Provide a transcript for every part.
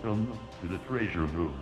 Welcome to the treasure room.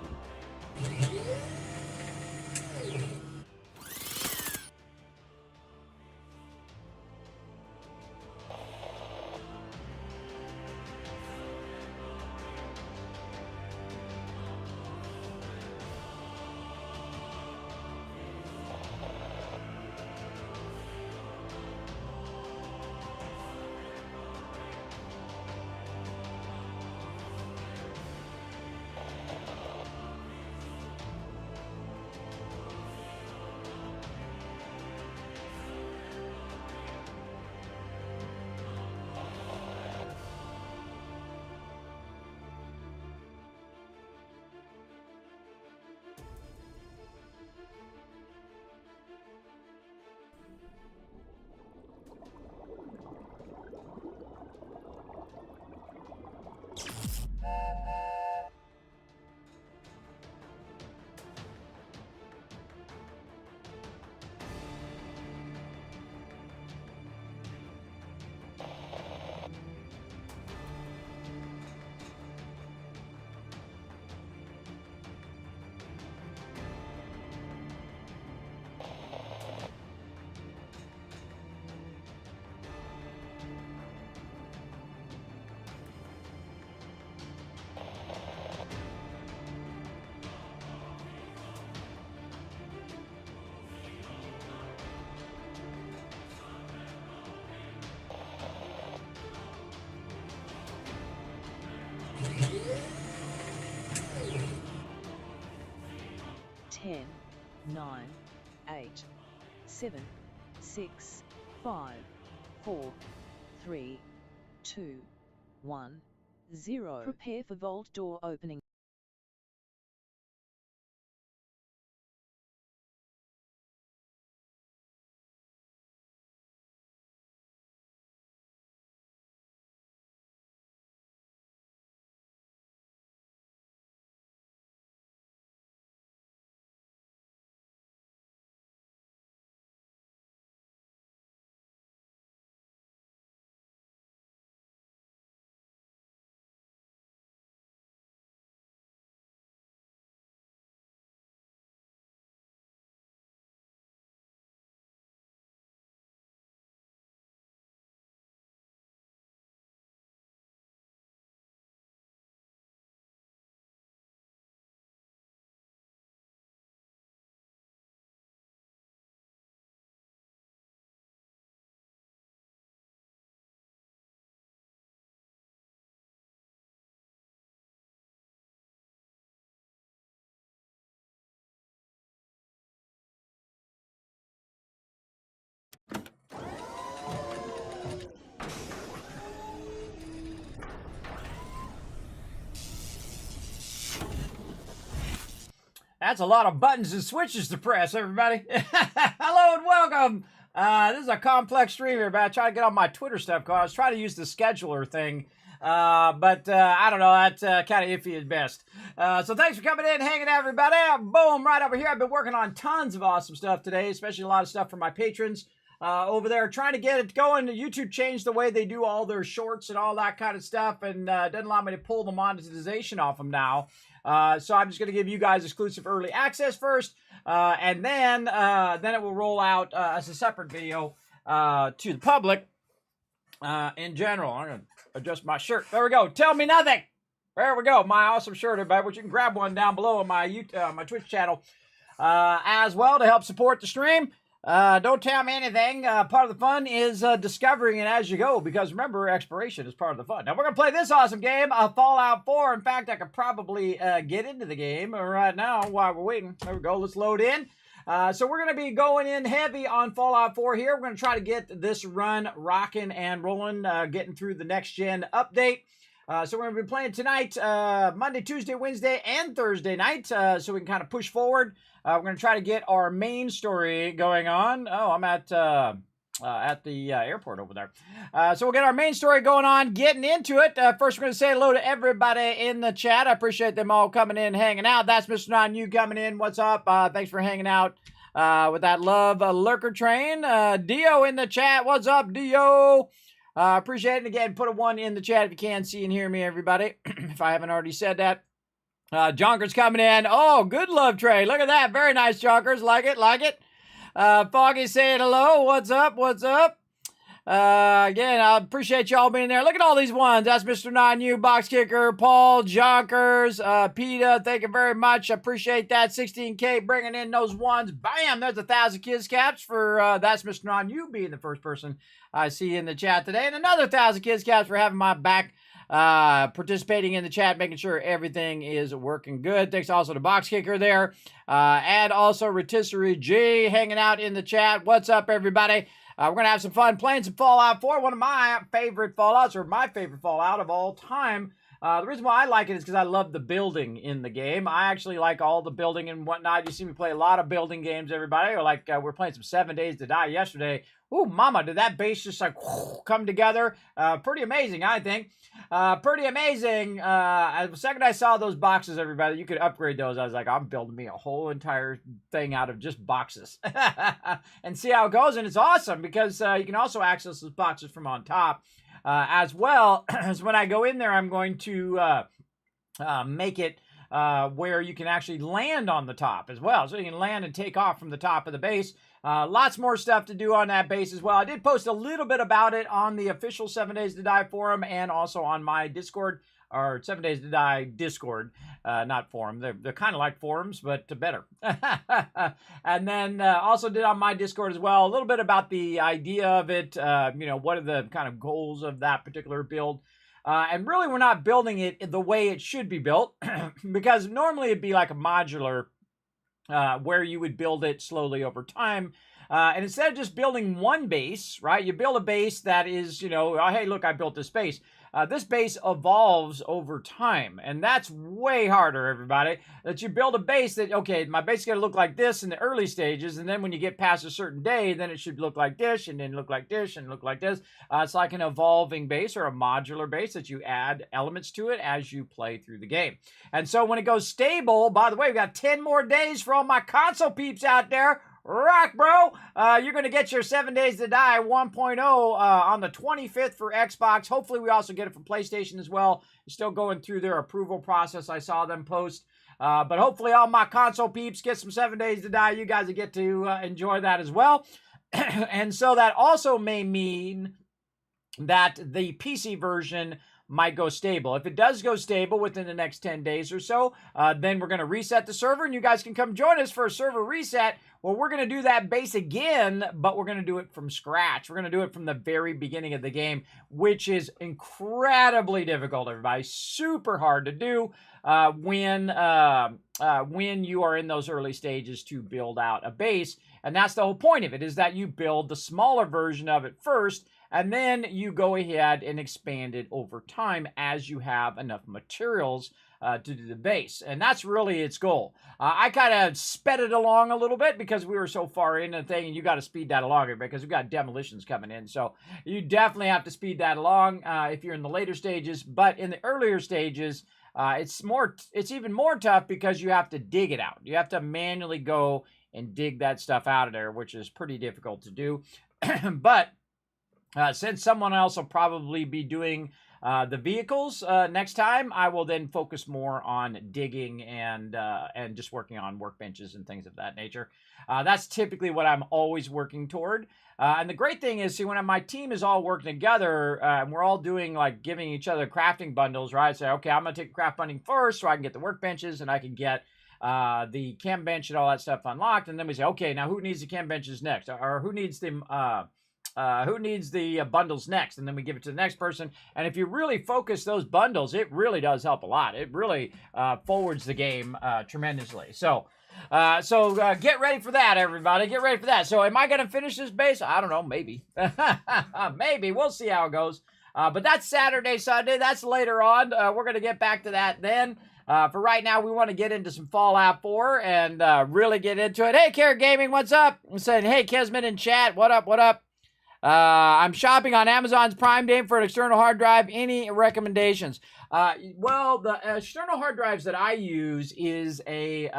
Ten, 9, 8, 7, 6, 5, 4, 3, 2, 1, 0. Prepare for vault door opening. That's a lot of buttons and switches to press, everybody. Hello and welcome. This is a complex stream here, but I try to get all my Twitter stuff going. I was trying to use the scheduler thing, but I don't know. That's kind of iffy at best. So thanks for coming in, hanging out, everybody. Boom, right over here. I've been working on tons of awesome stuff today, especially a lot of stuff for my patrons over there, trying to get it going. YouTube changed the way they do all their shorts and all that kind of stuff, and doesn't allow me to pull the monetization off them now. So I'm just going to give you guys exclusive early access first, and then it will roll out as a separate video to the public in general. I'm going to adjust my shirt. There we go. Tell me nothing. There we go. My awesome shirt, everybody, which you can grab one down below on my my Twitch channel as well to help support the stream. Don't tell me anything. Part of the fun is discovering it as you go, because remember, exploration is part of the fun. Now, we're going to play this awesome game, Fallout 4. In fact, I could probably get into the game right now while we're waiting. There we go. Let's load in. So we're going to be going in heavy on Fallout 4 here. We're going to try to get this run rocking and rolling, getting through the next-gen update. So we're going to be playing tonight, Monday, Tuesday, Wednesday, and Thursday night, so we can kind of push forward. We're going to try to get our main story going on. Oh, I'm at the airport over there. So we'll get our main story going on, getting into it. First, we're going to say hello to everybody in the chat. I appreciate them all coming in, hanging out. That's Mr. Non, you coming in. What's up? Thanks for hanging out with that love lurker train. Dio in the chat. What's up, Dio? Appreciate it. And again, put a 1 in the chat if you can see and hear me, everybody. If I haven't already said that. Jonker's coming in. Oh, good love, Trey. Look at that. Very nice, Jonkers. Like it, like it. Foggy saying hello. What's up? What's up? Again, I appreciate y'all being there. Look at all these ones. That's Mr. Non-U, Box Kicker, Paul, Jonkers, PETA. Thank you very much. I appreciate that. 16K bringing in those ones. Bam! There's 1,000 kids caps for that's Mr. Non-U being the first person I see in the chat today. And another 1,000 kids caps for having my back, participating in the chat, making sure everything is working good. Thanks also to Box Kicker there. And also Rotisserie G hanging out in the chat. What's up, everybody? We're going to have some fun playing some Fallout 4, one of my favorite Fallouts, or my favorite Fallout of all time. The reason why I like it is because I love the building in the game. I actually like all the building and whatnot. You see me play a lot of building games, everybody. Or like we're playing some 7 Days to Die yesterday. Ooh, mama, did that base just like come together? Pretty amazing, I think. Pretty amazing. The second I saw those boxes, everybody, you could upgrade those. I was like, I'm building me a whole entire thing out of just boxes and see how it goes. And it's awesome because you can also access those boxes from on top as well. As when I go in there, I'm going to make it where you can actually land on the top as well. So you can land and take off from the top of the base. Lots more stuff to do on that base as well. I did post a little bit about it on the official 7 Days to Die forum and also on my Discord, or 7 Days to Die Discord, not forum. They're kind of like forums, but better. And then also did on my Discord as well, a little bit about the idea of it, you know, what are the kind of goals of that particular build. And really, we're not building it the way it should be built, because normally it'd be like a modular where you would build it slowly over time. And instead of just building one base, right, you build a base that is, you know, oh, hey, look, I built this base. This base evolves over time, and that's way harder, everybody. That you build a base that, okay, my base is going to look like this in the early stages, and then when you get past a certain day, then it should look like this, and then look like this, and look like this. It's like an evolving base or a modular base that you add elements to it as you play through the game. And so when it goes stable, by the way, we've got 10 more days for all my console peeps out there. Rock, bro. You're going to get your 7 Days to Die 1.0 on the 25th for Xbox. Hopefully, we also get it for PlayStation as well. Still going through their approval process. I saw them post. But hopefully, all my console peeps get some 7 Days to Die. You guys will get to enjoy that as well. And so that also may mean that the PC version might go stable. If it does go stable within the next 10 days or so, then we're going to reset the server, and you guys can come join us for a server reset. Well, we're going to do that base again, but we're going to do it from scratch. We're going to do it from the very beginning of the game, which is incredibly difficult, everybody. Super hard to do when you are in those early stages to build out a base. And that's the whole point of it, is that you build the smaller version of it first, and then you go ahead and expand it over time as you have enough materials to do the base. And that's really its goal. I kind of sped it along a little bit because we were so far into the thing, and you got to speed that along because we've got demolitions coming in. So you definitely have to speed that along if you're in the later stages. But in the earlier stages, it's even more tough because you have to dig it out. You have to manually go and dig that stuff out of there, which is pretty difficult to do. But since someone else will probably be doing the vehicles next time, I will then focus more on digging and just working on workbenches and things of that nature. That's typically what I'm always working toward. And the great thing is, see, when my team is all working together, and we're all doing, like, giving each other crafting bundles, right? Say, okay, I'm going to take craft bundling first so I can get the workbenches and I can get the chem bench and all that stuff unlocked. And then we say, okay, now who needs the chem benches next? Or who needs the bundles next? And then we give it to the next person. And if you really focus those bundles, it really does help a lot. It really forwards the game tremendously. So get ready for that, everybody. Get ready for that. So am I going to finish this base? I don't know. Maybe. Maybe. We'll see how it goes. But that's Saturday, Sunday. That's later on. We're going to get back to that then. For right now, we want to get into some Fallout 4 and really get into it. Hey, Carrot Gaming, what's up? I'm saying, hey, Kismet in chat. What up? What up? I'm shopping on Amazon's Prime Day for an external hard drive. Any recommendations? Well, the external hard drives that I use is a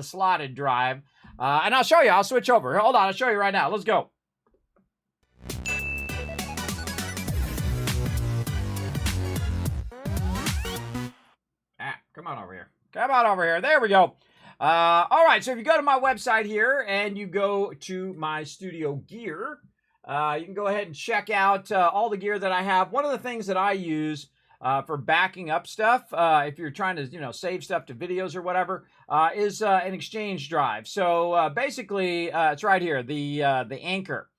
slotted drive, and I'll show you. I'll switch over. Hold on, I'll show you right now. Let's go. Come on over here. Come on over here. There we go. All right, so if you go to my website here and you go to my studio gear, you can go ahead and check out all the gear that I have. One of the things that I use for backing up stuff, if you're trying to, save stuff to videos or whatever, is an exchange drive. So basically, it's right here, the Anchor.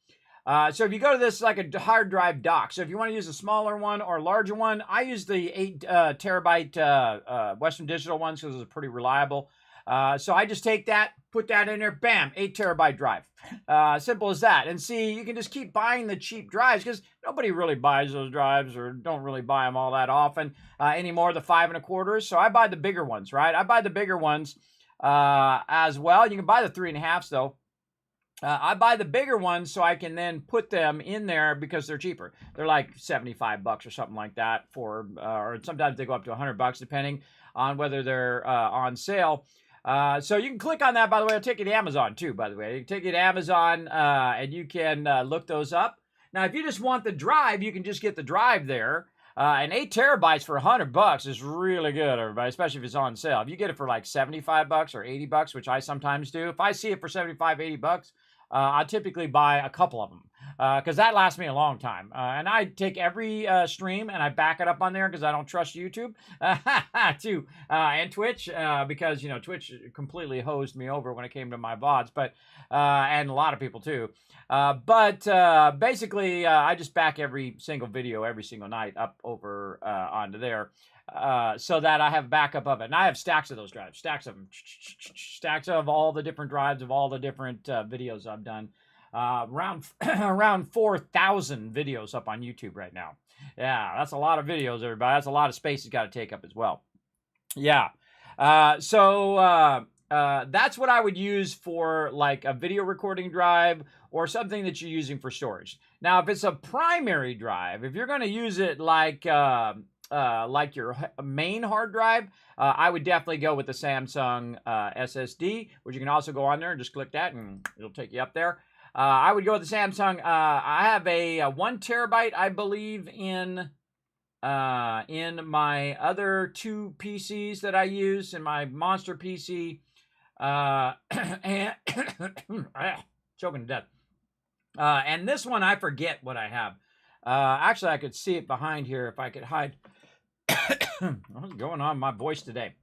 So if you go to this, like a hard drive dock. So if you want to use a smaller one or a larger one, I use the 8 terabyte Western Digital ones because it's pretty reliable. So I just take that, put that in there, bam, 8 terabyte drive. Simple as that. And see, you can just keep buying the cheap drives because nobody really buys those drives or don't really buy them all that often anymore, the 5 1/4. So I buy the bigger ones, right? I buy the bigger ones as well. You can buy the 3 1/2s though. I buy the bigger ones so I can then put them in there because they're cheaper. They're like $75 or something like that or sometimes they go up to $100 depending on whether they're on sale. So you can click on that, by the way. I'll take you to Amazon too, by the way. You can take you to Amazon and you can look those up. Now, if you just want the drive, you can just get the drive there. And 8 terabytes for $100 is really good, everybody, especially if it's on sale. If you get it for like $75 or $80, which I sometimes do, if I see it for $75, $80, I typically buy a couple of them because that lasts me a long time. And I take every stream and I back it up on there because I don't trust YouTube too, and Twitch because Twitch completely hosed me over when it came to my VODs, but and a lot of people too. But basically, I just back every single video every single night up over onto there. So that I have backup of it. And I have stacks of those drives, stacks of them, stacks of all the different drives of all the different videos I've done. Around 4,000 videos up on YouTube right now. Yeah, that's a lot of videos, everybody. That's a lot of space it's got to take up as well. Yeah. So that's what I would use for like a video recording drive or something that you're using for storage. Now, if it's a primary drive, if you're going to use it like your main hard drive, I would definitely go with the Samsung SSD, which you can also go on there and just click that and it'll take you up there. I would go with the Samsung. I have a 1 terabyte, I believe, in my other 2 PCs that I use, in my monster PC, and choking to death. And this one, I forget what I have. Actually, I could see it behind here if I could hide. What's going on with my voice today?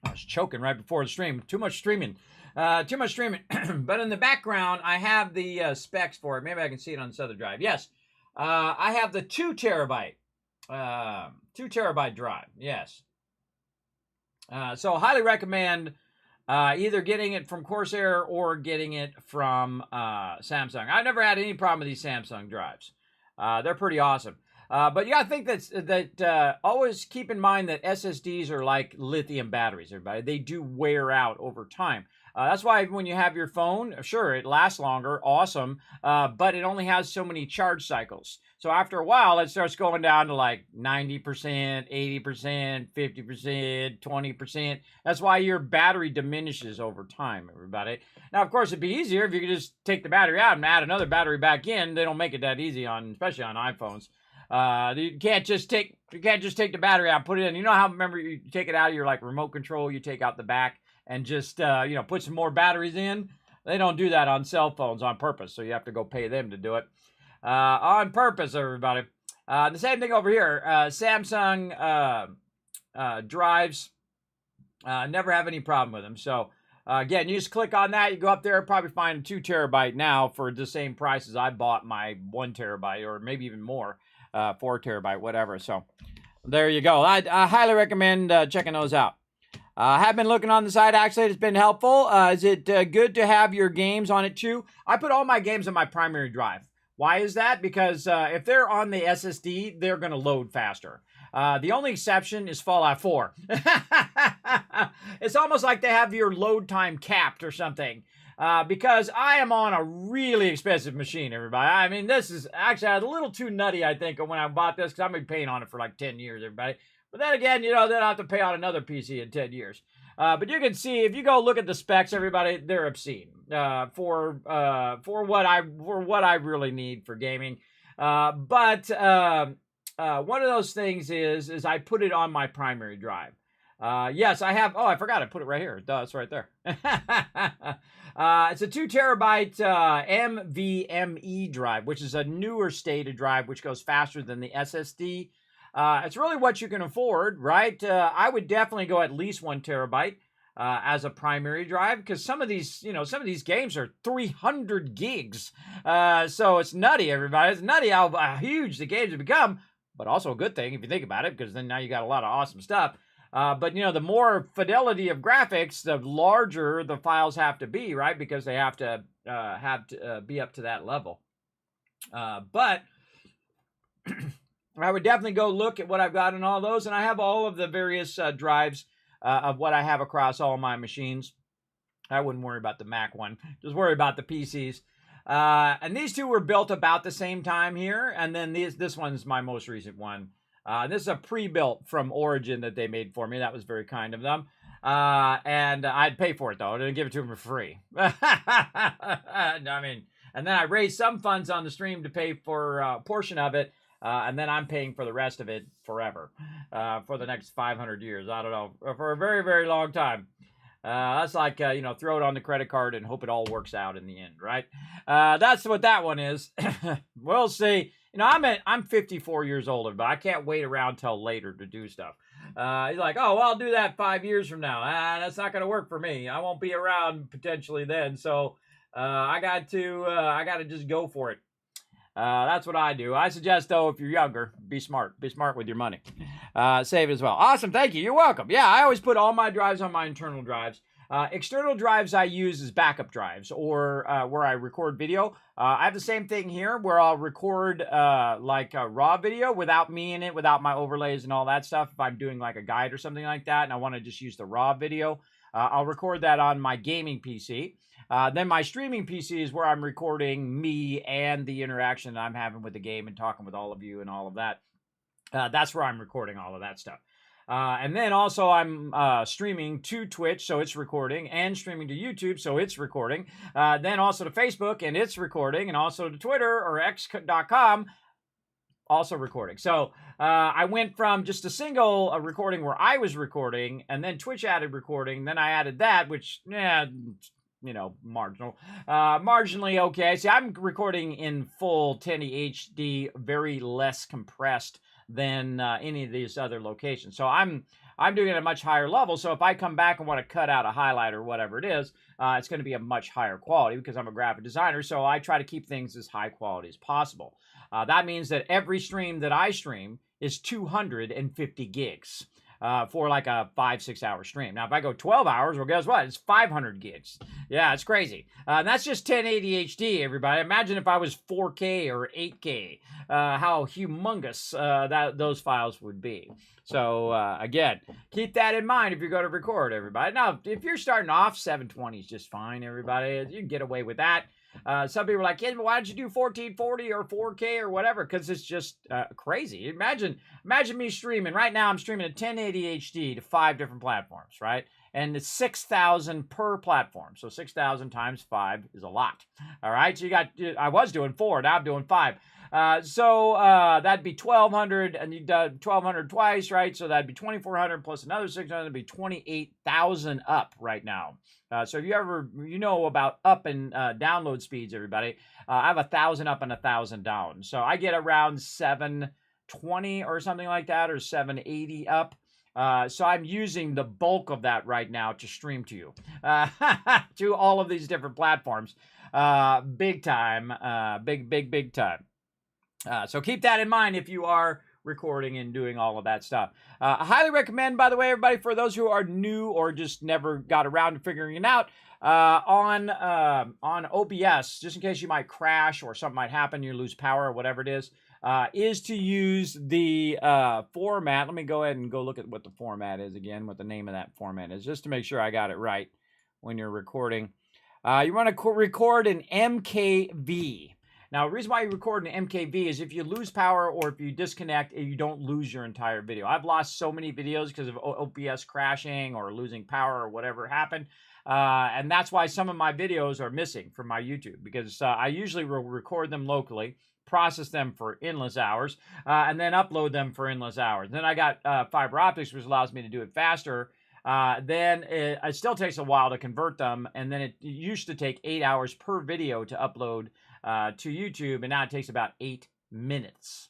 I was choking right before the stream. Too much streaming. But in the background, I have the specs for it. Maybe I can see it on this other drive. Yes. I have the 2 terabyte. 2 terabyte drive. Yes. So I highly recommend either getting it from Corsair or getting it from Samsung. I've never had any problem with these Samsung drives. They're pretty awesome. But you gotta think that always keep in mind that SSDs are like lithium batteries, everybody. They do wear out over time. That's why when you have your phone, sure, it lasts longer, awesome, but it only has so many charge cycles. So after a while, it starts going down to like 90%, 80%, 50%, 20%. That's why your battery diminishes over time, everybody. Now, of course, it'd be easier if you could just take the battery out and add another battery back in. They don't make it that easy especially on iPhones. You can't just take the battery out and put it in. You know how, remember, you take it out of your like remote control, you take out the back and just put some more batteries in. They don't do that on cell phones on purpose, so you have to go pay them to do it on purpose, everybody. The same thing over here. Samsung drives, never have any problem with them. So again, you just click on that, you go up there, probably find a 2 terabyte now for the same price as I bought my 1 terabyte or maybe even more, 4 terabyte, whatever. So there you go. I highly recommend checking those out. I have been looking on the site. Actually, it's been helpful. Is it good to have your games on it too? I put all my games on my primary drive. Why is that? Because if they're on the SSD, they're going to load faster. The only exception is Fallout 4. It's almost like they have your load time capped or something. Because I am on a really expensive machine, everybody. I mean, this is actually a little too nutty, I think, when I bought this, because I've been paying on it for like 10 years, everybody. But then again, then I'll have to pay on another PC in 10 years. But you can see, if you go look at the specs, everybody, they're obscene for what I really need for gaming. But one of those things is I put it on my primary drive. Yes, I have. Oh, I forgot. I put it right here. Duh, it's right there. It's a 2 terabyte NVMe drive, which is a newer SATA drive, which goes faster than the SSD. It's really what you can afford, right? I would definitely go at least 1 terabyte as a primary drive, because some of these games are 300 gigs. So it's nutty, everybody. It's nutty how huge the games have become, but also a good thing if you think about it, because then now you got a lot of awesome stuff. But the more fidelity of graphics, the larger the files have to be, right? Because they have to be up to that level. But I would definitely go look at what I've got in all those, and I have all of the various drives of what I have across all my machines. I wouldn't worry about the Mac one; just worry about the PCs. And these two were built about the same time here, and then this one's my most recent one. This is a pre-built from Origin that they made for me. That was very kind of them. And I'd pay for it, though. I didn't give it to them for free. I mean, and then I raised some funds on the stream to pay for a portion of it. And then I'm paying for the rest of it forever, for the next 500 years. I don't know, for a very, very long time. That's like, throw it on the credit card and hope it all works out in the end, right? That's what that one is. We'll see. I'm 54 years older, but I can't wait around till later to do stuff. He's like, oh, well, I'll do that 5 years from now. That's not going to work for me. I won't be around potentially then. So I got to just go for it. That's what I do. I suggest, though, if you're younger, be smart. Be smart with your money. Save as well. Awesome. Thank you. You're welcome. Yeah, I always put all my drives on my internal drives. External drives I use as backup drives, or where I record video. I have the same thing here where I'll record like a raw video without me in it, without my overlays and all that stuff. If I'm doing like a guide or something like that and I want to just use the raw video, I'll record that on my gaming PC. Then my streaming PC is where I'm recording me and the interaction that I'm having with the game and talking with all of you and all of that. That's where I'm recording all of that stuff. And then also I'm streaming to Twitch, so it's recording, and streaming to YouTube, so it's recording. Then also to Facebook, and it's recording, and also to Twitter or x.com, also recording. So I went from just a single recording where I was recording, and then Twitch added recording, then I added that, which, marginal. Marginally okay. See, I'm recording in full 1080 HD, very less compressed than any of these other locations. So I'm doing it at a much higher level. So if I come back and want to cut out a highlight or whatever it is, it's going to be a much higher quality because I'm a graphic designer. So I try to keep things as high quality as possible. That means that every stream that I stream is 250 gigs. For like a 5-6 hour stream. Now, if I go 12 hours, well, guess what? It's 500 gigs. Yeah, it's crazy. And that's just 1080 HD, everybody. Imagine if I was 4K or 8K, how humongous those files would be. So, again, keep that in mind if you're going to record, everybody. Now, if you're starting off, 720 is just fine, everybody. You can get away with that. Some people are like, yeah, why don't you do 1440 or 4K or whatever? Because it's just crazy. Imagine me streaming. Right now, I'm streaming at 1080 HD to 5 different platforms, right? And it's 6,000 per platform. So 6,000 times 5 is a lot. All right. So I was doing 4. Now I'm doing 5. So that'd be 1,200, and you've done 1,200 twice, right? So that'd be 2,400 plus another 600. That'd be 28,000 up right now. So if you ever, about up and download speeds, everybody, I have 1,000 up and 1,000 down. So I get around 720 or something like that, or 780 up. So I'm using the bulk of that right now to stream to you, to all of these different platforms. Big time, big time. So keep that in mind if you are recording and doing all of that stuff. I highly recommend, by the way, everybody, for those who are new or just never got around to figuring it out, on OBS, just in case you might crash or something might happen, you lose power or whatever it is to use the format. Let me go ahead and go look at what the format is again, what the name of that format is, just to make sure I got it right when you're recording. You want to record in MKV. Now, the reason why you record an MKV is if you lose power or if you disconnect, you don't lose your entire video. I've lost so many videos because of OBS crashing or losing power or whatever happened. And that's why some of my videos are missing from my YouTube, because I usually will record them locally, process them for endless hours, and then upload them for endless hours. Then I got fiber optics, which allows me to do it faster. Then it still takes a while to convert them, and then it used to take 8 hours per video to upload to YouTube, and now it takes about 8 minutes.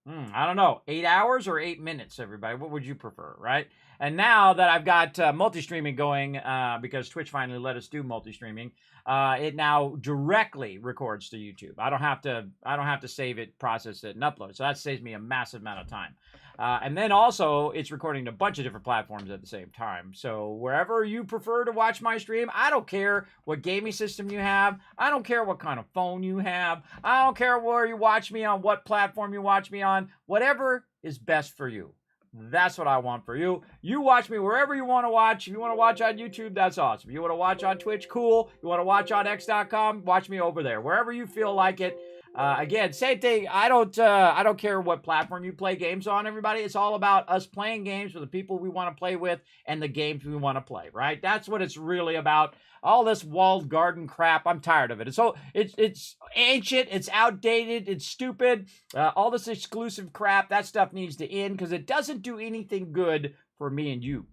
I don't know, 8 hours or 8 minutes, everybody? What would you prefer, right? And now that I've got multi-streaming going, because Twitch finally let us do multi-streaming, it now directly records to YouTube. I don't have to save it, process it, and upload. So that saves me a massive amount of time. And then also, it's recording to a bunch of different platforms at the same time. So wherever you prefer to watch my stream, I don't care what gaming system you have. I don't care what kind of phone you have. I don't care where you watch me on, what platform you watch me on. Whatever is best for you. That's what I want for you. You watch me wherever you want to watch. If you want to watch on YouTube, that's awesome. If you want to watch on Twitch, cool. You want to watch on x.com, watch me over there. Wherever you feel like it. Again, same thing. I don't care what platform you play games on, everybody. It's all about us playing games with the people we want to play with and the games we want to play, right? That's what it's really about. All this walled garden crap, I'm tired of it. It's ancient, it's outdated, it's stupid. All this exclusive crap, that stuff needs to end because it doesn't do anything good for me and you,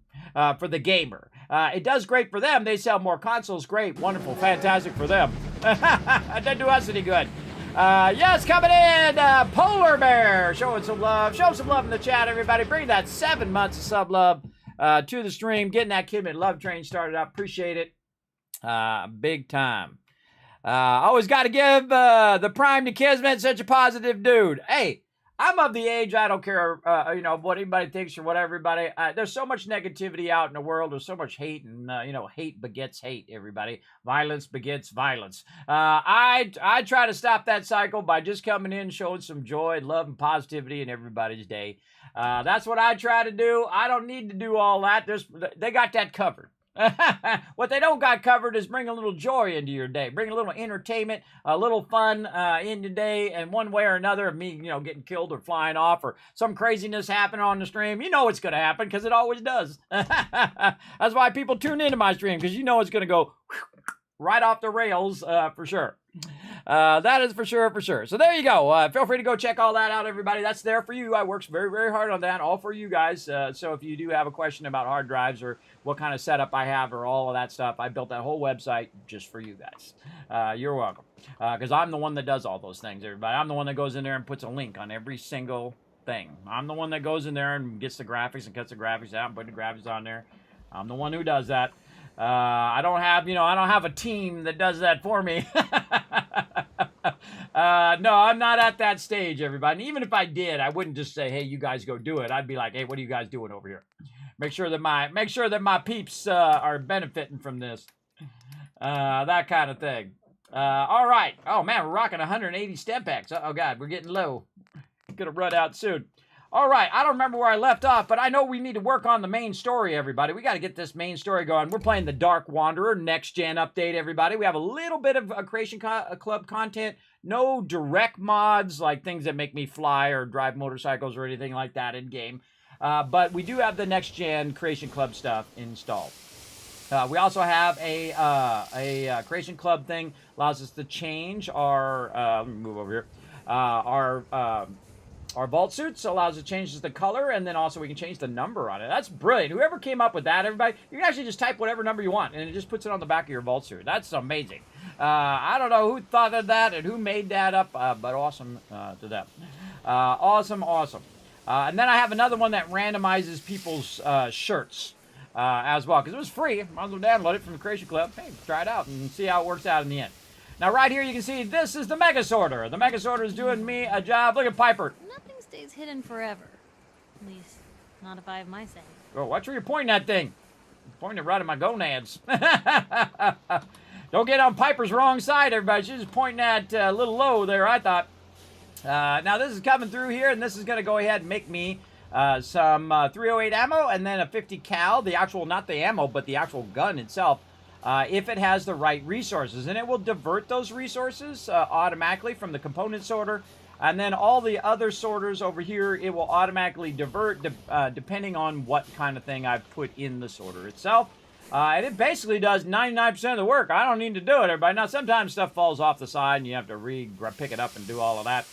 for the gamer. It does great for them. They sell more consoles. Great, wonderful, fantastic for them. It doesn't do us any good. Yes, coming in, Polar Bear, showing some love. Show some love in the chat, everybody. Bring that 7 months of sub love to the stream. Getting that Kismet love train started up. Appreciate it. Big time. Always got to give the prime to Kismet, such a positive dude. Hey, I'm of the age, I don't care, what anybody thinks or what everybody. There's so much negativity out in the world. There's so much hate, and, hate begets hate, everybody. Violence begets violence. I try to stop that cycle by just coming in, showing some joy, love, and positivity in everybody's day. That's what I try to do. I don't need to do all that. They got that covered. What they don't got covered is bring a little joy into your day, bring a little entertainment, a little fun in your day, and one way or another of me, getting killed or flying off or some craziness happening on the stream. You know it's going to happen because it always does. That's why people tune into my stream, because it's going to go right off the rails for sure. That is for sure. So there you go. Feel free to go check all that out, everybody. That's there for you. I worked very, very hard on that, all for you guys. So if you do have a question about hard drives or what kind of setup I have or all of that stuff, I built that whole website just for you guys. You're welcome. Because I'm the one that does all those things, everybody. I'm the one that goes in there and puts a link on every single thing. I'm the one that goes in there and gets the graphics and cuts the graphics out and puts the graphics on there. I'm the one who does that. I don't have a team that does that for me. No, I'm not at that stage, everybody. And even if I did, I wouldn't just say, "Hey, you guys go do it." I'd be like, "Hey, what are you guys doing over here? Make sure that my peeps are benefiting from this." That kind of thing. All right. Oh man, we're rocking 180 step packs. Oh god, we're getting low. Gonna run out soon. All right, I don't remember where I left off, but I know we need to work on the main story, everybody. We got to get this main story going. We're playing the Dark Wanderer next gen update, everybody. We have a little bit of Creation Club content. No direct mods, like things that make me fly or drive motorcycles or anything like that in game. But we do have the next gen Creation Club stuff installed. We also have a Creation Club thing. Allows us to change our, let me move over here, our vault suits. Allows us to change the color, and then also we can change the number on it. That's brilliant. Whoever came up with that, everybody, you can actually just type whatever number you want, and it just puts it on the back of your vault suit. That's amazing. I don't know who thought of that and who made that up, but awesome to them. Awesome. And then I have another one that randomizes people's shirts as well, because it was free. Might as well download it from the Creation Club. Hey, try it out and see how it works out in the end. Now, right here, you can see this is the Mega Sorter. The Mega Sorter is doing me a job. Look at Piper. Nothing stays hidden forever. At least, not if I have my say. Oh, watch where you're pointing that thing. You're pointing it right at my gonads. Don't get on Piper's wrong side, everybody. She's just pointing at a little low there, I thought. Now, this is coming through here, and this is going to go ahead and make me some 308 ammo and then a 50 cal. The actual, not the ammo, but the actual gun itself. if it has the right resources. And it will divert those resources automatically from the component sorter. And then all the other sorters over here, it will automatically divert depending on what kind of thing I've put in the sorter itself. And it basically does 99% of the work. I don't need to do it, everybody. Now, sometimes stuff falls off the side and you have to pick it up and do all of that.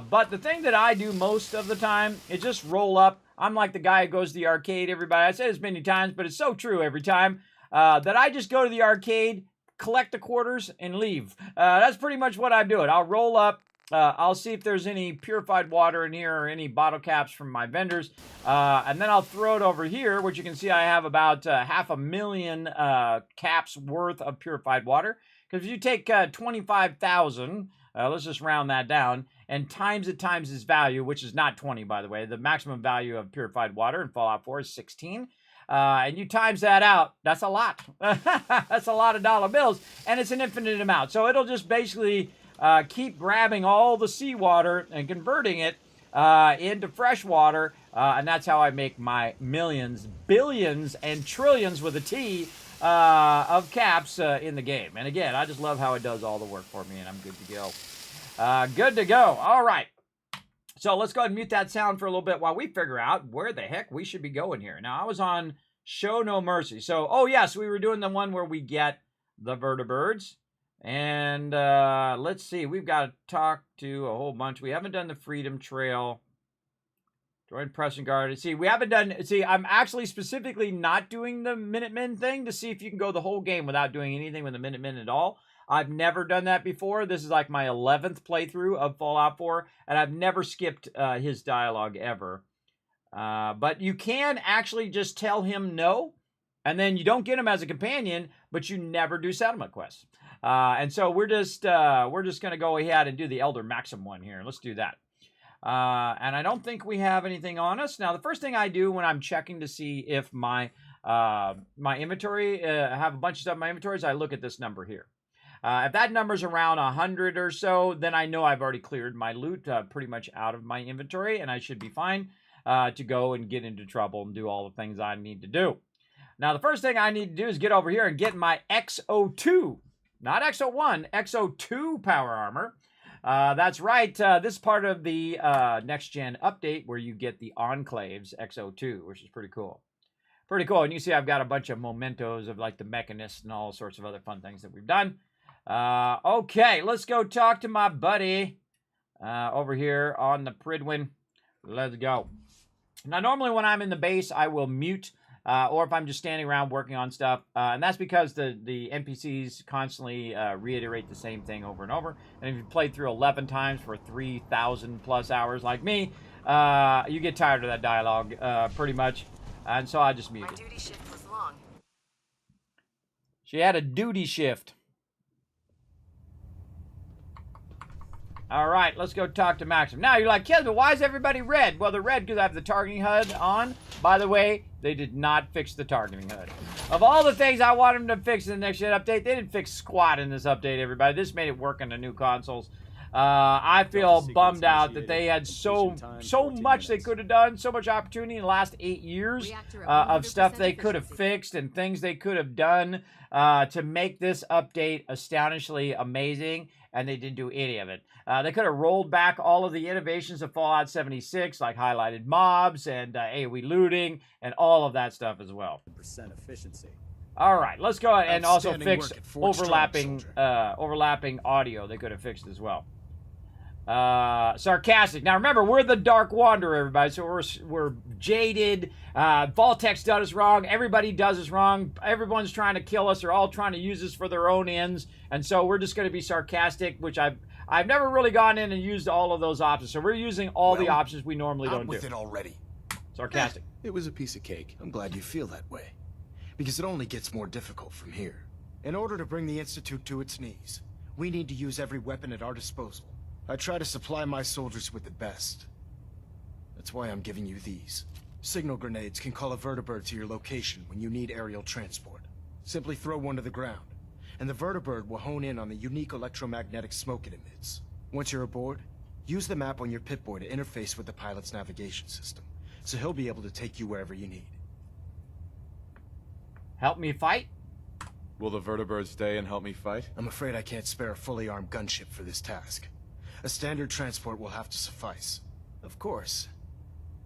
But the thing that I do most of the time is just roll up. I'm like the guy who goes to the arcade, everybody. I said this many times, but it's so true every time, that I just go to the arcade, collect the quarters, and leave. That's pretty much what I do. I'll roll up. I'll see if there's any purified water in here or any bottle caps from my vendors. And then I'll throw it over here, which you can see I have about 500,000 caps worth of purified water. Because if you take 25,000, let's just round that down, and times it times its value, which is not 20, by the way. The maximum value of purified water in Fallout 4 is 16. And you times that out, that's a lot. That's a lot of dollar bills, and it's an infinite amount. So it'll just basically keep grabbing all the seawater and converting it into fresh water, and that's how I make my millions, billions, and trillions with a T of caps in the game. And again, I just love how it does all the work for me, and I'm good to go. Good to go. All right. So let's go ahead and mute that sound for a little bit while we figure out where the heck we should be going here. Now, I was on Show No Mercy. So, oh, yes, we were doing the one where we get the vertibirds. And let's see. We've got to talk to a whole bunch. We haven't done the Freedom Trail. Join Pressing Guard. See, we haven't done... See, I'm actually specifically not doing the Minutemen thing to see if you can go the whole game without doing anything with the Minutemen at all. I've never done that before. This is like my 11th playthrough of Fallout 4, and I've never skipped his dialogue ever. But you can actually just tell him no, and then you don't get him as a companion, but you never do settlement quests. And so we're just going to go ahead and do the Elder Maxim one here. Let's do that. And I don't think we have anything on us. Now, the first thing I do when I'm checking to see if my inventory, I have a bunch of stuff in my inventory, is I look at this number here. If that number's around 100 or so, then I know I've already cleared my loot pretty much out of my inventory, and I should be fine to go and get into trouble and do all the things I need to do. Now, the first thing I need to do is get over here and get my XO2, not XO1, XO2 power armor. That's right. This is part of the next-gen update where you get the Enclaves XO2, which is pretty cool. Pretty cool. And you see I've got a bunch of mementos of like the Mechanist and all sorts of other fun things that we've done. Okay, let's go talk to my buddy over here on the Pridwin. Let's go. Now, normally when I'm in the base, I will mute, or if I'm just standing around working on stuff, and that's because the NPCs constantly reiterate the same thing over and over. And if you've played through 11 times for 3,000 plus hours like me, you get tired of that dialogue pretty much, and so I just mute it. My duty shift was long. She had a duty shift. All right, let's go talk to Maxim. Now, you're like, Kismet, why is everybody red? Well, they're red because I have the targeting HUD on. By the way, they did not fix the targeting HUD. Of all the things I want them to fix in the next gen update, they didn't fix squat in this update, everybody. This made it work on the new consoles. I feel bummed out that they had so much they could have done, so much opportunity in the last 8 years of stuff they could have fixed and things they could have done to make this update astonishingly amazing, and they didn't do any of it. They could have rolled back all of the innovations of Fallout 76, like highlighted mobs and AoE looting and all of that stuff as well. Efficiency. All right, let's go ahead and also fix overlapping audio. They could have fixed as well. Sarcastic. Now remember, we're the Dark Wanderer, everybody, so we're jaded. Vault-tec's done us wrong. Everybody does us wrong. Everyone's trying to kill us. They're all trying to use us for their own ends, and so we're just going to be sarcastic, which I've never really gone in and used all of those options. So we're using all the options we normally don't do. With it already. Sarcastic. It was a piece of cake. I'm glad you feel that way, because it only gets more difficult from here. In order to bring the Institute to its knees, we need to use every weapon at our disposal. I try to supply my soldiers with the best. That's why I'm giving you these. Signal grenades can call a vertibird to your location when you need aerial transport. Simply throw one to the ground, and the vertibird will hone in on the unique electromagnetic smoke it emits. Once you're aboard, use the map on your Pip-Boy to interface with the pilot's navigation system, so he'll be able to take you wherever you need. Help me fight? Will the vertibird stay and help me fight? I'm afraid I can't spare a fully armed gunship for this task. A standard transport will have to suffice. Of course,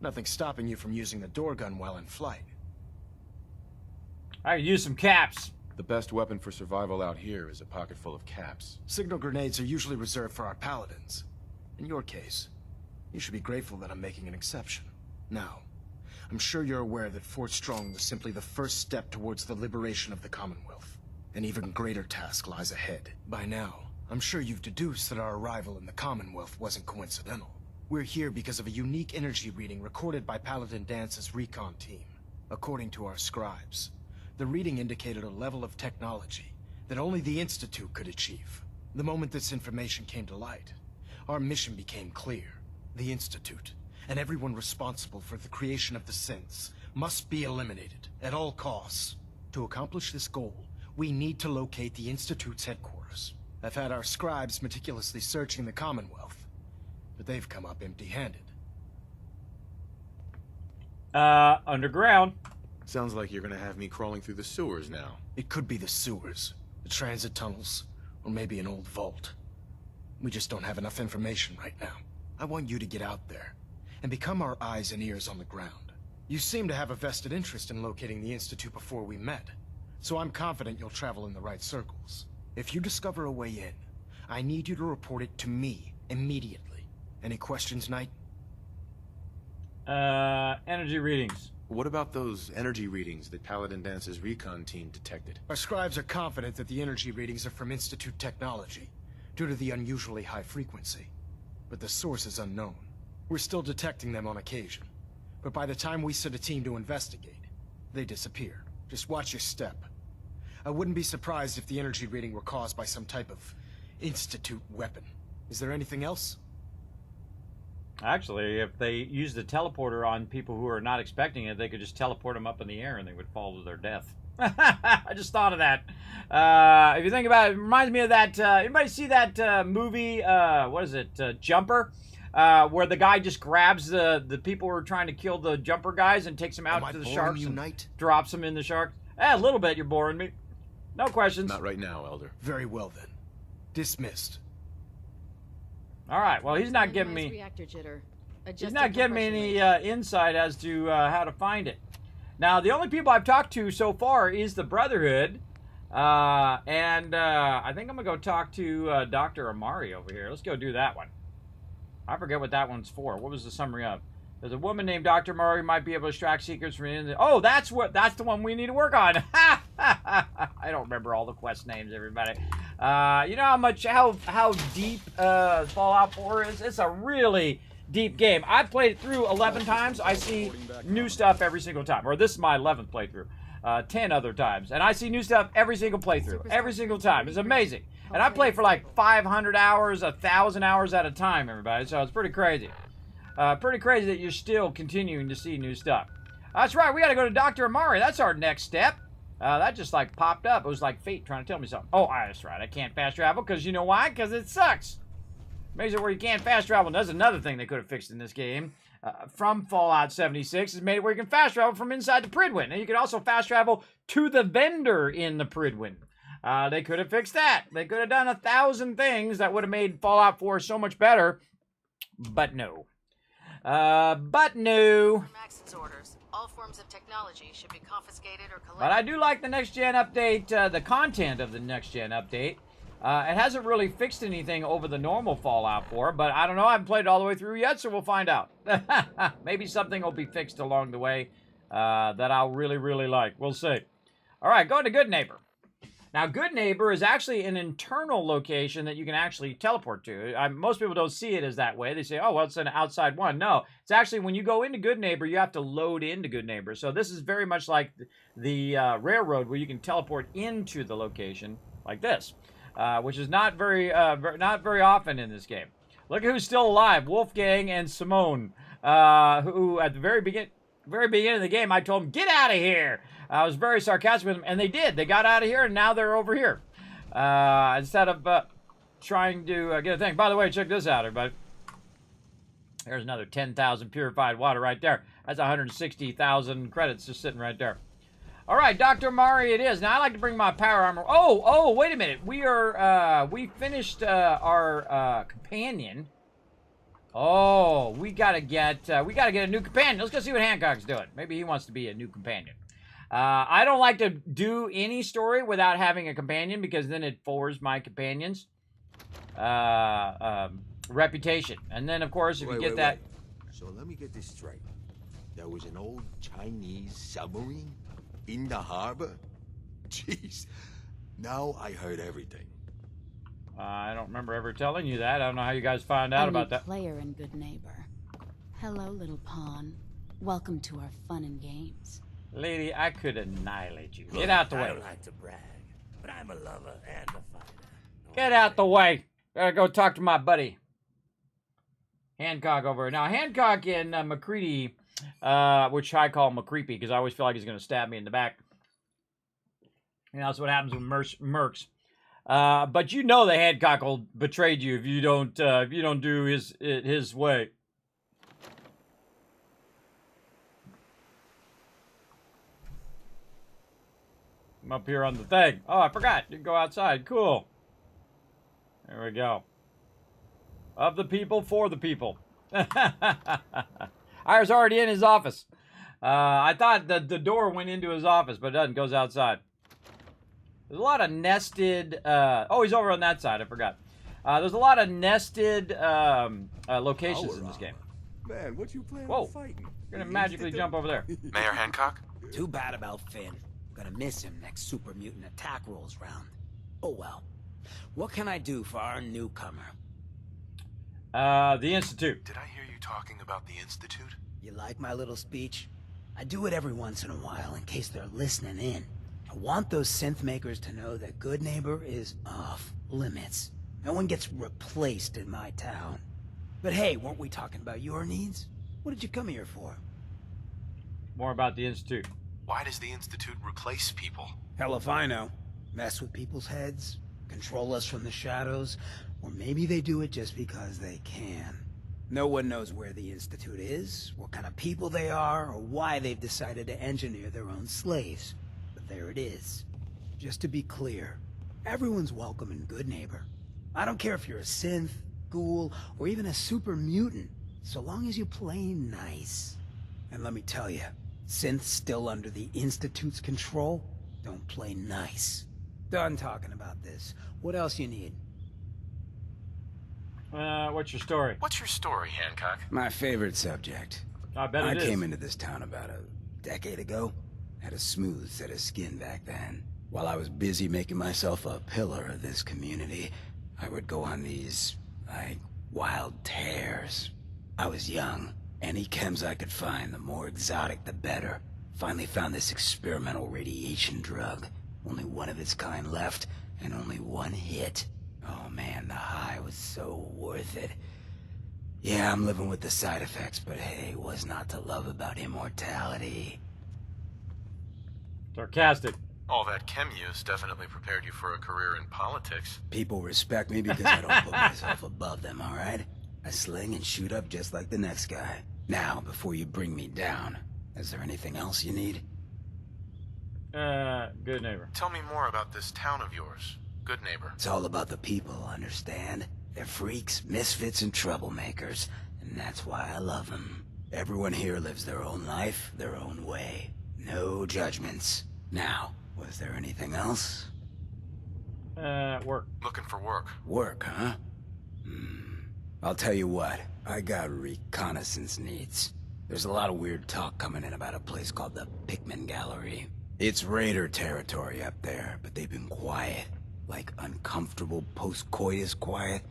nothing's stopping you from using the door gun while in flight. I could use some caps. The best weapon for survival out here is a pocket full of caps. Signal grenades are usually reserved for our paladins. In your case, you should be grateful that I'm making an exception. Now, I'm sure you're aware that Fort Strong was simply the first step towards the liberation of the Commonwealth. An even greater task lies ahead. By now, I'm sure you've deduced that our arrival in the Commonwealth wasn't coincidental. We're here because of a unique energy reading recorded by Paladin Dance's recon team. According to our scribes, the reading indicated a level of technology that only the Institute could achieve. The moment this information came to light, our mission became clear. The Institute, and everyone responsible for the creation of the synths, must be eliminated at all costs. To accomplish this goal, we need to locate the Institute's headquarters. I've had our scribes meticulously searching the Commonwealth, but they've come up empty-handed. Underground. Sounds like you're gonna have me crawling through the sewers now. It could be the sewers, the transit tunnels, or maybe an old vault. We just don't have enough information right now. I want you to get out there and become our eyes and ears on the ground. You seem to have a vested interest in locating the Institute before we met, so I'm confident you'll travel in the right circles. If you discover a way in, I need you to report it to me immediately. Any questions, Knight? Energy readings. What about those energy readings that Paladin Dance's recon team detected? Our scribes are confident that the energy readings are from Institute technology, due to the unusually high frequency. But the source is unknown. We're still detecting them on occasion. But by the time we send a team to investigate, they disappear. Just watch your step. I wouldn't be surprised if the energy reading were caused by some type of Institute weapon. Is there anything else? Actually, if they use the teleporter on people who are not expecting it, they could just teleport them up in the air and they would fall to their death. I just thought of that. If you think about it, it reminds me of that. Anybody see that movie? What is it? Jumper? Where the guy just grabs the people who are trying to kill the jumper guys and takes them out to the sharks and drops them in the sharks. A little bit, you're boring me. No questions. Not right now, Elder. Very well then. Dismissed. All right. Well, he's not giving me. He's not giving me any insight as to how to find it. Now, the only people I've talked to so far is the Brotherhood, and I think I'm gonna go talk to Dr. Amari over here. Let's go do that one. I forget what that one's for. What was the summary of? There's a woman named Dr. Amari might be able to extract secrets from the. Oh, that's the one we need to work on. I don't remember all the quest names, everybody. You know how deep Fallout 4 is? It's a really deep game. I've played it through 11 times. I see new stuff every single time. Or this is my 11th playthrough. 10 other times. And I see new stuff every single playthrough. Every single time. It's amazing. And I play for like 500 hours, 1,000 hours at a time, everybody. So it's pretty crazy. Pretty crazy that you're still continuing to see new stuff. That's right. We got to go to Dr. Amari. That's our next step. That just like popped up. It was like fate trying to tell me something. Oh, that's right. I can't fast travel because you know why? Because it sucks. Amazing where you can't fast travel. And that's another thing they could have fixed in this game from Fallout 76 is made it where you can fast travel from inside the Pridwin. And you can also fast travel to the vendor in the Pridwin. They could have fixed that. They could have done 1,000 things that would have made Fallout 4 so much better. But no. Max's orders. All forms of technology should be confiscated or collected. But I do like the next gen update, the content of the next gen update. It hasn't really fixed anything over the normal Fallout 4, but I don't know. I haven't played it all the way through yet, so we'll find out. Maybe something will be fixed along the way that I'll really, really like. We'll see. All right, going to Good Neighbor. Now, Good Neighbor is actually an internal location that you can actually teleport to. Most people don't see it as that way. They say, oh, well, it's an outside one. No, it's actually when you go into Good Neighbor, you have to load into Good Neighbor. So this is very much like the railroad where you can teleport into the location like this, which is not very often in this game. Look at who's still alive, Wolfgang and Simone, who at the very beginning of the game, I told them, get out of here. I was very sarcastic with them, and they did. They got out of here, and now they're over here. Instead of trying to get a thing. By the way, check this out, everybody. There's another 10,000 purified water right there. That's 160,000 credits just sitting right there. All right, Dr. Mari it is. Now, I like to bring my power armor. Oh, wait a minute. We finished our companion. Oh, we gotta get a new companion. Let's go see what Hancock's doing. Maybe he wants to be a new companion. I don't like to do any story without having a companion because then it forwards my companion's reputation. And then, of course, if you get that... So let me get this straight. There was an old Chinese submarine in the harbor? Jeez. Now I heard everything. I don't remember ever telling you that. I don't know how you guys found out about that. Player and good neighbor. Hello, little pawn. Welcome to our fun and games. Lady, I could annihilate you. Get out the way. I don't like to brag, but I'm a lover and a fighter. Get out the way. Gotta go talk to my buddy Hancock over here. Now, Hancock and McCready, which I call McCreepy because I always feel like he's going to stab me in the back. And that's what happens with Mercs. But you know the Hancock will betray you if you don't do his way. I'm up here on the thing. Oh, I forgot. You can go outside. Cool. There we go. Of the people, for the people. I was already in his office. I thought that the door went into his office, but it doesn't. It goes outside. There's a lot of nested... oh, he's over on that side. I forgot. There's a lot of nested locations in this game. Man, what you planning Whoa. on fighting? You're going to magically jump over there. Mayor Hancock? Too bad about Finn. Gonna miss him next super mutant attack rolls round. Oh well. What can I do for our newcomer? The Institute. Did I hear you talking about the Institute? You like my little speech? I do it every once in a while in case they're listening in. I want those synth makers to know that Good Neighbor is off limits. No one gets replaced in my town. But hey, weren't we talking about your needs? What did you come here for? More about the Institute. Why does the Institute replace people? Hell if I know. Mess with people's heads, control us from the shadows, or maybe they do it just because they can. No one knows where the Institute is, what kind of people they are, or why they've decided to engineer their own slaves. But there it is. Just to be clear, everyone's welcome in Good Neighbor. I don't care if you're a synth, ghoul, or even a super mutant, so long as you play nice. And let me tell you, synths still under the Institute's control don't play nice. Done talking about this. What else you need? What's your story? What's your story, Hancock? My favorite subject. I bet it is. I came into this town about a decade ago. Had a smooth set of skin back then. While I was busy making myself a pillar of this community, I would go on these, wild tears. I was young. Any chems I could find, the more exotic the better. Finally found this experimental radiation drug. Only one of its kind left, and only one hit. Oh man, the high was so worth it. Yeah, I'm living with the side effects, but hey, what's not to love about immortality? Sarcastic. All that chem use definitely prepared you for a career in politics. People respect me because I don't put myself above them, alright? I sling and shoot up just like the next guy. Now, before you bring me down, is there anything else you need? Good Neighbor. Tell me more about this town of yours. Good Neighbor. It's all about the people, understand? They're freaks, misfits, and troublemakers, and that's why I love them. Everyone here lives their own life, their own way. No judgments. Now, was there anything else? Work. Looking for work. Work, huh? I'll tell you what, I got reconnaissance needs. There's a lot of weird talk coming in about a place called the Pikmin Gallery. It's raider territory up there, but they've been quiet. Like uncomfortable post-coitus quiet.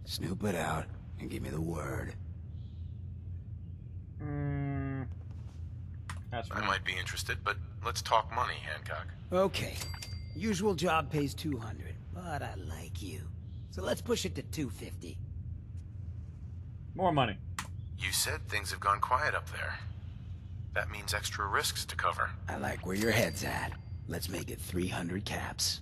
Snoop it out and give me the word. That's I might be interested, but let's talk money, Hancock. Okay. Usual job pays 200, but I like you. So let's push it to 250. more money. You said things have gone quiet up there. That means extra risks to cover. I like where your head's at. Let's make it 300 caps.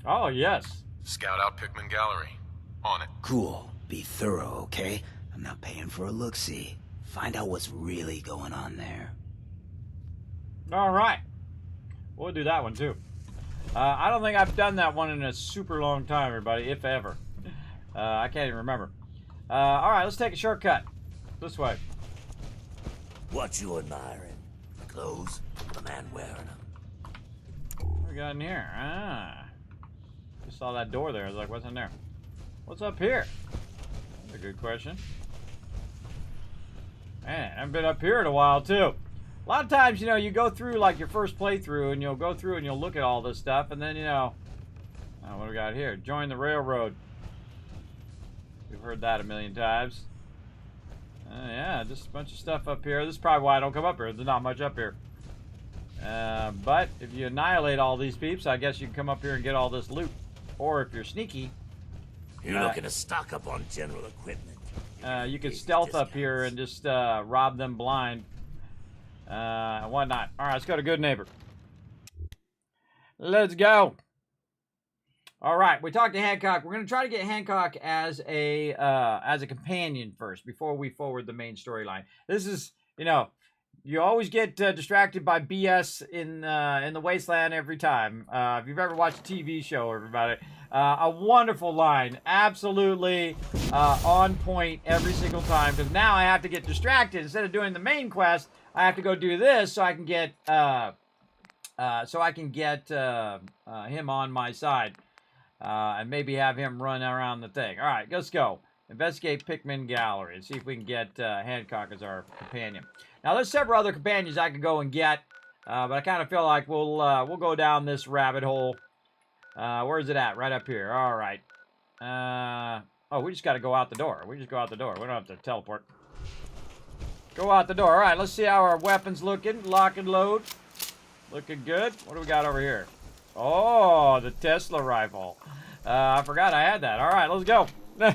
Oh, yes. Scout out Pikmin Gallery. On it. Cool. Be thorough, okay? I'm not paying for a look-see. Find out what's really going on there. All right. We'll do that one too. I don't think I've done that one in a super long time, everybody, if ever. I can't even remember. All right, let's take a shortcut. This way. What you admiring? The clothes? The man wearing them? What we got in here? Ah. Just saw that door there. I was like, what's in there? What's up here? That's a good question. Man, I haven't been up here in a while, too. A lot of times, you know, you go through, like, your first playthrough, and you'll go through and you'll look at all this stuff, and then, you know... what do we got here? Join the railroad. We've heard that a million times. Yeah, just a bunch of stuff up here. This is probably why I don't come up here. There's not much up here. But if you annihilate all these peeps, I guess you can come up here and get all this loot. Or if you're sneaky... You're looking to stock up on general equipment. You can stealth up here and just rob them blind. And whatnot. Alright, let's go to Good Neighbor. Let's go. Alright, we talked to Hancock. We're going to try to get Hancock as a companion first, before we forward the main storyline. This is, you know, you always get distracted by BS in the wasteland every time. If you've ever watched a TV show, everybody, a wonderful line, absolutely on point every single time. Because now I have to get distracted instead of doing the main quest. I have to go do this so I can get him on my side, and maybe have him run around the thing. All right, let's go. Investigate Pikmin Gallery and see if we can get Hancock as our companion. Now, there's several other companions I could go and get, but I kind of feel like we'll go down this rabbit hole. Where is it at? Right up here. All right. Oh, we just got to go out the door. We just go out the door. We don't have to teleport. Go out the door. All right, let's see how our weapons looking. Lock and load. Looking good. What do we got over here? Oh, the Tesla rifle. I forgot I had that. All right, let's go. Now,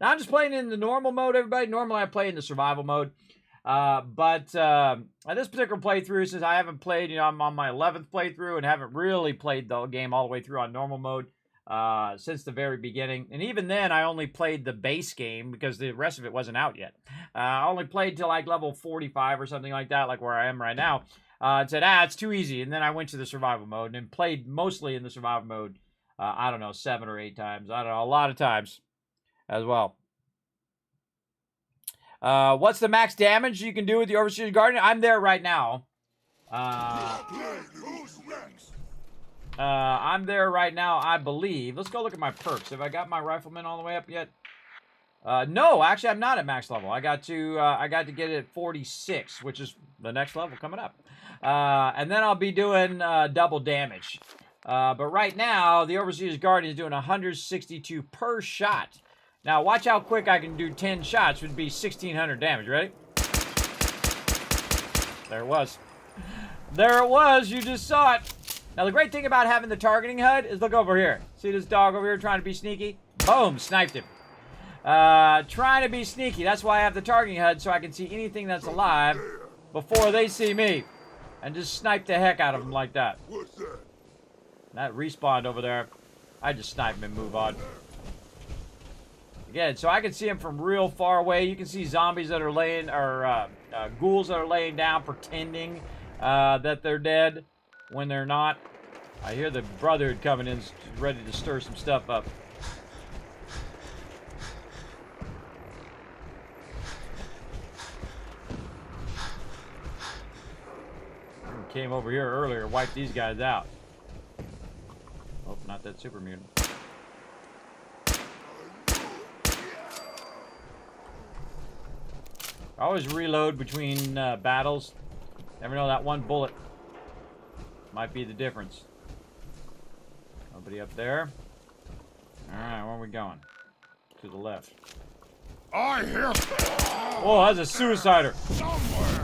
I'm just playing in the normal mode, everybody. Normally, I play in the survival mode. But at this particular playthrough, since I haven't played, you know, I'm on my 11th playthrough and haven't really played the game all the way through on normal mode since the very beginning. And even then, I only played the base game because the rest of it wasn't out yet. I only played till like level 45 or something like that, like where I am right now. And said, it's too easy. And then I went to the survival mode and played mostly in the survival mode, I don't know, 7 or 8 times. I don't know, a lot of times as well. What's the max damage you can do with the Overseer's Guardian? I'm there right now. I'm there right now, I believe. Let's go look at my perks. Have I got my Rifleman all the way up yet? No, actually, I'm not at max level. I got to get it at 46, which is the next level coming up. And then I'll be doing double damage. But right now, the Overseer's Guardian is doing 162 per shot. Now, watch how quick I can do 10 shots, which would be 1,600 damage. Ready? There it was. There it was. You just saw it. Now, the great thing about having the targeting HUD is look over here. See this dog over here trying to be sneaky? Boom, sniped him. Trying to be sneaky. That's why I have the targeting HUD, so I can see anything that's alive before they see me. And just snipe the heck out of them like that. What's that? That respawned over there. I just snipe him and move on. Again, so I can see them from real far away. You can see zombies that are laying, or ghouls that are laying down pretending that they're dead when they're not. I hear the Brotherhood coming in, ready to stir some stuff up. Came over here earlier, wiped these guys out. Oh, not that super mutant. I always reload between battles. Never know, that one bullet might be the difference. Nobody up there. Alright, where are we going? To the left. I hear. Oh, that's a suicider. Somewhere.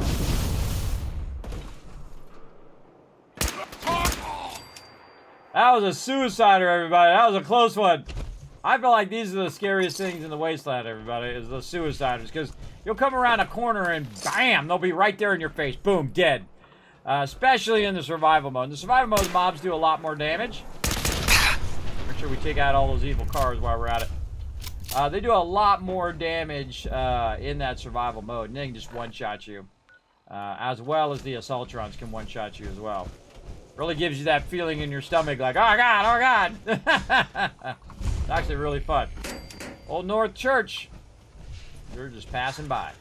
That was a suicider, everybody. That was a close one. I feel like these are the scariest things in the wasteland, everybody, is the suiciders. Because you'll come around a corner and bam, they'll be right there in your face. Boom, dead. Especially in the survival mode. In the survival mode, the mobs do a lot more damage. Make sure we take out all those evil cars while we're at it. They do a lot more damage in that survival mode. And they can just one-shot you. as well as the Assaultrons can one-shot you as well. Really gives you that feeling in your stomach like, oh God, oh God. It's actually really fun. Old North Church. You're just passing by.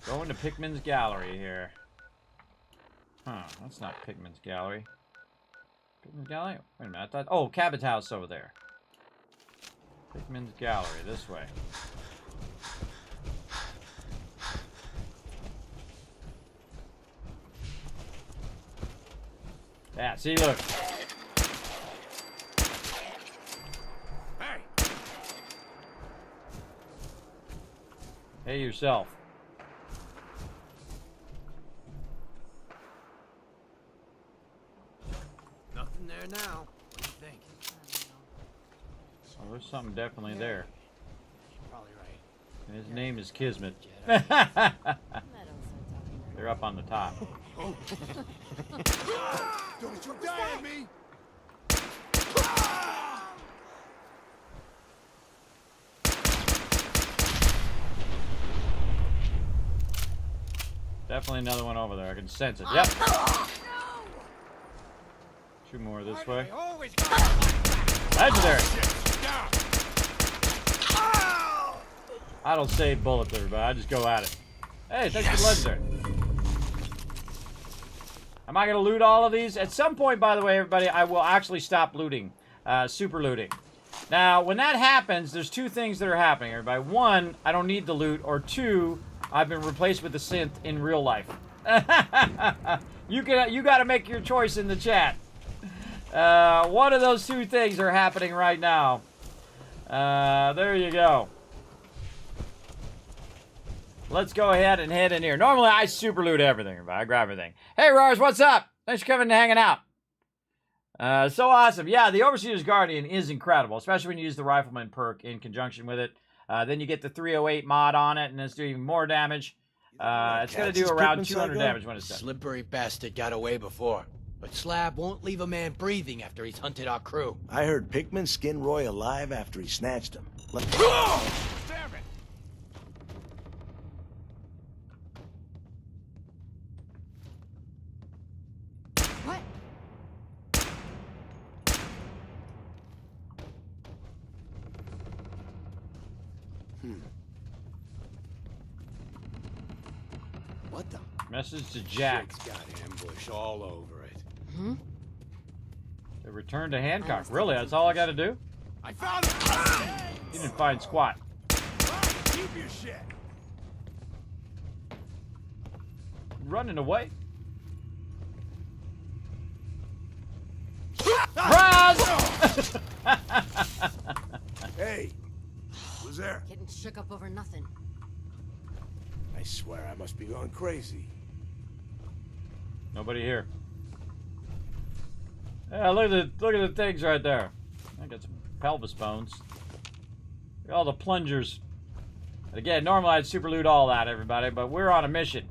Going to Pikmin's Gallery here. Huh, that's not Pikmin's Gallery. Pikmin's Gallery? Wait a minute, I thought... Oh, Cabot's house over there. Pikmin's Gallery, this way. Yeah, see, look. Hey! Hey yourself. Nothing there now. What do you think? Oh, there's something definitely there. Probably right. And his name is Kismet. They're up on the top. Don't you die on me! Definitely another one over there. I can sense it. Yep. Two more this way. Legendary. I don't save bullets, everybody. I just go at it. Hey, thanks for the legendary. Am I going to loot all of these? At some point, by the way, everybody, I will actually stop looting. Super looting. Now, when that happens, there's two things that are happening, everybody. One, I don't need the loot. Or two, I've been replaced with a synth in real life. You got to make your choice in the chat. One of those two things are happening right now. There you go. Let's go ahead and head in here. Normally, I super loot everything, everybody. I grab everything. Hey, Rars, what's up? Thanks for coming and hanging out. So awesome. Yeah, the Overseer's Guardian is incredible, especially when you use the Rifleman perk in conjunction with it. Then you get the 308 mod on it, and it's doing more damage. It's going to do around 200 damage when it's done. Slippery bastard got away before. But Slab won't leave a man breathing after he's hunted our crew. I heard Pikmin skinned Roy alive after he snatched him. Damn it! What? What the? Message to Jack. Shit's got ambush all over it. Hmm? To return to Hancock. Really? That's all I got to do? I found it! You didn't find squat. Keep your shit! Running away. Raz! Hey, who's there? Getting shook up over nothing. I swear I must be going crazy. Nobody here. Yeah, look at the things right there. I got some pelvis bones. Look at all the plungers. And again, normally I'd super loot all that, everybody, but we're on a mission.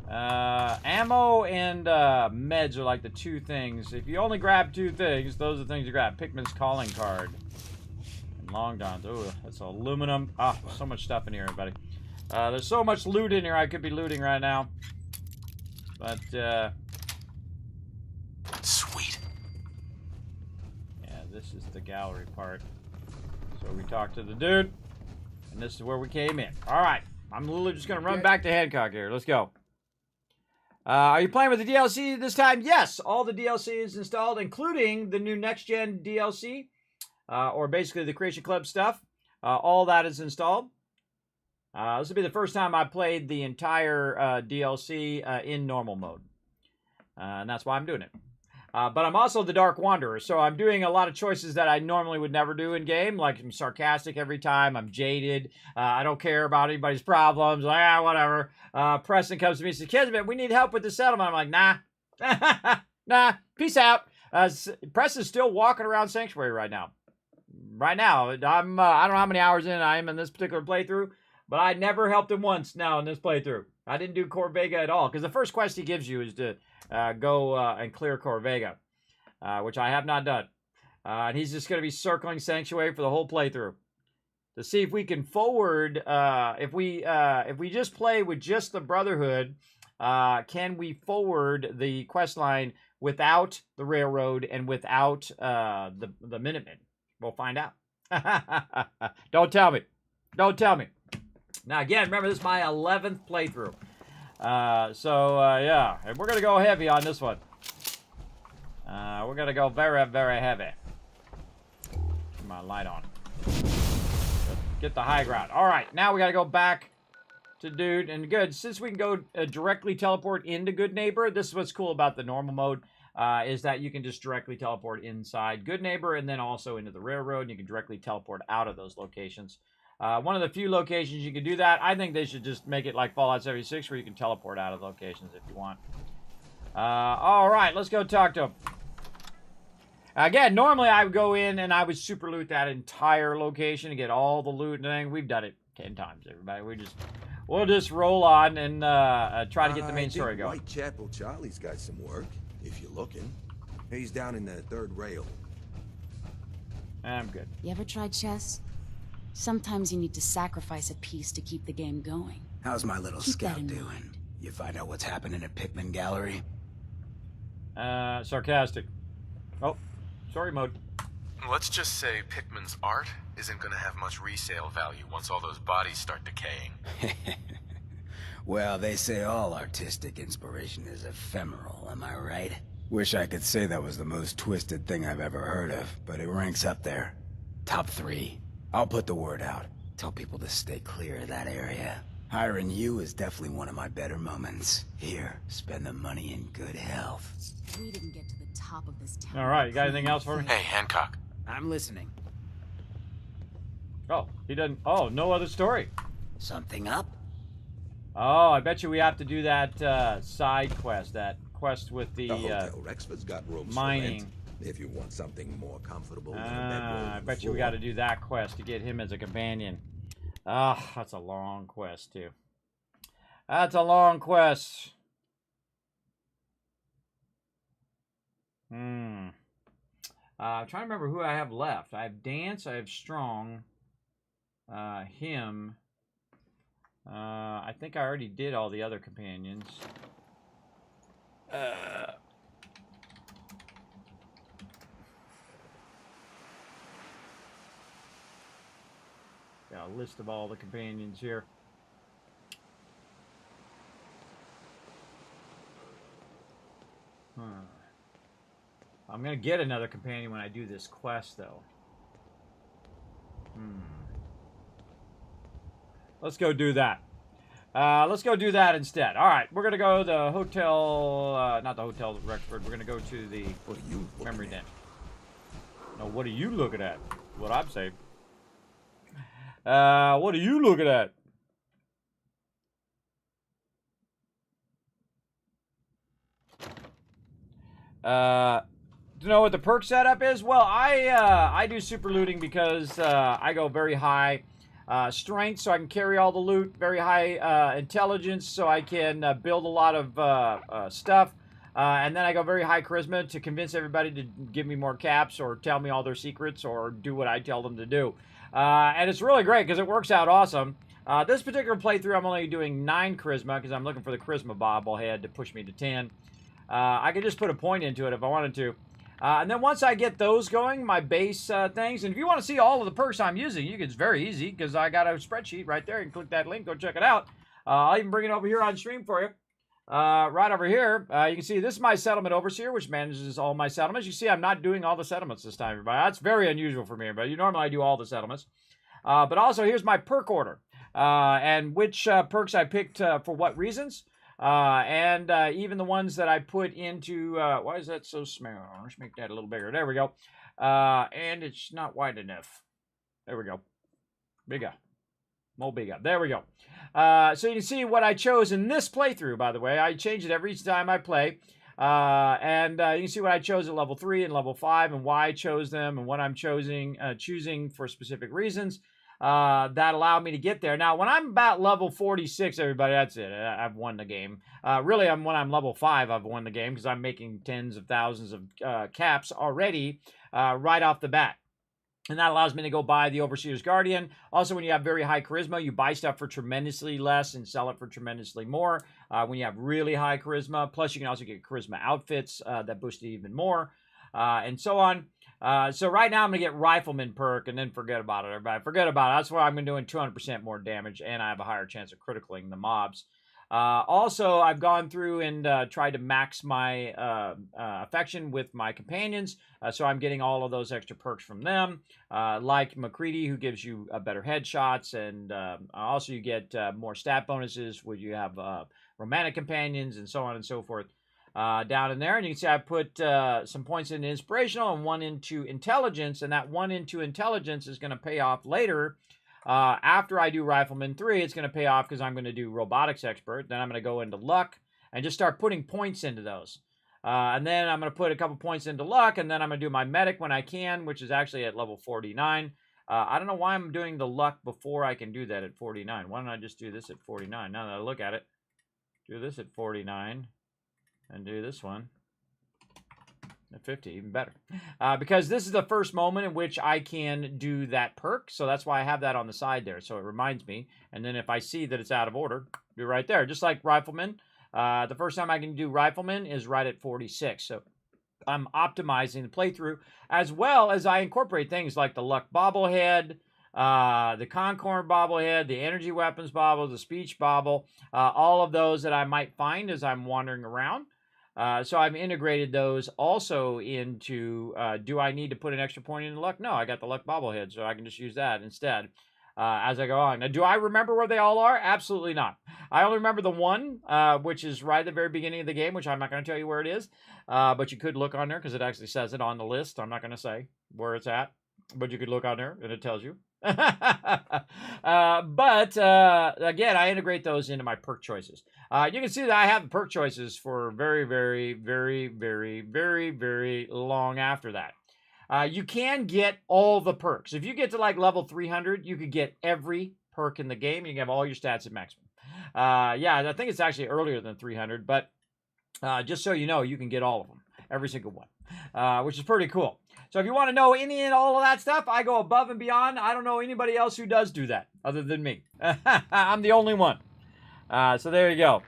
Ammo and meds are like the two things. If you only grab two things, those are the things you grab. Pikmin's calling card. And long dons. Ooh, that's aluminum. Ah, so much stuff in here, everybody. There's so much loot in here I could be looting right now. But, Sweet. yeah, this is the gallery part. So we talked to the dude, and this is where we came in. All right, I'm literally just going to run back to Hancock here. Let's go. Are you playing with the DLC this time? Yes, all the DLC is installed, including the new next-gen DLC, or basically the Creation Club stuff. All that is installed. This will be the first time I played the entire DLC in normal mode. And that's why I'm doing it. But I'm also the Dark Wanderer, so I'm doing a lot of choices that I normally would never do in game. Like, I'm sarcastic every time, I'm jaded, I don't care about anybody's problems, like, whatever. Preston comes to me and says, Kismet, we need help with the settlement. I'm like, nah. Nah, peace out. Preston's still walking around Sanctuary right now. Right now. I don't know how many hours in I am in this particular playthrough, but I never helped him once now in this playthrough. I didn't do Corvega at all, because the first quest he gives you is to go and clear Corvega, which I have not done. And he's just going to be circling Sanctuary for the whole playthrough. to see if we can forward. If we just play with just the Brotherhood, can we forward the quest line without the railroad and without the Minutemen? We'll find out. Don't tell me. Don't tell me. Now, again, remember, this is my 11th playthrough. Yeah, and we're going to go heavy on this one. We're going to go very, very heavy. Keep my light on. Get the high ground. All right, now we got to go back to Dude. And good, since we can go directly teleport into Good Neighbor, this is what's cool about the normal mode, is that you can just directly teleport inside Good Neighbor and then also into the railroad. And you can directly teleport out of those locations. One of the few locations you can do that. I think they should just make it like Fallout 76 where you can teleport out of locations if you want. All right, let's go talk to him. Again, normally I would go in and I would super loot that entire location and get all the loot and everything. We've done it 10 times, everybody. We'll just roll on and try to get the main story going. Whitechapel Charlie's got some work, if you're looking. He's down in the third rail. I'm good. You ever tried chess? Sometimes you need to sacrifice a piece to keep the game going. How's my little Keep that scout in doing? mind. You find out what's happening at Pikmin Gallery? Sarcastic. Oh, sorry mode. Let's just say Pikmin's art isn't going to have much resale value once all those bodies start decaying. Well, they say all artistic inspiration is ephemeral, am I right? Wish I could say that was the most twisted thing I've ever heard of, but it ranks up there. Top 3. I'll put the word out. Tell people to stay clear of that area. Hiring you is definitely one of my better moments. Here, spend the money in good health. We didn't get to the top of this town. All right, you got anything else for me? Hey, Hancock. I'm listening. Oh, he doesn't. Oh, no other story. Something up? Oh, I bet you we have to do that side quest, that quest with the Hotel Rexford's got rooms mining. for rent, if you want something more comfortable than a I bedroom bet you we floor. got to do that quest to get him as a companion. Ah, that's a long quest, too. That's a long quest. I'm trying to remember who I have left. I have Dance, I have Strong, him. I think I already did all the other companions. Got a list of all the companions here. I'm gonna get another companion when I do this quest, though. Let's go do that. Let's go do that instead. All right, we're gonna go to the hotel, not the hotel Rexford. We're gonna go to the memory den. No, what are you looking at? What I'm saying. What are you looking at? Do you know what the perk setup is? Well, I do super looting because I go very high strength, so I can carry all the loot. Very high intelligence, so I can build a lot of stuff. And then I go very high charisma to convince everybody to give me more caps or tell me all their secrets or do what I tell them to do. And it's really great because it works out awesome. This particular playthrough, I'm only doing 9 charisma because I'm looking for the charisma bobblehead to push me to 10. I could just put a point into it if I wanted to. And then once I get those going, my base things, and if you want to see all of the perks I'm using, it's very easy because I got a spreadsheet right there. You can click that link, go check it out. I'll even bring it over here on stream for you. Right over here, you can see this is my settlement overseer, which manages all my settlements. You see I'm not doing all the settlements this time, everybody. That's very unusual for me, everybody. Normally I do all the settlements. But also here's my perk order and which perks I picked for what reasons. And even the ones that I put into, why is that so small? Let's make that a little bigger. There we go. And it's not wide enough. There we go. Bigger. More bigger. There we go. So you can see what I chose in this playthrough, by the way. I change it every time I play. And you can see what I chose at level 3 and level 5 and why I chose them and what I'm choosing for specific reasons. That allowed me to get there. Now, when I'm about level 46, everybody, that's it. I've won the game. Really, when I'm level 5, I've won the game because I'm making tens of thousands of caps already right off the bat. And that allows me to go buy the Overseer's Guardian. Also, when you have very high charisma, you buy stuff for tremendously less and sell it for tremendously more. When you have really high charisma, plus you can also get charisma outfits that boost it even more, and so on. So right now I'm going to get Rifleman perk and then forget about it, everybody. Forget about it. That's why I'm doing 200% more damage, and I have a higher chance of criticaling the mobs. Also, I've gone through and tried to max my affection with my companions, so I'm getting all of those extra perks from them, like McCready, who gives you better headshots, and also you get more stat bonuses when you have romantic companions, and so on and so forth down in there. And you can see I put some points into inspirational and one into intelligence, and that one into intelligence is going to pay off later. After I do Rifleman 3, it's going to pay off because I'm going to do Robotics Expert. Then I'm going to go into Luck and just start putting points into those. And then I'm going to put a couple points into Luck, and then I'm going to do my Medic when I can, which is actually at level 49. I don't know why I'm doing the Luck before I can do that at 49. Why don't I just do this at 49? Now that I look at it, do this at 49 and do this one at 50, even better. Because this is the first moment in which I can do that perk, so that's why I have that on the side there, so it reminds me. And then if I see that it's out of order, do right there. Just like Rifleman, the first time I can do Rifleman is right at 46, so I'm optimizing the playthrough, as well as I incorporate things like the Luck Bobblehead, the Concord Bobblehead, the Energy Weapons Bobble, the Speech Bobble, all of those that I might find as I'm wandering around. So I've integrated those also into, do I need to put an extra point in Luck? No, I got the Luck Bobblehead, so I can just use that instead as I go on. Now, do I remember where they all are? Absolutely not. I only remember the one, which is right at the very beginning of the game, which I'm not going to tell you where it is, but you could look on there because it actually says it on the list. I'm not going to say where it's at, but you could look on there and it tells you. But again, I integrate those into my perk choices. You can see that I have perk choices for very, very, very, very, very, very long after that. You can get all the perks. If you get to like level 300, you could get every perk in the game. You can have all your stats at maximum. Yeah, I think it's actually earlier than 300, but just so you know, you can get all of them, every single one, which is pretty cool. So if you want to know any and all of that stuff, I go above and beyond. I don't know anybody else who does do that other than me. I'm the only one. So there you go.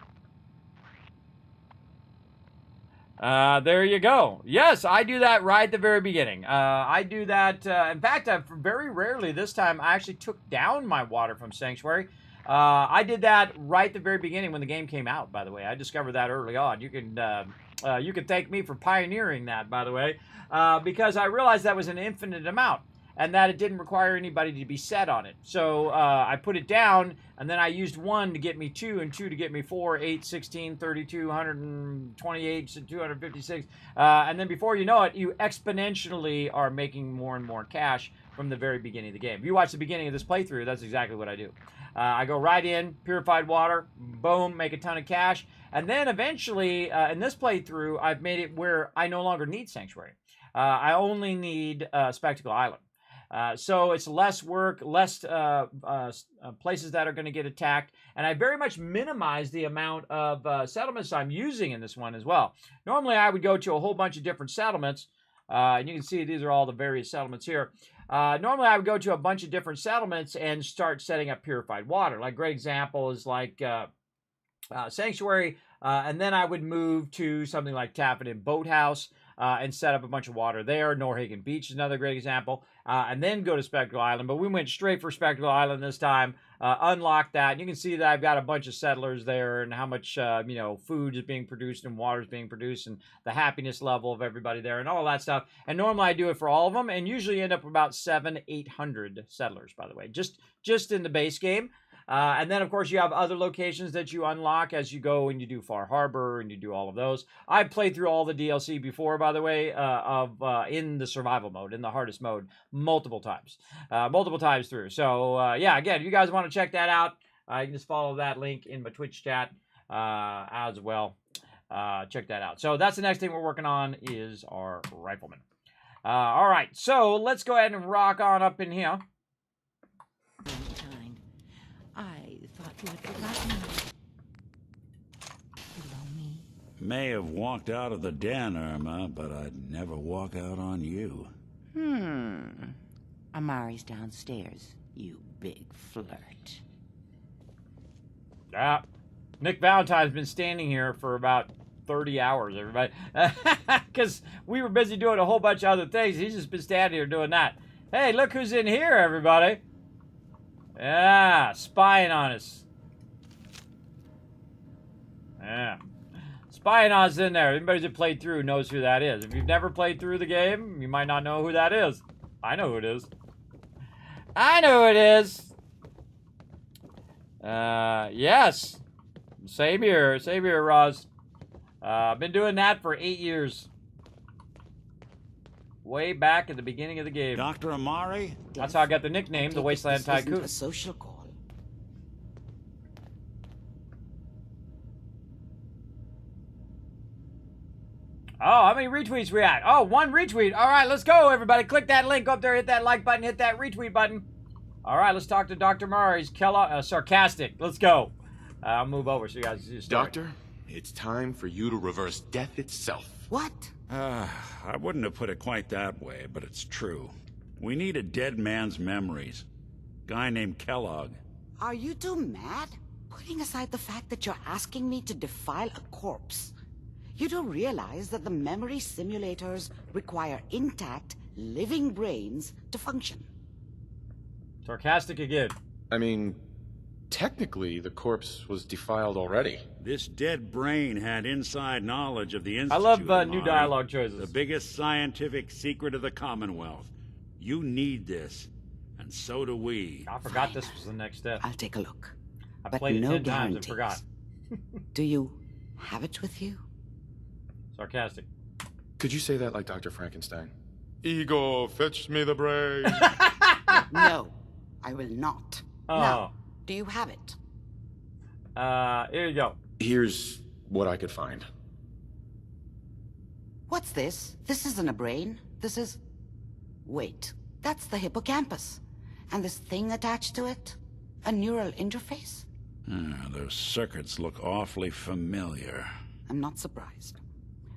There you go. Yes, I do that right at the very beginning. I do that. In fact, very rarely this time I actually took down my water from Sanctuary. I did that right at the very beginning when the game came out, by the way. I discovered that early on. You can thank me for pioneering that, by the way, because I realized that was an infinite amount and that it didn't require anybody to be set on it. So I put it down, and then I used 1 to get me 2, and 2 to get me 4, 8, 16, 32, 128, 256. And then before you know it, you exponentially are making more and more cash from the very beginning of the game. If you watch the beginning of this playthrough, that's exactly what I do. I go right in, purified water, boom, make a ton of cash. And then eventually, in this playthrough, I've made it where I no longer need Sanctuary. I only need Spectacle Island. So it's less work, less places that are going to get attacked, and I very much minimize the amount of settlements I'm using in this one as well. Normally I would go to a whole bunch of different settlements, and you can see these are all the various settlements here. Normally I would go to a bunch of different settlements and start setting up purified water. Like, great example is like Sanctuary, and then I would move to something like Tappenden Boathouse, and set up a bunch of water there. Norhagen Beach is another great example. And then go to Spectacle Island. But we went straight for Spectacle Island this time. Unlocked that. And you can see that I've got a bunch of settlers there and how much, food is being produced and water is being produced and the happiness level of everybody there and all that stuff. And normally I do it for all of them and usually end up about 700-800 settlers, by the way, just in the base game. And then, of course, you have other locations that you unlock as you go and you do Far Harbor and you do all of those. I've played through all the DLC before, by the way, in the survival mode, in the hardest mode, multiple times through. So, yeah, again, if you guys want to check that out, you can just follow that link in my Twitch chat as well. Check that out. So that's the next thing we're working on is our Rifleman. All right, so let's go ahead and rock on up in here. I thought you had forgotten. Below me. May have walked out of the den, Irma, but I'd never walk out on you. Amari's downstairs, you big flirt. Nick Valentine's been standing here for about 30 hours, everybody. Because we were busy doing a whole bunch of other things. He's just been standing here doing that. Hey, look who's in here, everybody. Yeah, spying on us. Yeah. Spying on us in there. Anybody that played through knows who that is. If you've never played through the game, you might not know who that is. I know who it is. I know who it is. Yes. Same here, Roz. I've been doing that for 8 years. Way back at the beginning of the game. Dr. Amari? That's how I got the nickname, the Wasteland Tycoon. A social call. Oh, how many retweets we at? Oh, 1 retweet. All right, let's go, everybody. Click that link up there, hit that like button, hit that retweet button. All right, let's talk to Dr. Amari. He's sarcastic. Let's go. I'll move over so you guys can see the story. Doctor, it's time for you to reverse death itself. What? I wouldn't have put it quite that way, but it's true. We need a dead man's memories. Guy named Kellogg. Are you two mad? Putting aside the fact that you're asking me to defile a corpse, you do realize that the memory simulators require intact, living brains to function. Sarcastic again. I mean, technically, the corpse was defiled already. This dead brain had inside knowledge of the Institute. I love Amari, new dialogue choices. The biggest scientific secret of the Commonwealth. You need this, and so do we. I forgot this was the next step. I'll take a look. I But played it no 10 times and guarantees. forgot. Do you have it with you? Sarcastic. Could you say that like Dr. Frankenstein? Ego, fetch me the brain. No, I will not. Oh. Now, do you have it? Here you go. Here's what I could find. What's this? This isn't a brain. This is... Wait, that's the hippocampus. And this thing attached to it? A neural interface? Those circuits look awfully familiar. I'm not surprised.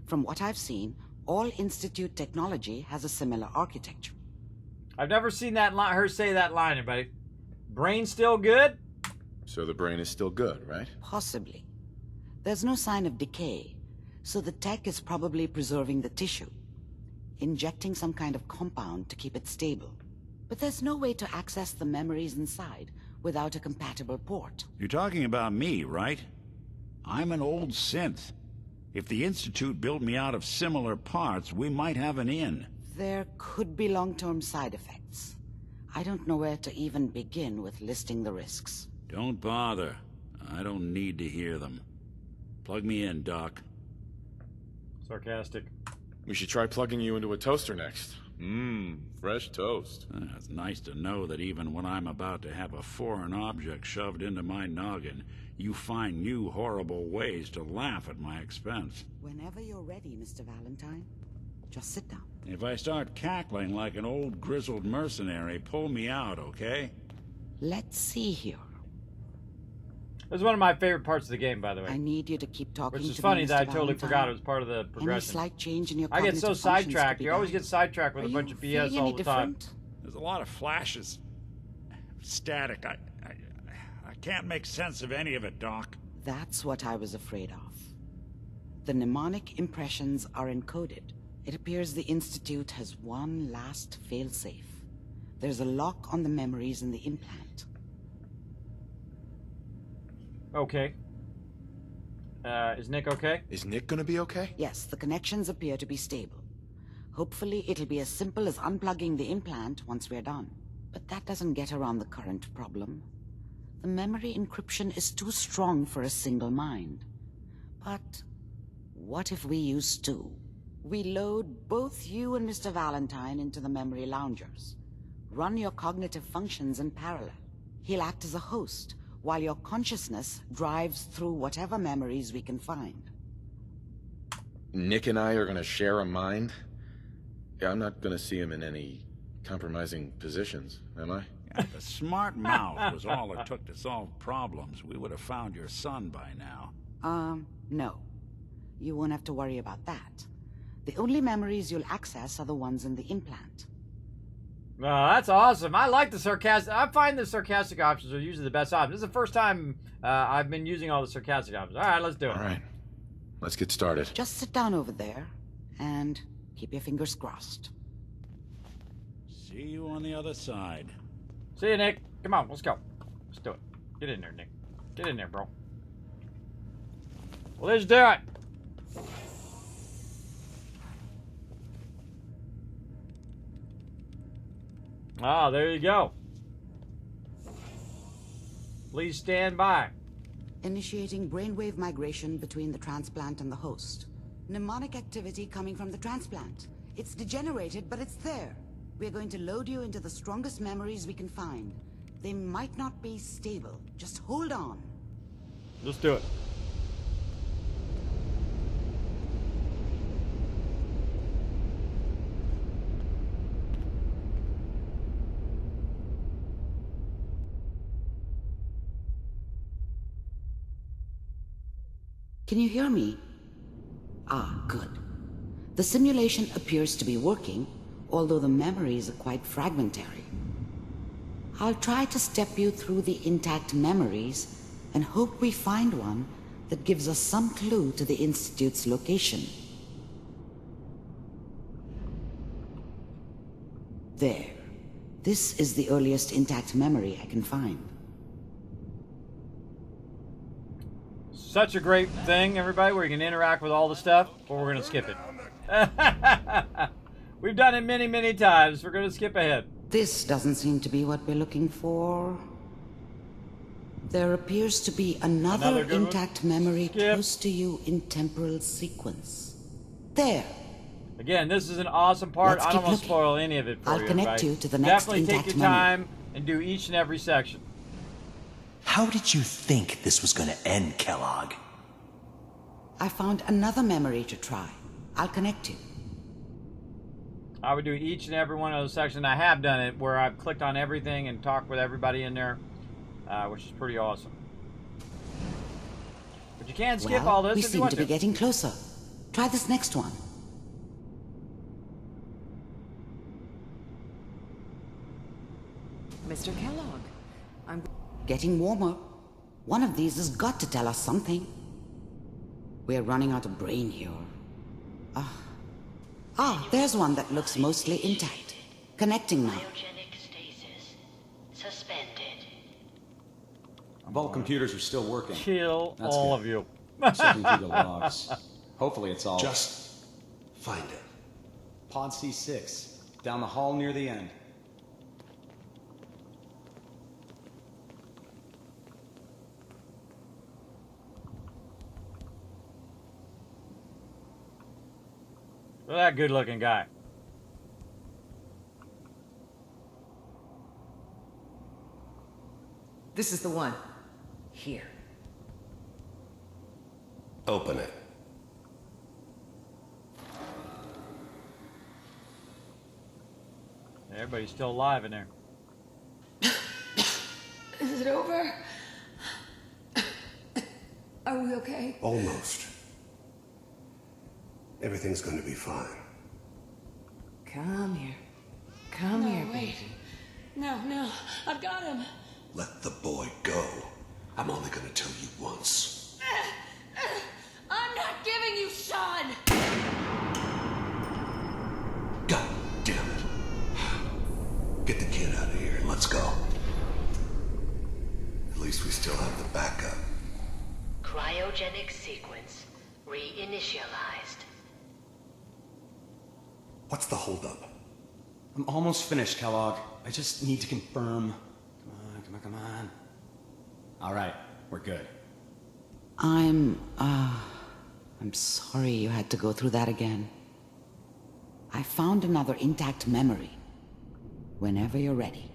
From what I've seen, all Institute technology has a similar architecture. I've never seen her say that line, anybody. Brain still good? So the brain is still good, right? Possibly. There's no sign of decay, so the tech is probably preserving the tissue, injecting some kind of compound to keep it stable. But there's no way to access the memories inside without a compatible port. You're talking about me, right? I'm an old synth. If the Institute built me out of similar parts, we might have an in. There could be long-term side effects. I don't know where to even begin with listing the risks. Don't bother. I don't need to hear them. Plug me in, Doc. Sarcastic. We should try plugging you into a toaster next. Fresh toast. It's nice to know that even when I'm about to have a foreign object shoved into my noggin, you find new horrible ways to laugh at my expense. Whenever you're ready, Mr. Valentine, just sit down. If I start cackling like an old grizzled mercenary, pull me out, okay? Let's see here. This is one of my favorite parts of the game, by the way. I need you to keep talking to me, Which is funny Mr. that I totally Valentine. forgot it was part of the Any progression. slight change in your I get so cognitive functions sidetracked. could be You always bad. get sidetracked with Are a bunch you of feeling BS all any the time. different? There's a lot of flashes. Static. I can't make sense of any of it, Doc. That's what I was afraid of. The mnemonic impressions are encoded. It appears the Institute has one last failsafe. There's a lock on the memories in the implant. Okay. Is Nick okay? Is Nick gonna be okay? Yes, the connections appear to be stable. Hopefully it'll be as simple as unplugging the implant once we're done. But that doesn't get around the current problem. The memory encryption is too strong for a single mind. But what if we use two? We load both you and Mr. Valentine into the memory loungers. Run your cognitive functions in parallel. He'll act as a host, while your consciousness drives through whatever memories we can find. Nick and I are gonna share a mind? Yeah, I'm not gonna see him in any compromising positions, am I? If a smart mouth was all it took to solve problems, we would have found your son by now. No. You won't have to worry about that. The only memories you'll access are the ones in the implant. Oh, that's awesome. I like the sarcastic. I find the sarcastic options are usually the best option. This is the first time I've been using all the sarcastic options. All right, let's do it. All right. Let's get started. Just sit down over there and keep your fingers crossed. See you on the other side. See you, Nick. Come on, let's go. Let's do it. Get in there, Nick. Get in there, bro. Well, let's do it. Ah, there you go. Please stand by. Initiating brainwave migration between the transplant and the host. Mnemonic activity coming from the transplant. It's degenerated, but it's there. We're going to load you into the strongest memories we can find. They might not be stable. Just hold on. Let's do it. Can you hear me? Ah, good. The simulation appears to be working, although the memories are quite fragmentary. I'll try to step you through the intact memories and hope we find one that gives us some clue to the Institute's location. There. This is the earliest intact memory I can find. Such a great thing, everybody, where you can interact with all the stuff, but we're going to skip it. We've done it many, many times. We're going to skip ahead. This doesn't seem to be what we're looking for. There appears to be another intact memory close to you in temporal sequence. There. Again, this is an awesome part. I don't want to spoil any of it for you. I'll connect everybody. you to the next Definitely intact take your memory. time and do each and every section. How did you think this was going to end, Kellogg? I found another memory to try. I'll connect you. I would do each and every one of those sections. I have done it where I've clicked on everything and talked with everybody in there, which is pretty awesome. But you can skip all this We if you seem want to be getting closer. Try this next one. Mr. Kellogg, I'm Getting warmer. One of these has got to tell us something. We're running out of brain here. There's one that looks mostly intact. Connecting now. Vault computers are still working. Kill That's all good. of you. I'm checking through the logs. Hopefully it's all... Just find it. Pod C6, down the hall near the end. Look at that good-looking guy. This is the one. Here. Open it. Everybody's still alive in there. Is it over? Are we okay? Almost. Everything's going to be fine. Come here. Come No, here, wait. baby. No, I've got him. Let the boy go. I'm only going to tell you once. I'm not giving you Sean! God damn it. Get the kid out of here and let's go. At least we still have the backup. Cryogenic sequence reinitialized. What's the holdup? I'm almost finished, Kellogg. I just need to confirm. Come on. All right, we're good. I'm sorry you had to go through that again. I found another intact memory. Whenever you're ready.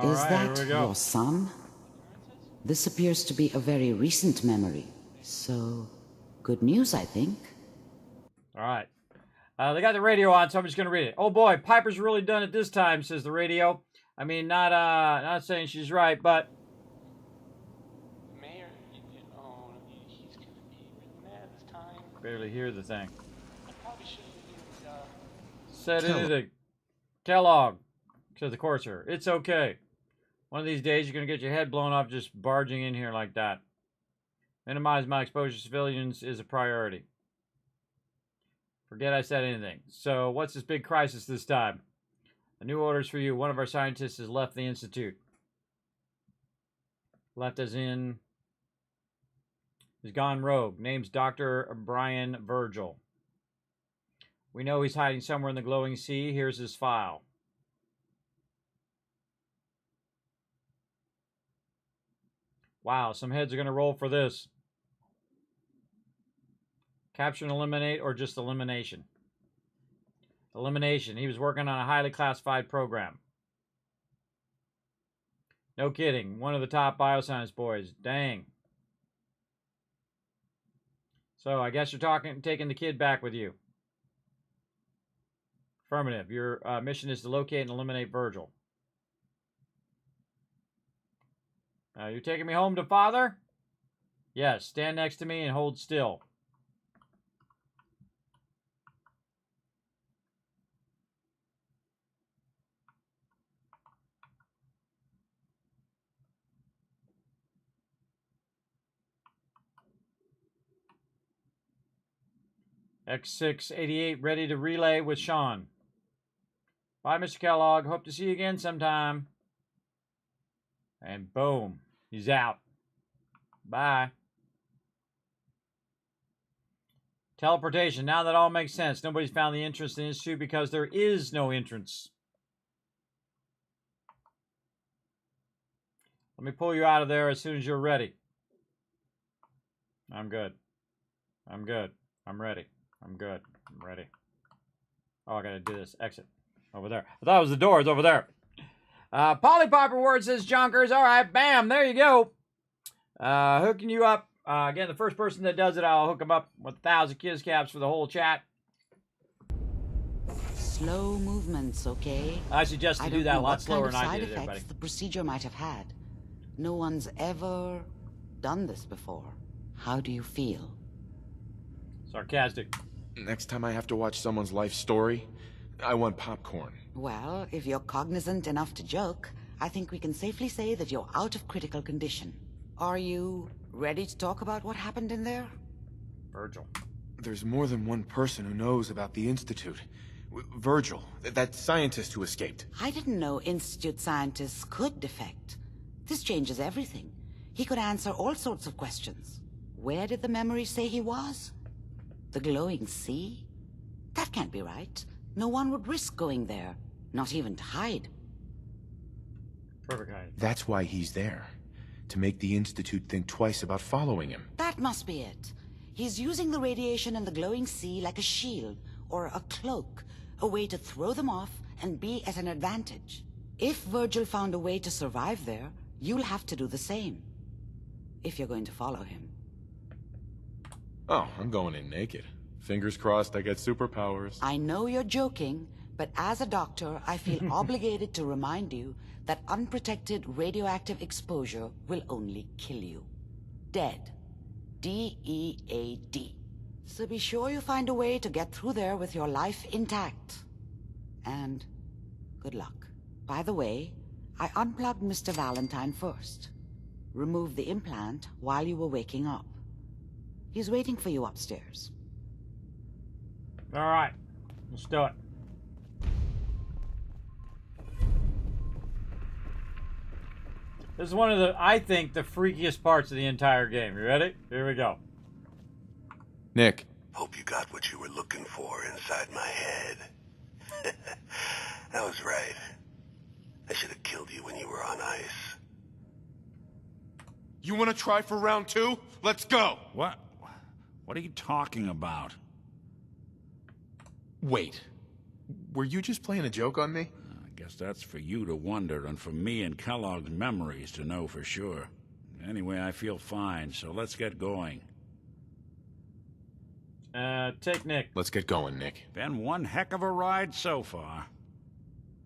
Is that your son? This appears to be a very recent memory. So, good news, I think. All right. They got the radio on, so I'm just going to read it. Oh boy, Piper's really done it this time, says the radio. I mean, not saying she's right, but... Mayor, he's gonna be mad this time. Barely hear the thing. Said it. Kellogg, said the courser. It's okay. One of these days, you're going to get your head blown off just barging in here like that. Minimize my exposure to civilians is a priority. Forget I said anything. So, what's this big crisis this time? A new orders for you. One of our scientists has left the Institute. Left as in... He's gone rogue. Name's Dr. Brian Virgil. We know he's hiding somewhere in the glowing sea. Here's his file. Wow, some heads are going to roll for this. Capture and eliminate or just elimination? Elimination. He was working on a highly classified program. No kidding. One of the top bioscience boys. Dang. So, I guess you're taking the kid back with you. Affirmative. Your mission is to locate and eliminate Virgil. You're taking me home to father? Yes. Stand next to me and hold still. X688 ready to relay with Sean. Bye, Mr. Kellogg. Hope to see you again sometime. And boom. He's out. Bye. Teleportation. Now that all makes sense. Nobody's found the entrance to the Institute because there is no entrance. Let me pull you out of there as soon as you're ready. I'm good. I'm good. I'm ready. I'm good. I'm ready. Oh, I gotta do this. Exit. Over there. I thought it was the door. It's over there. Polypop Reward says Jonkers. All right, bam. There you go. Hooking you up. Again, the first person that does it, I'll hook them up with 1,000 Kiz caps for the whole chat. Slow movements, okay? I suggest you do that a lot slower than I did it, effects everybody. the procedure might have had. No one's ever done this before. How do you feel? Sarcastic. Next time I have to watch someone's life story, I want popcorn. Well, if you're cognizant enough to joke, I think we can safely say that you're out of critical condition. Are you ready to talk about what happened in there? Virgil. There's more than one person who knows about the Institute. Virgil, that scientist who escaped. I didn't know Institute scientists could defect. This changes everything. He could answer all sorts of questions. Where did the memory say he was? The glowing sea? That can't be right. No one would risk going there, not even to hide. Perfect hide. That's why he's there. To make the Institute think twice about following him. That must be it. He's using the radiation in the glowing sea like a shield or a cloak, a way to throw them off and be at an advantage. If Virgil found a way to survive there, you'll have to do the same. If you're going to follow him. Oh, I'm going in naked. Fingers crossed I get superpowers. I know you're joking, but as a doctor, I feel obligated to remind you that unprotected radioactive exposure will only kill you. Dead. D-E-A-D. So be sure you find a way to get through there with your life intact. And good luck. By the way, I unplugged Mr. Valentine first. Removed the implant while you were waking up. He's waiting for you upstairs. All right, let's do it. This is one of the, I think, the freakiest parts of the entire game. You ready? Here we go. Nick. Hope you got what you were looking for inside my head. I was right. I should have killed you when you were on ice. You want to try for round 2? Let's go! What? What are you talking about? Wait. Were you just playing a joke on me? I guess that's for you to wonder and for me and Kellogg's memories to know for sure. Anyway, I feel fine, so let's get going. Take Nick. Let's get going, Nick. Been one heck of a ride so far.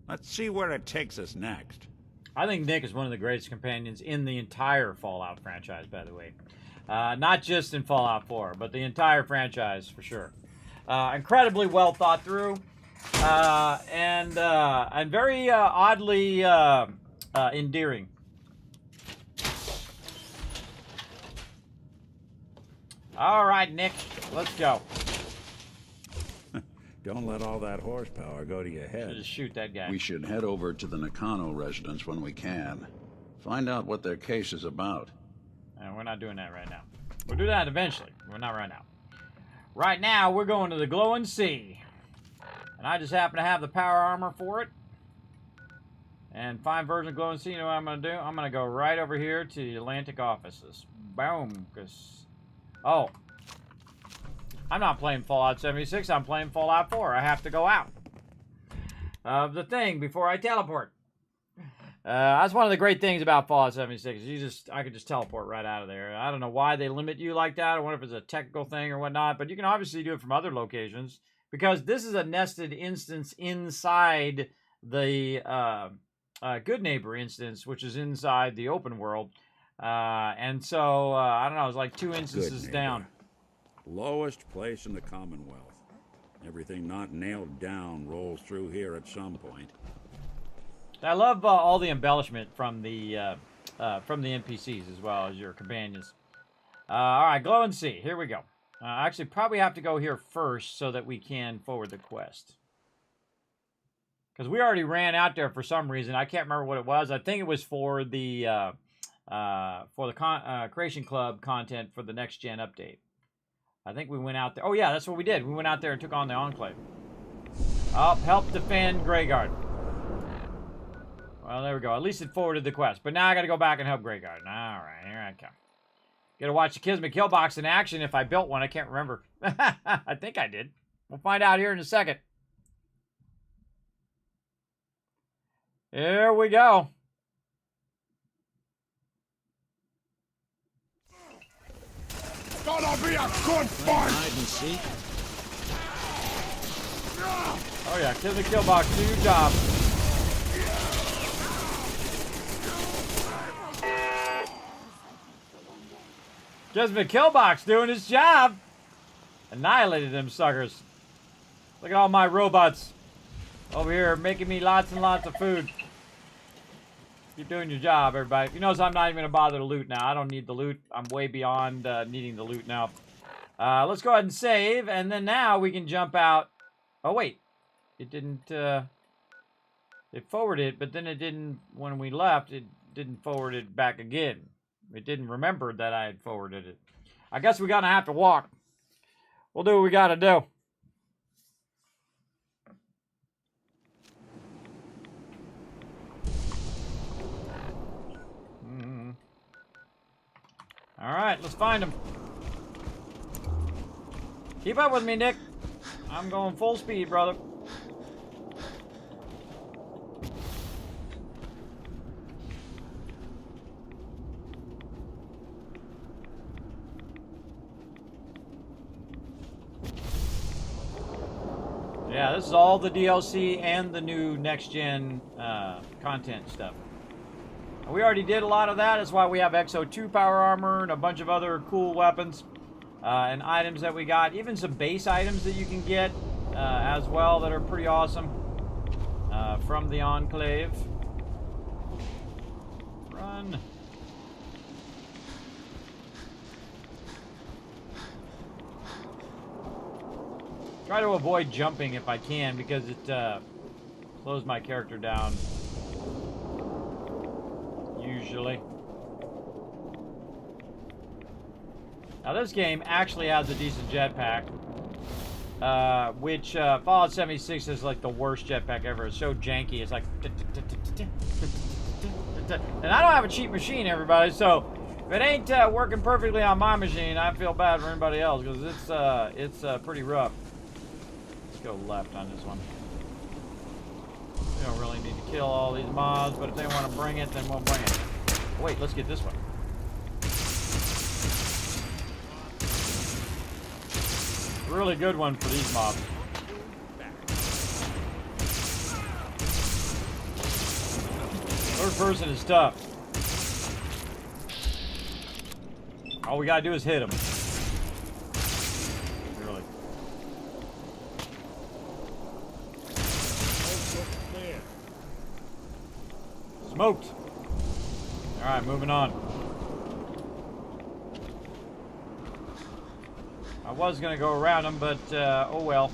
Let's see where it takes us next. I think Nick is one of the greatest companions in the entire Fallout franchise, by the way. Not just in Fallout 4, but the entire franchise for sure. Incredibly well thought through, and very oddly endearing. All right, Nick, let's go. Don't let all that horsepower go to your head. Just shoot that guy. We should head over to the Nakano residence when we can. Find out what their case is about. We're not doing that right now. We'll do that eventually. We're not right now. Right now, we're going to the Glowing Sea. And I just happen to have the power armor for it. And fine version of Glowing Sea, you know what I'm going to do? I'm going to go right over here to the Atlantic offices. Boom. Oh. I'm not playing Fallout 76. I'm playing Fallout 4. I have to go out of the thing before I teleport. That's one of the great things about Fallout 76. I could just teleport right out of there. I don't know why they limit you like that. I wonder if it's a technical thing or whatnot. But you can obviously do it from other locations because this is a nested instance inside the Good Neighbor instance, which is inside the open world. And so, I don't know, it's like 2 instances down. Lowest place in the Commonwealth. Everything not nailed down rolls through here at some point. I love all the embellishment from the NPCs as well as your companions. All right, Glowing Sea. Here we go. Actually, probably have to go here first so that we can forward the quest. Because we already ran out there for some reason. I can't remember what it was. I think it was for the Creation Club content for the next gen update. I think we went out there. Oh, yeah, that's what we did. We went out there and took on the Enclave. Oh, help defend Greyguard. Well, there we go. At least it forwarded the quest. But now I got to go back and help Greyguard. All right, here I come. Got to watch the Kismet kill box in action if I built one. I can't remember. I think I did. We'll find out here in a second. Here we go. Gonna be a good fight! Hide and seek. Oh yeah, Kismet kill box, do your job. Kismet kill box doing his job. Annihilated them suckers. Look at all my robots over here making me lots and lots of food. Keep doing your job, everybody. You notice I'm not even going to bother to loot now. I don't need the loot. I'm way beyond needing the loot now. Let's go ahead and save, and then now we can jump out. Oh, wait. It didn't... it forwarded, but then it didn't... When we left, it didn't forward it back again. It didn't remember that I had forwarded it. I guess we're going to have to walk. We'll do what we got to do. All right, let's find him. Keep up with me, Nick. I'm going full speed, brother. Yeah, this is all the DLC and the new next-gen content stuff. We already did a lot of that. That's why we have XO2 power armor and a bunch of other cool weapons and items that we got. Even some base items that you can get as well that are pretty awesome from the Enclave. Run. Try to avoid jumping if I can because it slows my character down. Usually. Now this game actually has a decent jetpack, which Fallout 76 is like the worst jetpack ever. It's so janky. It's like, and I don't have a cheap machine, everybody. So if it ain't working perfectly on my machine, I feel bad for anybody else because it's pretty rough. Let's go left on this one. We don't really need to kill all these mobs, but if they want to bring it, then we'll bring it. Wait, let's get this one. Really good one for these mobs. Third person is tough. All we gotta do is hit him. Really. Smoked. Alright, moving on. I was gonna go around him, but oh well.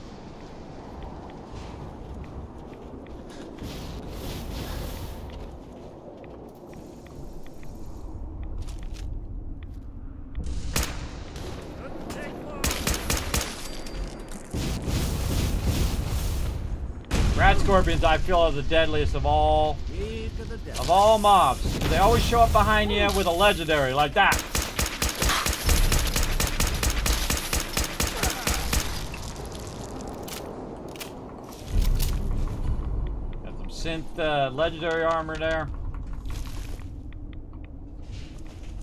Rat scorpions, I feel, are the deadliest of all mobs. They always show up behind you with a legendary like that. Got some synth legendary armor there.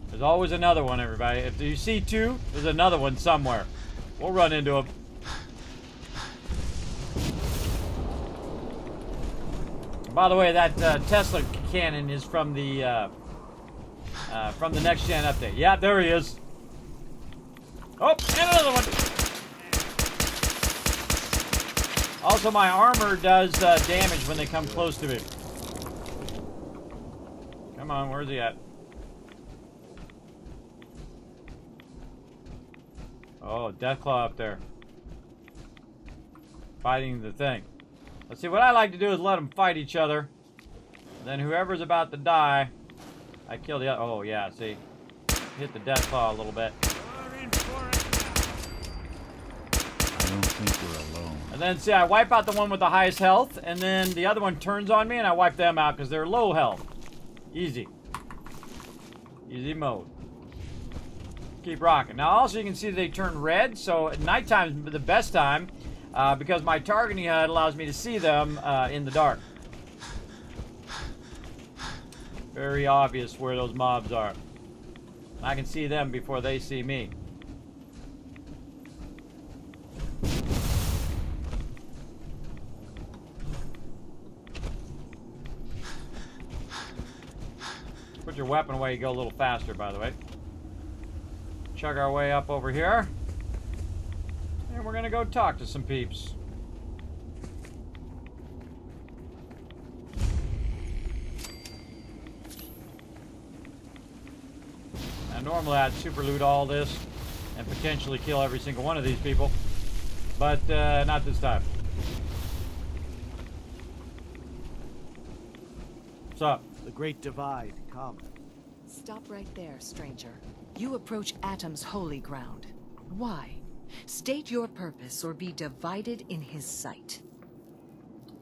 There's always another one, everybody. If you see two, there's another one somewhere. We'll run into them. By the way, that Tesla cannon is from the next gen update. Yeah, there he is. Oh, and another one. Also, my armor does damage when they come close to me. Come on, where's he at? Oh, Deathclaw up there. Fighting the thing. Let's see, what I like to do is let them fight each other. Then whoever's about to die, I kill the other. Oh, yeah, see? Hit the Deathclaw a little bit. I don't think we're alone. And then, see, I wipe out the one with the highest health, and then the other one turns on me, and I wipe them out because they're low health. Easy. Easy mode. Keep rocking. Now, also, you can see they turn red, so at nighttime is the best time. Because my targeting HUD allows me to see them in the dark. Very obvious where those mobs are. I can see them before they see me. Put your weapon away, you go a little faster, by the way. Chug our way up over here. And we're gonna go talk to some peeps. Now normally I'd super loot all this and potentially kill every single one of these people. But not this time. What's up? The Great Divide, come. Stop right there, stranger. You approach Atom's holy ground. Why? State your purpose or be divided in his sight.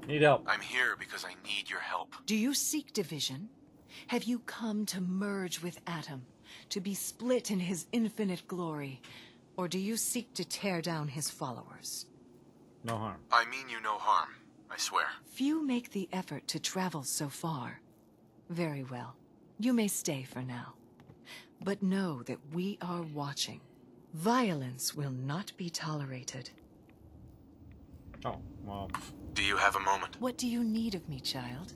Need help. I'm here because I need your help. Do you seek division? Have you come to merge with Atom, to be split in his infinite glory? Or do you seek to tear down his followers? No harm. I mean you no harm, I swear. Few make the effort to travel so far. Very well. You may stay for now. But know that we are watching. Violence will not be tolerated. Oh, well. Do you have a moment? What do you need of me, child?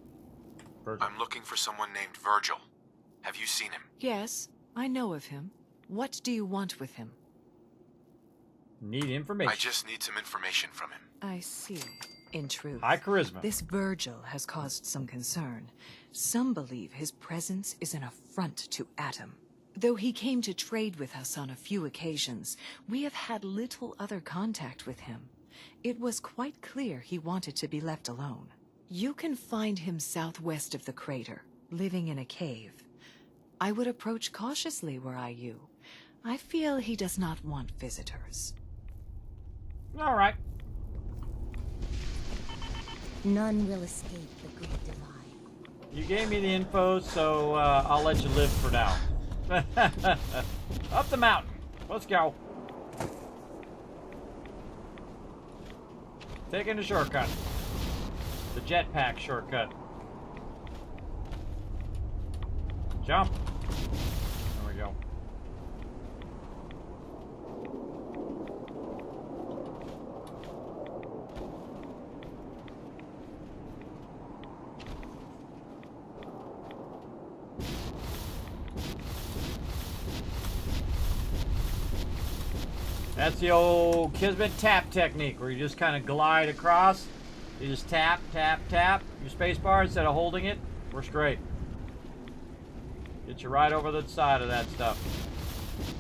Virgil. I'm looking for someone named Virgil. Have you seen him? Yes, I know of him. What do you want with him? Need information. I just need some information from him. I see. In truth, high charisma. This Virgil has caused some concern. Some believe his presence is an affront to Atom. Though he came to trade with us on a few occasions, we have had little other contact with him. It was quite clear he wanted to be left alone. You can find him southwest of the crater, living in a cave. I would approach cautiously were I you. I feel he does not want visitors. All right. None will escape the Great Divide. You gave me the info, so I'll let you live for now. Up the mountain. Let's go. Taking a shortcut. The jetpack shortcut. Jump. There we go. That's the old Kismet tap technique, where you just kind of glide across. You just tap, tap, tap your space bar instead of holding it. Works great. Get you right over the side of that stuff.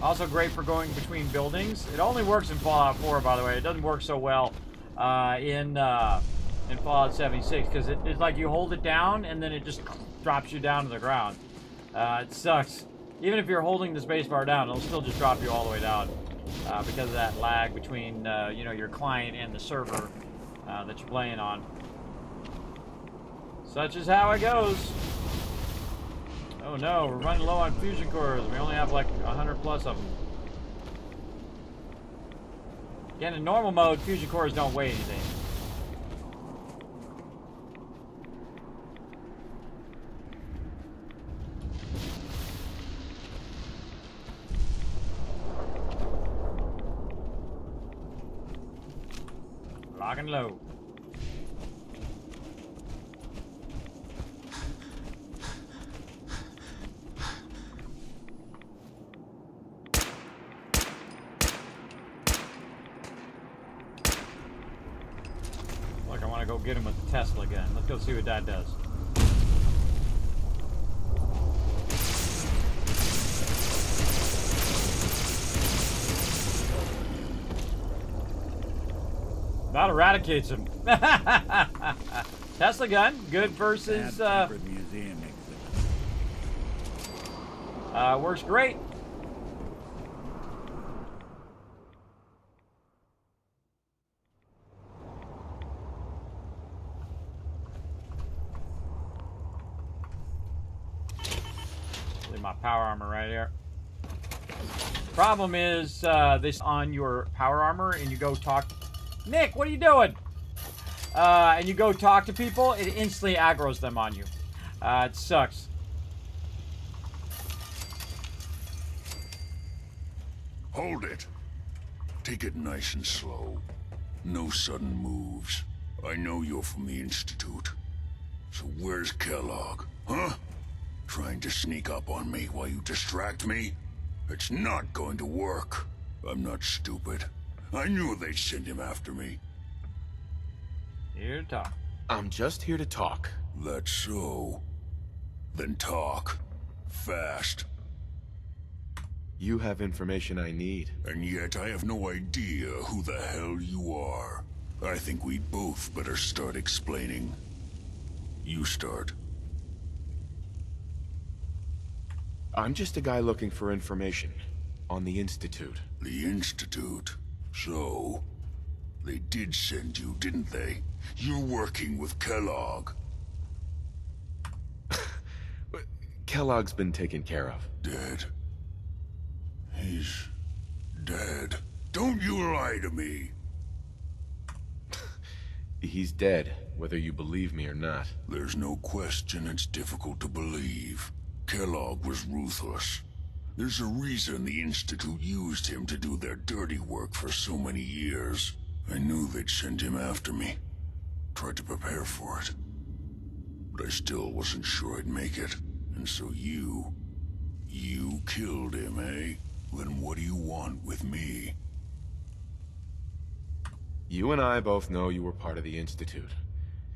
Also great for going between buildings. It only works in Fallout 4, by the way. It doesn't work so well in Fallout 76, because it's like you hold it down and then it just drops you down to the ground. It sucks. Even if you're holding the spacebar down, it'll still just drop you all the way down because of that lag between you know, your client and the server that you're playing on. Such is how it goes. Oh no, we're running low on fusion cores. We only have like 100 plus of them. Again, in normal mode, fusion cores don't weigh anything. Lock and load. Look, I want to go get him with the Tesla again. Let's go see what that does. That eradicates him. Tesla gun, good versus museum exhibit. works great. Leave my power armor right here. Problem is this on your power armor and you go talk. Nick, what are you doing? And you go talk to people, it instantly aggroes them on you. It sucks. Hold it. Take it nice and slow. No sudden moves. I know you're from the Institute. So where's Kellogg, huh? Trying to sneak up on me while you distract me? It's not going to work. I'm not stupid. I knew they'd send him after me. Here to talk. I'm just here to talk. That's so. Then talk. Fast. You have information I need. And yet I have no idea who the hell you are. I think we'd both better start explaining. You start. I'm just a guy looking for information on the Institute. The Institute? So, they did send you, didn't they? You're working with Kellogg. Kellogg's been taken care of. Dead. He's dead. Don't you lie to me! He's dead, whether you believe me or not. There's no question it's difficult to believe. Kellogg was ruthless. There's a reason the Institute used him to do their dirty work for so many years. I knew they'd send him after me. Tried to prepare for it. But I still wasn't sure I'd make it. And so you killed him, eh? Then what do you want with me? You and I both know you were part of the Institute.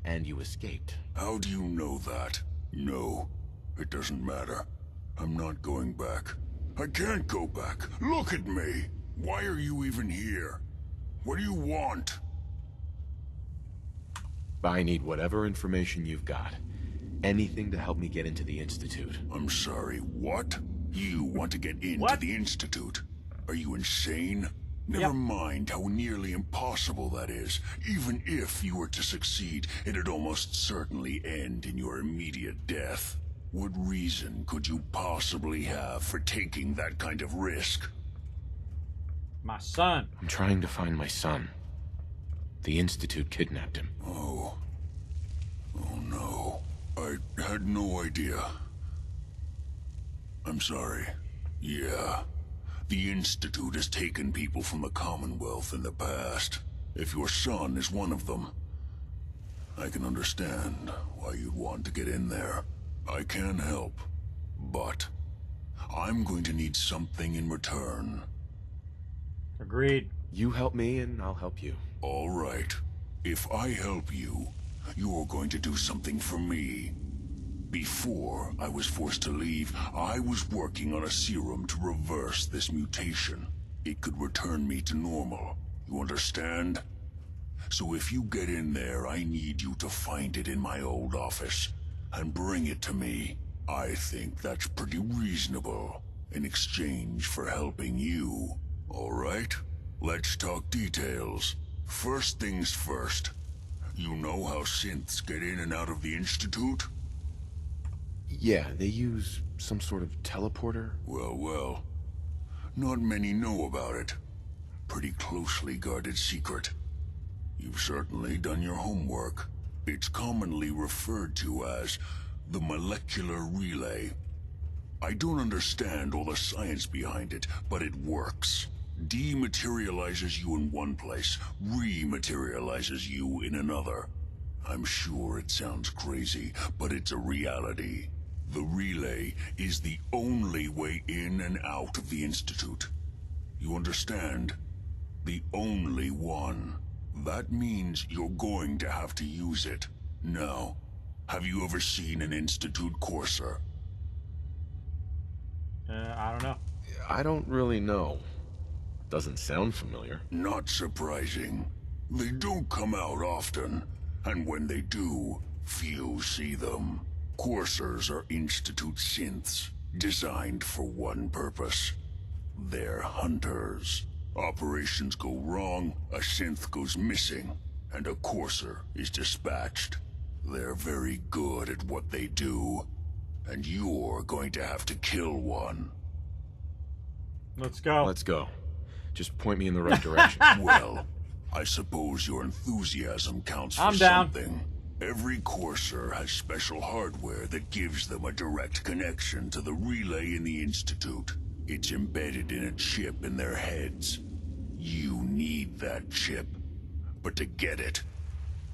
And you escaped. How do you know that? No, it doesn't matter. I'm not going back. I can't go back. Look at me. Why are you even here? What do you want? I need whatever information you've got. Anything to help me get into the Institute. I'm sorry, what? You want to get into the Institute? Are you insane? Never mind how nearly impossible that is. Even if you were to succeed, it'd almost certainly end in your immediate death. What reason could you possibly have for taking that kind of risk? My son. I'm trying to find my son. The Institute kidnapped him. Oh. Oh no. I had no idea. I'm sorry. Yeah. The Institute has taken people from the Commonwealth in the past. If your son is one of them, I can understand why you'd want to get in there. I can help, but I'm going to need something in return. Agreed. You help me and I'll help you. All right. If I help you, you're going to do something for me. Before I was forced to leave, I was working on a serum to reverse this mutation. It could return me to normal. You understand? So if you get in there, I need you to find it in my old office and bring it to me. I think that's pretty reasonable in exchange for helping you. All right? Let's talk details. First things first. You know how synths get in and out of the Institute? Yeah, they use some sort of teleporter. Well. Not many know about it. Pretty closely guarded secret. You've certainly done your homework. It's commonly referred to as the molecular relay. I don't understand all the science behind it, but it works. Dematerializes you in one place, rematerializes you in another. I'm sure it sounds crazy, but it's a reality. The relay is the only way in and out of the Institute. You understand? The only one. That means you're going to have to use it. Now, have you ever seen an Institute courser? I don't know. I don't really know. Doesn't sound familiar. Not surprising. They don't come out often, and when they do, few see them. Coursers are Institute synths, designed for one purpose. They're hunters. Operations go wrong, a synth goes missing, and a courser is dispatched. They're very good at what they do, and you're going to have to kill one. Let's go. Let's go. Just point me in the right direction. Well, I suppose your enthusiasm counts for I'm down. something. Every courser has special hardware that gives them a direct connection to the relay in the Institute. It's embedded in a chip in their heads. You need that chip. But to get it,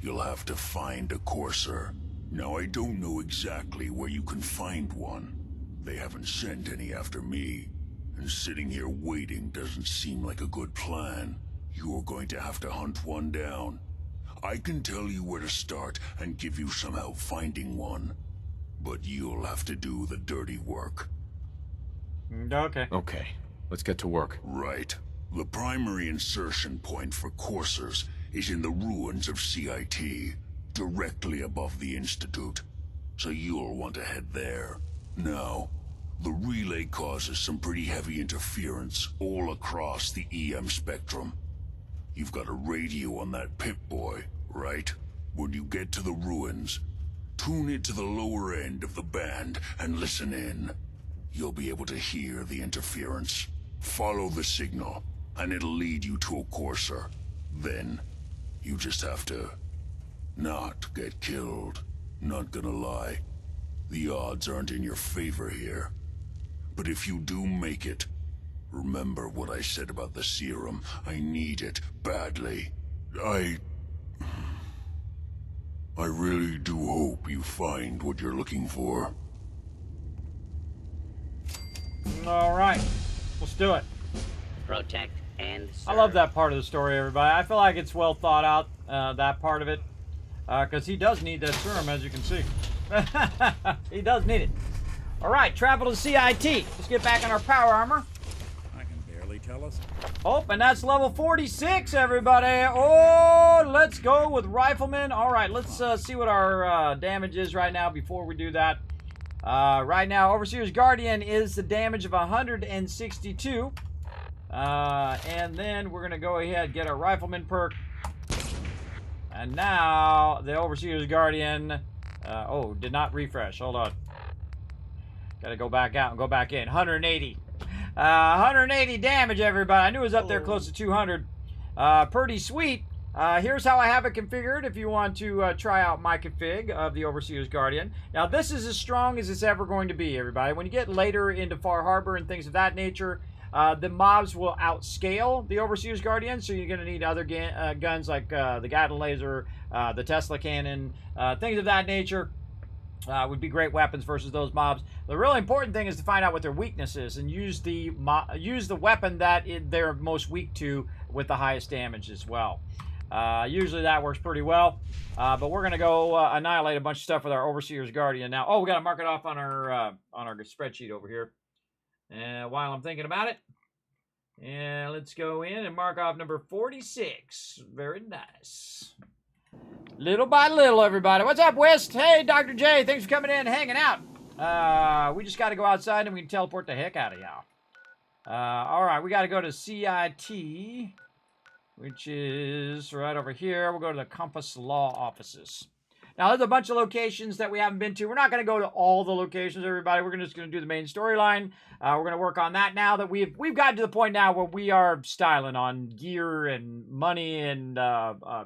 you'll have to find a courser. Now, I don't know exactly where you can find one. They haven't sent any after me. And sitting here waiting doesn't seem like a good plan. You're going to have to hunt one down. I can tell you where to start and give you some help finding one. But you'll have to do the dirty work. Okay. Okay, let's get to work. Right. The primary insertion point for coursers is in the ruins of CIT, directly above the Institute. So you'll want to head there. Now, the relay causes some pretty heavy interference all across the EM spectrum. You've got a radio on that Pip-Boy, right? When you get to the ruins, tune it to the lower end of the band and listen in. You'll be able to hear the interference. Follow the signal, and it'll lead you to a courser. Then, you just have to not get killed. Not gonna lie, the odds aren't in your favor here. But if you do make it, remember what I said about the serum. I need it badly. I really do hope you find what you're looking for. All right, let's do it. Protect and serve. I love that part of the story, everybody. I feel like it's well thought out, that part of it, because he does need that serum, as you can see. He does need it. All right, travel to CIT. Let's get back in our power armor. I can barely tell us. Oh, and that's level 46, everybody. Oh, let's go with Rifleman. All right, let's see what our damage is right now before we do that. Right now, Overseer's Guardian is the damage of 162. And then we're going to go ahead and get our Rifleman perk. And now, the Overseer's Guardian... oh, did not refresh. Hold on. Got to go back out and go back in. 180. 180 damage, everybody. I knew it was up there close to 200. Pretty sweet. Here's how I have it configured if you want to try out my config of the Overseer's Guardian. Now, this is as strong as it's ever going to be, everybody. When you get later into Far Harbor and things of that nature, the mobs will outscale the Overseer's Guardian, so you're going to need other guns like the Gatling laser, the Tesla cannon, things of that nature. would be great weapons versus those mobs. The really important thing is to find out what their weakness is and use the weapon that they're most weak to with the highest damage as well. Usually that works pretty well, but we're gonna go annihilate a bunch of stuff with our Overseer's Guardian now. Oh, we gotta mark it off on our spreadsheet over here. And while I'm thinking about it, and let's go in and mark off number 46. Very nice. Little by little, everybody. What's up, West? Hey, Dr. J, thanks for coming in and hanging out. We just got to go outside and we can teleport the heck out of y'all. All right, we got to go to CIT, which is right over here. We'll go to the Compass Law offices. Now, there's a bunch of locations that we haven't been to. We're not going to go to all the locations, everybody. We're just going to do the main storyline. We're going to work on that now that we've gotten to the point now where we are styling on gear and money and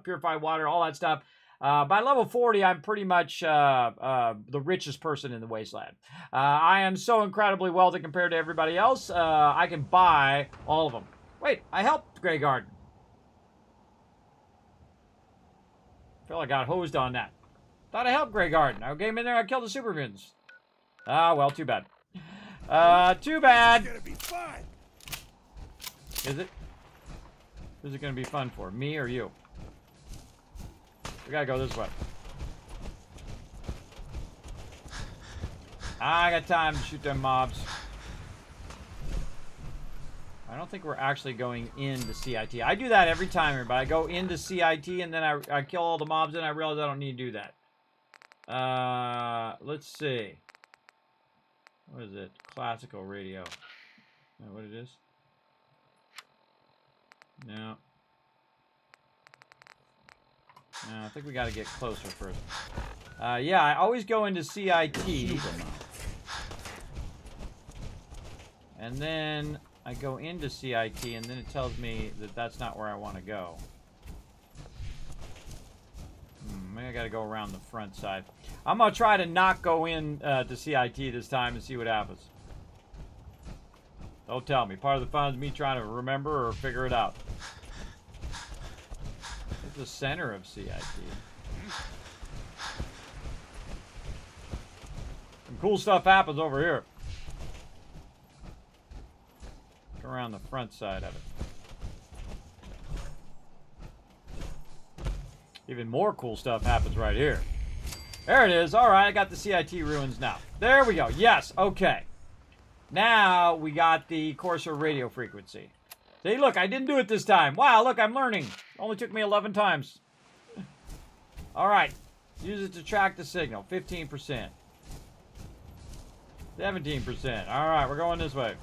purified water, all that stuff. By level 40, I'm pretty much the richest person in the Wasteland. I am so incredibly wealthy compared to everybody else. I can buy all of them. Wait, I helped Grey Garden. I feel like I got hosed on that. Thought I helped Grey Garden. I came in there, I killed the super mutants. Ah, well, too bad. Too bad. It's gonna be fun. Is it? Who's it gonna be fun for? Me or you? We gotta go this way. I got time to shoot them mobs. I don't think we're actually going into CIT. I do that every time, everybody. I go into CIT and then I kill all the mobs and I realize I don't need to do that. Let's see. What is it? Classical radio. Is that what it is? No. No, I think we got to get closer first. Yeah, I always go into CIT. And then I go into CIT, and then it tells me that that's not where I want to go. Maybe I got to go around the front side. I'm going to try to not go in to CIT this time and see what happens. Don't tell me. Part of the fun is me trying to remember or figure it out. It's the center of CIT. Some cool stuff happens over here. Go around the front side of it. Even more cool stuff happens right here. There it is. All right, I got the CIT ruins now. There we go. Yes, okay. Now we got the coarser radio frequency. See, look, I didn't do it this time. Wow, look, I'm learning. Only took me 11 times. All right. Use it to track the signal. 15%. 17%. All right, we're going this way.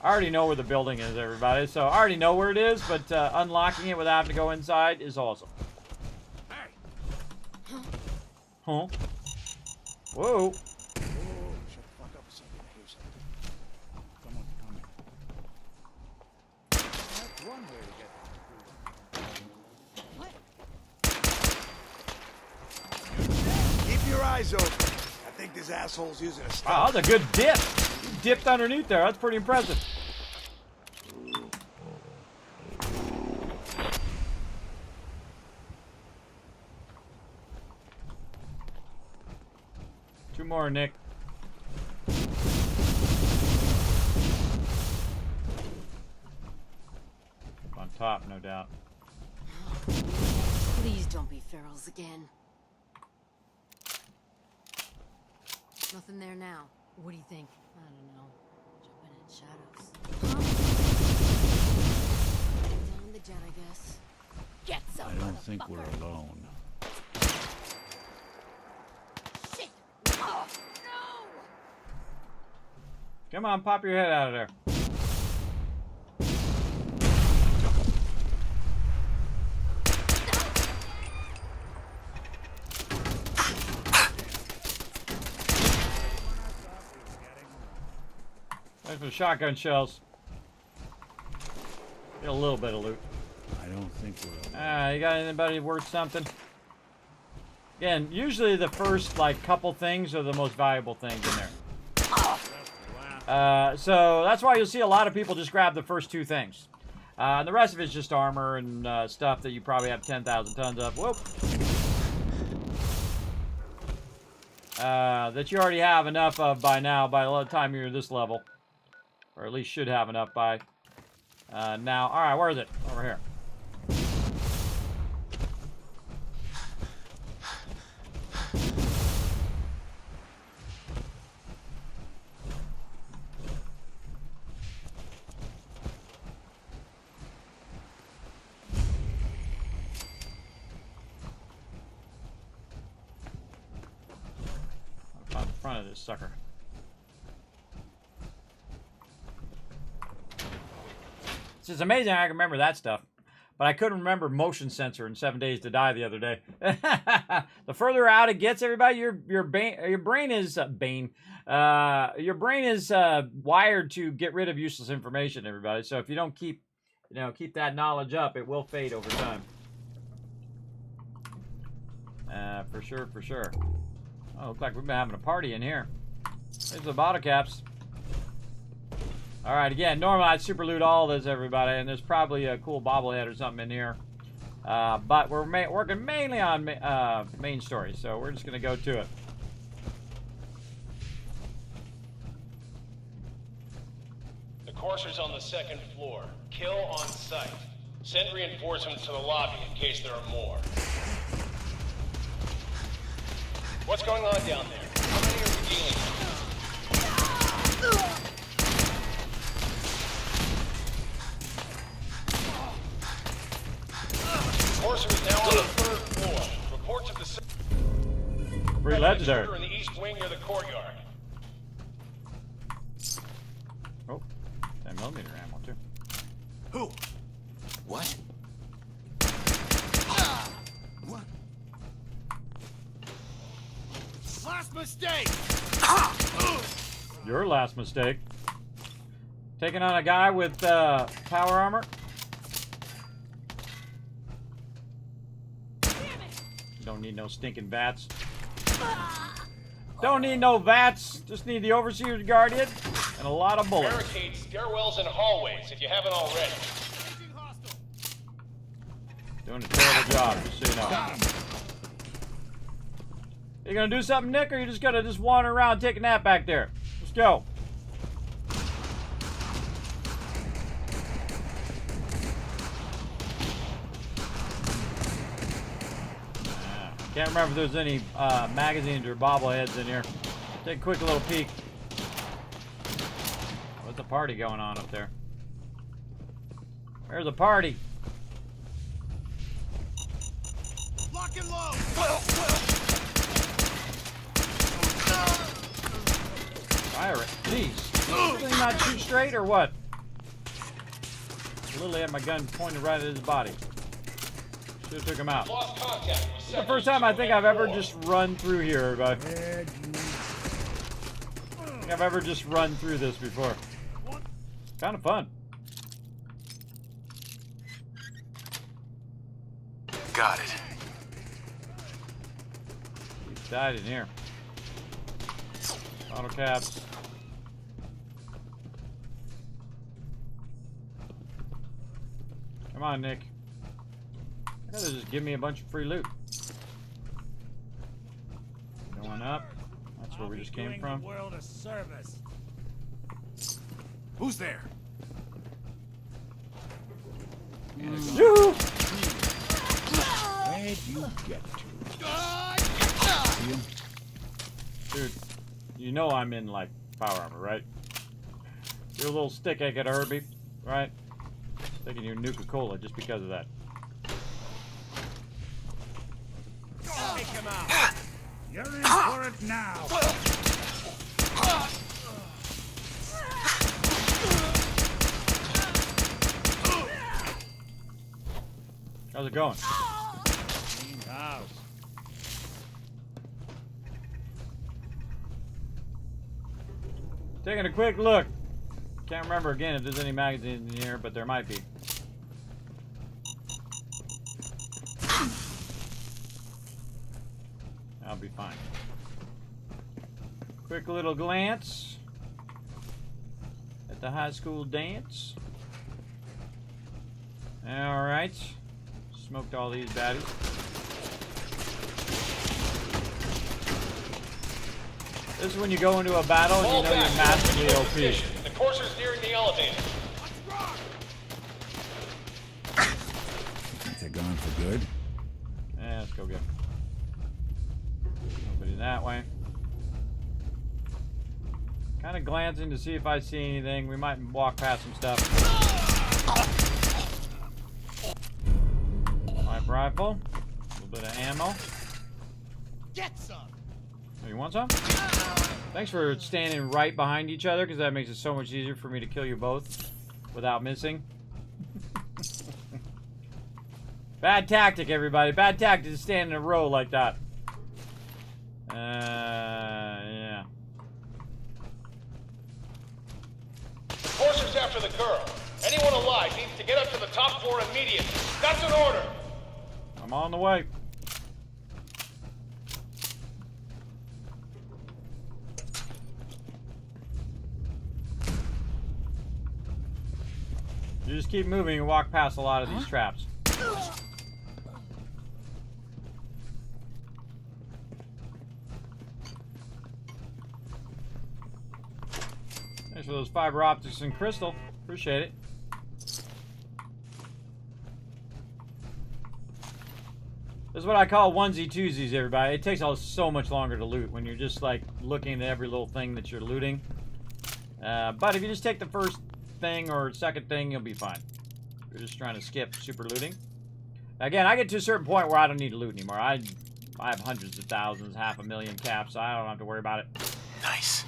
I already know where the building is, everybody. So I already know where it is, but unlocking it without having to go inside is awesome. Huh? Whoa. Keep your eyes open. I think this asshole's using a stun. Wow, that's a good dip. You dipped underneath there. That's pretty impressive. Two more, Nick. Up on top, no doubt. Please don't be ferals again. Nothing there now. What do you think? I don't know. Jumping in shadows. Huh? Down the jet, I guess. Get some. I don't think we're alone. Shit! Oh, no! Come on, pop your head out of there. Thanks for the shotgun shells. Get a little bit of loot. I don't think we're alone. You got anybody worth something? Again, usually the first like couple things are the most valuable things in there. So that's why you'll see a lot of people just grab the first two things. And the rest of it's just armor and stuff that you probably have 10,000 tons of. Whoop. that you already have enough of by now, by the time you're this level. Or at least should have enough by now. Alright, where is it? Over here. On the front of this sucker. It's amazing I can remember that stuff, but I couldn't remember motion sensor in 7 Days to Die the other day. The further out it gets, everybody, your brain is wired to get rid of useless information, everybody. So if you don't keep that knowledge up, it will fade over time. For sure, for sure. Oh, looks like we've been having a party in here. There's the bottle caps. Alright, again, normally I'd super loot all this, everybody, and there's probably a cool bobblehead or something in here. But we're working mainly on main story, so we're just going to go to it. The courser's on the 2nd floor. Kill on sight. Send reinforcements to the lobby in case there are more. What's going on down there? How many are we dealing with? Courser is now on the 3rd floor. Reports of the Pretty legendary. in the east wing near the courtyard. Oh, 10mm ammo too. Who? What? What? Last mistake! Your last mistake. Taking on a guy with power armor. Don't need no stinking vats. Don't need no vats. Just need the Overseer's Guardian and a lot of bullets. Barricades, stairwells, and hallways if you haven't already. Doing a terrible job, just so you know. You gonna do something, Nick, or you just gonna wander around taking that back there? Let's go. Can't remember if there's any magazines or bobbleheads in here. Take a quick little peek. What's the party going on up there? There's a party. Lock and load! Fire it. Jeez. Did he not shoot straight or what? Literally had my gun pointed right at his body. Should have took him out. This is the first time I think I've ever just run through here, everybody. I think I've ever just run through this before. Kind of fun. Got it. He's died in here. Bottle caps. Come on, Nick. You gotta just give me a bunch of free loot. Going up. That's where we just came from. The world a service. Who's there? Yoo-hoo! Where'd you get to? Dude, you know I'm in, like, power armor, right? Your little stick ain't gonna hurt me, right? Thinking you're Nuka-Cola just because of that. Take him out. You're in for it now. How's it going? Clean house. Taking a quick look. Can't remember again if there's any magazines in here, but there might be. I'll be fine. Quick little glance at the high school dance. Alright. Smoked all these baddies. This is when you go into a battle and you know you're massively OP. The courser's nearing the elevator. Think they're gone for good? Yeah, let's go get nobody that way. Kind of glancing to see if I see anything. We might walk past some stuff. Light rifle. A little bit of ammo. Get some. Oh, you want some? Thanks for standing right behind each other, because that makes it so much easier for me to kill you both without missing. Bad tactic, everybody. Bad tactic to stand in a row like that. Yeah. The courser's after the girl. Anyone alive needs to get up to the top floor immediately. That's an order. I'm on the way. You just keep moving and walk past a lot of these traps. Thanks for those fiber optics and crystal. Appreciate it. This is what I call onesie twosies, everybody. It takes so much longer to loot when you're just like looking at every little thing that you're looting. But if you just take the first thing or second thing, you'll be fine. You're just trying to skip super looting. Again, I get to a certain point where I don't need to loot anymore. I have hundreds of thousands, 500,000 caps, so I don't have to worry about it. Nice.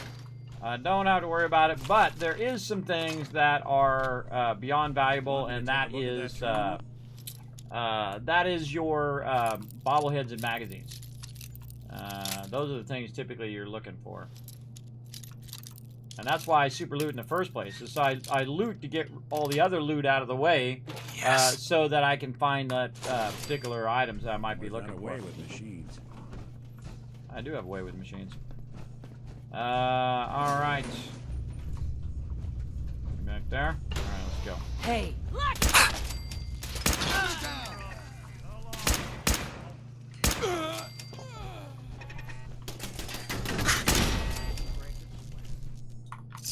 I don't have to worry about it, but there is some things that are beyond valuable, and that is your bobbleheads and magazines. Those are the things typically you're looking for. And that's why I super loot in the first place. So I loot to get all the other loot out of the way, so that I can find that particular items that I might be looking for. Away with machines. I do have a way with machines. All right. Back there. All right, let's go. Hey.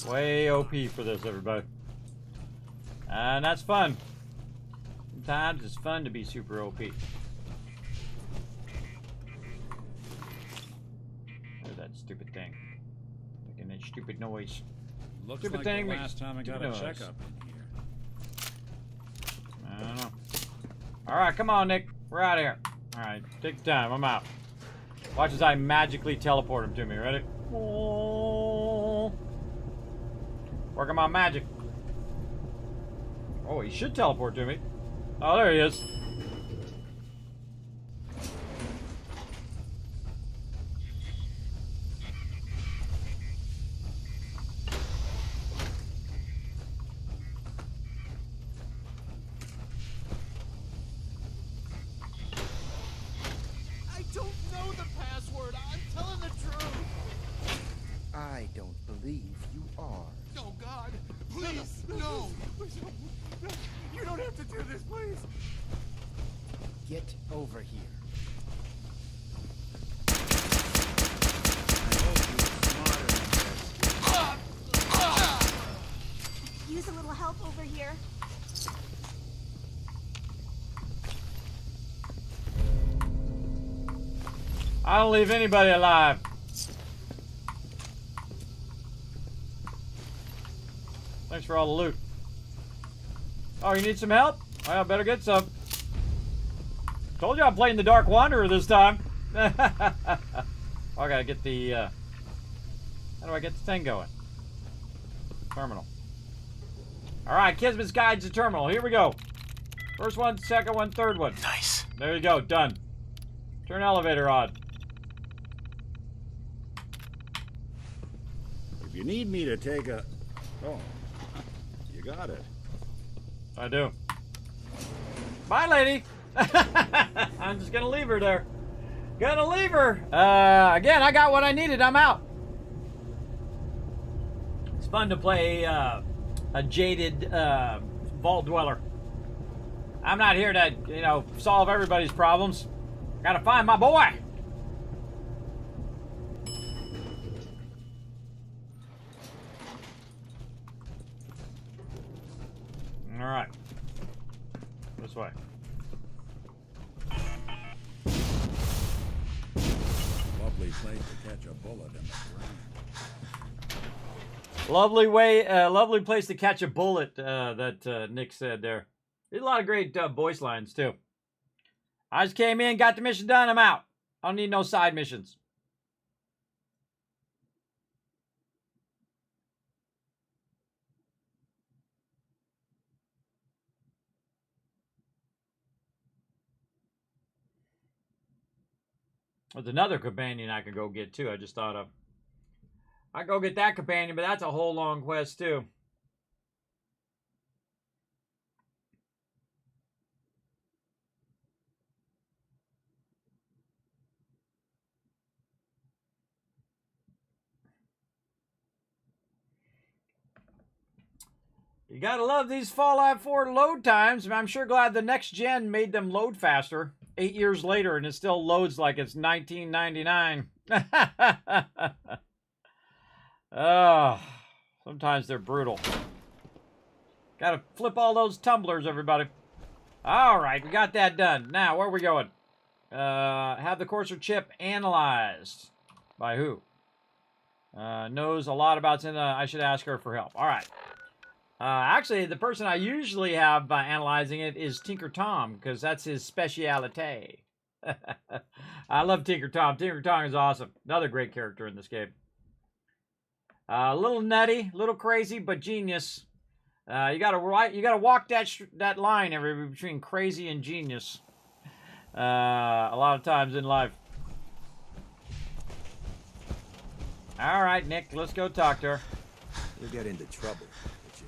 Way OP for this, everybody. And that's fun. Sometimes it's fun to be super OP. There's that stupid thing. Making that stupid noise. Looks stupid like thing the last time I got a noise. checkup in here. I don't know. Alright, come on, Nick. We're out of here. Alright, take the time. I'm out. Watch as I magically teleport him to me. Ready? Oh. Working my magic. Oh, he should teleport to me. Oh, there he is. I don't know the password. I'm telling the truth. I don't believe you are. Oh, God. Please, no. You don't have to do this, please. Get over here. Use a little help over here. I don't leave anybody alive. Thanks for all the loot. Oh, you need some help? Well, I better get some. Told you I'm playing the Dark Wanderer this time. Oh, I gotta get the, how do I get the thing going? Terminal. Alright, Kismet's Guide to Terminal. Here we go. First one, second one, third one. Nice. There you go, done. Turn elevator on. If you need me to take a... Oh, you got it. I do. Bye, lady. I'm just gonna leave her there. Gonna leave her. Again, I got what I needed. I'm out. It's fun to play a jaded vault dweller. I'm not here to, you know, solve everybody's problems. Gotta find my boy. All right. This way. Lovely place to catch a bullet in the brain. Lovely place to catch a bullet, that Nick said there. There's a lot of great voice lines, too. I just came in, got the mission done, I'm out. I don't need no side missions. There's another companion I could go get, too. I just thought of. I go get that companion, but that's a whole long quest, too. You gotta love these Fallout 4 load times. I'm sure glad the next gen made them load faster. 8 years later, and it still loads like it's 1999. Oh, sometimes they're brutal. Gotta flip all those tumblers, everybody. All right, we got that done. Now, where are we going? Have the Courser chip analyzed. By who? Knows a lot about it. I should ask her for help. All right. Actually, the person I usually have analyzing it is Tinker Tom, because that's his speciality. I love Tinker Tom. Tinker Tom is awesome. Another great character in this game. A little nutty, a little crazy, but genius. You gotta walk that line between crazy and genius. A lot of times in life. All right, Nick, let's go talk to her. You'll get into trouble.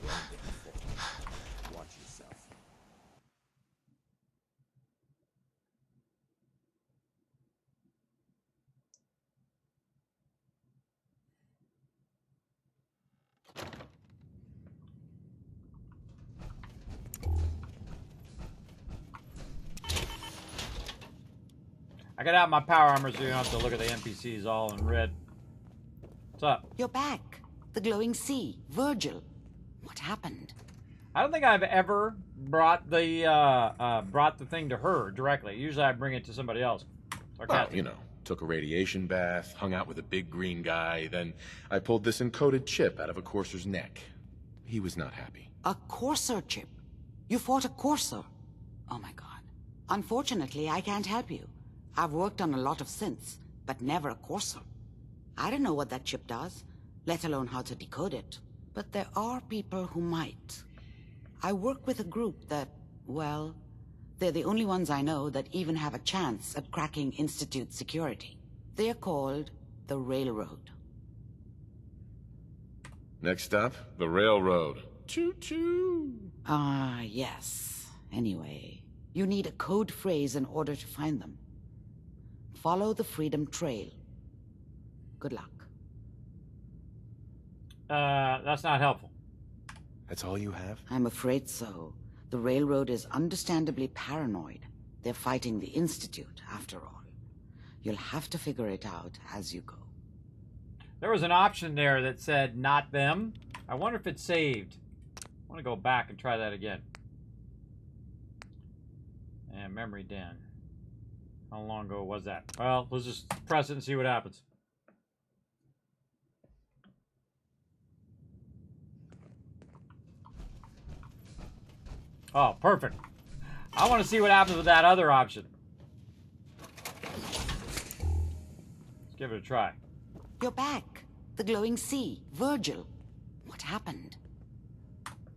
Your own damn fault. Watch yourself. I got out my power armor so you don't have to look at the NPCs all in red. What's up? You're back. The glowing sea. Virgil. What happened? I don't think I've ever brought the thing to her directly. Usually I bring it to somebody else. Well, you know, took a radiation bath, hung out with a big green guy, then I pulled this encoded chip out of a Courser's neck. He was not happy. A Courser chip? You fought a Courser? Oh my god. Unfortunately, I can't help you. I've worked on a lot of synths, but never a Courser. I don't know what that chip does, let alone how to decode it. But there are people who might. I work with a group that, well, they're the only ones I know that even have a chance at cracking Institute security. They're called the Railroad. Next stop, the Railroad. Choo-choo! Ah, yes. Anyway, you need a code phrase in order to find them. Follow the Freedom Trail. Good luck. That's not helpful. That's all you have? I'm afraid so. The Railroad is understandably paranoid. They're fighting the Institute, after all. You'll have to figure it out as you go. There was an option there that said, not them. I wonder if it's saved. I want to go back and try that again. And memory den. How long ago was that? Well, let's just press it and see what happens. Oh, perfect. I want to see what happens with that other option. Let's give it a try. You're back. The glowing sea. Virgil. What happened?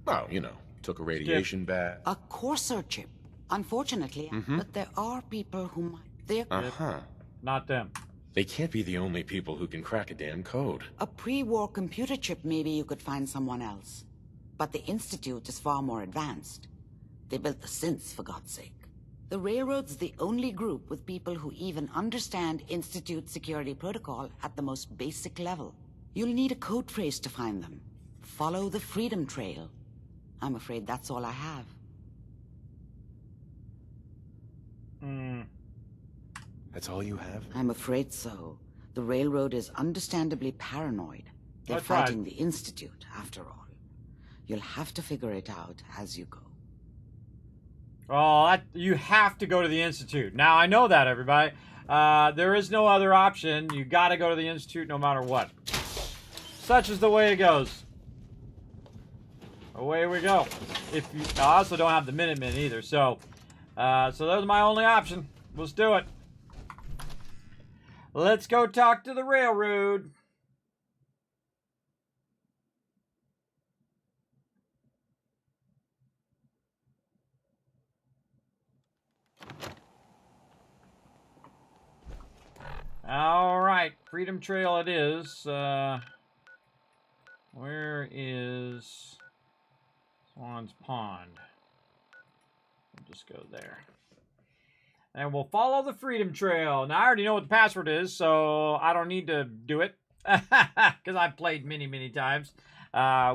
Well, you know, took a radiation bath. A Courser chip. Unfortunately, but there are people who might. They're... Uh-huh. Not them. They can't be the only people who can crack a damn code. A pre-war computer chip, maybe you could find someone else. But the Institute is far more advanced. They built the synths, for God's sake. The Railroad's the only group with people who even understand Institute security protocol at the most basic level. You'll need a code phrase to find them. Follow the Freedom Trail. I'm afraid that's all I have. That's all you have? I'm afraid so. The Railroad is understandably paranoid. They're That's right. fighting the Institute, after all. You'll have to figure it out as you go. Oh, you have to go to the Institute. Now, I know that, everybody. There is no other option. You got to go to the Institute no matter what. Such is the way it goes. Away we go. I also don't have the Minutemen either, so those are my only option. Let's do it. Let's go talk to the railroad. All right, Freedom Trail it is. Where is Swan's Pond? We'll just go there. And we'll follow the Freedom Trail. Now, I already know what the password is, so I don't need to do it. Because I've played many, many times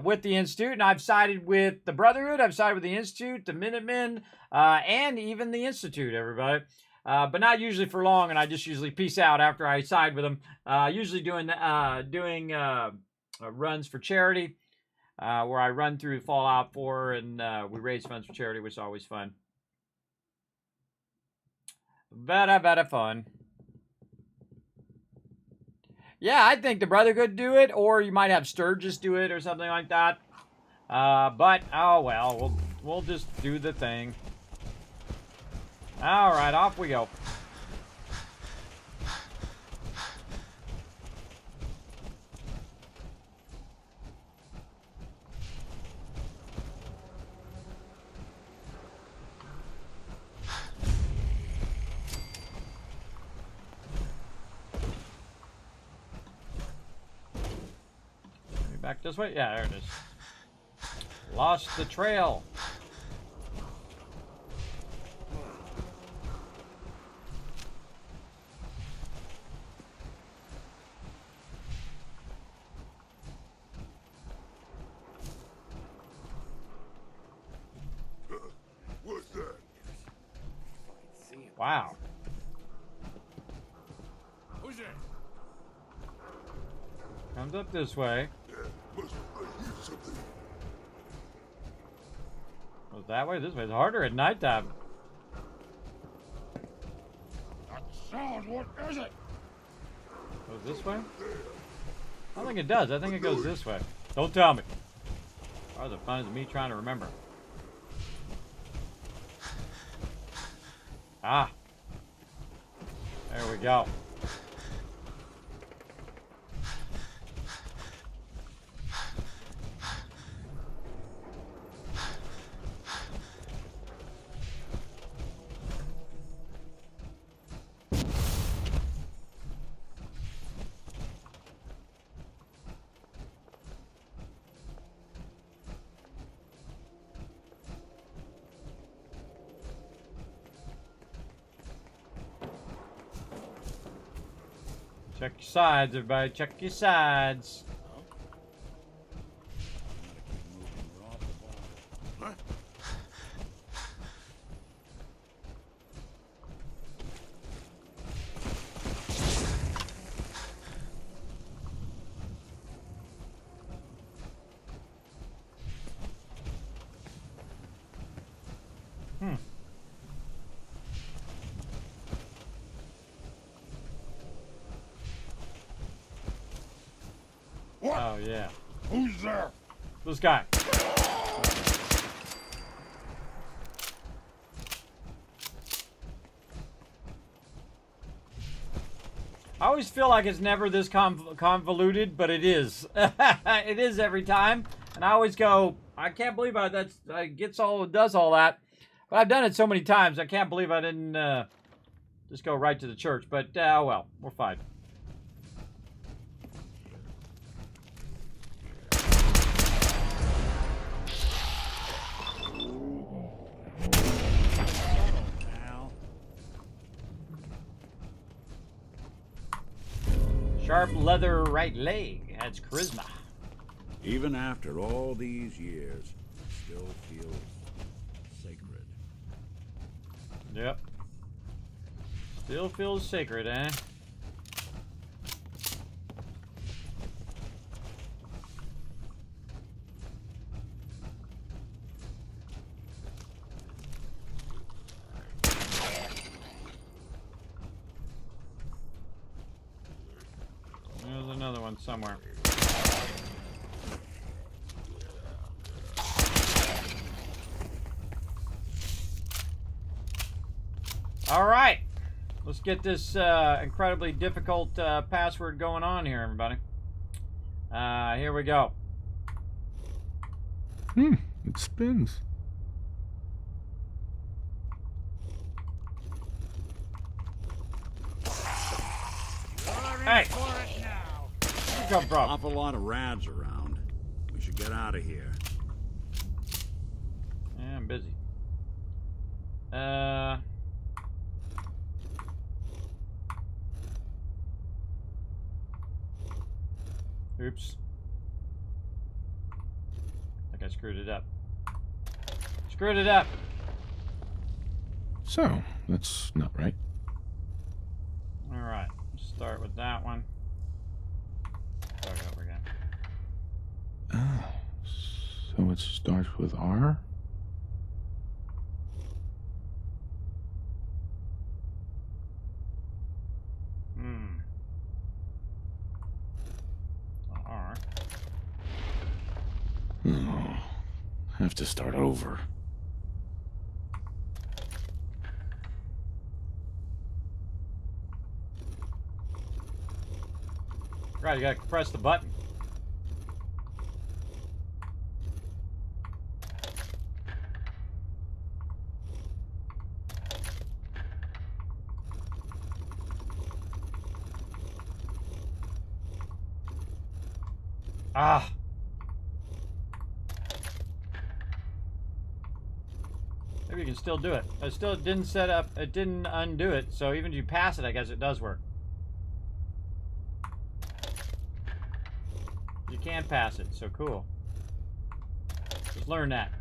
with the Institute. And I've sided with the Brotherhood. I've sided with the Institute, the Minutemen, and even the Institute, everybody. But not usually for long, and I just usually peace out after I side with them. Usually doing runs for charity, where I run through Fallout 4 and we raise funds for charity, which is always fun. Very fun. Yeah, I think the Brotherhood do it, or you might have Sturgis do it or something like that. But, oh well, we'll just do the thing. All right, off we go. Back this way? Yeah, there it is. Lost the trail. What's that? Wow. Who's there? Comes up this way. Goes that way? This way is harder at nighttime. That sound, what is it? Goes this way? I don't think it does. I think it goes this way. Don't tell me. Or the fun is me trying to remember. Ah. There we go. Check your sides, everybody. Check your sides. Oh, yeah. Who's there? This guy. I always feel like it's never this convoluted, but it is. It is every time. And I always go, I can't believe I does all that. But I've done it so many times, I can't believe I didn't just go right to the church. But, well, we're fine. Sharp leather right leg. That's charisma. Even after all these years, it still feels sacred. Yep. Still feels sacred, eh? somewhere. All right. Let's get this incredibly difficult password going on here, everybody. Here we go. It spins. Hey! Where'd you come from? Awful lot of rads around. We should get out of here. Yeah, I'm busy. Oops. I think I screwed it up. Screwed it up! So, that's not right. Alright, let's start with that one. Start over again. So it starts with R? R. Oh, have to start over. Right, you gotta press the button. Ah. Maybe you can still do it. It still didn't set up, it didn't undo it, so even if you pass it, I guess it does work. You can pass it, so cool. Just learn that.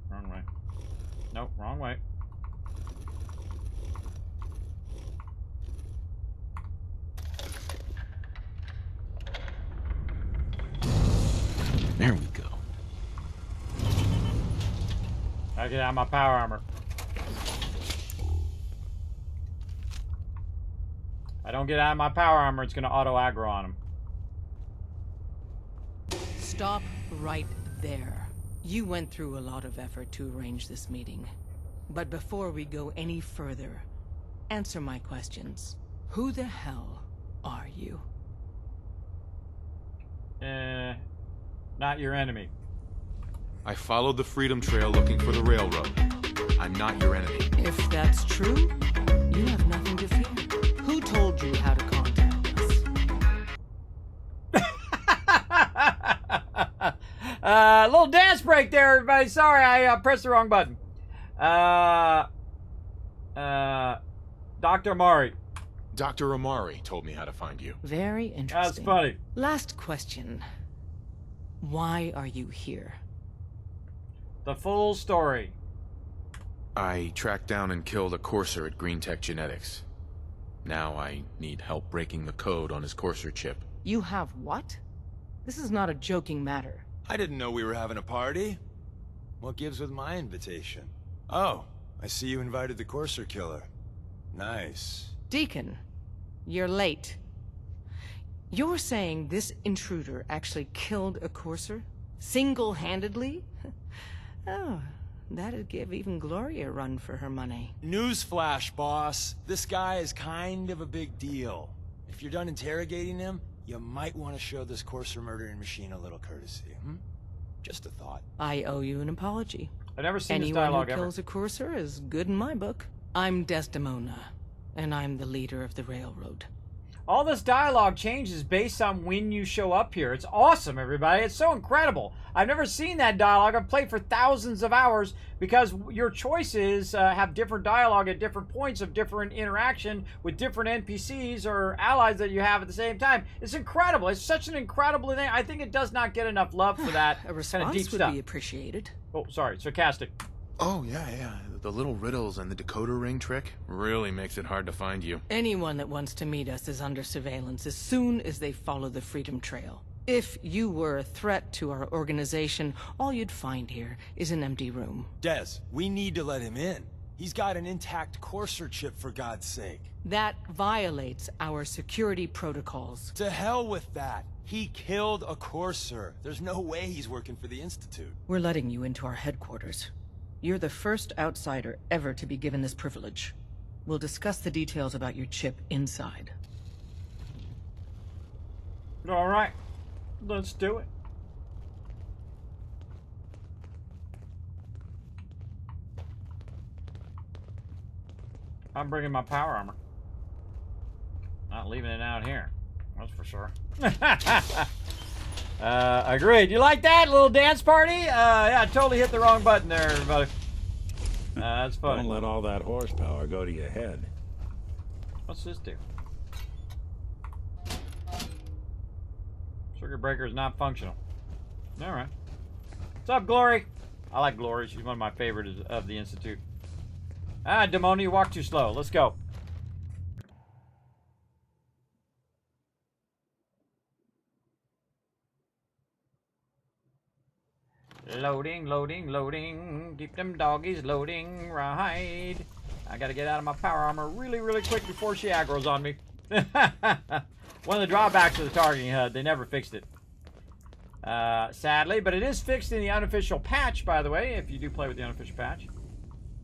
Wrong way. Nope, wrong way. There we go. I get out my power armor. I don't get out of my power armor, it's gonna auto aggro on him. Stop right there. You went through a lot of effort to arrange this meeting. But before we go any further, answer my questions. Who the hell are you? Not your enemy. I followed the Freedom Trail looking for the railroad. I'm not your enemy. If that's true, you have nothing to fear. Who told you how to contact us? Little dance break there, everybody. Sorry, I pressed the wrong button. Dr. Amari. Dr. Amari told me how to find you. Very interesting. That's funny. Last question. Why are you here? The full story. I tracked down and killed a courser at Green Tech Genetics. Now I need help breaking the code on his courser chip. You have what? This is not a joking matter. I didn't know we were having a party. What gives with my invitation? Oh, I see you invited the courser killer. Nice. Deacon, you're late. You're saying this intruder actually killed a courser? Single-handedly? Oh, that'd give even Gloria a run for her money. Newsflash, boss. This guy is kind of a big deal. If you're done interrogating him, you might want to show this courser murdering machine a little courtesy, Just a thought. I owe you an apology. I've never seen Anyone this dialogue who ever. kills a courser is good in my book. I'm Desdemona, and I'm the leader of the railroad. All this dialogue changes based on when you show up here. It's awesome, everybody. It's so incredible. I've never seen that dialogue. I've played for thousands of hours because your choices have different dialogue at different points of different interaction with different NPCs or allies that you have at the same time. It's incredible. It's such an incredible thing. I think it does not get enough love for that A kind response of deep would stuff. be appreciated. Oh, sorry. Sarcastic. Oh, yeah. The little riddles and the decoder ring trick really makes it hard to find you. Anyone that wants to meet us is under surveillance as soon as they follow the Freedom Trail. If you were a threat to our organization, all you'd find here is an empty room. Des, we need to let him in. He's got an intact Courser chip, for God's sake. That violates our security protocols. To hell with that. He killed a Courser. There's no way he's working for the Institute. We're letting you into our headquarters. You're the first outsider ever to be given this privilege. We'll discuss the details about your chip inside. All right. Let's do it. I'm bringing my power armor. Not leaving it out here. That's for sure. Agreed. You like that little dance party? Yeah, I totally hit the wrong button there, everybody. That's funny. Don't let all that horsepower go to your head. What's this do? Circuit breaker is not functional. All right. What's up, Glory? I like Glory. She's one of my favorites of the Institute. Ah, Demoni, you walk too slow. Let's go. Loading, loading, loading. Keep them doggies loading. Right. I gotta get out of my power armor really, really quick before she aggroes on me. One of the drawbacks of the targeting HUD, they never fixed it. Sadly, but it is fixed in the unofficial patch, by the way, if you do play with the unofficial patch.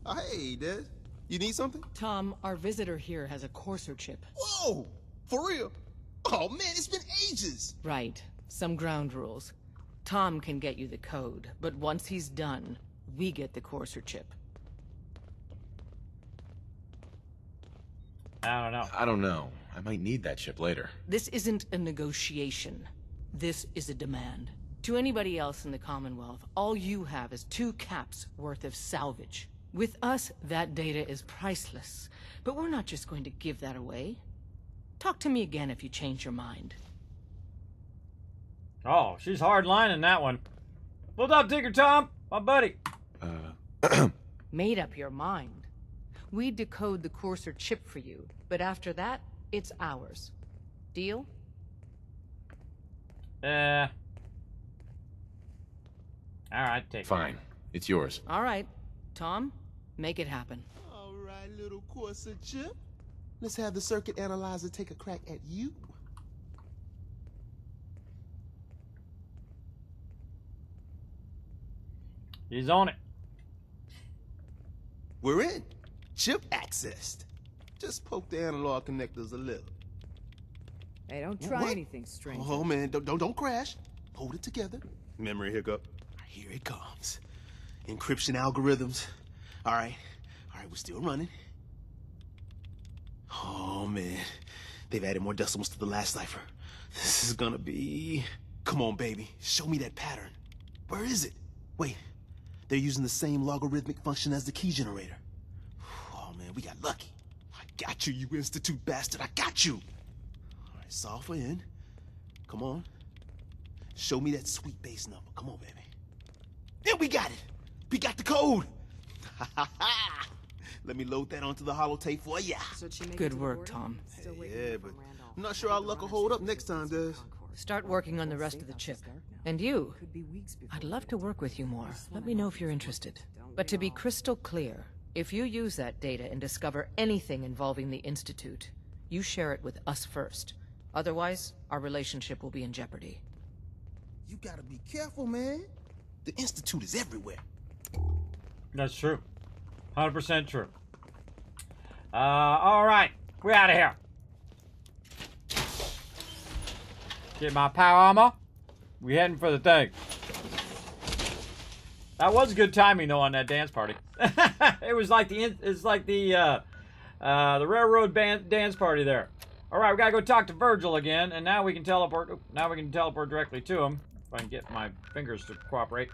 Hey, Des. You need something? Tom, our visitor here has a Courser chip. Whoa! For real? Oh, man, it's been ages! Right. Some ground rules. Tom can get you the code, but once he's done, we get the Courser chip. I don't know. I don't know. I might need that chip later. This isn't a negotiation. This is a demand. To anybody else in the Commonwealth, all you have is 2 caps worth of salvage. With us, that data is priceless. But we're not just going to give that away. Talk to me again if you change your mind. Oh, she's hard lining that one. What's up, Tinker Tom? My buddy. Made up your mind. We decode the Courser chip for you, but after that, it's ours. Deal? Alright, take it. Fine. It's yours. All right. Tom, make it happen. All right, little Courser chip. Let's have the circuit analyzer take a crack at you. He's on it. We're in. Chip accessed. Just poke the analog connectors a little. Hey, don't try What? anything strange. Oh man, don't crash. Hold it together. Memory hiccup. Here it comes. Encryption algorithms. All right, we're still running. Oh man, they've added more decimals to the last cipher. This is gonna be... Come on, baby, show me that pattern. Where is it? Wait, they're using the same logarithmic function as the key generator. Oh man, we got lucky. I got you, you Institute bastard, I got you. All right, solve for n. Come on. Show me that sweet base number. Come on, baby. Yeah, we got it. We got the code. Let me load that onto the holotape for ya. Good work, Tom. Yeah, but I'm not sure our luck will hold up next time, Des. Start working on the rest of the chip. And you, I'd love to work with you more. Let me know if you're interested. But to be crystal clear, if you use that data and discover anything involving the Institute, you share it with us first. Otherwise, our relationship will be in jeopardy. You gotta be careful, man. The Institute is everywhere. That's true. 100% true. All right. We're out of here. Get my power armor. We heading for the thing. That was good timing though on that dance party. It was like the railroad band dance party there. All right, we gotta go talk to Virgil again, and now we can teleport. Now we can teleport directly to him if I can get my fingers to cooperate.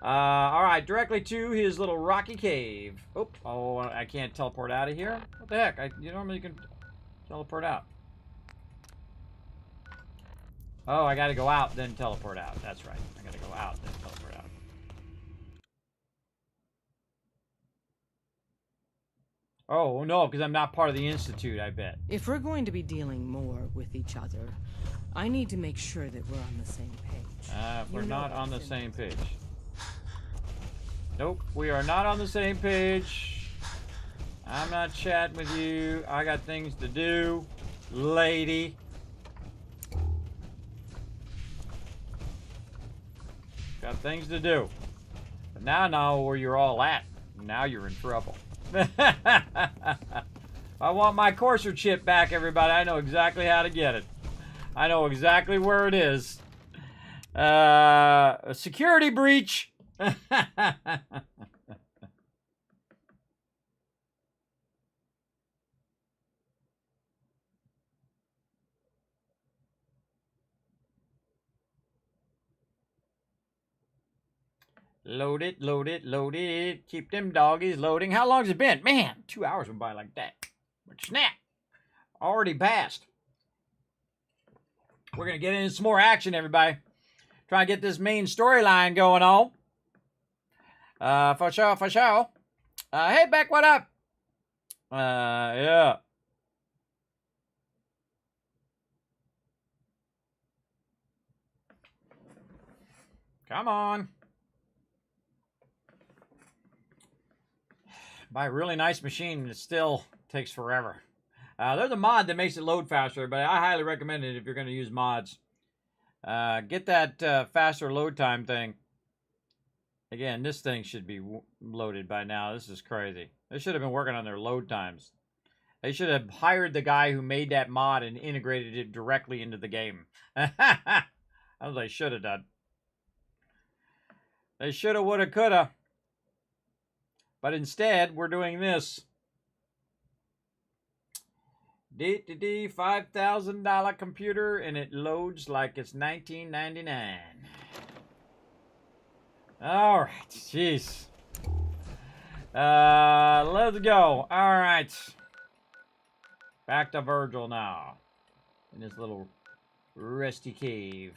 All right, directly to his little rocky cave. Oh, I can't teleport out of here. What the heck? You normally can teleport out. Oh, I gotta go out, then teleport out. That's right. I gotta go out, then teleport out. Oh, no, because I'm not part of the Institute, I bet. If we're going to be dealing more with each other, I need to make sure that we're on the same page. We're not on the same page. Nope, we are not on the same page. I'm not chatting with you. I got things to do, lady. Got things to do. But now I know where you're all at. Now you're in trouble. I want my Courser chip back, everybody. I know exactly how to get it. I know exactly where it is. A security breach. Load it, load it, load it. Keep them doggies loading. How long's it been? Man, 2 hours went by like that. But snap. Already passed. We're going to get into some more action, everybody. Try and get this main storyline going on. For sure, for sure. Hey, Beck, what up? Yeah. Come on. Buy a really nice machine, and it still takes forever. There's a mod that makes it load faster, but I highly recommend it if you're going to use mods. Get that faster load time thing. Again, this thing should be loaded by now. This is crazy. They should have been working on their load times. They should have hired the guy who made that mod and integrated it directly into the game. That's what they should have done. They should have, would have, could have. But instead, we're doing this. $5,000 computer, and it loads like it's 1999. All right, jeez. Let's go. All right. Back to Virgil now. In his little rusty cave.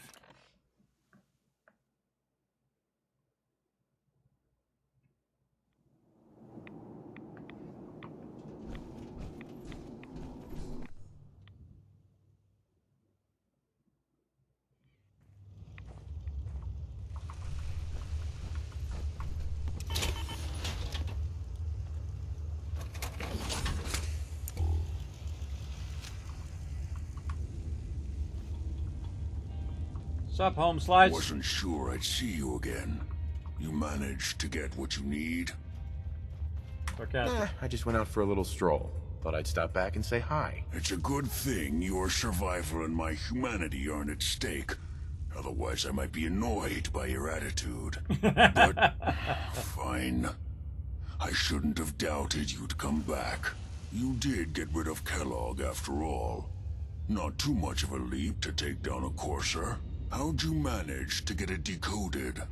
What's up, home slides? Wasn't sure I'd see you again. You managed to get what you need? I just went out for a little stroll. Thought I'd stop back and say hi. It's a good thing your survival and my humanity aren't at stake. Otherwise, I might be annoyed by your attitude. But, fine. I shouldn't have doubted you'd come back. You did get rid of Kellogg after all. Not too much of a leap to take down a Courser. How'd you manage to get it decoded?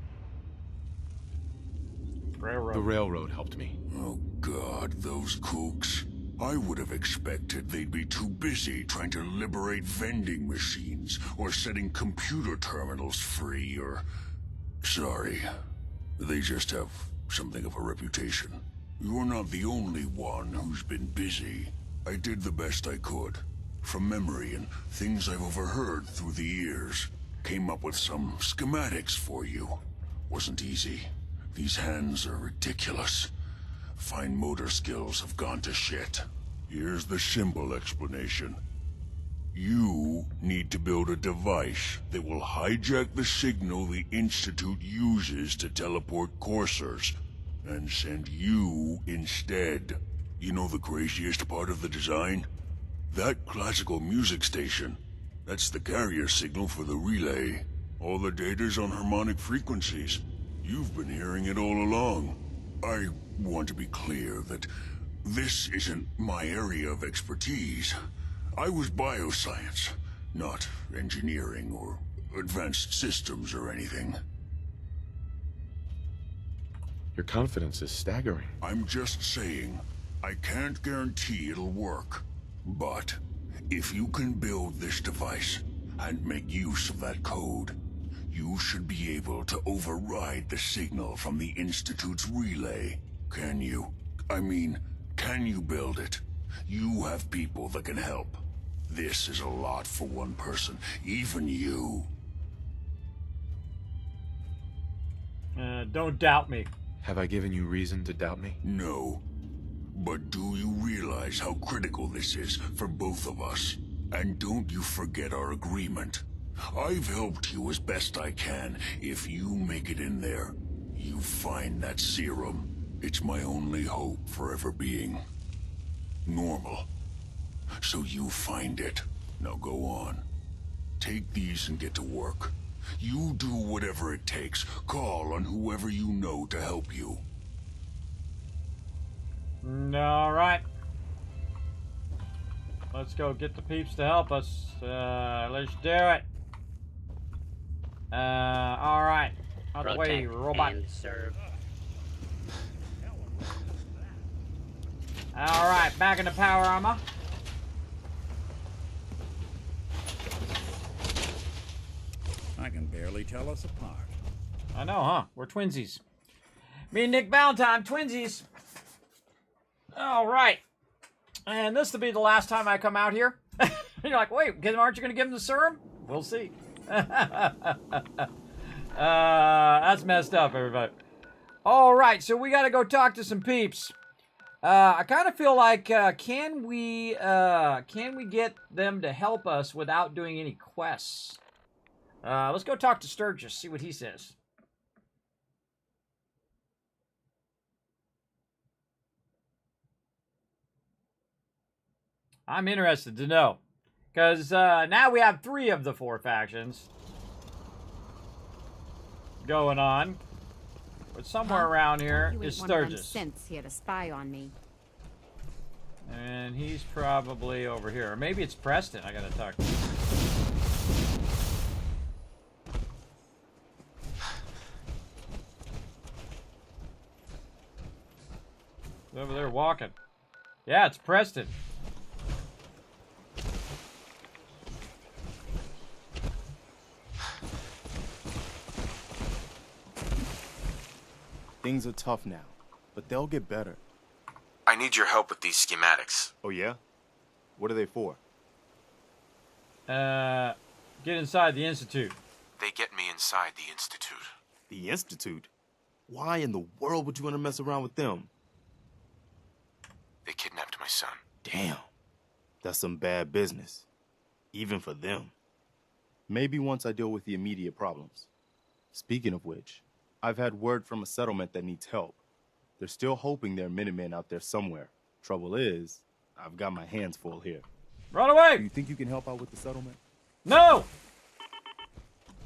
Railroad. The railroad helped me. Oh God, those kooks. I would have expected they'd be too busy trying to liberate vending machines or setting computer terminals free or... Sorry. They just have something of a reputation. You're not the only one who's been busy. I did the best I could. From memory and things I've overheard through the years. Came up with some schematics for you. Wasn't easy. These hands are ridiculous. Fine motor skills have gone to shit. Here's the simple explanation. You need to build a device that will hijack the signal the Institute uses to teleport coursers, and send you instead. You know the craziest part of the design? That classical music station. That's the carrier signal for the relay. All the data's on harmonic frequencies. You've been hearing it all along. I want to be clear that this isn't my area of expertise. I was bioscience, not engineering or advanced systems or anything. Your confidence is staggering. I'm just saying, I can't guarantee it'll work. But if you can build this device and make use of that code, you should be able to override the signal from the Institute's relay. Can you? I mean, can you build it? You have people that can help. This is a lot for one person, even you. Don't doubt me. Have I given you reason to doubt me? No. But do you realize how critical this is for both of us? And don't you forget our agreement. I've helped you as best I can. If you make it in there, you find that serum. It's my only hope for ever being normal. So you find it. Now go on. Take these and get to work. You do whatever it takes. Call on whoever you know to help you. All right. Let's go get the peeps to help us. Let's do it. All right. Out of the way, Protect robot. and serve. All right, back into power armor. I can barely tell us apart. I know, huh? We're twinsies. Me and Nick Valentine, twinsies. All right. And this will be the last time I come out here. You're like, wait, aren't you going to give him the serum? We'll see. That's messed up, everybody. All right, so we got to go talk to some peeps. I kind of feel like, can we get them to help us without doing any quests? Let's go talk to Sturgis, see what he says. I'm interested to know. Because now we have 3 of the 4 factions going on. But somewhere around here You is ain't one of them Sturgis. synths here to spy on me. And he's probably over here. Or maybe it's Preston I gotta talk to. He's over there walking. Yeah, it's Preston. Things are tough now, but they'll get better. I need your help with these schematics. Oh yeah? What are they for? Get inside the Institute. They get me inside the Institute. The Institute? Why in the world would you want to mess around with them? They kidnapped my son. Damn. That's some bad business. Even for them. Maybe once I deal with the immediate problems. Speaking of which, I've had word from a settlement that needs help. They're still hoping there are Minutemen out there somewhere. Trouble is, I've got my hands full here. Run away! Do you think you can help out with the settlement? No!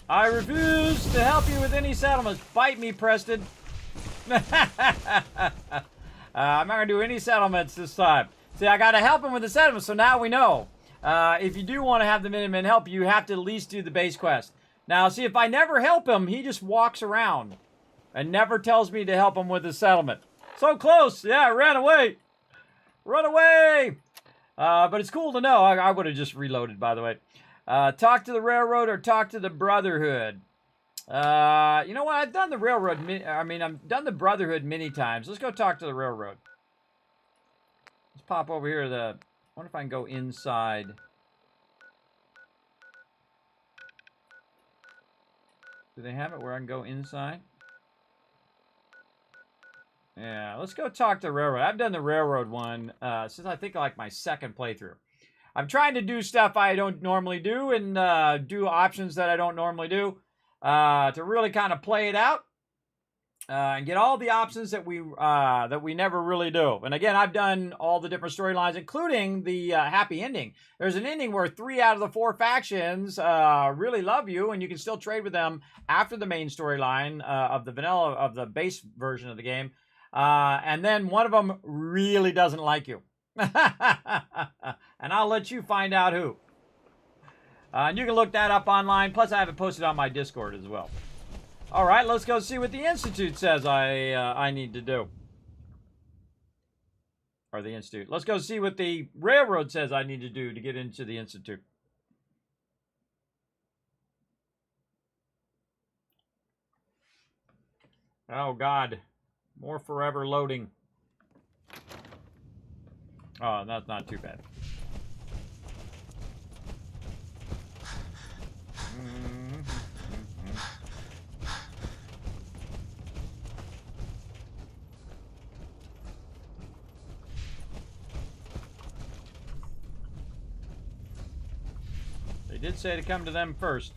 I refuse to help you with any settlements. Bite me, Preston. I'm not going to do any settlements this time. See, I got to help him with the settlements, so now we know. If you do want to have the Minutemen help you, you have to at least do the base quest. Now, see, if I never help him, he just walks around and never tells me to help him with the settlement. So close. Yeah, I ran away. Run away. But it's cool to know. I would have just reloaded, by the way. Talk to the railroad or talk to the Brotherhood. You know what? I've done the railroad. I've done the Brotherhood many times. Let's go talk to the railroad. Let's pop over here to the... I wonder if I can go inside. Do they have it where I can go inside? Yeah, let's go talk to the railroad. I've done the railroad one since I think like my second playthrough. I'm trying to do stuff I don't normally do and do options that I don't normally do to really kind of play it out and get all the options that we never really do. And again, I've done all the different storylines, including the happy ending. There's an ending where 3 out of the 4 factions really love you, and you can still trade with them after the main storyline of the vanilla of the base version of the game. And then one of them really doesn't like you. And I'll let you find out who. And you can look that up online. Plus, I have it posted on my Discord as well. All right, let's go see what the Institute says I need to do. Or the Institute. Let's go see what the Railroad says I need to do to get into the Institute. Oh, God. More forever loading. Oh, that's not too bad. did say to come to them first.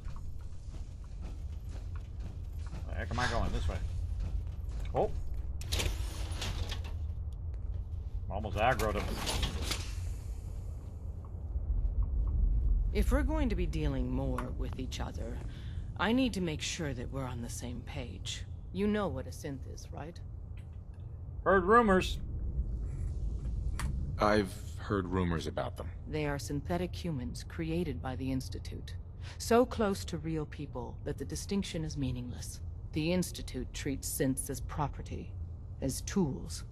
Where the heck am I going? This way. Oh. Almost aggroed him. If we're going to be dealing more with each other, I need to make sure that we're on the same page. You know what a synth is, right? Heard rumors. I've heard rumors about them. They are synthetic humans created by the Institute. So close to real people that the distinction is meaningless. The Institute treats synths as property, as tools.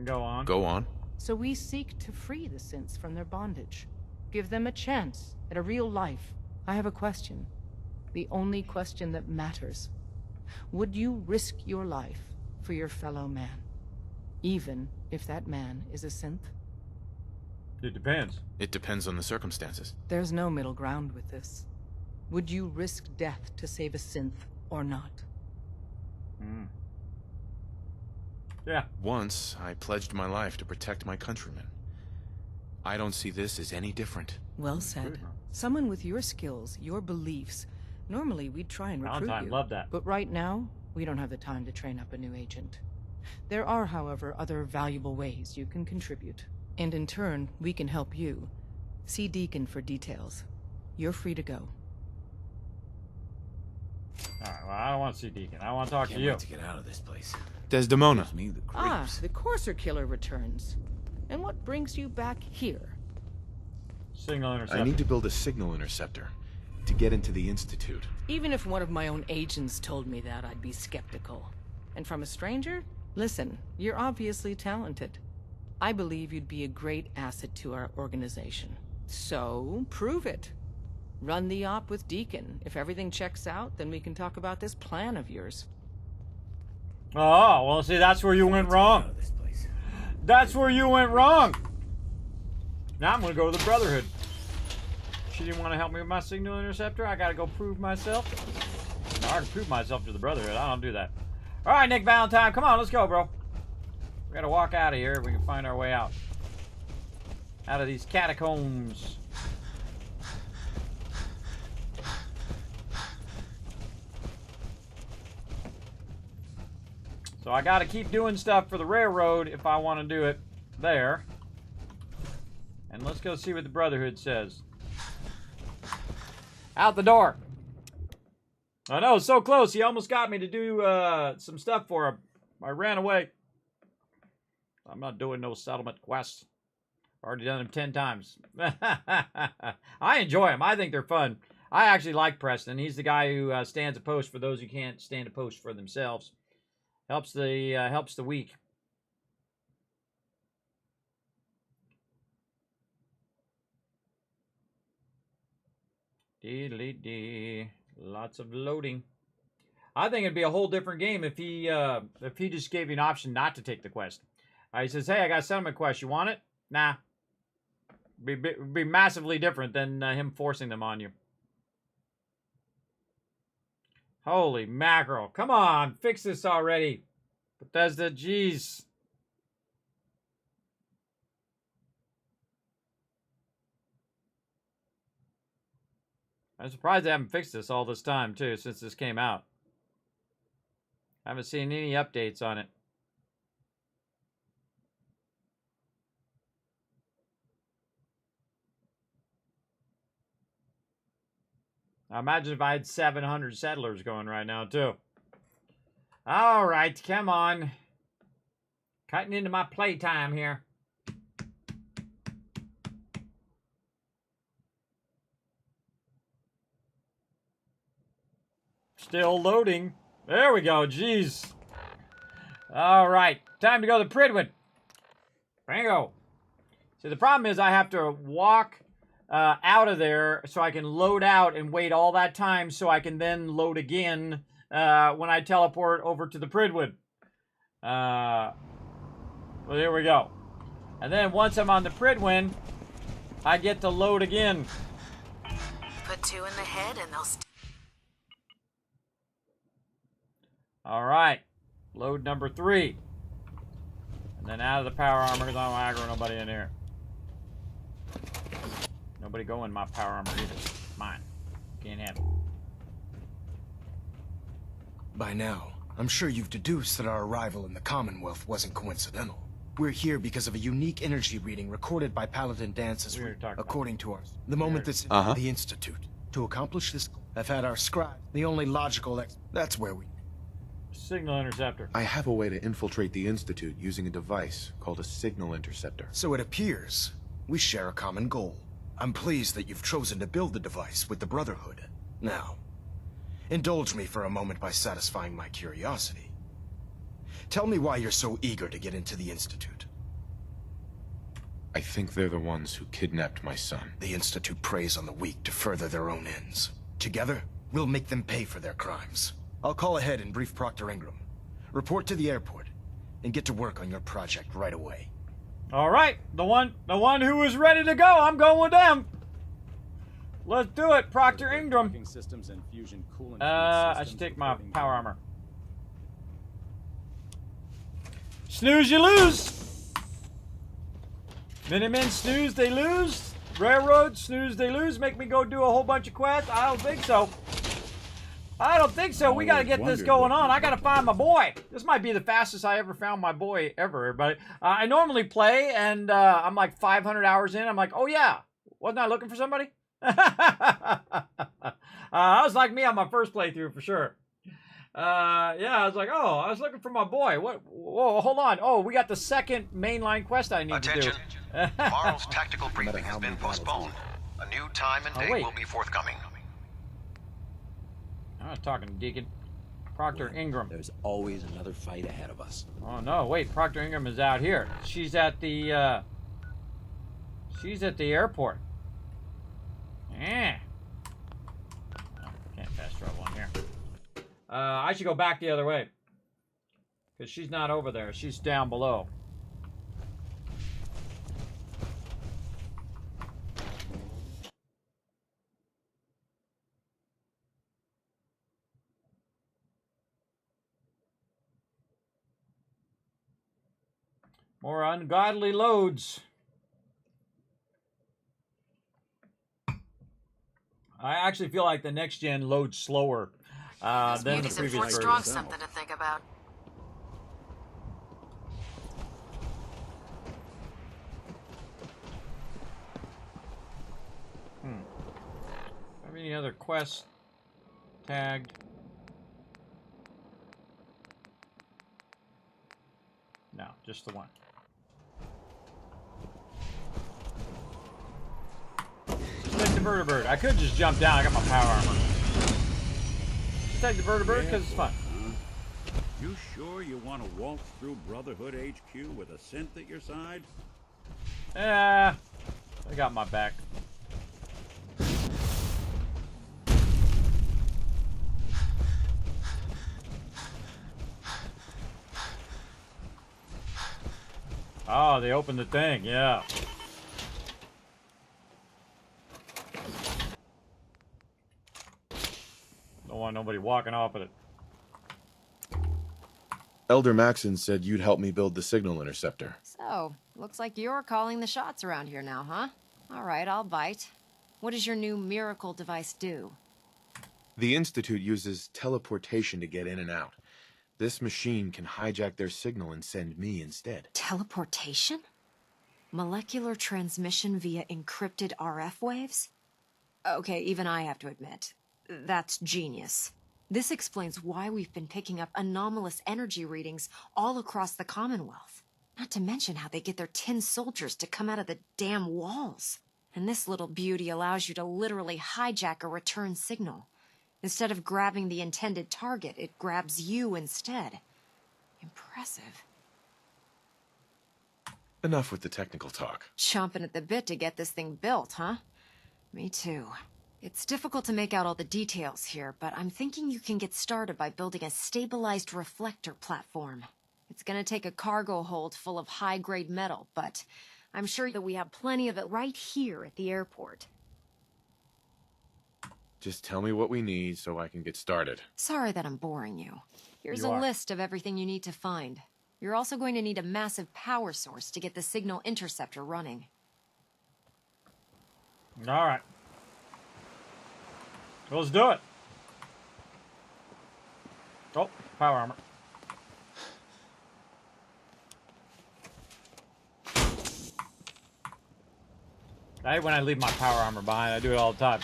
Go on. Go on. So we seek to free the synths from their bondage. Give them a chance at a real life. I have a question. The only question that matters. Would you risk your life for your fellow man? Even if that man is a synth? It depends. It depends on the circumstances. There's no middle ground with this. Would you risk death to save a synth or not? Yeah. Once, I pledged my life to protect my countrymen. I don't see this as any different. Well said. Someone with your skills, your beliefs. Normally, we'd try and recruit Valentine, you. love that. But right now, we don't have the time to train up a new agent. There are, however, other valuable ways you can contribute. And in turn, we can help you. See Deacon for details. You're free to go. Alright, well, I don't want to see Deacon. I want to talk to Can't you. wait to get out of this place. Desdemona. Gives me the creeps. Ah, the Courser Killer returns. And what brings you back here? Signal interceptor. I need to build a signal interceptor to get into the Institute. Even if one of my own agents told me that, I'd be skeptical. And from a stranger? Listen, you're obviously talented. I believe you'd be a great asset to our organization. So, prove it. Run the op with Deacon. If everything checks out, then we can talk about this plan of yours. Oh, well, see, that's where you went wrong. That's where you went wrong. Now I'm going to go to the Brotherhood. She didn't want to help me with my signal interceptor. I got to go prove myself. No, I already proved myself to the Brotherhood. I don't do that. All right, Nick Valentine, come on, let's go, bro. We got to walk out of here. We can find our way out. Out of these catacombs. So I got to keep doing stuff for the railroad if I want to do it there. And let's go see what the Brotherhood says. Out the door. I know, so close. He almost got me to do some stuff for him. I ran away. I'm not doing no settlement quests. Already done them 10 times. I enjoy them. I think they're fun. I actually like Preston. He's the guy who stands a post for those who can't stand a post for themselves. Helps the weak. Dee. Lots of loading. I think it'd be a whole different game if he just gave you an option not to take the quest. He says, "Hey, I got a settlement quest. You want it?" Nah. Be massively different than him forcing them on you. Holy mackerel! Come on, fix this already, Bethesda. Jeez. I'm surprised they haven't fixed this all this time, too, since this came out. I haven't seen any updates on it. I imagine if I had 700 settlers going right now, too. All right, come on. Cutting into my playtime here. Still loading. There we go. Jeez. All right. Time to go to Pridwin. Bingo. See, the problem is I have to walk out of there so I can load out and wait all that time so I can then load again when I teleport over to the Pridwin. Well, there we go. And then once I'm on the Pridwin, I get to load again. Put 2 in the head and they'll All right, load number 3. And then out of the power armor because I don't aggro nobody in here. Nobody go in my power armor either. Mine. Can't have it. By now, I'm sure you've deduced that our arrival in the Commonwealth wasn't coincidental. We're here because of a unique energy reading recorded by Paladin Dance's according to ours. The moment that's in the Institute. To accomplish this, I've had our scribe, the only logical that's where we... Signal interceptor. I have a way to infiltrate the Institute using a device called a signal interceptor. So it appears we share a common goal. I'm pleased that you've chosen to build the device with the Brotherhood. Now, indulge me for a moment by satisfying my curiosity. Tell me why you're so eager to get into the Institute. I think they're the ones who kidnapped my son. The Institute preys on the weak to further their own ends. Together, we'll make them pay for their crimes. I'll call ahead and brief Proctor Ingram. Report to the airport, and get to work on your project right away. All right, the one who is ready to go. I'm going with them. Let's do it, Proctor Ingram. Systems and fusion coolant I should take my power armor. Snooze, you lose. Minutemen snooze, they lose. Railroad snooze, they lose. Make me go do a whole bunch of quests. I don't think so. I don't think so. We got to get this going on. I got to find my boy. This might be the fastest I ever found my boy ever, everybody. I normally play, and I'm like 500 hours in. I'm like, oh, yeah. Wasn't I looking for somebody? That was like me on my first playthrough, for sure. Yeah, I was like, oh, I was looking for my boy. What? Whoa, hold on. Oh, we got the second mainline quest I need to do. Tomorrow's tactical briefing has been postponed. A new time and date will be forthcoming. I'm not talking to Deacon. Proctor Ingram. There's always another fight ahead of us. Oh no, wait, Proctor Ingram is out here. She's at the airport. Yeah. Oh, can't fast travel on here. I should go back the other way. Because she's not over there. She's down below. More ungodly loads. I actually feel like the next gen loads slower than the previous version. Strong, something to think about. Have any other quests tagged? No, just the one. Just take the vertibird. I could just jump down. I got my power armor. Just take the vertibird because it's fun. You sure you want to waltz through Brotherhood HQ with a synth at your side? Yeah, I got my back. Oh, they opened the thing, yeah. Don't want nobody walking off with it. Elder Maxon said you'd help me build the signal interceptor. So, looks like you're calling the shots around here now, huh? All right, I'll bite. What does your new miracle device do? The Institute uses teleportation to get in and out. This machine can hijack their signal and send me instead. Teleportation? Molecular transmission via encrypted RF waves? Okay, even I have to admit, that's genius. This explains why we've been picking up anomalous energy readings all across the Commonwealth. Not to mention how they get their tin soldiers to come out of the damn walls. And this little beauty allows you to literally hijack a return signal. Instead of grabbing the intended target, it grabs you instead. Impressive. Enough with the technical talk. Chomping at the bit to get this thing built, huh? Me too. It's difficult to make out all the details here, but I'm thinking you can get started by building a stabilized reflector platform. It's gonna take a cargo hold full of high-grade metal, but I'm sure that we have plenty of it right here at the airport. Just tell me what we need so I can get started. Sorry that I'm boring you. Here's You a are. list of everything you need to find. You're also going to need a massive power source to get the signal interceptor running. All right. Let's do it. Oh, power armor. I hate when I leave my power armor behind. I do it all the time.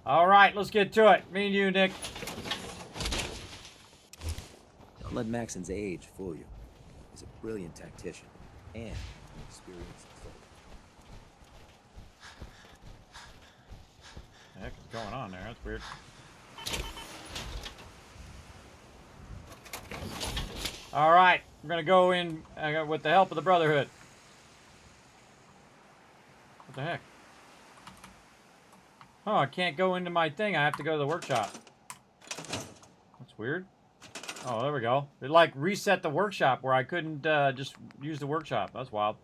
All right, let's get to it. Me and you, Nick. Don't let Maxon's age fool you. He's a brilliant tactician and an experienced soldier. What the heck is going on there? That's weird. All right, we're gonna go in with the help of the Brotherhood. What the heck? Oh, I can't go into my thing. I have to go to the workshop. That's weird. Oh, there we go. It like reset the workshop where I couldn't just use the workshop. That's wild.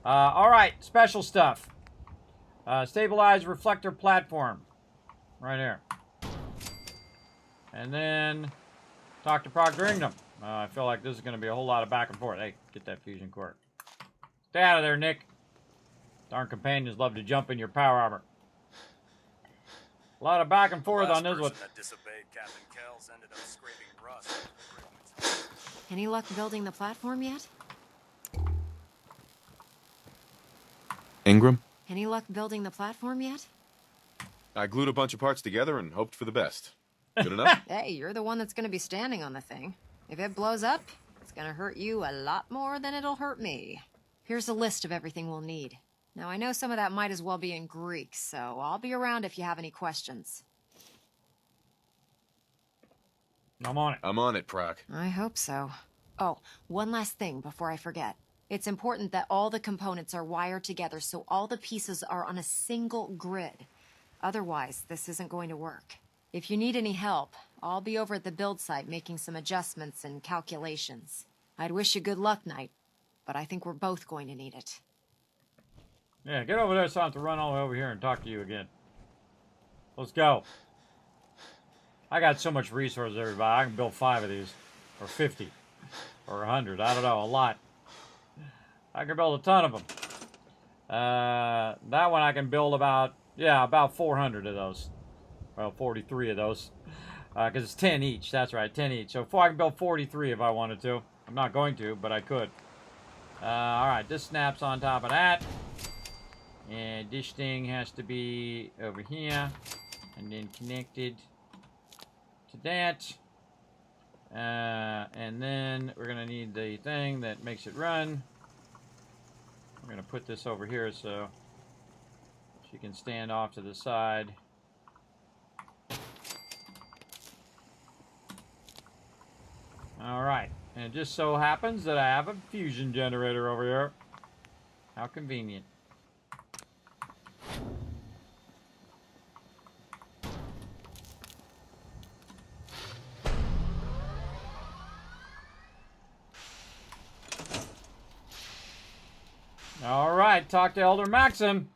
All right, special stuff. Stabilize reflector platform. Right here. And then talk to Proctor Ingham. I feel like this is going to be a whole lot of back and forth. Hey, get that fusion core. Stay out of there, Nick. Darn companions love to jump in your power armor. A lot of back and forth on this one. That disobeyed Captain Kells ended up scraping rust. Any luck building the platform yet? Ingram? Any luck building the platform yet? I glued a bunch of parts together and hoped for the best. Good enough? Hey, you're the one that's gonna be standing on the thing. If it blows up, it's gonna hurt you a lot more than it'll hurt me. Here's a list of everything we'll need. Now, I know some of that might as well be in Greek, so I'll be around if you have any questions. I'm on it. I'm on it, Proc. I hope so. Oh, one last thing before I forget. It's important that all the components are wired together so all the pieces are on a single grid. Otherwise, this isn't going to work. If you need any help, I'll be over at the build site making some adjustments and calculations. I'd wish you good luck, Knight, but I think we're both going to need it. Yeah, get over there so I don't have to run all the way over here and talk to you again. Let's go. I got so much resources, everybody. I can build 5 of these. Or 50. Or 100. I don't know. A lot. I can build a ton of them. That one I can build about 400 of those. Well, 43 of those. Because it's 10 each. That's right, 10 each. So I can build 43 if I wanted to. I'm not going to, but I could. Alright, this snaps on top of that. And this thing has to be over here. And then connected to that. And then we're going to need the thing that makes it run. We're going to put this over here so she can stand off to the side. Alright, and it just so happens that I have a fusion generator over here. How convenient. Alright, talk to Elder Maxim.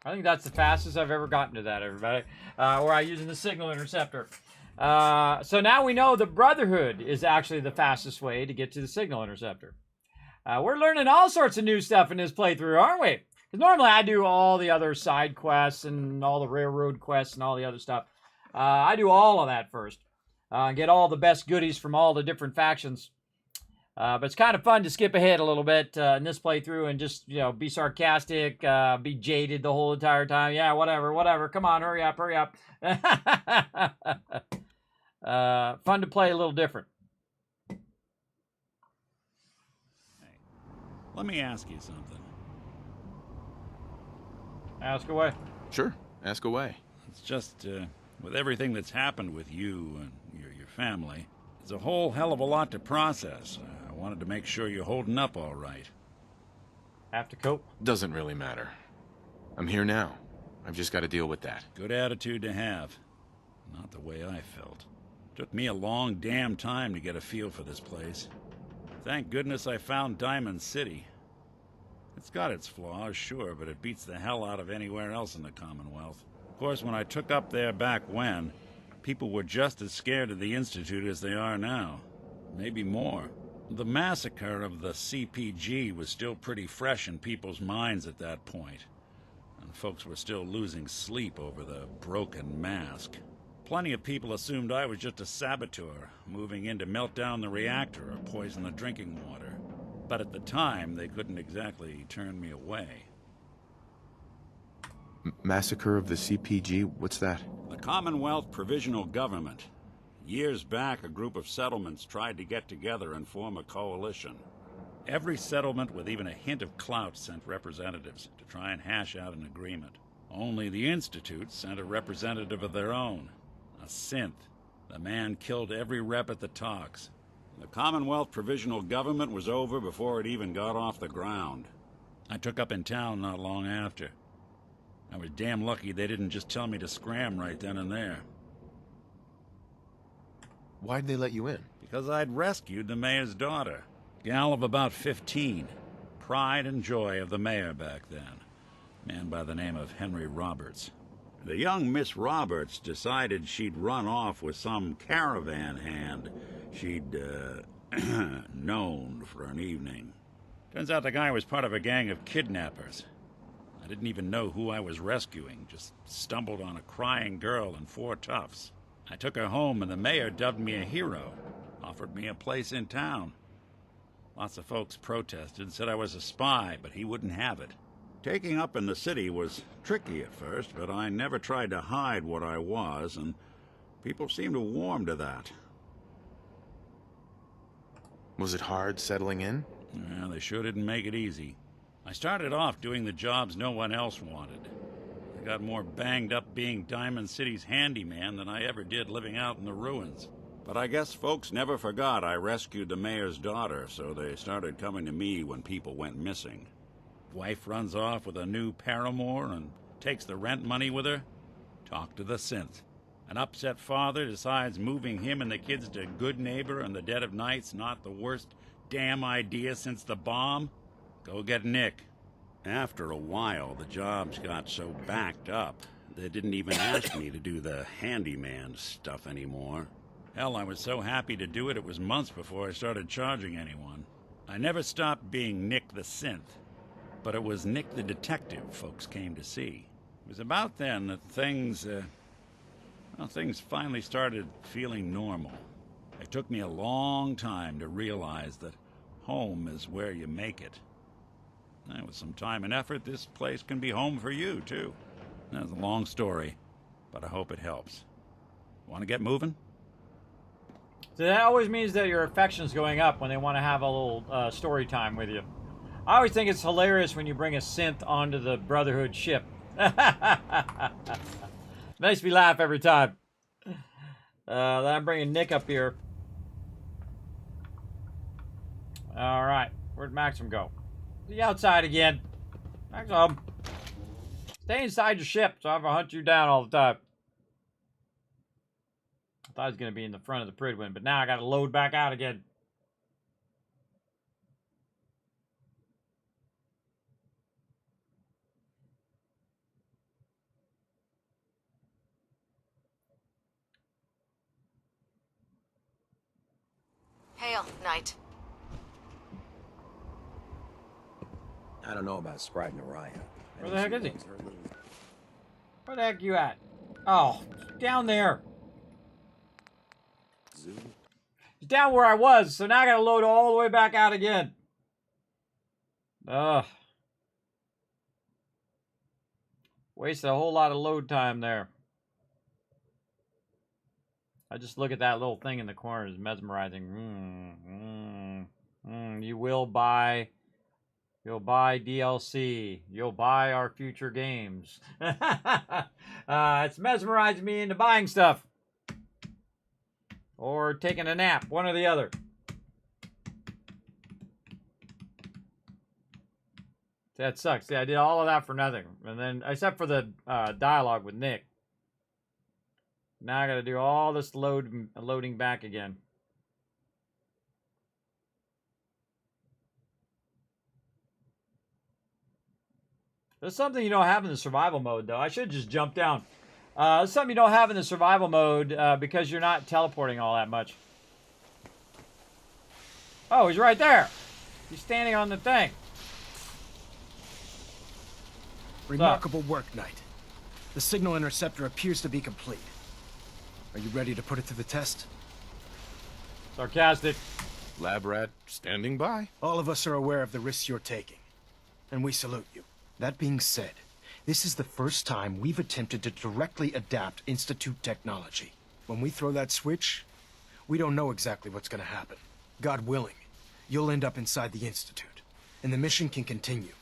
I think that's the fastest I've ever gotten to that, everybody. Where I'm using the signal interceptor. So now we know the Brotherhood is actually the fastest way to get to the signal interceptor. We're learning all sorts of new stuff in this playthrough, aren't we? Because normally I do all the other side quests and all the railroad quests and all the other stuff. I do all of that first. Get all the best goodies from all the different factions. But it's kind of fun to skip ahead a little bit in this playthrough and just, you know, be sarcastic, be jaded the whole entire time. Yeah, whatever. Come on, hurry up. Fun to play a little different. Hey, let me ask you something. Ask away. Sure, ask away. It's just, with everything that's happened with you and your family, it's a whole hell of a lot to process. I wanted to make sure you're holding up all right. Have to cope? Doesn't really matter. I'm here now. I've just got to deal with that. Good attitude to have. Not the way I felt. Took me a long damn time to get a feel for this place. Thank goodness I found Diamond City. It's got its flaws, sure, but it beats the hell out of anywhere else in the Commonwealth. Of course, when I took up there back when, people were just as scared of the Institute as they are now. Maybe more. The massacre of the CPG was still pretty fresh in people's minds at that point. and folks were still losing sleep over the broken mask. Plenty of people assumed I was just a saboteur, moving in to melt down the reactor or poison the drinking water. But at the time, they couldn't exactly turn me away. Massacre of the CPG? What's that? The Commonwealth Provisional Government. Years back, a group of settlements tried to get together and form a coalition. Every settlement with even a hint of clout sent representatives to try and hash out an agreement. Only the Institute sent a representative of their own. A synth. The man killed every rep at the talks. The Commonwealth Provisional Government was over before it even got off the ground. I took up in town not long after. I was damn lucky they didn't just tell me to scram right then and there. Why'd they let you in? Because I'd rescued the mayor's daughter. Gal of about 15. Pride and joy of the mayor back then. Man by the name of Henry Roberts. The young Miss Roberts decided she'd run off with some caravan hand she'd, known for an evening. Turns out the guy was part of a gang of kidnappers. I didn't even know who I was rescuing, just stumbled on a crying girl and 4 toughs. I took her home and the mayor dubbed me a hero, offered me a place in town. Lots of folks protested and said I was a spy, but he wouldn't have it. Taking up in the city was tricky at first, but I never tried to hide what I was, and people seemed to warm to that. Was it hard settling in? Yeah, they sure didn't make it easy. I started off doing the jobs no one else wanted. I got more banged up being Diamond City's handyman than I ever did living out in the ruins. But I guess folks never forgot I rescued the mayor's daughter, so they started coming to me when people went missing. Wife runs off with a new paramour and takes the rent money with her. Talk to the synth. An upset father decides moving him and the kids to Good Neighbor in the dead of night's not the worst damn idea since the bomb. Go get Nick. After a while, the jobs got so backed up, they didn't even ask me to do the handyman stuff anymore. Hell, I was so happy to do it, it was months before I started charging anyone. I never stopped being Nick the synth, but it was Nick the detective folks came to see. It was about then that things finally started feeling normal. It took me a long time to realize that home is where you make it. And with some time and effort, this place can be home for you, too. That's a long story, but I hope it helps. Want to get moving? So that always means that your affection's going up when they want to have a little story time with you. I always think it's hilarious when you bring a synth onto the Brotherhood ship. Makes me laugh every time. Then I'm bringing Nick up here. All right, where'd Maxim go? The outside again. Maxim, stay inside your ship so I have to hunt you down all the time. I thought he was going to be in the front of the Pridwin, but now I got to load back out again. Hail, Knight. I don't know about Sprite and Orion. Where the heck is he? Where the heck you at? Oh, down there. Zoo. He's down where I was, so now I gotta load all the way back out again. Ugh. Wasted a whole lot of load time there. I just look at that little thing in the corner. It's mesmerizing. You will buy... You'll buy DLC. You'll buy our future games. It's mesmerizing me into buying stuff. Or taking a nap. One or the other. That sucks. See, I did all of that for nothing. And then, except for the dialogue with Nick. Now I gotta do all this loading back again. There's something you don't have in the survival mode, though. I should just jump down. There's something you don't have in the survival mode because you're not teleporting all that much. Oh, he's right there. He's standing on the thing. Remarkable work, Knight. The signal interceptor appears to be complete. Are you ready to put it to the test? Sarcastic. Lab rat standing by. All of us are aware of the risks you're taking, and we salute you. That being said, this is the first time we've attempted to directly adapt Institute technology. When we throw that switch, we don't know exactly what's going to happen. God willing, you'll end up inside the Institute, and the mission can continue.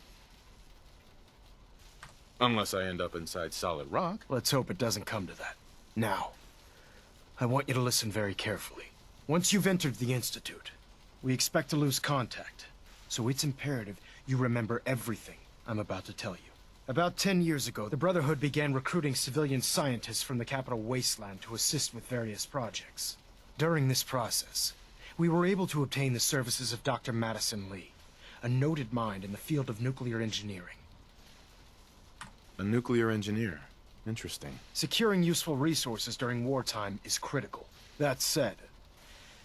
Unless I end up inside solid rock. Let's hope it doesn't come to that. Now, I want you to listen very carefully. Once you've entered the Institute, we expect to lose contact, so it's imperative you remember everything I'm about to tell you. About 10 years ago, the Brotherhood began recruiting civilian scientists from the capital wasteland to assist with various projects. During this process, we were able to obtain the services of Dr. Madison Lee, a noted mind in the field of nuclear engineering. A nuclear engineer. Interesting. Securing useful resources during wartime is critical. That said,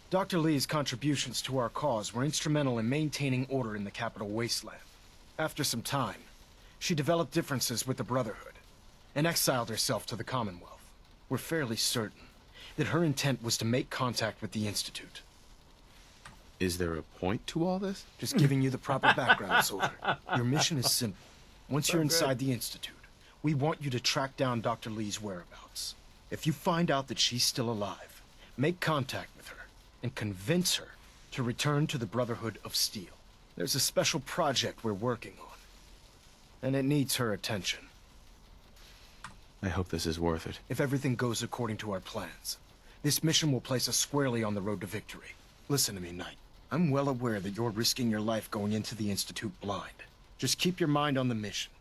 Dr. Lee's contributions to our cause were instrumental in maintaining order in the capital wasteland. After some time, she developed differences with the Brotherhood and exiled herself to the Commonwealth. We're fairly certain that her intent was to make contact with the Institute. Is there a point to all this? Just giving you the proper background, soldier. Your mission is simple. Once you're inside the Institute, we want you to track down Dr. Lee's whereabouts. If you find out that she's still alive, make contact with her and convince her to return to the Brotherhood of Steel. There's a special project we're working on, and it needs her attention. I hope this is worth it. If everything goes according to our plans, this mission will place us squarely on the road to victory. Listen to me, Knight. I'm well aware that you're risking your life going into the Institute blind. Just keep your mind on the mission,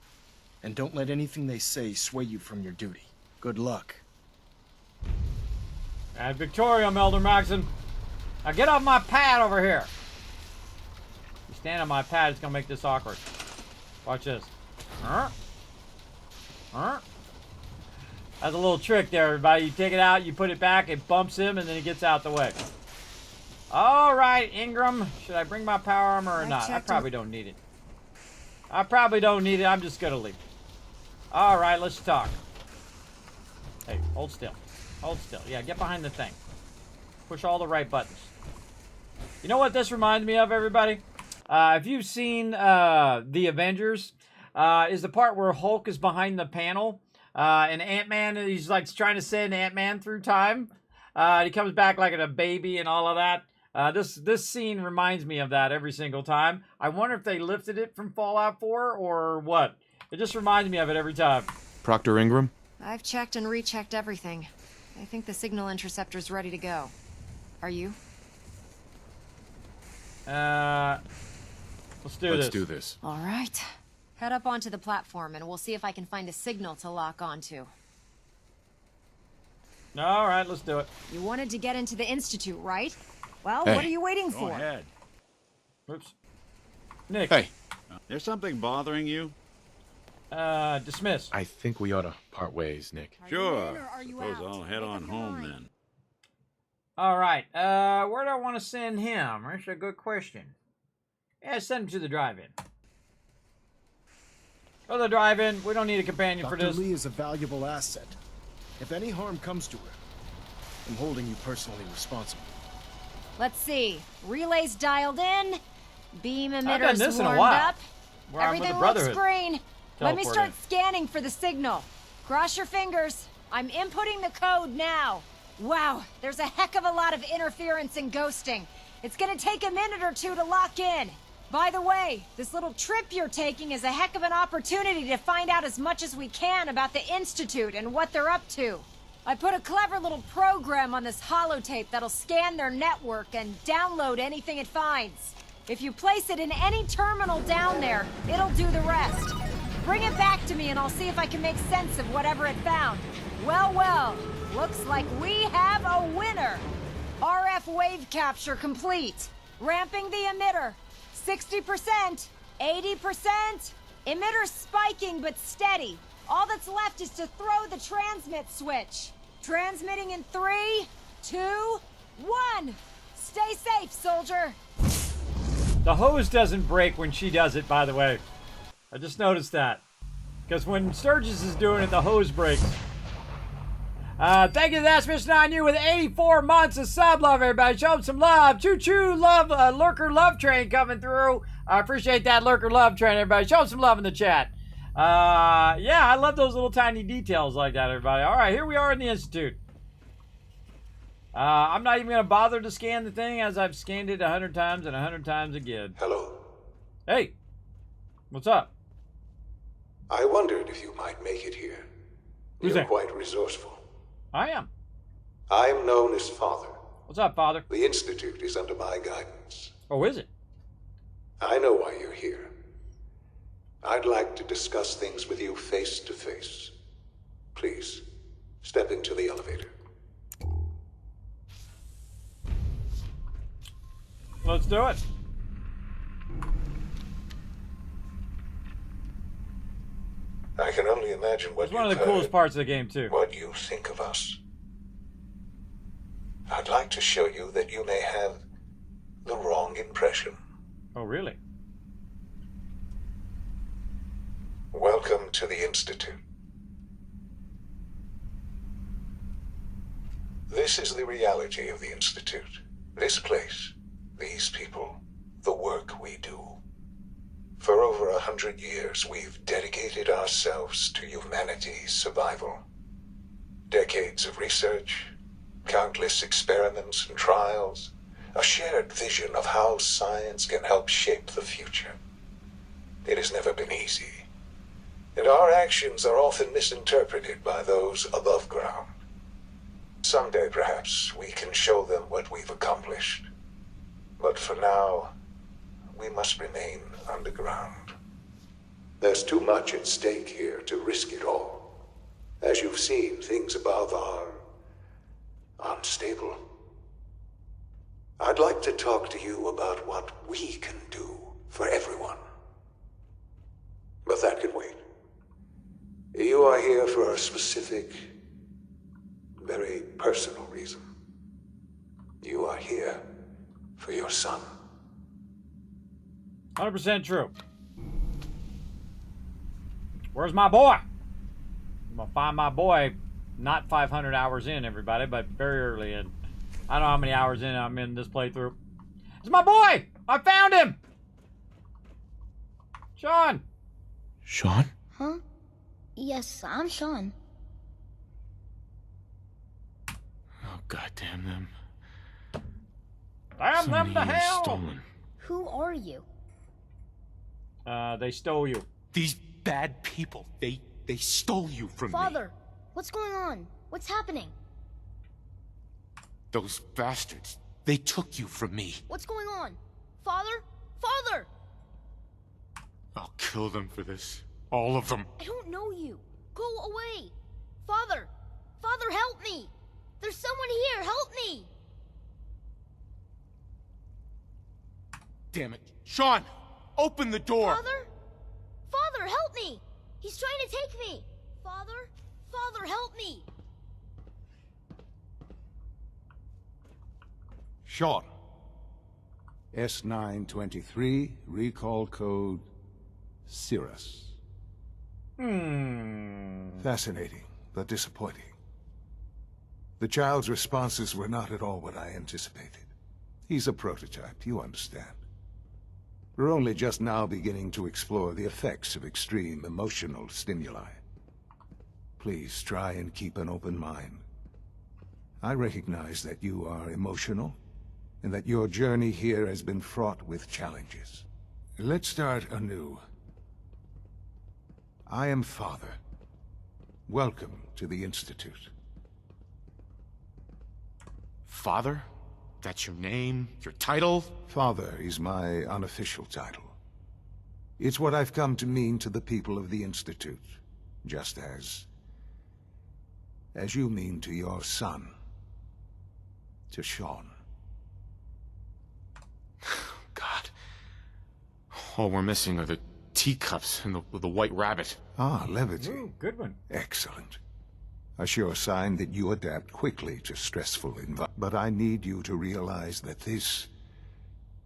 and don't let anything they say sway you from your duty. Good luck. Ad Victorium, Elder Maxon. Now get off my pad over here. You stand on my pad, it's gonna make this awkward. Watch this. That's a little trick there, everybody. You take it out, you put it back, it bumps him, and then he gets out the way. All right, Ingram. Should I bring my power armor or not? I probably don't need it. I probably don't need it. I'm just gonna leave. All right, let's talk. Hey, hold still. Hold still. Yeah, get behind the thing. Push all the right buttons. You know what this reminds me of, everybody? If you've seen The Avengers, is the part where Hulk is behind the panel, and Ant-Man, he's like trying to send Ant-Man through time. He comes back like a baby and all of that. This scene reminds me of that every single time. I wonder if they lifted it from Fallout 4 or what. It just reminds me of it every time. Proctor Ingram? I've checked and rechecked everything. I think the signal interceptor's ready to go. Are you? Let's do this. Let's do this. All right. Head up onto the platform and we'll see if I can find a signal to lock onto. All right, let's do it. You wanted to get into the Institute, right? Well, Hey. what are you waiting Go for? ahead. Oops. Nick. Hey. There's something bothering you? Dismiss. I think we ought to part ways, Nick. Sure. Suppose I'll head on home then. All right. Where do I want to send him? That's a good question. Yeah, send him to the drive-in. Go to the drive-in. We don't need a companion for Dr. this. Lee is a valuable asset. If any harm comes to her, I'm holding you personally responsible. Let's see. Relays dialed in. Beam I've done emitters this in a warmed while, up. where I'm with Everything the looks Brotherhood. green. Let me start Teleporting. scanning for the signal. Cross your fingers. I'm inputting the code now. Wow, there's a heck of a lot of interference and ghosting. It's gonna take a minute or two to lock in. By the way, this little trip you're taking is a heck of an opportunity to find out as much as we can about the Institute and what they're up to. I put a clever little program on this holotape that'll scan their network and download anything it finds. If you place it in any terminal down there, it'll do the rest. Bring it back to me and I'll see if I can make sense of whatever it found. Well, well, looks like we have a winner. RF wave capture complete. Ramping the emitter. 60%, 80%. Emitter spiking but steady. All that's left is to throw the transmit switch. Transmitting in 3, 2, 1. Stay safe, soldier. The hose doesn't break when she does it, by the way. I just noticed that. Because when Sturgis is doing it, the hose breaks. Thank you to That's Mr. 9U with 84 months of sub love, everybody. Show them some love. Choo-choo love, Lurker Love Train coming through. I appreciate that Lurker Love Train, everybody. Show them some love in the chat. Yeah, I love those little tiny details like that, everybody. All right, here we are in the Institute. I'm not even going to bother to scan the thing as I've scanned it 100 times and 100 times again. Hello. Hey, what's up? I wondered if you might make it here. Who's You're that? quite resourceful. I am. I'm known as Father. What's up, Father? The Institute is under my guidance. Oh, is it? I know why you're here. I'd like to discuss things with you face to face. Please, step into the elevator. Let's do it. I can only imagine what It's one of the you've coolest heard, parts of the game, too. what you think of us. I'd like to show you that you may have the wrong impression. Oh, really? Welcome to the Institute. This is the reality of the Institute. This place, these people, the work we do. For over 100 years, we've dedicated ourselves to humanity's survival. Decades of research, countless experiments and trials, a shared vision of how science can help shape the future. It has never been easy, and our actions are often misinterpreted by those above ground. Someday, perhaps, we can show them what we've accomplished. But for now, we must remain underground. There's too much at stake here to risk it all. As you've seen, things above are unstable. I'd like to talk to you about what we can do for everyone. But that can wait. You are here for a specific, very personal reason. You are here for your son. 100% true. Where's my boy? I'm gonna find my boy. Not 500 hours in, everybody, but very early in. I don't know how many hours in I'm in this playthrough. It's my boy! I found him! Sean! Sean? Huh? Yes, I'm Sean. Oh, goddamn them. Damn So them many to years hell! stolen. Who are you? They stole you. These bad people, they stole you from me. Father, what's going on? What's happening? Those bastards, they took you from me. What's going on? Father? Father! I'll kill them for this. All of them. I don't know you. Go away. Father! Father, help me! There's someone here, help me! Damn it. Sean, open the door. Father? Father, help me! He's trying to take me! Father? Father, help me! Sean. S923, recall code Cirrus. Fascinating, but disappointing. The child's responses were not at all what I anticipated. He's a prototype, you understand. We're only just now beginning to explore the effects of extreme emotional stimuli. Please try and keep an open mind. I recognize that you are emotional, and that your journey here has been fraught with challenges. Let's start anew. I am Father. Welcome to the Institute. Father? That's your name? Your title? Father is my unofficial title. It's what I've come to mean to the people of the Institute, just as you mean to your son, to Sean. God. All we're missing are the teacups and the white rabbit. Ah, levity. Ooh, good one. Excellent. A sure sign that you adapt quickly to stressful environments. But I need you to realize that this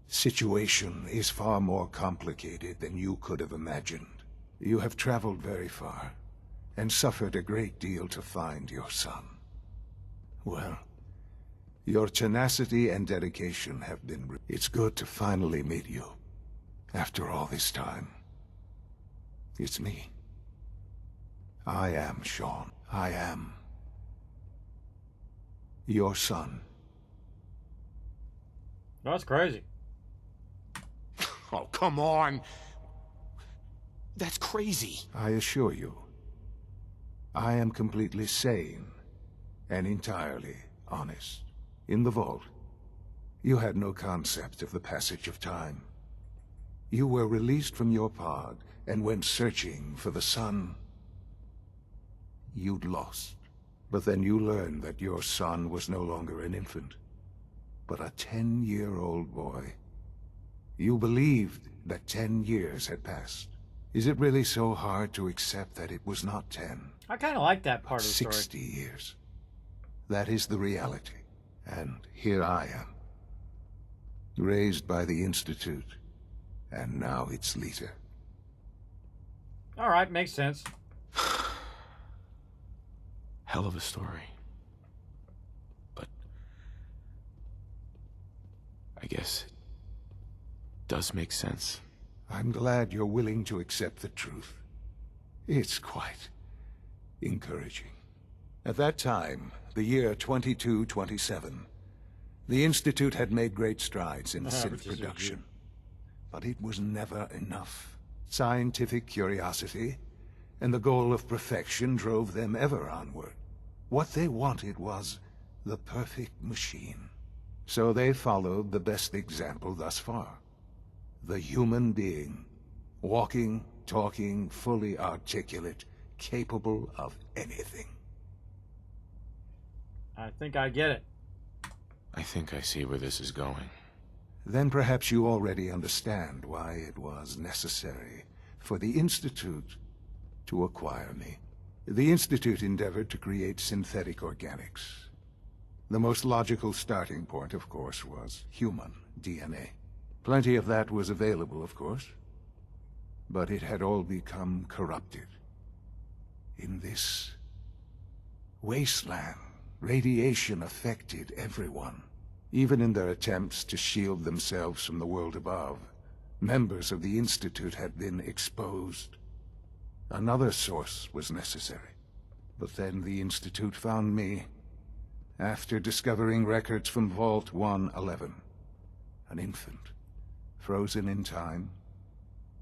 situation is far more complicated than you could have imagined. You have traveled very far, and suffered a great deal to find your son. Well, your tenacity and dedication have been... It's good to finally meet you. After all this time. It's me. I am Sean. I am your son. That's crazy. Oh, come on. That's crazy. I assure you, I am completely sane and entirely honest. In the vault, you had no concept of the passage of time. You were released from your pod and went searching for the son you'd lost. But then you learned that your son was no longer an infant, but a 10-year-old boy. You believed that 10 years had passed. Is it really so hard to accept that it was not 10? I kind of like that part of the 60 years. That is the reality. And here I am. Raised by the Institute, and now its leader. All right, makes sense. Hell of a story. But I guess it does make sense. I'm glad you're willing to accept the truth. It's quite encouraging. At that time, the year 2227, the Institute had made great strides in synth production. But it was never enough. Scientific curiosity and the goal of perfection drove them ever onward. What they wanted was the perfect machine. So they followed the best example thus far. The human being. Walking, talking, fully articulate, capable of anything. I think I get it. I think I see where this is going. Then perhaps you already understand why it was necessary for the Institute to acquire me. The Institute endeavored to create synthetic organics. The most logical starting point, of course, was human DNA. Plenty of that was available, of course, but it had all become corrupted. In this wasteland, radiation affected everyone. Even in their attempts to shield themselves from the world above, members of the Institute had been exposed. Another source was necessary. But then the Institute found me, after discovering records from Vault 111. An infant, frozen in time,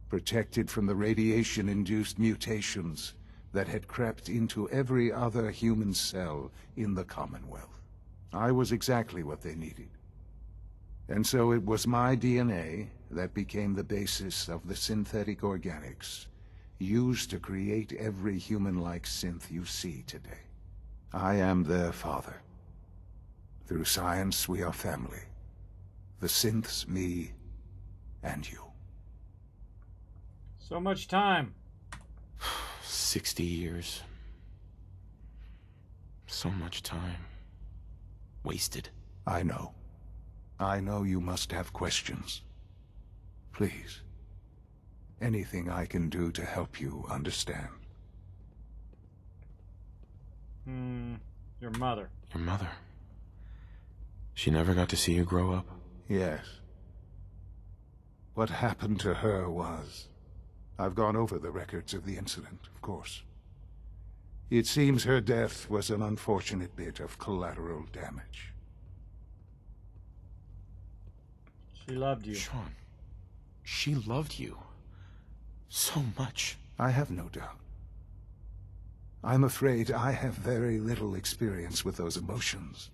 protected from the radiation-induced mutations that had crept into every other human cell in the Commonwealth. I was exactly what they needed. And so it was my DNA that became the basis of the synthetic organics used to create every human-like synth you see today. I am their father. Through science, we are family. The synths, me, and you. So much time. 60 years. So much time. Wasted. I know. I know you must have questions. Please. Anything I can do to help you understand. Your mother. Your mother? She never got to see you grow up? Yes. What happened to her was... I've gone over the records of the incident, of course. It seems her death was an unfortunate bit of collateral damage. She loved you. Sean, she loved you. So much. I have no doubt. I'm afraid I have very little experience with those emotions,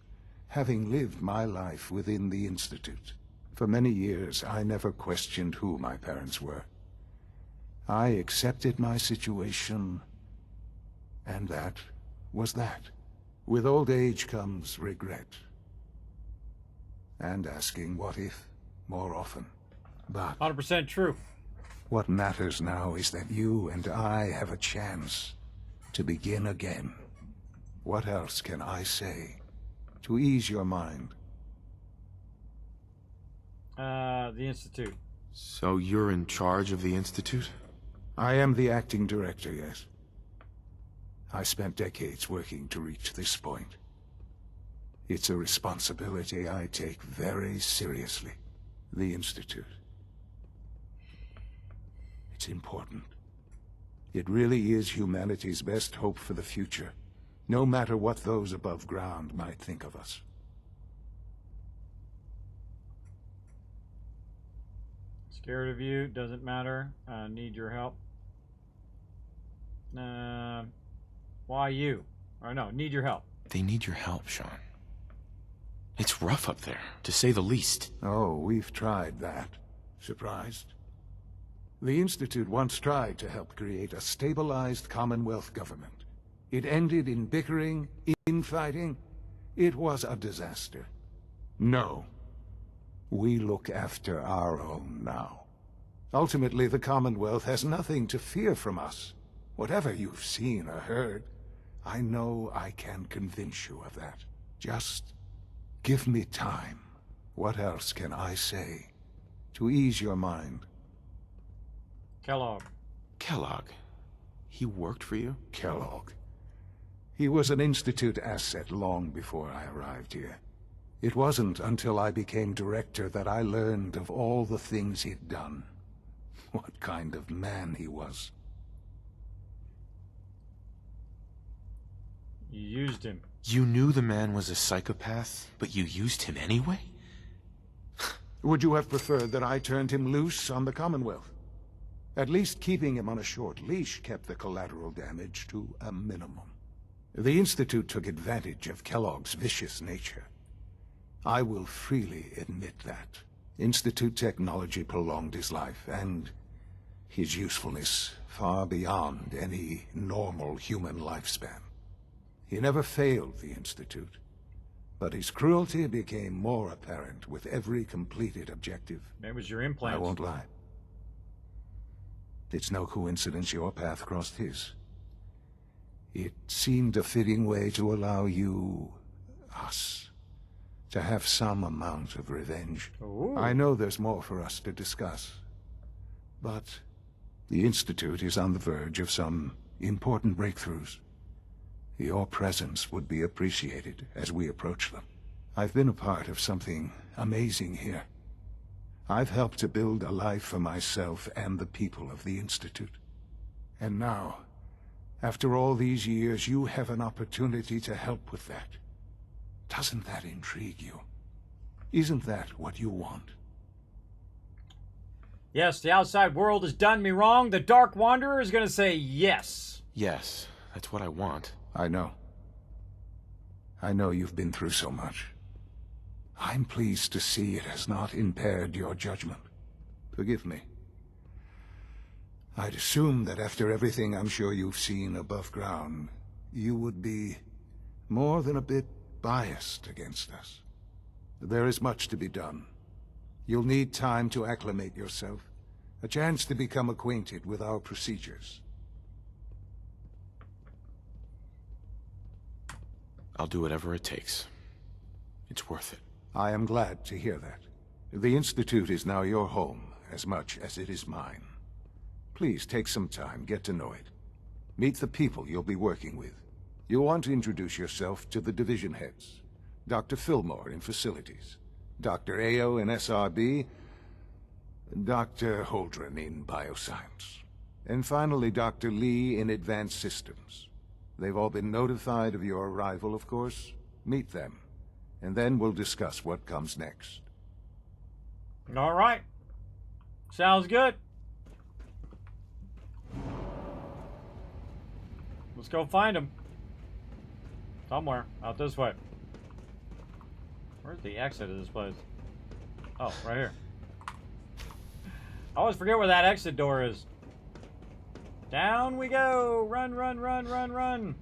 having lived my life within the Institute. For many years, I never questioned who my parents were. I accepted my situation, and that was that. With old age comes regret. And asking what if more often. But 100% true. What matters now is that you and I have a chance to begin again. What else can I say to ease your mind? The Institute. So you're in charge of the Institute? I am the acting director, yes. I spent decades working to reach this point. It's a responsibility I take very seriously. The Institute. It's important. It really is humanity's best hope for the future, no matter what those above ground might think of us. Scared of you, doesn't matter. Need your help. Why you? Or no, need your help. They need your help, Sean. It's rough up there, to say the least. Oh, we've tried that. Surprised? The Institute once tried to help create a stabilized Commonwealth government. It ended in bickering, infighting. It was a disaster. No. We look after our own now. Ultimately, the Commonwealth has nothing to fear from us. Whatever you've seen or heard, I know I can convince you of that. Just give me time. What else can I say to ease your mind? Kellogg. Kellogg? He worked for you? Kellogg. He was an Institute asset long before I arrived here. It wasn't until I became director that I learned of all the things he'd done. What kind of man he was. You used him. You knew the man was a psychopath, but you used him anyway? Would you have preferred that I turned him loose on the Commonwealth? At least keeping him on a short leash kept the collateral damage to a minimum. The Institute took advantage of Kellogg's vicious nature. I will freely admit that. Institute technology prolonged his life, and his usefulness far beyond any normal human lifespan. He never failed the Institute, but his cruelty became more apparent with every completed objective. It was your implant. I won't lie. It's no coincidence your path crossed his. It seemed a fitting way to allow you, us, to have some amount of revenge. Ooh. I know there's more for us to discuss, but the Institute is on the verge of some important breakthroughs. Your presence would be appreciated as we approach them. I've been a part of something amazing here. I've helped to build a life for myself and the people of the Institute. And now, after all these years, you have an opportunity to help with that. Doesn't that intrigue you? Isn't that what you want? Yes, the outside world has done me wrong. The Dark Wanderer is going to say yes. Yes, that's what I want. I know. I know you've been through so much. I'm pleased to see it has not impaired your judgment. Forgive me. I'd assumed that after everything I'm sure you've seen above ground, you would be more than a bit biased against us. There is much to be done. You'll need time to acclimate yourself, a chance to become acquainted with our procedures. I'll do whatever it takes. It's worth it. I am glad to hear that. The Institute is now your home, as much as it is mine. Please take some time, get to know it. Meet the people you'll be working with. You'll want to introduce yourself to the division heads. Dr. Fillmore in Facilities, Dr. Ayo in SRB, Dr. Holdren in Bioscience, and finally Dr. Lee in Advanced Systems. They've all been notified of your arrival, of course. Meet them, and then we'll discuss what comes next. All right. Sounds good. Let's go find him. Somewhere. Out this way. Where's the exit of this place? Oh, right here. I always forget where that exit door is. Down we go! Run, run, run, run, run!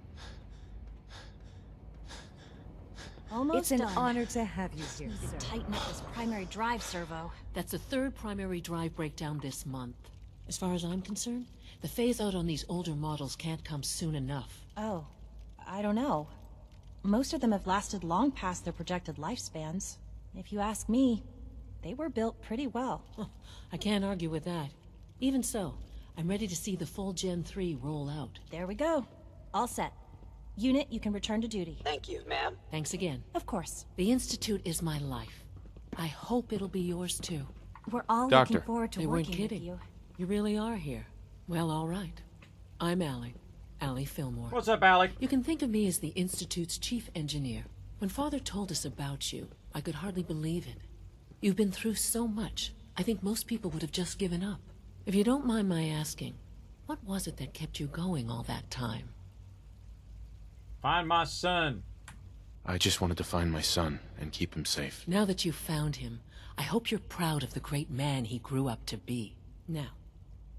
Almost It's done. an honor to have you here, Need to sir. tighten up this primary drive servo. That's the third primary drive breakdown this month. As far as I'm concerned, the phase-out on these older models can't come soon enough. Oh, I don't know. Most of them have lasted long past their projected lifespans. If you ask me, they were built pretty well. I can't argue with that. Even so, I'm ready to see the full Gen 3 roll out. There we go. All set. Unit, you can return to duty. Thank you, ma'am. Thanks again. Of course. The Institute is my life. I hope it'll be yours too. We're all Doctor. looking forward to They weren't working with kidding. you. You really are here. Well, all right. I'm Allie Fillmore. What's up, Allie? You can think of me as the Institute's chief engineer. When Father told us about you, I could hardly believe it. You've been through so much, I think most people would have just given up. If you don't mind my asking, what was it that kept you going all that time? Find my son. I just wanted to find my son and keep him safe. Now that you've found him, I hope you're proud of the great man he grew up to be. Now,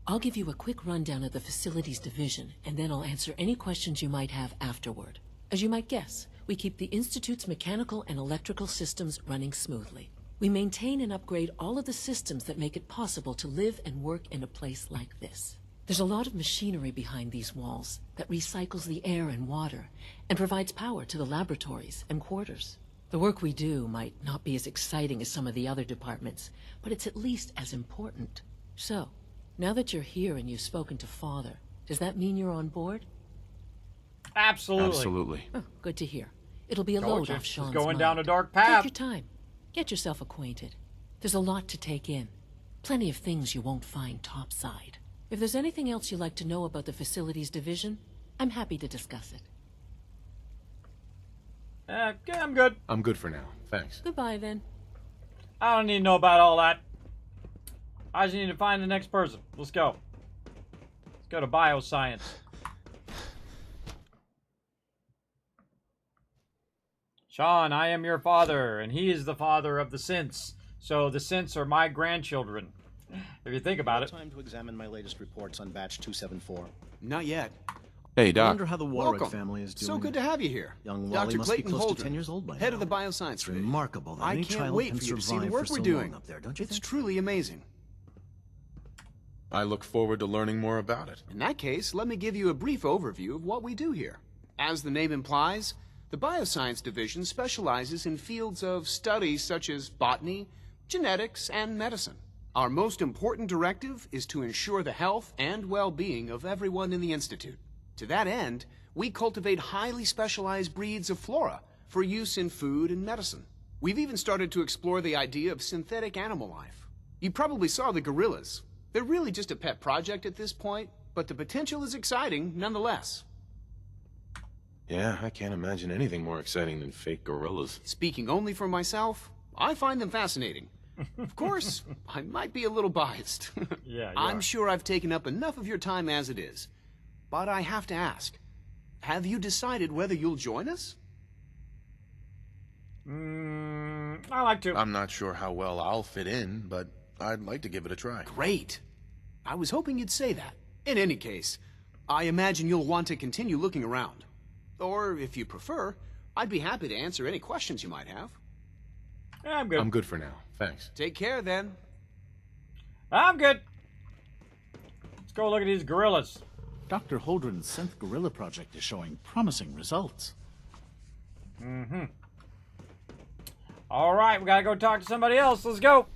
I'll give you a quick rundown of the Facilities Division, and then I'll answer any questions you might have afterward. As you might guess, we keep the Institute's mechanical and electrical systems running smoothly. We maintain and upgrade all of the systems that make it possible to live and work in a place like this. There's a lot of machinery behind these walls that recycles the air and water and provides power to the laboratories and quarters. The work we do might not be as exciting as some of the other departments, but it's at least as important. So, now that you're here and you've spoken to Father, does that mean you're on board? Absolutely. Absolutely. Oh, good to hear. It'll be a Told load you, off she's Sean's going mind. down a dark path. Take your time. Get yourself acquainted. There's a lot to take in. Plenty of things you won't find topside. If there's anything else you'd like to know about the Facilities Division, I'm happy to discuss it. I'm good. I'm good for now. Thanks. Goodbye, then. I don't need to know about all that. I just need to find the next person. Let's go. Let's go to bioscience. Sean, I am your father, and he is the father of the synths. So the synths are my grandchildren. If you think about it. Time to examine my latest reports on batch 274. Not yet. Hey, I Doc. wonder how the Warwick Welcome. family is doing. So good to have you here. Young Dr. Wally must Clayton be close Holdren, to 10 years old by head now. of the bioscience It's division. remarkable that I any can't child wait can for you to see the survive work for we're so doing. long up there, don't you It's think? truly amazing. I look forward to learning more about it. In that case, let me give you a brief overview of what we do here. As the name implies, the Bioscience Division specializes in fields of study such as botany, genetics, and medicine. Our most important directive is to ensure the health and well-being of everyone in the Institute. To that end, we cultivate highly specialized breeds of flora for use in food and medicine. We've even started to explore the idea of synthetic animal life. You probably saw the gorillas. They're really just a pet project at this point, but the potential is exciting nonetheless. Yeah, I can't imagine anything more exciting than fake gorillas. Speaking only for myself, I find them fascinating. Of course, I might be a little biased. Yeah, you I'm are. sure I've taken up enough of your time as it is. But I have to ask, have you decided whether you'll join us? I like to. I'm not sure how well I'll fit in, but I'd like to give it a try. Great. I was hoping you'd say that. In any case, I imagine you'll want to continue looking around. Or, if you prefer, I'd be happy to answer any questions you might have. Yeah, I'm good. I'm good for now. Thanks. Take care, then. I'm good. Let's go look at these gorillas. Dr. Holdren's synth gorilla project is showing promising results. Mm-hmm. All right, we gotta go talk to somebody else. Let's go.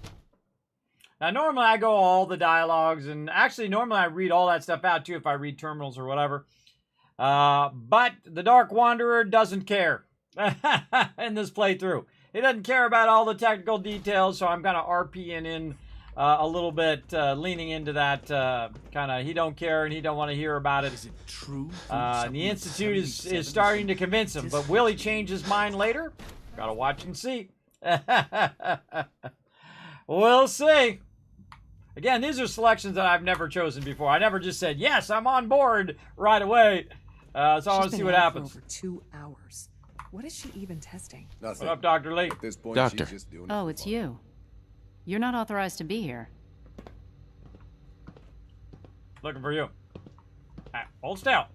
Now, normally I go all the dialogues, and actually, normally I read all that stuff out too if I read terminals or whatever. But the Dark Wanderer doesn't care in this playthrough. He doesn't care about all the technical details, so I'm kind of RPing in a little bit, leaning into that kind of he don't care and he don't want to hear about it. Is it true? The Institute is starting to convince him, but will he change his mind later? Gotta watch and see. We'll see. Again, these are selections that I've never chosen before. I never just said, yes, I'm on board right away. So I want to see what happens. For over 2 hours. What is she even testing? What up, Dr. Lee? At this point, Doctor. she's just doing it Oh, for it's fun. you. You're not authorized to be here. Looking for you. Hold still.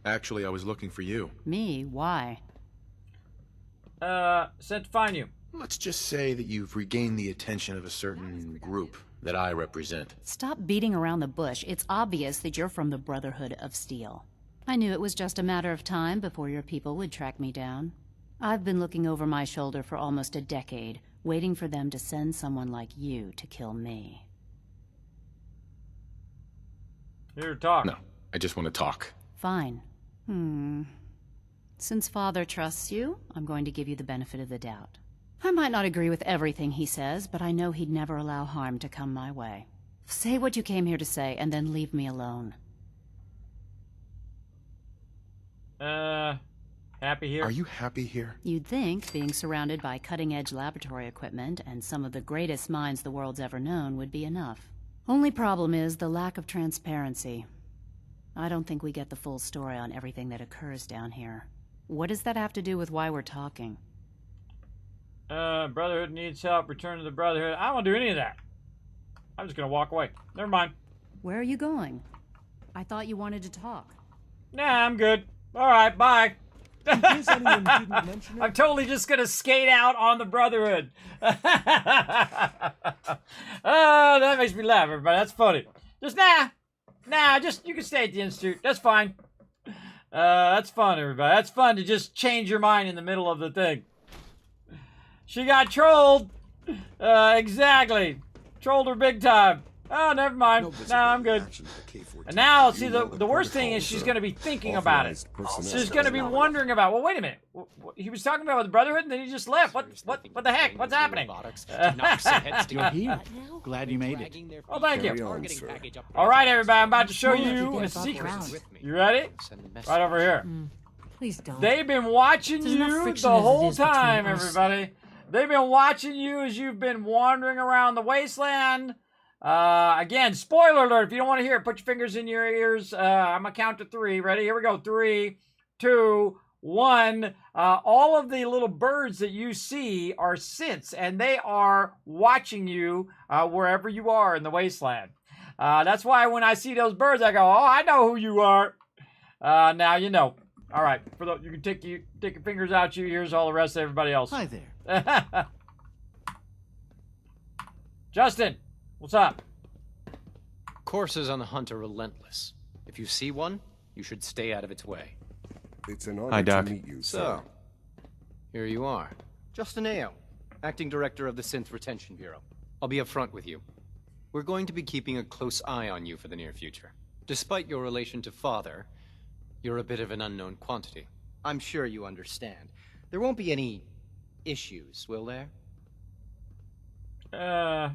Actually, I was looking for you. Me? Why? Sent to find you. Let's just say that you've regained the attention of a certain group that I represent. Stop beating around the bush. It's obvious that you're from the Brotherhood of Steel. I knew it was just a matter of time before your people would track me down. I've been looking over my shoulder for almost a decade, waiting for them to send someone like you to kill me. Here, talk. No, I just want to talk. Fine. Since Father trusts you, I'm going to give you the benefit of the doubt. I might not agree with everything he says, but I know he'd never allow harm to come my way. Say what you came here to say, and then leave me alone. Happy here? Are you happy here? You'd think being surrounded by cutting-edge laboratory equipment and some of the greatest minds the world's ever known would be enough. Only problem is the lack of transparency. I don't think we get the full story on everything that occurs down here. What does that have to do with why we're talking? Brotherhood needs help. Return to the Brotherhood. I don't want to do any of that. I'm just going to walk away. Never mind. Where are you going? I thought you wanted to talk. Nah, I'm good. All right, bye. In case anyone didn't mention it, I'm totally just going to skate out on the Brotherhood. Oh, that makes me laugh, everybody. That's funny. Just, just, you can stay at the Institute. That's fine. That's fun, everybody. That's fun to just change your mind in the middle of the thing. She got trolled. Exactly. Trolled her big time. Oh, never mind. No, I'm good. And now, see, the worst thing is she's going to be thinking about it. She's going to be wondering about, well, wait a minute. He was talking about the Brotherhood, and then he just left. What the heck? What's happening? You're here. Glad you made it. Oh, thank you. All right, everybody, I'm about to show you a secret. You ready? Right over here. Please don't. They've been watching you the whole time, everybody. They've been watching you as you've been wandering around the wasteland. Again, spoiler alert, if you don't want to hear it, put your fingers in your ears. I'm going to count to 3. Ready? Here we go. 3, 2, 1. All of the little birds that you see are synths, and they are watching you wherever you are in the wasteland. That's why when I see those birds, I go, oh, I know who you are. Now you know. All right. You can take your fingers out your ears, all the rest of everybody else. Hi there. Justin, what's up? Coursers on the hunt are relentless. If you see one, you should stay out of its way. It's an honor Hi, Doc. to meet you, sir. So, here you are. Justin Ao, Acting Director of the Synth Retention Bureau. I'll be upfront with you. We're going to be keeping a close eye on you for the near future. Despite your relation to Father, you're a bit of an unknown quantity. I'm sure you understand. There won't be any issues, will there? No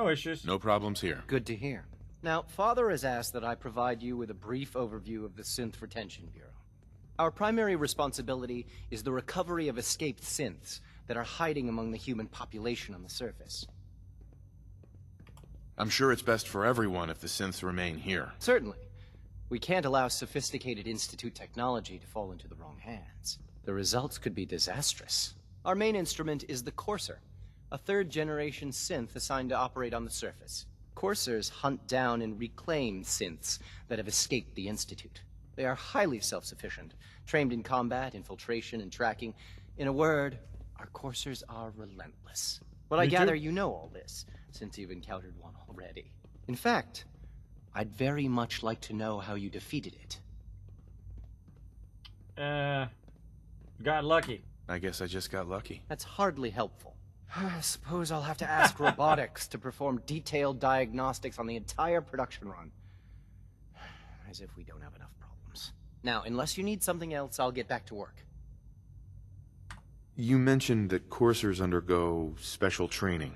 issues. No problems here. Good to hear. Now, Father has asked that I provide you with a brief overview of the Synth Retention Bureau. Our primary responsibility is the recovery of escaped synths that are hiding among the human population on the surface. I'm sure it's best for everyone if the synths remain here. Certainly. We can't allow sophisticated Institute technology to fall into the wrong hands. The results could be disastrous. Our main instrument is the Courser, a third-generation synth assigned to operate on the surface. Coursers hunt down and reclaim synths that have escaped the Institute. They are highly self-sufficient, trained in combat, infiltration, and tracking. In a word, our Coursers are relentless. But I gather you know all this, since you've encountered one already. In fact, I'd very much like to know how you defeated it. Got lucky. I guess I just got lucky. That's hardly helpful. I suppose I'll have to ask robotics to perform detailed diagnostics on the entire production run. As if we don't have enough problems. Now, unless you need something else, I'll get back to work. You mentioned that coursers undergo special training.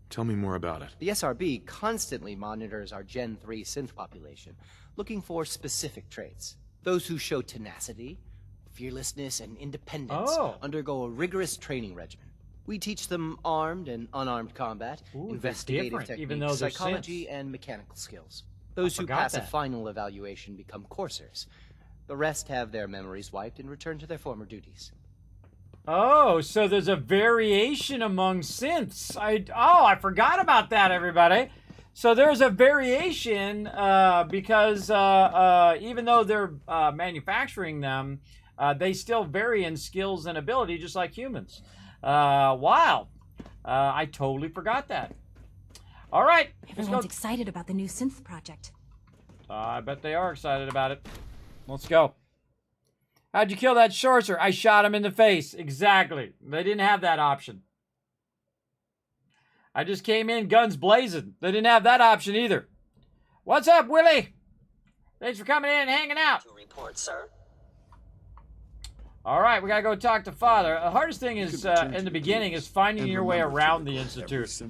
Tell me more about it. The SRB constantly monitors our Gen 3 synth population, looking for specific traits. Those who show tenacity, fearlessness, and independence undergo a rigorous training regimen. We teach them armed and unarmed combat, investigative techniques, psychology, and mechanical skills. Those who pass a final evaluation become coursers. The rest have their memories wiped and return to their former duties. Oh, so there's a variation among synths. I forgot about that, everybody. So there's a variation because even though they're manufacturing them, they still vary in skills and ability, just like humans. Wow. I totally forgot that. All right. Everyone's excited about the new synth project. I bet they are excited about it. Let's go. How'd you kill that sorcerer? I shot him in the face. Exactly. They didn't have that option. I just came in guns blazing. They didn't have that option either. What's up, Willie? Thanks for coming in and hanging out. To report, sir. All right, we gotta go talk to Father. The hardest thing is in the beginning is finding your way around the Institute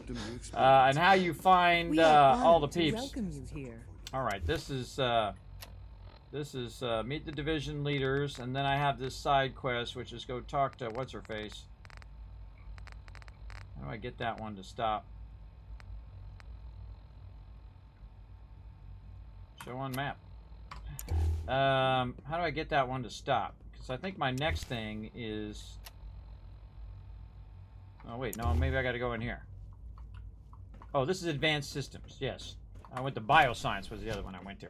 and how you find all the peeps. Welcome you here. All right, this is meet the division leaders, and then I have this side quest, which is go talk to what's her face. How do I get that one to stop? Show on map. How do I get that one to stop? Because I think my next thing is... Oh, wait. No, maybe I got to go in here. Oh, this is advanced systems. Yes. I went to bioscience was the other one I went to.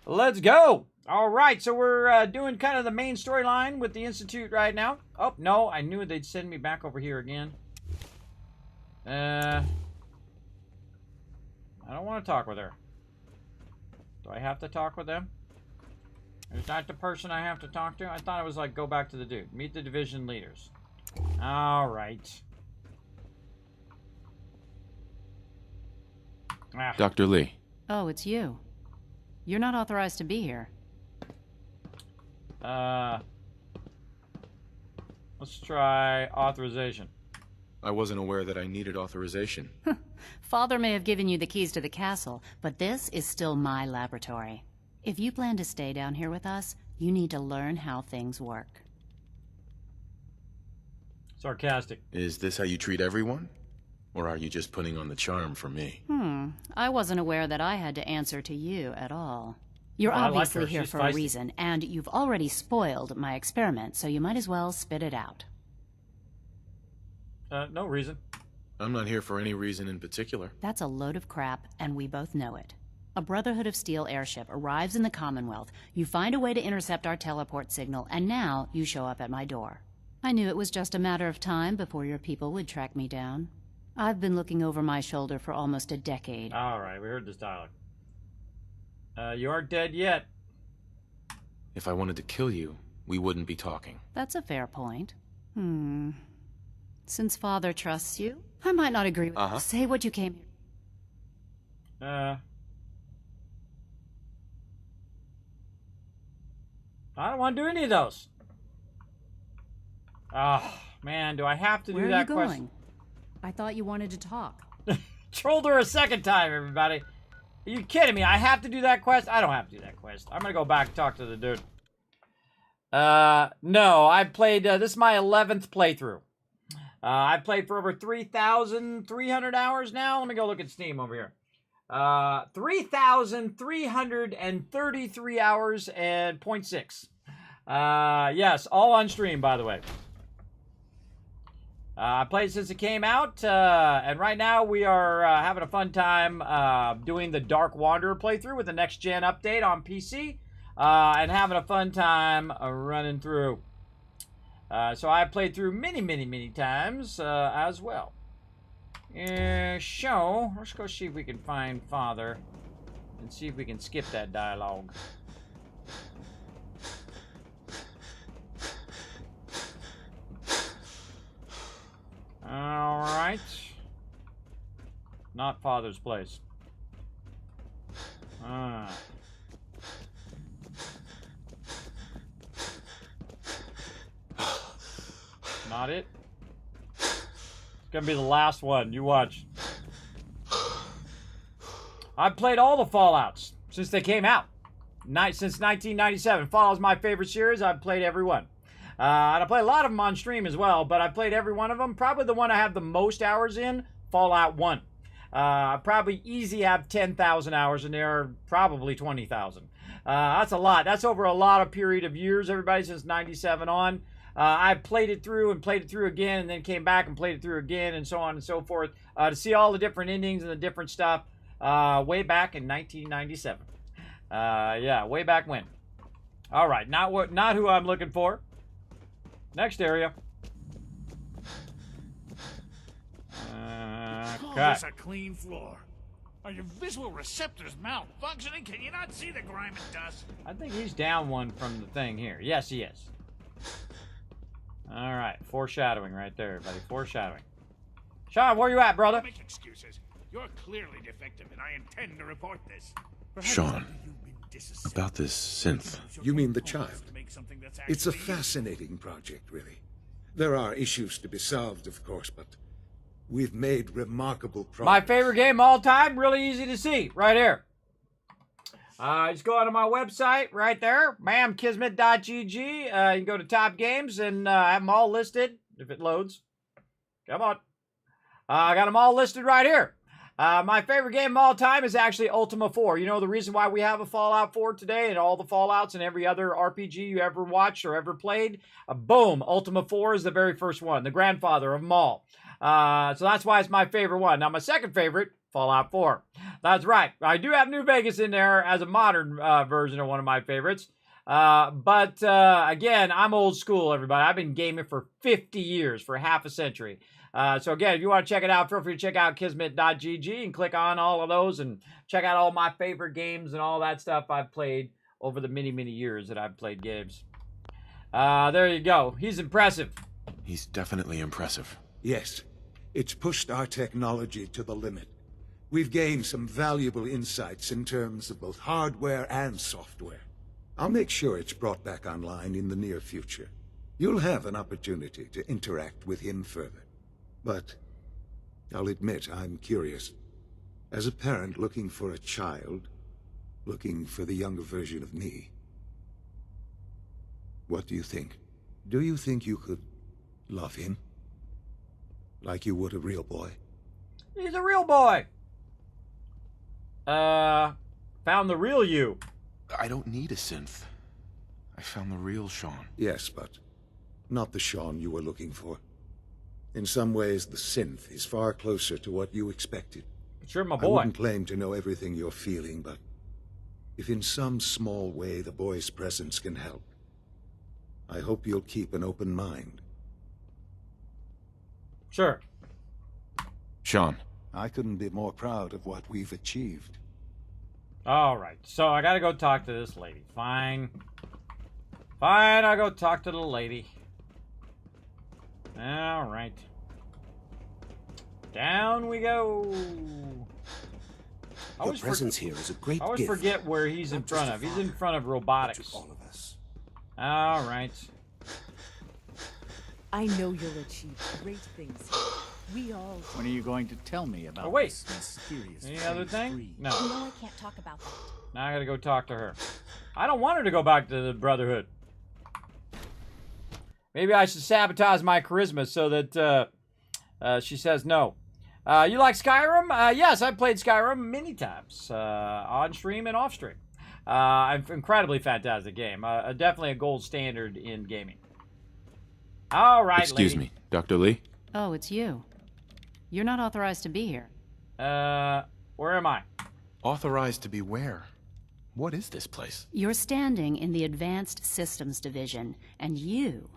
Let's go! All right, so we're doing kind of the main storyline with the Institute right now. Oh, no. I knew they'd send me back over here again. I don't want to talk with her. Do I have to talk with them? Is that the person I have to talk to? I thought it was like, go back to the dude. Meet the division leaders. Alright. Dr. Lee. Oh, it's you. You're not authorized to be here. Let's try authorization. I wasn't aware that I needed authorization. Father may have given you the keys to the castle, but this is still my laboratory. If you plan to stay down here with us, you need to learn how things work. Sarcastic. Is this how you treat everyone? Or are you just putting on the charm for me? I wasn't aware that I had to answer to you at all. You're Well, I like obviously her. here She's for feisty. a reason, and you've already spoiled my experiment, so you might as well spit it out. No reason. I'm not here for any reason in particular. That's a load of crap, and we both know it. A Brotherhood of Steel airship arrives in the Commonwealth, you find a way to intercept our teleport signal, and now you show up at my door. I knew it was just a matter of time before your people would track me down. I've been looking over my shoulder for almost a decade. Alright, we heard this dialogue. You aren't dead yet. If I wanted to kill you, we wouldn't be talking. That's a fair point. Since Father trusts you, I might not agree with you. Say what you came here. I don't want to do any of those. Oh, man, do I have to do Where that are you going? quest? I thought you wanted to talk. Trolled her a second time, everybody. Are you kidding me? I have to do that quest? I don't have to do that quest. I'm gonna go back and talk to the dude. No, I played, this is my 11th playthrough. I played for over 3,300 hours now. Let me go look at Steam over here. 3,333 hours and 0.6. Yes, all on stream, by the way. I played since it came out, and right now we are having a fun time doing the Dark Wanderer playthrough with the next-gen update on PC, and having a fun time running through. So I played through many times as well. So, let's go see if we can find Father and see if we can skip that dialogue. Alright. Not Father's place. Not it. It's gonna be the last one. You watch. I've played all the Fallouts since they came out. Since 1997. Fallout's my favorite series. I've played every one. And I play a lot of them on stream as well, but I played every one of them. Probably the one I have the most hours in, Fallout 1. Probably easy have 10,000 hours in there, probably 20,000. That's a lot. That's over a lot of period of years, everybody, since 97 on. I played it through and played it through again and then came back and played it through again and so on and so forth to see all the different endings and the different stuff way back in 1997. Yeah, way back when. All right, not who I'm looking for. Next area. Call this a clean floor. Are your visual receptors malfunctioning? Can you not see the grime and dust? I think he's down one from the thing here. Yes, he is. All right, foreshadowing right there, everybody. Foreshadowing. Sean, where you at, brother? Don't make excuses. You're clearly defective, and I intend to report this. Sean. You've been About this synth. You mean the child? It's a fascinating project, really. There are issues to be solved, of course, but we've made remarkable progress. My favorite game of all time, really easy to see, right here. Just go onto my website, right there, bam, kismet.gg. You can go to top games and have them all listed, if it loads. Come on. I got them all listed right here. My favorite game of all time is actually Ultima 4. You know the reason why we have a Fallout 4 today and all the Fallouts and every other RPG you ever watched or ever played? Boom, Ultima 4 is the very first one, the grandfather of them all. So that's why it's my favorite one. Now, my second favorite, Fallout 4. That's right. I do have New Vegas in there as a modern version of one of my favorites. But again, I'm old school, everybody. I've been gaming for 50 years, for half a century. So again, if you want to check it out, feel free to check out kismet.gg and click on all of those and check out all my favorite games and all that stuff I've played over the many, many years that I've played games. There you go. He's impressive. He's definitely impressive. Yes. It's pushed our technology to the limit. We've gained some valuable insights in terms of both hardware and software. I'll make sure it's brought back online in the near future. You'll have an opportunity to interact with him further. But I'll admit I'm curious. As a parent looking for a child, looking for the younger version of me, what do you think? Do you think you could love him? Like you would a real boy? He's a real boy. Found the real you. I don't need a synth. I found the real Sean. Yes, but not the Sean you were looking for. In some ways, the synth is far closer to what you expected. Sure, my I boy. wouldn't claim to know everything you're feeling, but if in some small way the boy's presence can help, I hope you'll keep an open mind. Sure. Sean. I couldn't be more proud of what we've achieved. All right, so I gotta go talk to this lady. Fine. Fine, I'll go talk to the lady. All right. Down we go. Your presence here is a great gift. I always forget where he's in front of. He's in front of robotics. All of us. All right. I know you'll achieve great things here. We all... When are you going to tell me about Oh, wait. this mysterious Any other thing? freeze? No. No, I can't talk about that. Now I gotta go talk to her. I don't want her to go back to the Brotherhood. Maybe I should sabotage my charisma so that she says no. You like Skyrim? Yes, I've played Skyrim many times. On stream and off stream. Incredibly fantastic game. Definitely a gold standard in gaming. All right, Excuse me, Dr. Lee? Oh, it's you. You're not authorized to be here. Where am I? Authorized to be where? What is this place? You're standing in the Advanced Systems Division, and you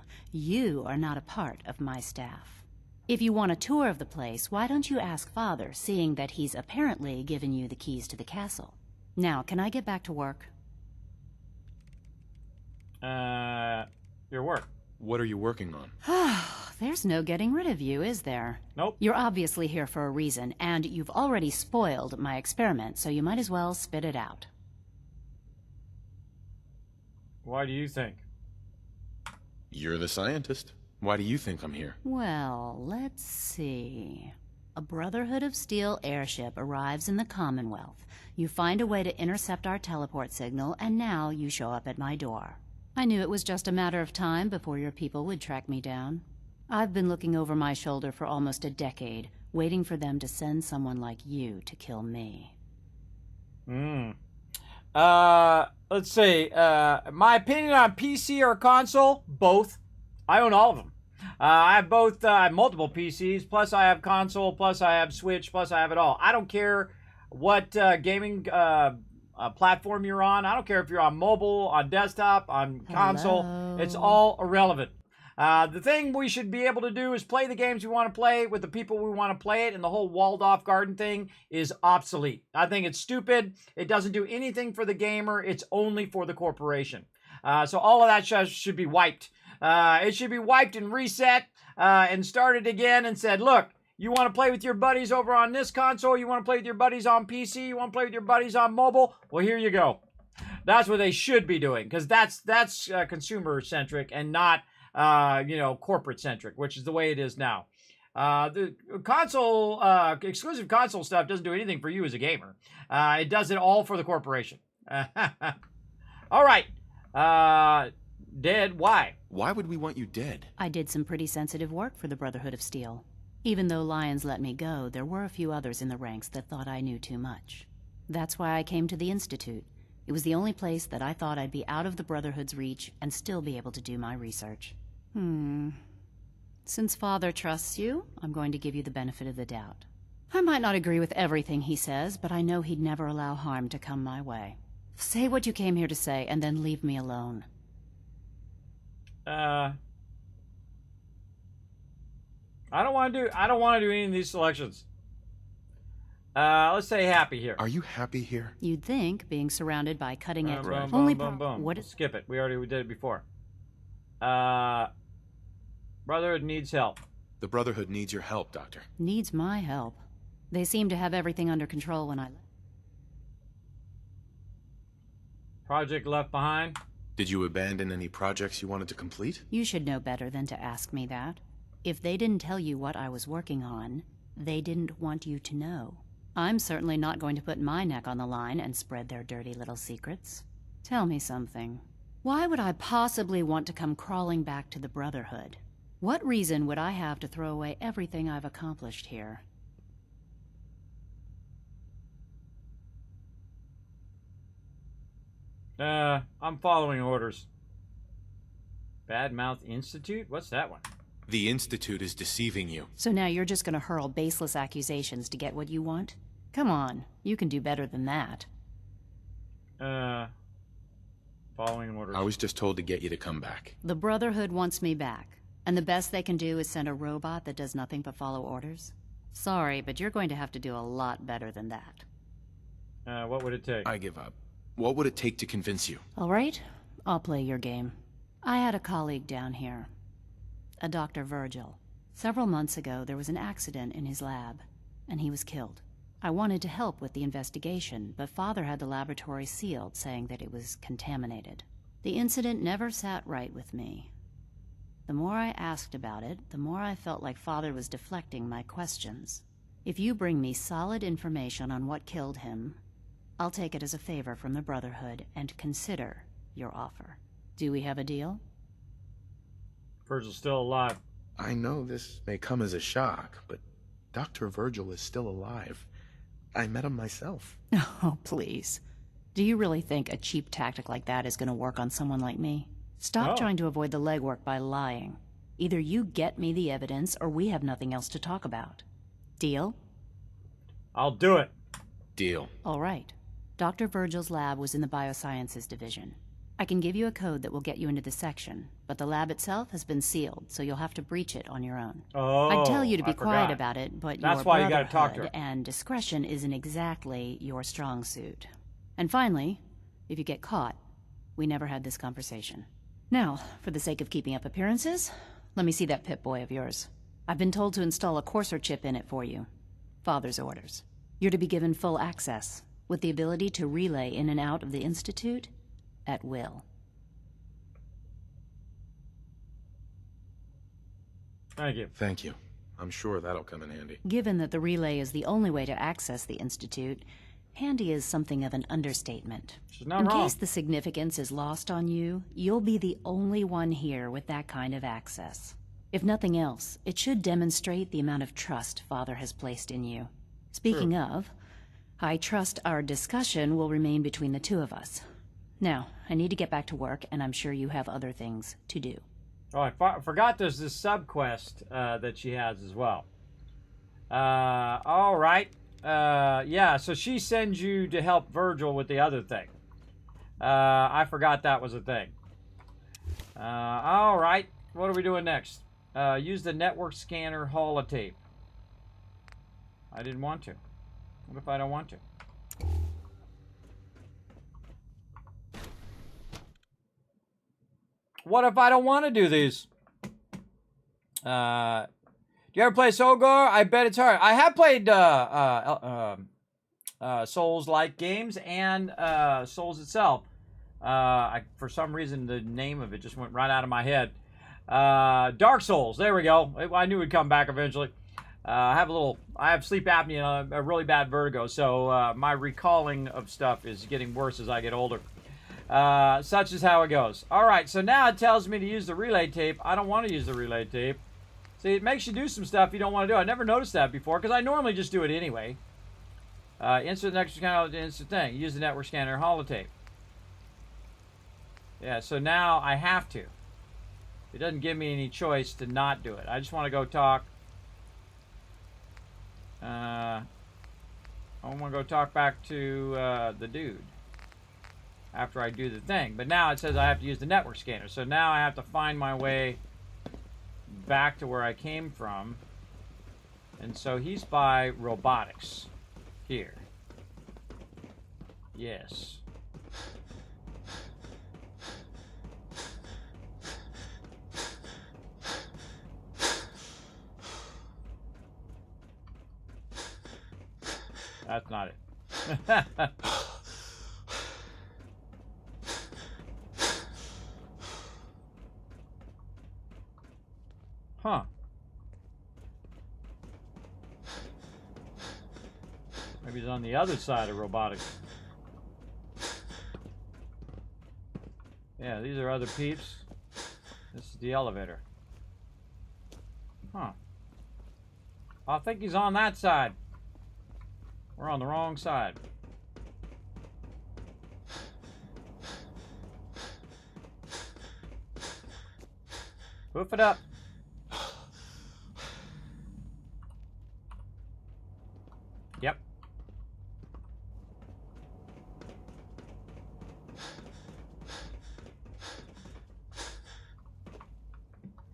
are not a part of my staff. If you want a tour of the place, why don't you ask Father, seeing that he's apparently given you the keys to the castle? Now, can I get back to work? Your work. What are you working on? There's no getting rid of you, is there? Nope. You're obviously here for a reason, and you've already spoiled my experiment, so you might as well spit it out. Why do you think? You're the scientist. Why do you think I'm here? Well, let's see. A Brotherhood of Steel airship arrives in the Commonwealth. You find a way to intercept our teleport signal, and now you show up at my door. I knew it was just a matter of time before your people would track me down. I've been looking over my shoulder for almost a decade, waiting for them to send someone like you to kill me. Let's see. My opinion on PC or console? Both. I own all of them. I have both. I have multiple PCs, plus I have console, plus I have Switch, plus I have it all. I don't care what gaming platform you're on. I don't care if you're on mobile, on desktop, on console. Hello. It's all irrelevant. The thing we should be able to do is play the games we want to play with the people we want to play it, and the whole walled-off garden thing is obsolete. I think it's stupid. It doesn't do anything for the gamer. It's only for the corporation. So all of that should be wiped. It should be wiped and reset and started again and said, look, you want to play with your buddies over on this console, you want to play with your buddies on PC, you want to play with your buddies on mobile, well, here you go. That's what they should be doing, because that's consumer centric and not corporate centric, which is the way it is now. The console exclusive console stuff doesn't do anything for you as a gamer. It does it all for the corporation. All right, dead. Why? Why would we want you dead? I did some pretty sensitive work for the Brotherhood of Steel. Even though Lyons let me go, there were a few others in the ranks that thought I knew too much. That's why I came to the Institute. It was the only place that I thought I'd be out of the Brotherhood's reach and still be able to do my research. Since Father trusts you, I'm going to give you the benefit of the doubt. I might not agree with everything he says, but I know he'd never allow harm to come my way. Say what you came here to say, and then leave me alone. I don't want to do any of these selections. Let's say happy here. Are you happy here? You'd think, being surrounded by cutting edge. Boom, Only boom, boom. What is... Skip it. We did it before. Brotherhood needs help. The Brotherhood needs your help, Doctor. Needs my help. They seem to have everything under control when I left. Project left behind. Did you abandon any projects you wanted to complete? You should know better than to ask me that. If they didn't tell you what I was working on, they didn't want you to know. I'm certainly not going to put my neck on the line and spread their dirty little secrets. Tell me something. Why would I possibly want to come crawling back to the Brotherhood? What reason would I have to throw away everything I've accomplished here? I'm following orders. Badmouth Institute? What's that one? The Institute is deceiving you. So now you're just going to hurl baseless accusations to get what you want? Come on, you can do better than that. Following orders. I was just told to get you to come back. The Brotherhood wants me back, and the best they can do is send a robot that does nothing but follow orders? Sorry, but you're going to have to do a lot better than that. What would it take? I give up. What would it take to convince you? All right, I'll play your game. I had a colleague down here, a Dr. Virgil. Several months ago, there was an accident in his lab, and he was killed. I wanted to help with the investigation, but Father had the laboratory sealed, saying that it was contaminated. The incident never sat right with me. The more I asked about it, the more I felt like Father was deflecting my questions. If you bring me solid information on what killed him, I'll take it as a favor from the Brotherhood and consider your offer. Do we have a deal? Virgil's still alive. I know this may come as a shock, but Dr. Virgil is still alive. I met him myself. Oh, please. Do you really think a cheap tactic like that is going to work on someone like me? Stop trying to avoid the legwork by lying. Either you get me the evidence, or we have nothing else to talk about. Deal? I'll do it. Deal. All right. Dr. Virgil's lab was in the Biosciences Division. I can give you a code that will get you into the section, but the lab itself has been sealed, so you'll have to breach it on your own. I'd tell you to be quiet about it, but that's why you gotta talk to her. And discretion isn't exactly your strong suit. And finally, if you get caught, we never had this conversation. Now, for the sake of keeping up appearances, let me see that Pip-Boy of yours. I've been told to install a courser chip in it for you. Father's orders. You're to be given full access, with the ability to relay in and out of the Institute at will. Thank you. Thank you. I'm sure that'll come in handy. Given that the relay is the only way to access the Institute, handy is something of an understatement. She's not in wrong. case the significance is lost on you, you'll be the only one here with that kind of access. If nothing else, it should demonstrate the amount of trust Father has placed in you. Speaking of, I trust our discussion will remain between the two of us. Now, I need to get back to work, and I'm sure you have other things to do. Oh, I forgot there's this sub-quest that she has as well. All right. Yeah, so she sends you to help Virgil with the other thing. I forgot that was a thing. All right. What are we doing next? Use the network scanner holotape. I didn't want to. What if I don't want to? What if I don't want to do these? Do you ever play Sogor? I bet it's hard. I have played Souls-like games and Souls itself. For some reason, the name of it just went right out of my head. Dark Souls. There we go. I knew it would come back eventually. I have sleep apnea, a really bad vertigo, so my recalling of stuff is getting worse as I get older. Such is how it goes. All right, so now it tells me to use the relay tape. I don't want to use the relay tape. See, it makes you do some stuff you don't want to do. I never noticed that before, because I normally just do it anyway. Insert the next scanner, instant thing. Use the network scanner holotape. Yeah, so now I have to. It doesn't give me any choice to not do it. I just want to go talk. I want to go talk back to the dude after I do the thing. But now it says I have to use the network scanner. So now I have to find my way back to where I came from. And so he's by robotics. Here. Yes. That's not it. Huh. Maybe it's on the other side of robotics. Yeah, these are other peeps. This is the elevator. Huh. I think he's on that side. We're on the wrong side. Hoof it up. Yep.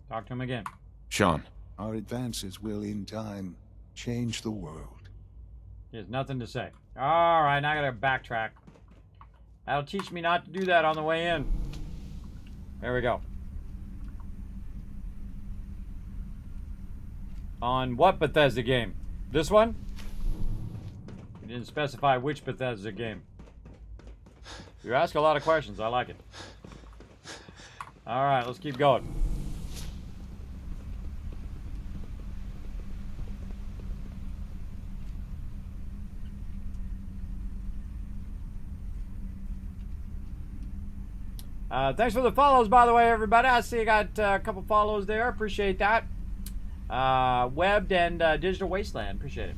Talk to him again. Sean. Our advances will, in time, change the world. He has nothing to say. All right, now I gotta backtrack. That'll teach me not to do that on the way in. There we go. On what Bethesda game? This one? You didn't specify which Bethesda game. You ask a lot of questions. I like it. All right, let's keep going. Thanks for the follows, by the way, everybody. I see you got a couple follows there. Appreciate that. Webbed and Digital Wasteland. Appreciate it.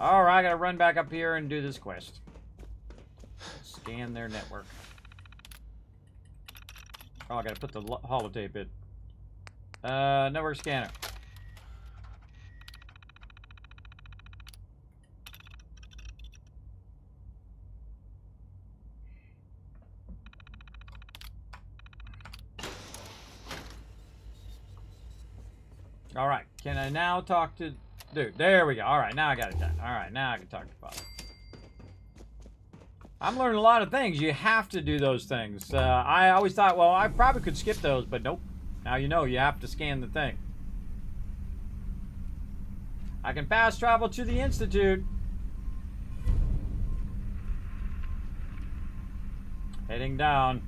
All right, I got to run back up here and do this quest. Scan their network. Oh, I got to put the holotape in. Network scanner. All right, can I now talk to dude? There we go. All right, now I got it done. All right, now I can talk to Father. I'm learning a lot of things. You have to do those things. I always thought, well, I probably could skip those, but nope. Now you know you have to scan the thing. I can fast travel to the Institute. Heading down.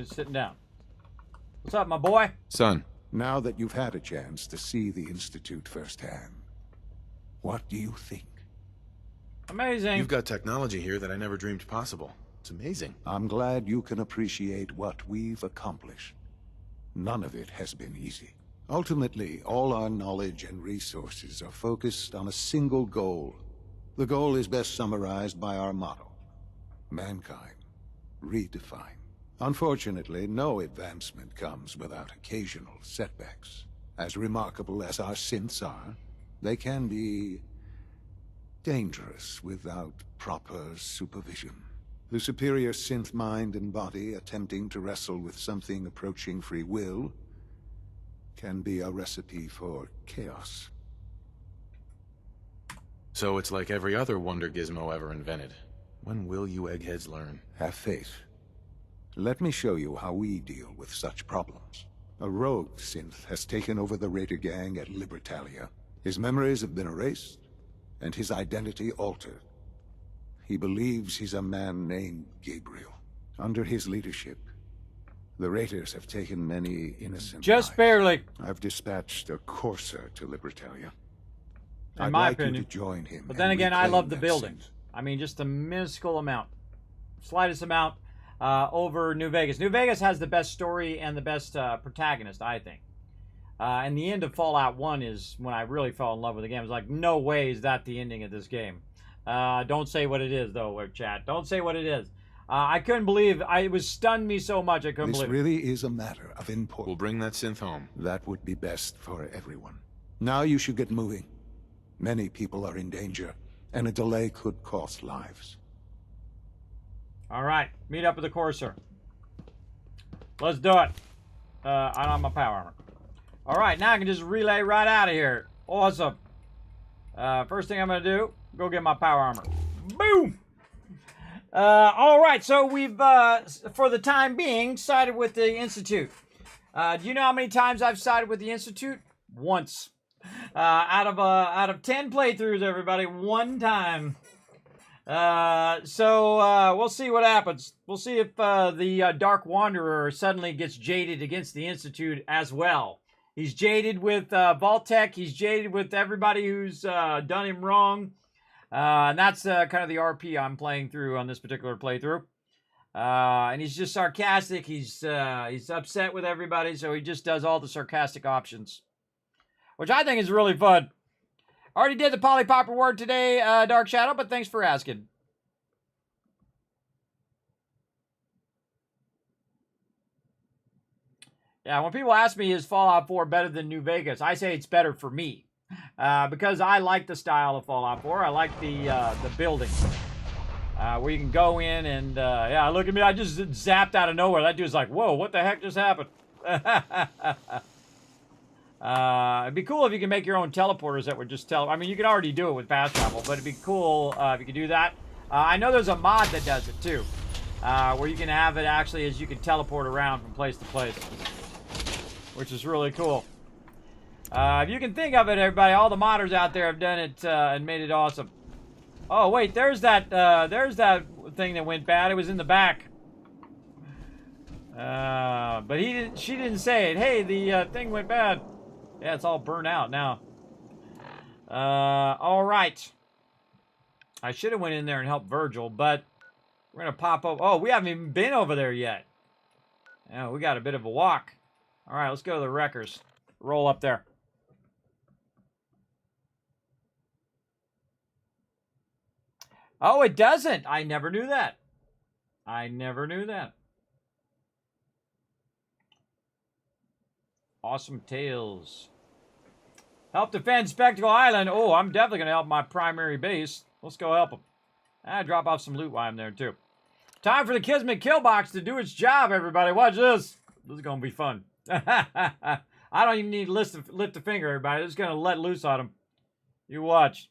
Sitting down. What's up, my boy? Son. Now that you've had a chance to see the Institute firsthand, what do you think? Amazing. You've got technology here that I never dreamed possible. It's amazing. I'm glad you can appreciate what we've accomplished. None of it has been easy. Ultimately, all our knowledge and resources are focused on a single goal. The goal is best summarized by our motto: mankind redefined. Unfortunately, no advancement comes without occasional setbacks. As remarkable as our synths are, They can be dangerous without proper supervision. The superior synth mind and body attempting to wrestle with something approaching free will can be a recipe for chaos. So it's like every other wonder gizmo ever invented. When will you eggheads learn? Have faith. Let me show you how we deal with such problems. A rogue synth has taken over the Raider gang at Libertalia. His memories have been erased, and his identity altered. He believes he's a man named Gabriel. Under his leadership, the Raiders have taken many innocent Just lives. barely. I've dispatched a courser to Libertalia. In I'd my like opinion. you to join him. But then and again, I reclaim love the that building. synth. I mean, just a minuscule amount. Slightest amount over New Vegas. New Vegas has the best story and the best protagonist, I think. And the end of Fallout 1 is when I really fell in love with the game. I was like, no way is that the ending of this game. Don't say what it is, though, chat. Don't say what it is. I couldn't believe, it was stunned me so much I couldn't This believe it. really is a matter of importance. We'll bring that synth home. That would be best for everyone. Now you should get moving. Many people are in danger, and a delay could cost lives. All right, meet up with the Courser. Let's do it. I don't have my power armor. All right, now I can just relay right out of here. Awesome. First thing I'm going to do, go get my power armor. Boom! All right, so we've, for the time being, sided with the Institute. Do you know how many times I've sided with the Institute? Once. Out of 10 playthroughs, everybody, one time. So we'll see what happens. We'll see if the Dark Wanderer suddenly gets jaded against the Institute as well. He's jaded with vault-tec. He's jaded with everybody who's done him wrong. And that's kind of the RP I'm playing through on this particular playthrough. And he's just sarcastic. He's upset with everybody, so he just does all the sarcastic options, which I think is really fun. Already did the Polypop reward today, Dark Shadow, but thanks for asking. Yeah, when people ask me, is Fallout 4 better than New Vegas, I say it's better for me. Because I like the style of Fallout 4. I like the building. Where you can go in and, yeah, look at me. I just zapped out of nowhere. That dude's like, whoa, what the heck just happened? It'd be cool if you can make your own teleporters that would just I mean, you can already do it with fast travel, but it'd be cool if you could do that. I know there's a mod that does it, too. Where you can have it actually as you can teleport around from place to place. Which is really cool. If you can think of it, everybody, all the modders out there have done it and made it awesome. Oh, wait, there's that thing that went bad. It was in the back. But she didn't say it. Hey, the thing went bad. Yeah, it's all burnt out now. All right. I should have went in there and helped Virgil, but we're going to pop up. Oh, we haven't even been over there yet. Yeah, we got a bit of a walk. All right, let's go to the Wreckers. Roll up there. Oh, it doesn't. I never knew that. I never knew that. Awesome Tales. Help defend Spectacle Island. Oh, I'm definitely going to help my primary base. Let's go help them. Drop off some loot while I'm there, too. Time for the Kismet kill box to do its job, everybody. Watch this. This is going to be fun. I don't even need to lift a finger, everybody. I'm just going to let loose on them. You watch.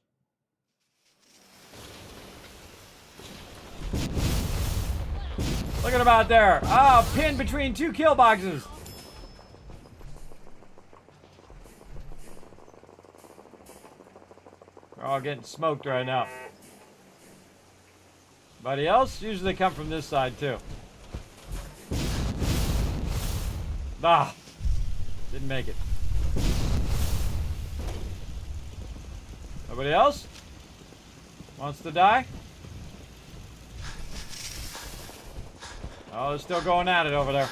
Look at him out there. Oh, pinned between two kill boxes. They're all getting smoked right now. Anybody else? Usually they come from this side, too. Ah, didn't make it. Nobody else wants to die? Oh, they're still going at it over there.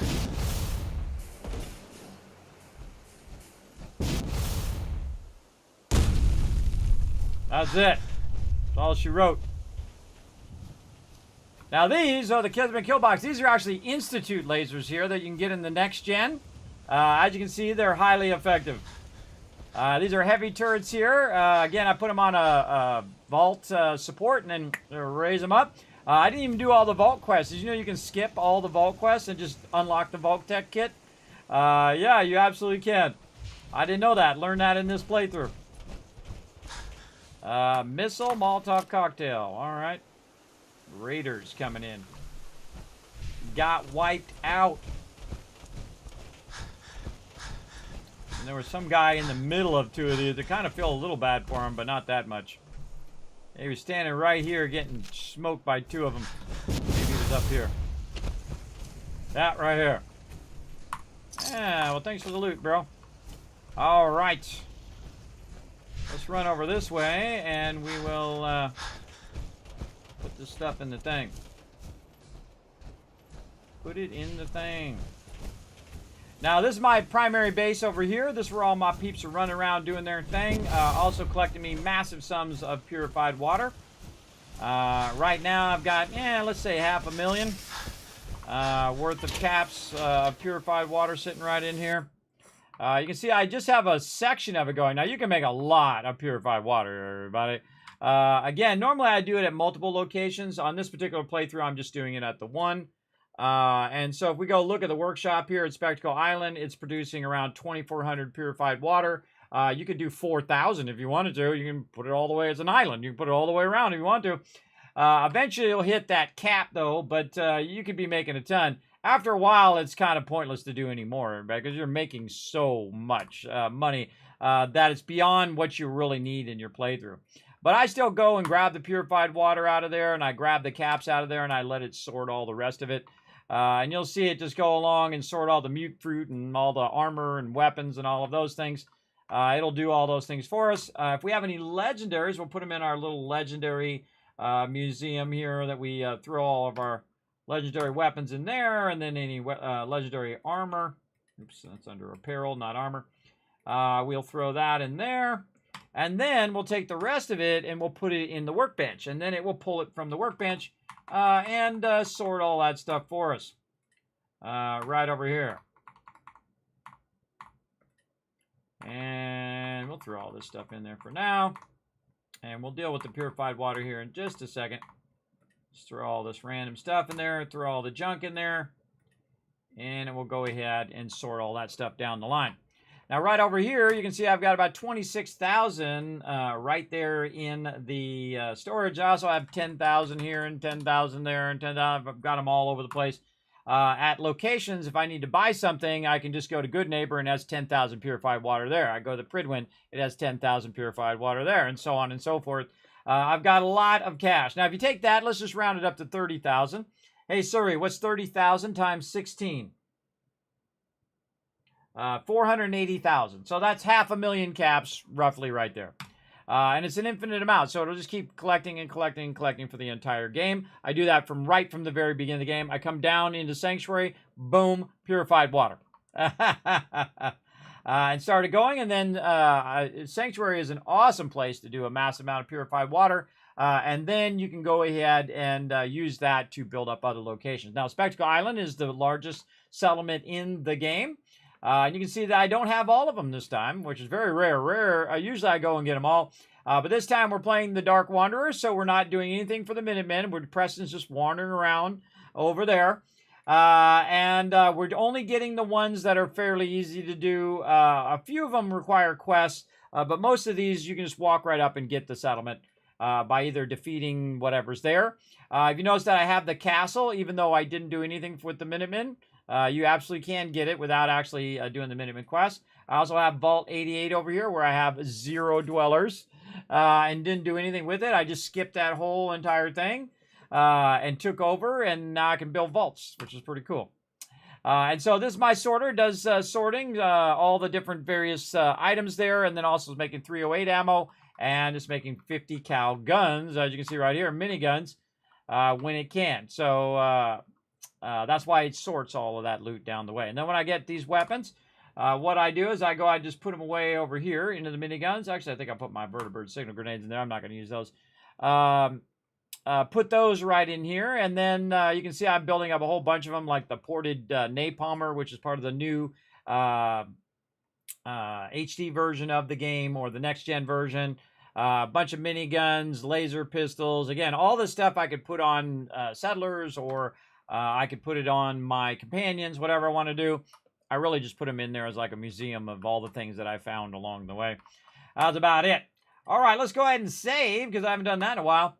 That's it. That's all she wrote. Now these are the Kismet kill box. These are actually Institute lasers here that you can get in the next gen. As you can see, they're highly effective. These are heavy turrets here. Again, I put them on a vault support and then raise them up. I didn't even do all the vault quests. Did you know you can skip all the vault quests and just unlock the vault-tec kit? Yeah, you absolutely can. I didn't know that. Learned that in this playthrough. Missile Molotov cocktail. All right. Raiders coming in. Got wiped out. And there was some guy in the middle of two of these. I kind of feel a little bad for him, but not that much. He was standing right here getting smoked by two of them. Maybe he was up here. That right here. Yeah, well, thanks for the loot, bro. All right. Let's run over this way, and we will put this stuff in the thing. Put it in the thing. Now, this is my primary base over here. This is where all my peeps are running around doing their thing. Also collecting me massive sums of purified water. Right now, I've got, let's say 500,000 worth of caps of purified water sitting right in here. You can see I just have a section of it going. Now, you can make a lot of purified water, everybody. Again, normally I do it at multiple locations. On this particular playthrough, I'm just doing it at the one. And so if we go look at the workshop here at Spectacle Island, it's producing around 2,400 purified water. You could do 4,000 if you wanted to. You can put it all the way as an island. You can put it all the way around if you want to. Eventually, you'll hit that cap, though, but you could be making a ton. After a while, it's kind of pointless to do anymore because you're making so much money that it's beyond what you really need in your playthrough. But I still go and grab the purified water out of there, and I grab the caps out of there, and I let it sort all the rest of it. And you'll see it just go along and sort all the mute fruit and all the armor and weapons and all of those things. It'll do all those things for us. If we have any legendaries, we'll put them in our little legendary museum here that we throw all of our legendary weapons in there, and then any legendary armor. Oops, that's under apparel, not armor. We'll throw that in there. And then we'll take the rest of it and we'll put it in the workbench. And then it will pull it from the workbench and sort all that stuff for us. Right over here. And we'll throw all this stuff in there for now. And we'll deal with the purified water here in just a second. Just throw all this random stuff in there. Throw all the junk in there. And it will go ahead and sort all that stuff down the line. Now, right over here, you can see I've got about 26,000 right there in the storage. I also have 10,000 here and 10,000 there and 10,000. I've got them all over the place. At locations, if I need to buy something, I can just go to Good Neighbor and it has 10,000 purified water there. I go to Pridwin, it has 10,000 purified water there, and so on and so forth. I've got a lot of cash. Now, if you take that, let's just round it up to 30,000. Hey, Suri, what's 30,000 times 16? 480,000. So that's 500,000 caps roughly right there. And it's an infinite amount, so it'll just keep collecting and collecting and collecting for the entire game. I do that right from the very beginning of the game. I come down into Sanctuary, boom, purified water. And started going, and then Sanctuary is an awesome place to do a massive amount of purified water. And then you can go ahead and use that to build up other locations. Now, Spectacle Island is the largest settlement in the game. And you can see that I don't have all of them this time, which is very rare. Usually I go and get them all. But this time we're playing the Dark Wanderers, so we're not doing anything for the Minutemen. Preston's just wandering around over there. And we're only getting the ones that are fairly easy to do. A few of them require quests, but most of these you can just walk right up and get the settlement by either defeating whatever's there. If you notice that I have the castle, even though I didn't do anything with the Minutemen, you absolutely can get it without actually doing the Minutemen quest. I also have Vault-18 over here where I have 0 dwellers and didn't do anything with it. I just skipped that whole entire thing and took over, and now I can build vaults, which is pretty cool. And so this is my sorter. It does sorting, all the different various items there, and then also is making 308 ammo, and it's making 50 cal guns, as you can see right here, miniguns, when it can. So that's why it sorts all of that loot down the way. And then when I get these weapons, what I do is I just put them away over here into the miniguns. Actually, I think I put my vertibird signal grenades in there. I'm not going to use those. Put those right in here. And then you can see I'm building up a whole bunch of them, like the ported napalmer, which is part of the new HD version of the game or the next gen version. A bunch of miniguns, laser pistols. Again, all this stuff I could put on settlers, or I could put it on my companions, whatever I want to do. I really just put them in there as like a museum of all the things that I found along the way. That's about it. All right, let's go ahead and save, because I haven't done that in a while.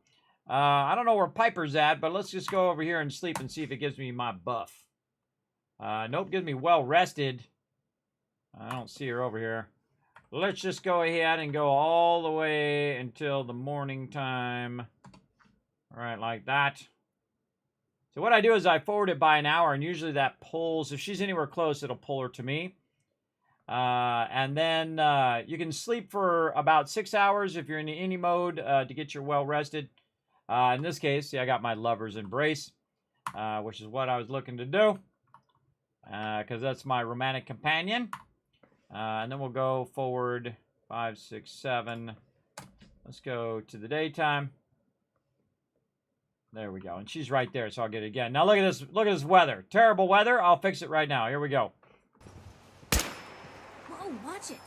I don't know where Piper's at, but let's just go over here and sleep and see if it gives me my buff. Nope, gives me well rested. I don't see her over here. Let's just go ahead and go all the way until the morning time. All right, like that. So what I do is I forward it by an hour, and usually that pulls, if she's anywhere close, it'll pull her to me. And then you can sleep for about 6 hours if you're in any mode to get your well rested. In this case, see, I got my lover's embrace, which is what I was looking to do, because that's my romantic companion. And then we'll go forward 5, 6, 7. Let's go to the daytime. There we go. And she's right there, so I'll get it again. Now look at this. Look at this weather. Terrible weather. I'll fix it right now. Here we go. Whoa, watch it.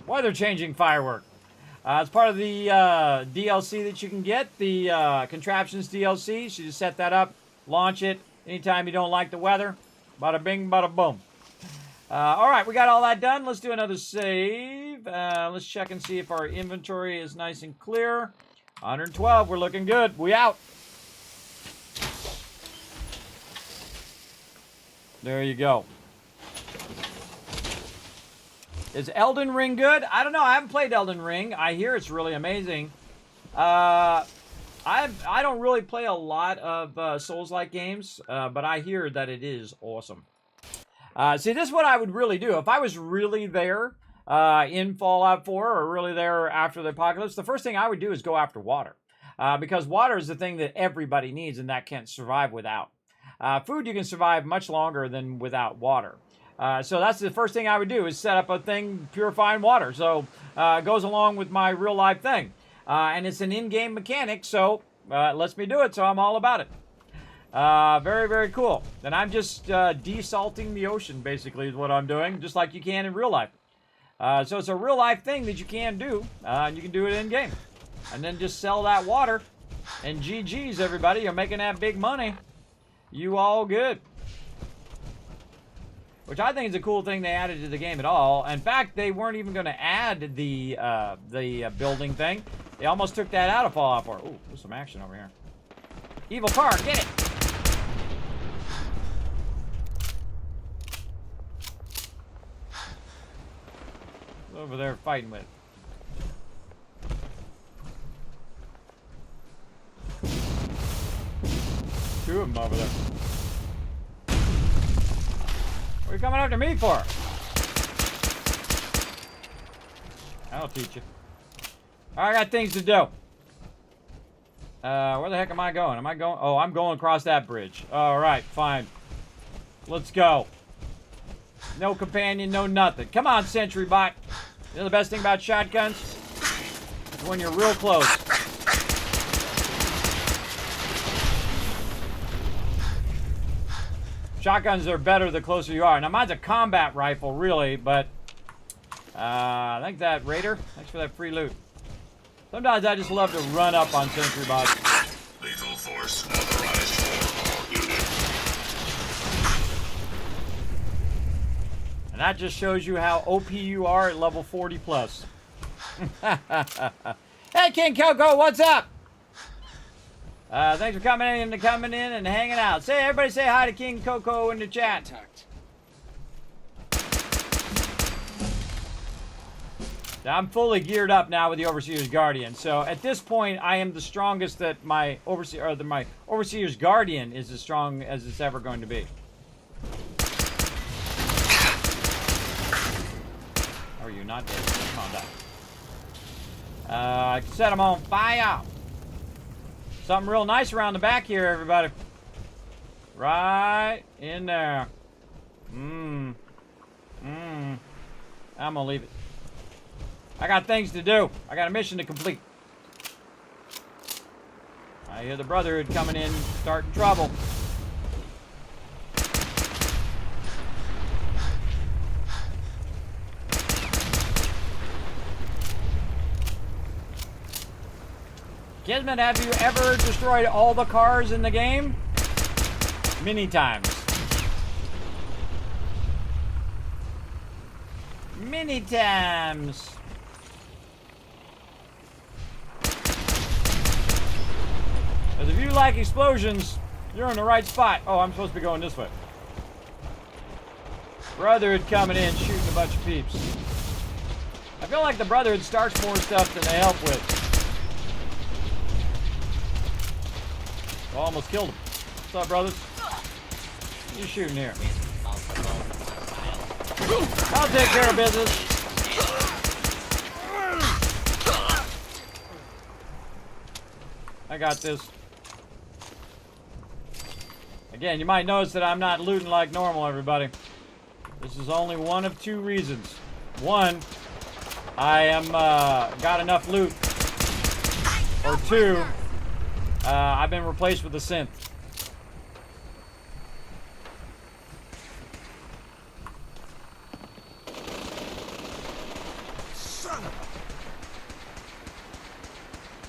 Weather changing firework. It's part of the DLC that you can get, the Contraptions DLC. So you just set that up, launch it. Anytime you don't like the weather, bada bing, bada boom. All right, we got all that done. Let's do another save. Let's check and see if our inventory is nice and clear. 112, we're looking good. We out. There you go. Is Elden Ring good? I don't know. I haven't played Elden Ring. I hear it's really amazing. I don't really play a lot of Souls-like games, but I hear that it is awesome. See, this is what I would really do. If I was really there in Fallout 4 or really there after the apocalypse, the first thing I would do is go after water. Because water is the thing that everybody needs and that can't survive without. Food you can survive much longer than without water. So that's the first thing I would do is set up a thing purifying water. So it goes along with my real life thing. And it's an in-game mechanic, so it lets me do it, so I'm all about it. Very, very cool. And I'm just desalting the ocean, basically, is what I'm doing, just like you can in real life. So it's a real-life thing that you can do, and you can do it in-game. And then just sell that water, and GG's, everybody. You're making that big money. You all good. Which I think is a cool thing they added to the game at all. In fact, they weren't even going to add the building thing. They almost took that out of Fallout 4. Ooh, there's some action over here. Evil car, get it! Over there fighting with it. Two of them over there. What are you coming after me for? I'll teach you. I got things to do. Where the heck am I going? Am I going? Oh, I'm going across that bridge. All right, fine. Let's go. No companion, no nothing. Come on, Sentry Bot. You know the best thing about shotguns? Is when you're real close. Shotguns are better the closer you are. Now, mine's a combat rifle, really, but thanks that Raider. Thanks for that free loot. Sometimes I just love to run up on Sentry Bots. Lethal force authorized for all units. And that just shows you how OP you are at level 40 plus. Hey, King Coco, what's up? Thanks for coming in and hanging out. Say, everybody say hi to King Coco in the chat. I'm fully geared up now with the Overseer's Guardian. So at this point, I am the strongest that my Overseer's Guardian is as strong as it's ever going to be. Or you're not dead. Come on down. Set them on fire. Something real nice around the back here, everybody. Right in there. I'm gonna leave it. I got things to do. I got a mission to complete. I hear the Brotherhood coming in, starting trouble. Kismet, have you ever destroyed all the cars in the game? Many times. Many times. Because if you like explosions, you're in the right spot. Oh, I'm supposed to be going this way. Brotherhood coming in, shooting a bunch of peeps. I feel like the Brotherhood starts more stuff than they help with. I almost killed him. What's up, brothers? What are you shooting here? I'll take care of business. I got this. Again, you might notice that I'm not looting like normal, everybody. This is only one of two reasons. One, I am got enough loot. Or two, I've been replaced with a synth.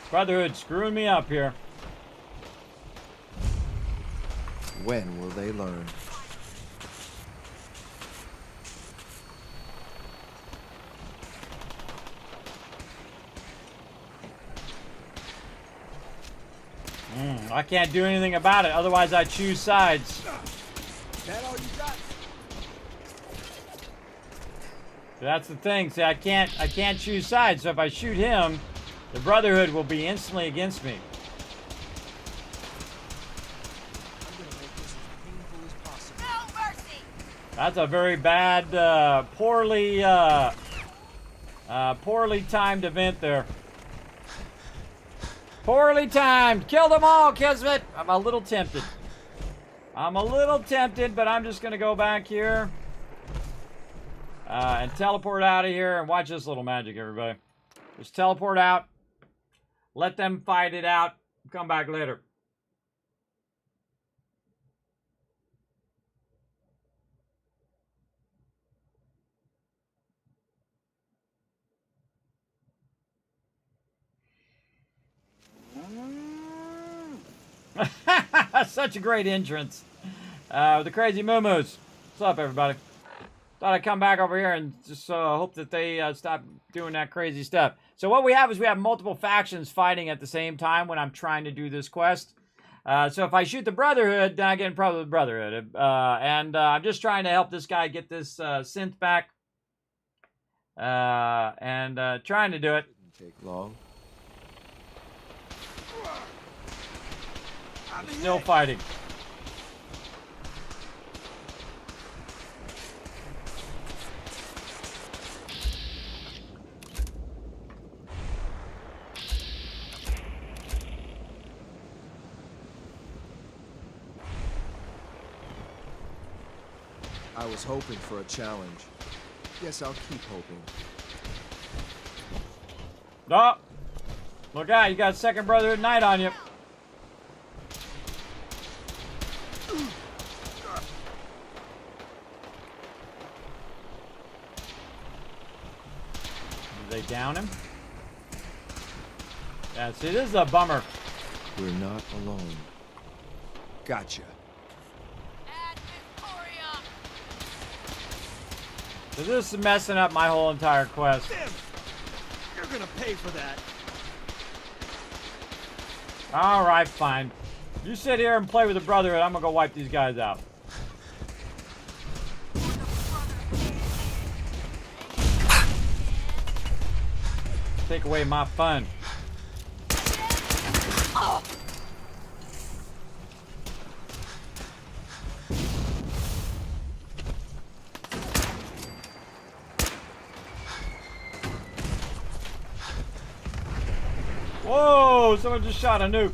Brotherhood screwing me up here. When will they learn? I can't do anything about it, otherwise I choose sides. That all you got? That's the thing. See, I can't choose sides. So if I shoot him, the Brotherhood will be instantly against me. That's a very bad, poorly timed event there. Poorly timed. Kill them all, Kismet. I'm a little tempted. But I'm just going to go back here. And teleport out of here. And watch this little magic, everybody. Just teleport out. Let them fight it out. Come back later. Such a great entrance. The crazy moo-moos. What's up, everybody? Thought I'd come back over here and just hope that they stop doing that crazy stuff. So what we have is we have multiple factions fighting at the same time when I'm trying to do this quest. So if I shoot the Brotherhood, then I get in trouble with the Brotherhood. I'm just trying to help this guy get this synth back. Trying to do it. Take long. Still fighting. I was hoping for a challenge. Guess I'll keep hoping. No. Look out, you got second Brotherhood Knight on you. Did they down him? Yeah, see, this is a bummer. We're not alone. Gotcha. So this is messing up my whole entire quest. Damn. You're gonna pay for that. Alright, fine. You sit here and play with the Brotherhood, I'm gonna go wipe these guys out. Take away my fun. Whoa! Someone just shot a nuke.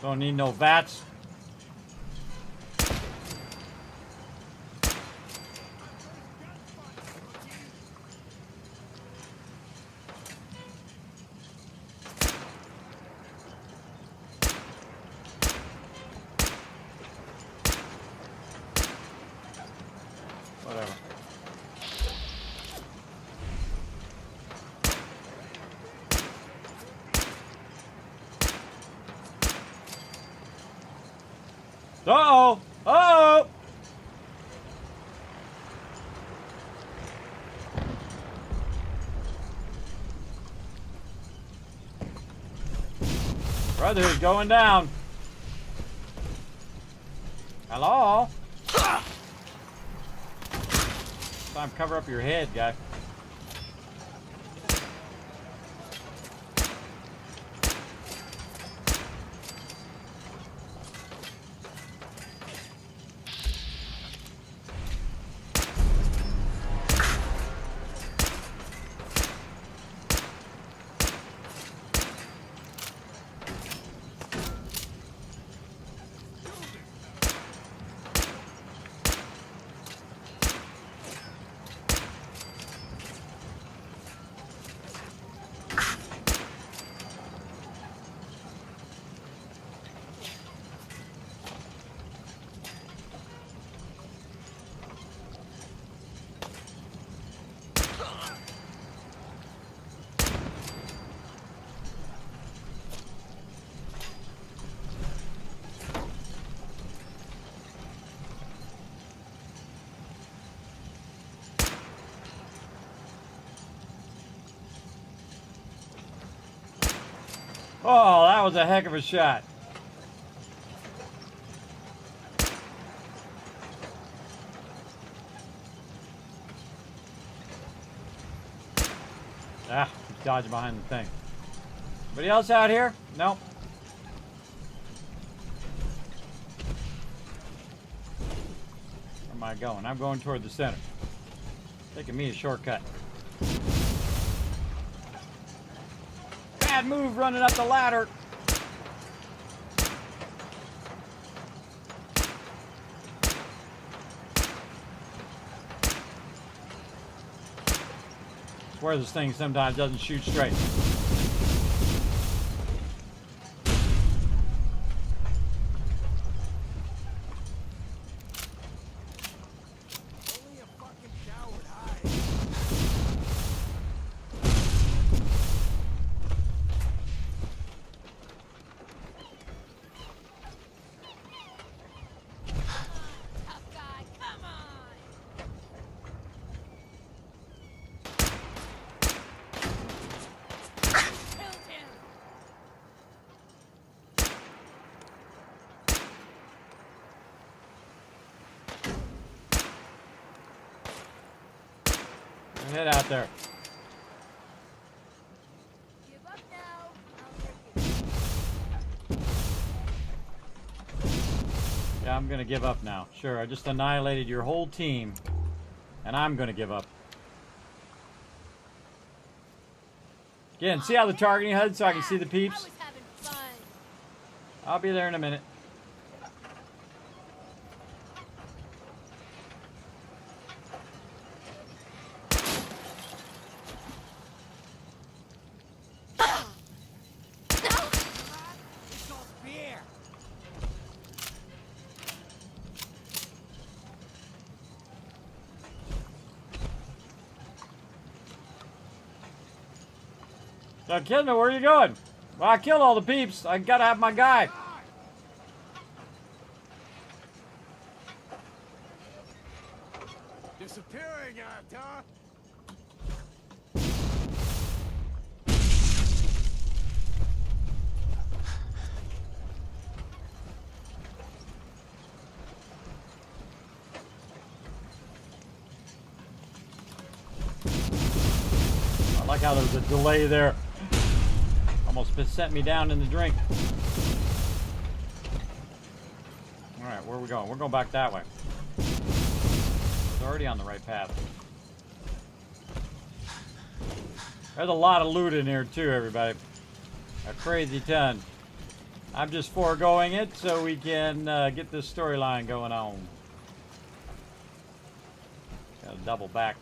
Don't need no VATS. Uh-oh! Uh-oh! Brotherhood going down. Hello? Time to cover up your head, guy. Oh, that was a heck of a shot. Ah, he's dodging behind the thing. Anybody else out here? Nope. Where am I going? I'm going toward the center. Taking me a shortcut. Bad move running up the ladder. I swear this thing sometimes doesn't shoot straight. Head out there. Yeah, I'm gonna give up now. Sure, I just annihilated your whole team, and I'm gonna give up. Again, see how the targeting HUD so I can see the peeps? I'll be there in a minute. So, Kismet, where are you going? Well, I killed all the peeps. I gotta have my guy. Disappearing out, huh? I like how there's a delay there. Almost sent me down in the drink. Alright, where are we going? We're going back that way. We're already on the right path. There's a lot of loot in here too, everybody. A crazy ton. I'm just foregoing it so we can get this storyline going on. Gotta double back.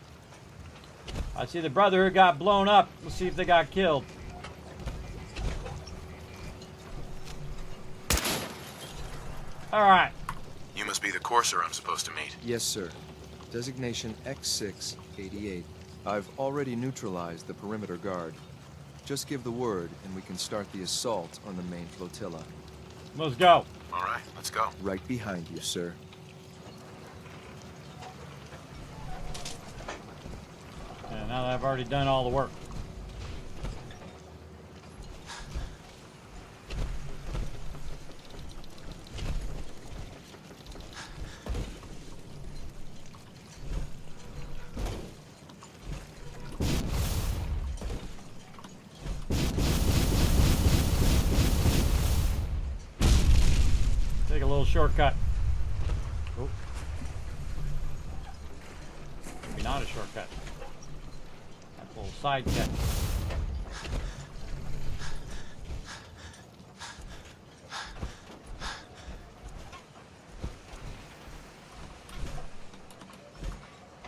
I see the Brotherhood got blown up. Let's see if they got killed. Alright. You must be the courser I'm supposed to meet. Yes, sir. Designation X688. I've already neutralized the perimeter guard. Just give the word, and we can start the assault on the main flotilla. Let's go. All right, let's go. Right behind you, sir. And now that I've already done all the work. Take a little shortcut. Oh. Maybe not a shortcut. That's a little side cut.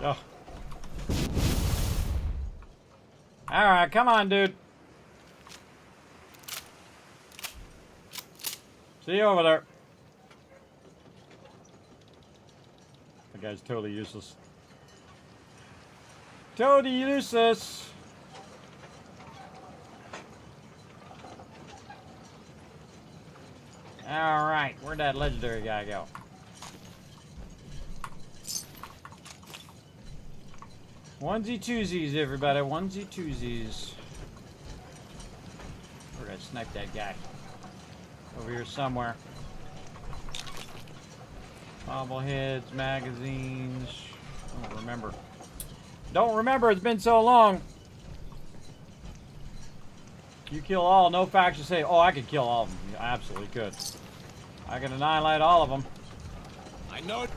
Oh. Alright, come on, dude. See you over there. That guy's totally useless. Totally useless. Alright, where'd that legendary guy go? Onesie twosies, everybody. Onesie twosies. We're gonna snipe that guy. Over here somewhere. Bobbleheads, magazines. I don't remember. Don't remember, it's been so long. You kill all, no faction say, oh, I could kill all of them. You absolutely could. I can annihilate all of them. I know it.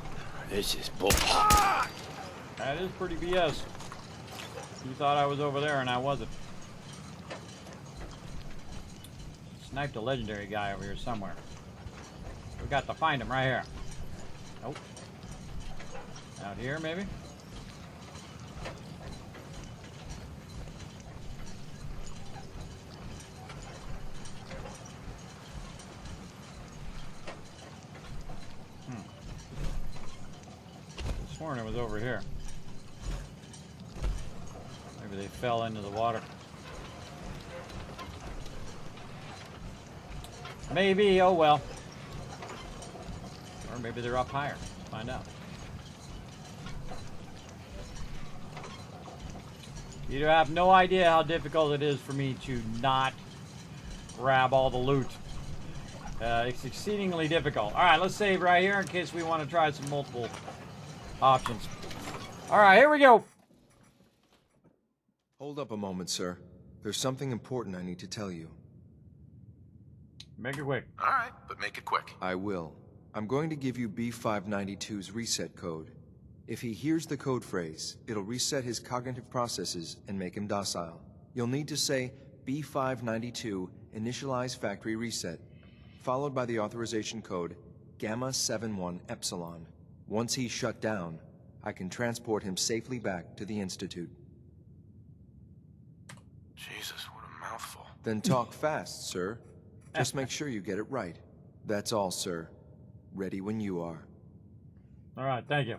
This is bull. That is pretty BS. You thought I was over there and I wasn't. Sniped a legendary guy over here somewhere. We got to find him right here. Nope. Out here, maybe? I sworn it was over here. Maybe they fell into the water. Maybe, oh well. Or maybe they're up higher. Let's find out. You have no idea how difficult it is for me to not grab all the loot. It's exceedingly difficult. Alright, let's save right here in case we want to try some multiple options. Alright, here we go. Hold up a moment, sir. There's something important I need to tell you. Make it quick. All right, but make it quick. I will. I'm going to give you B592's reset code. If he hears the code phrase, it'll reset his cognitive processes and make him docile. You'll need to say B592 initialize factory reset, followed by the authorization code Gamma 71 Epsilon. Once he's shut down, I can transport him safely back to the Institute. Jesus, what a mouthful. Then talk fast, sir. Just make sure you get it right. That's all, sir. Ready when you are. Alright, thank you.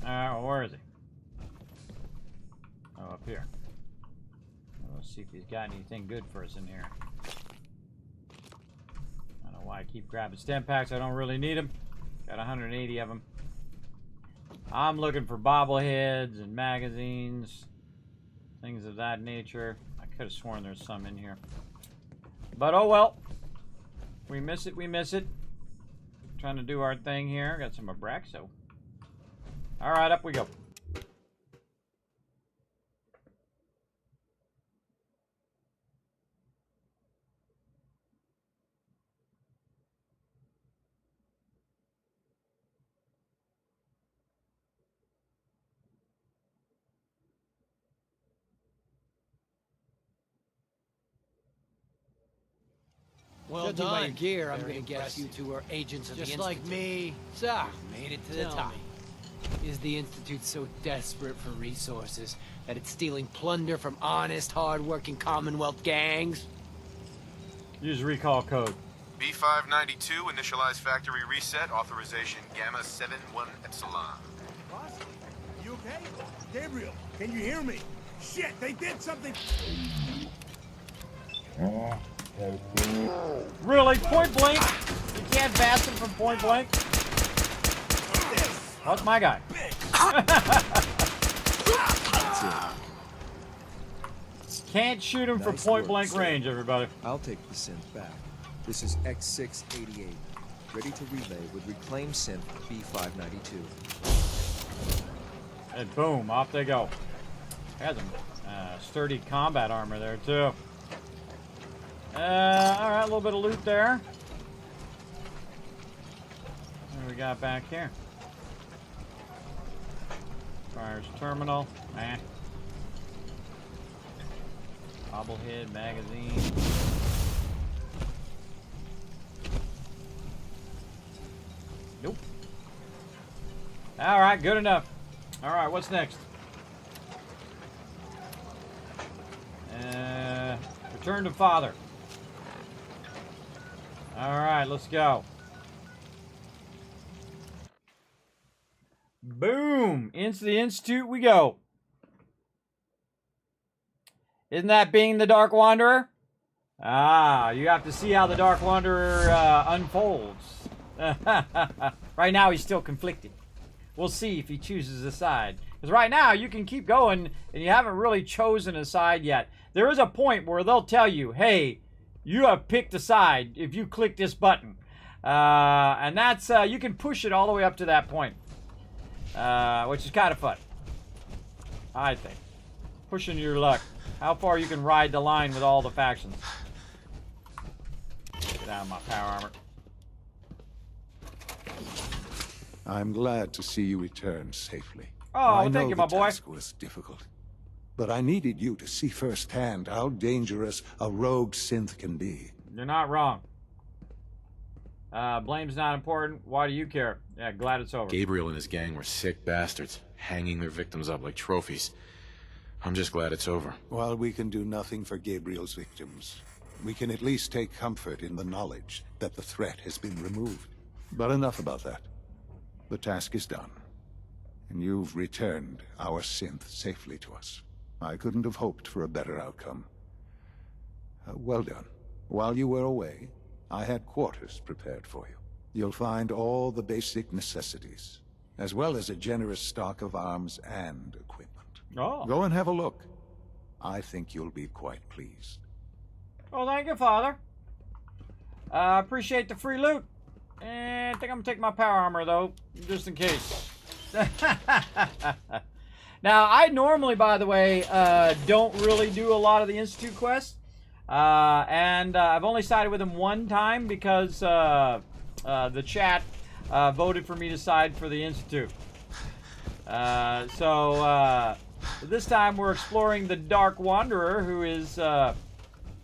Alright, well, where is he? Oh, up here. Let's see if he's got anything good for us in here. I don't know why I keep grabbing stem packs. I don't really need them. Got 180 of them. I'm looking for bobbleheads and magazines. Things of that nature. I could have sworn there's some in here. But oh well. We miss it, we miss it. Trying to do our thing here. Got some Abraxo. Alright, up we go. Well Judging done. by your gear, I'm Very gonna guess you two are agents of the Just Institute. like me. So, Made it to the tell top. me, is the Institute so desperate for resources that it's stealing plunder from honest, hard-working Commonwealth gangs? Use recall code. B592 initialize factory reset authorization Gamma 71 Epsilon. Boss, you okay? Gabriel, can you hear me? Shit, they did something. Really? Point blank? You can't bash him from point blank? What's my guy? Can't shoot him from point blank range, everybody. I'll take the synth back. This is X688, ready to relay with reclaimed synth B592. And boom, off they go. Has some sturdy combat armor there, too. Alright, a little bit of loot there. What do we got back here? Fire's terminal. Bobblehead magazine. Nope. Alright, good enough. Alright, what's next? Return to father. Alright, let's go. Boom! Into the Institute we go. Isn't that being the Dark Wanderer? Ah, you have to see how the Dark Wanderer unfolds. Right now he's still conflicted. We'll see if he chooses a side. Because right now you can keep going and you haven't really chosen a side yet. There is a point where they'll tell you, hey, you have picked a side if you click this button. And that's, you can push it all the way up to that point. Which is kind of fun. I think. Pushing your luck. How far you can ride the line with all the factions. Get out of my power armor. I'm glad to see you return safely. Oh, thank you, my boy. I know the task was difficult, but I needed you to see firsthand how dangerous a rogue synth can be. You're not wrong. Blame's not important. Why do you care? Yeah, glad it's over. Gabriel and his gang were sick bastards, hanging their victims up like trophies. I'm just glad it's over. While we can do nothing for Gabriel's victims, we can at least take comfort in the knowledge that the threat has been removed. But enough about that. The task is done, and you've returned our synth safely to us. I couldn't have hoped for a better outcome. Well done. While you were away, I had quarters prepared for you. You'll find all the basic necessities, as well as a generous stock of arms and equipment. Oh. Go and have a look. I think you'll be quite pleased. Oh, thank you, Father. Appreciate the free loot. And I think I'm gonna take my power armor, though, just in case. Now, I normally, by the way, don't really do a lot of the Institute quests. And I've only sided with him one time because the chat voted for me to side for the Institute. So this time we're exploring the Dark Wanderer, who is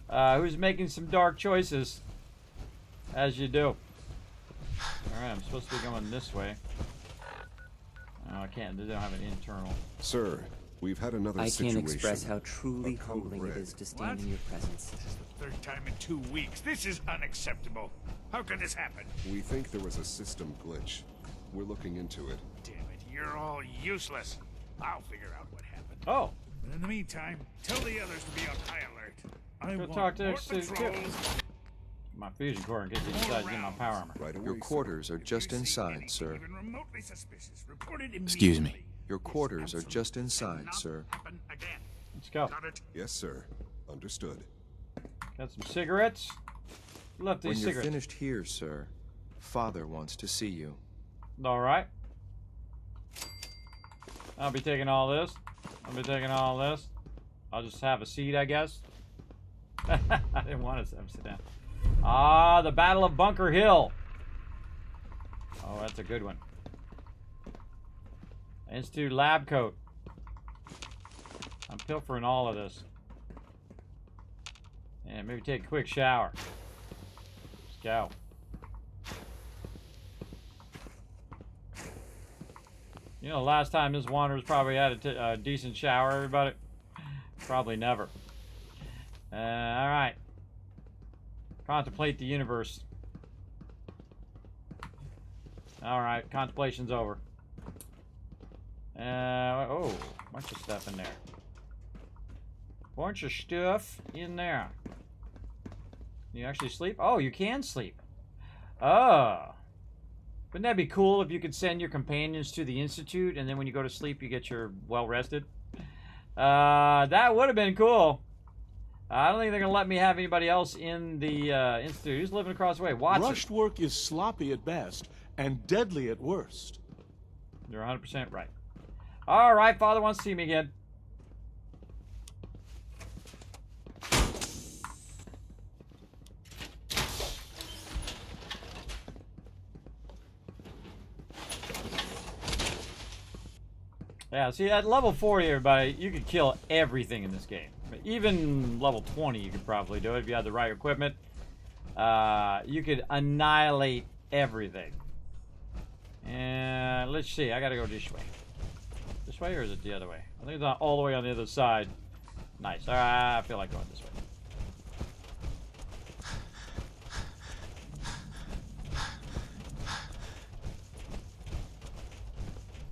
who's making some dark choices, as you do. All right, I'm supposed to be going this way. Oh, I can't. They don't have an internal. Sir, we've had another I situation. can't express how truly humbling it is to stand in your presence. This is the third time in 2 weeks. This is unacceptable. How could this happen? We think there was a system glitch. We're looking into it. Damn it, you're all useless. I'll figure out what happened. Oh. But in the meantime, tell the others to be on high alert. I Go want talk to more X2. patrols. My fusion core in case he decides to get my power armor. Right away, Your quarters are just inside, sir. Even remotely suspicious. Reported Excuse me. immediately. Your quarters are just inside, sir. Happen again. Let's go. Got it? Yes, sir. Understood. Got some cigarettes. Left When these you're cigarettes. finished here, sir, Father wants to see you. All right. I'll be taking all this. I'll be taking all this. I'll just have a seat, I guess. I didn't want to sit down. Ah, the Battle of Bunker Hill. Oh, that's a good one. Institute lab coat. I'm pilfering all of this. And maybe take a quick shower. Let's go. You know, the last time this Wanderer's probably had a decent shower, everybody? Probably never. Alright. Contemplate the universe. Alright, contemplation's over. Oh, bunch of stuff in there. Bunch of stuff in there. Can you actually sleep? Oh, you can sleep. Oh. Wouldn't that be cool if you could send your companions to the Institute, and then when you go to sleep, you get your well-rested? That would have been cool. I don't think they're going to let me have anybody else in the Institute. Who's living across the way? Watson. Rushed work is sloppy at best and deadly at worst. You're 100% right. All right, Father wants to see me again. Yeah, see, at level 40, everybody, you could kill everything in this game. Even level 20, you could probably do it if you had the right equipment. You could annihilate everything. And let's see, I gotta go this way. This way, or is it the other way? I think it's not all the way on the other side. Nice. All right, I feel like going this way.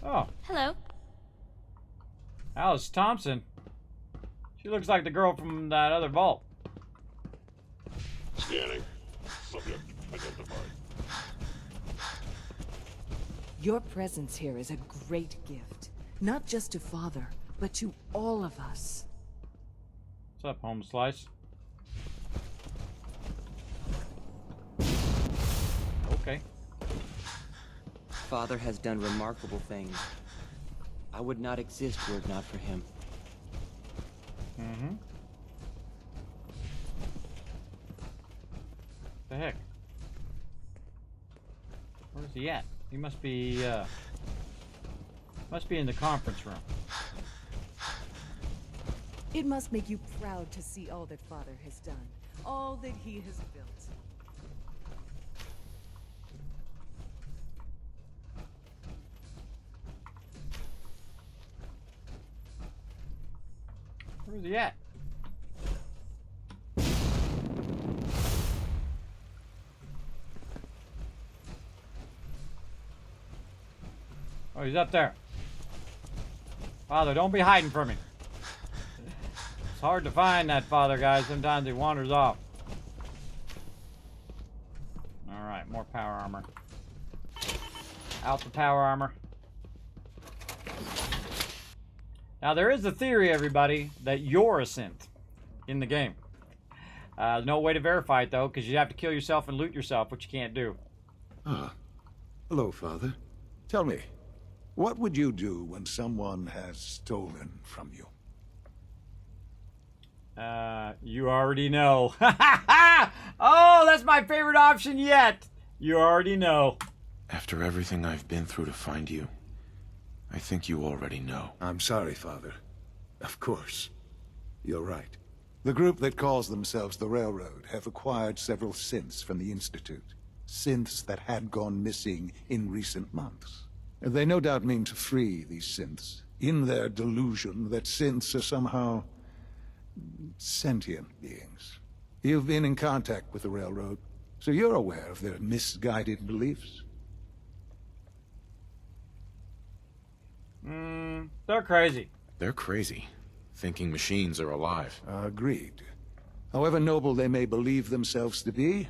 Oh. Hello. Alice Thompson. She looks like the girl from that other vault. Scanning. Subject identified. Your presence here is a great gift. Not just to Father, but to all of us. What's up, home slice? Okay. Father has done remarkable things. I would not exist were it not for him. Mm-hmm. The heck? Where's he at? He must be in the conference room. It must make you proud to see all that Father has done, all that he has built. Where's he at? Oh, he's up there. Father, don't be hiding from me. It's hard to find that Father guy. Sometimes he wanders off. Alright, more power armor. Out the power armor. Now, there is a theory, everybody, that you're a synth in the game. There's no way to verify it, though, because you have to kill yourself and loot yourself, which you can't do. Ah. Hello, Father. Tell me, what would you do when someone has stolen from you? You already know. Oh, that's my favorite option yet. You already know. After everything I've been through to find you, I think you already know. I'm sorry, Father. Of course. You're right. The group that calls themselves the Railroad have acquired several synths from the Institute. Synths that had gone missing in recent months. They no doubt mean to free these synths, in their delusion that synths are somehow sentient beings. You've been in contact with the Railroad, so you're aware of their misguided beliefs. They're crazy. They're crazy. Thinking machines are alive. Agreed. However noble they may believe themselves to be,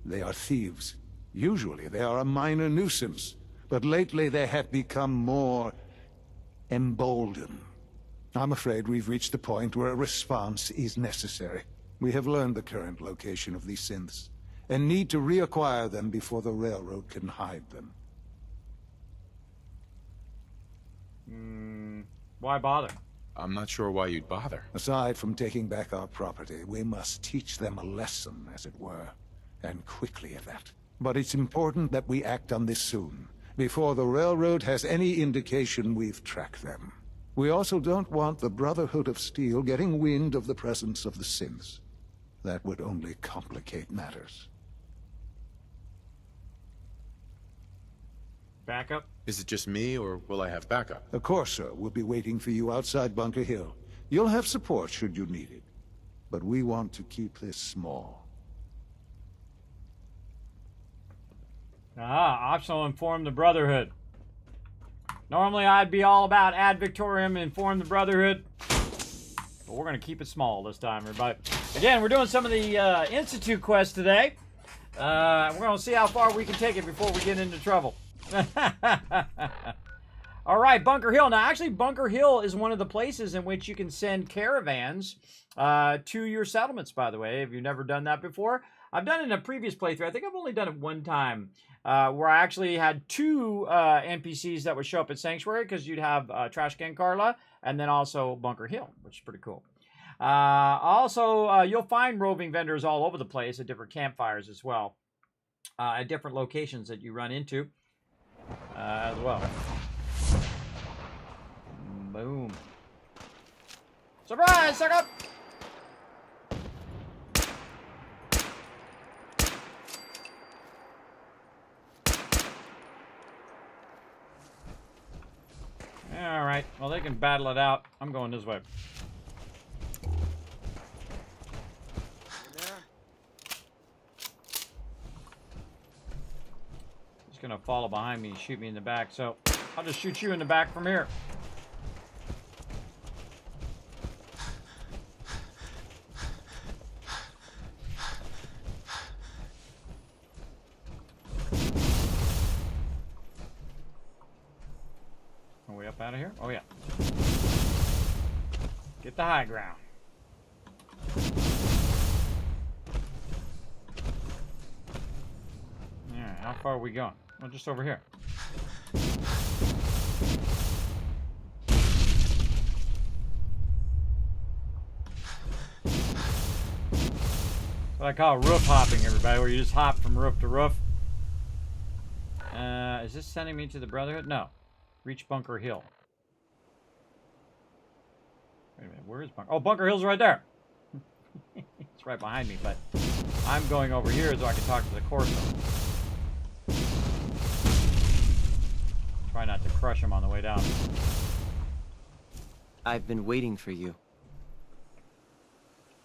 they are thieves. Usually they are a minor nuisance, but lately they have become more emboldened. I'm afraid we've reached the point where a response is necessary. We have learned the current location of these synths, and need to reacquire them before the Railroad can hide them. Why bother? I'm not sure why you'd bother. Aside from taking back our property, we must teach them a lesson, as it were. And quickly at that. But it's important that we act on this soon, before the Railroad has any indication we've tracked them. We also don't want the Brotherhood of Steel getting wind of the presence of the synths. That would only complicate matters. Backup? Is it just me, or will I have backup? The Corsair will be waiting for you outside Bunker Hill. You'll have support should you need it. But we want to keep this small. Optional inform the Brotherhood. Normally I'd be all about ad Victoriam and inform the Brotherhood. But we're going to keep it small this time, everybody. Again, Again, we're doing some of the Institute quests today. We're going to see how far we can take it before we get into trouble. All right, Bunker Hill. Now, actually, Bunker Hill is one of the places in which you can send caravans to your settlements, by the way, if you've never done that before. I've done it in a previous playthrough. I think I've only done it one time, where I actually had two NPCs that would show up at Sanctuary, because you'd have Trash Can Carla and then also Bunker Hill, which is pretty cool. Also, you'll find roving vendors all over the place at different campfires as well, at different locations that you run into as well. Boom. Surprise, sucker! Alright, well, they can battle it out. I'm going this way. He's gonna follow behind me and shoot me in the back, so I'll just shoot you in the back from here. Are we up out of here? Oh yeah. Get the high ground. Alright, how far are we going? Oh, just over here. What I call roof hopping, everybody, where you just hop from roof to roof. Is this sending me to the Brotherhood? No. Reach Bunker Hill. Wait a minute, where is Bunker? Oh, Bunker Hill's right there. It's right behind me, but I'm going over here so I can talk to the Corso. Try not to crush him on the way down. I've been waiting for you.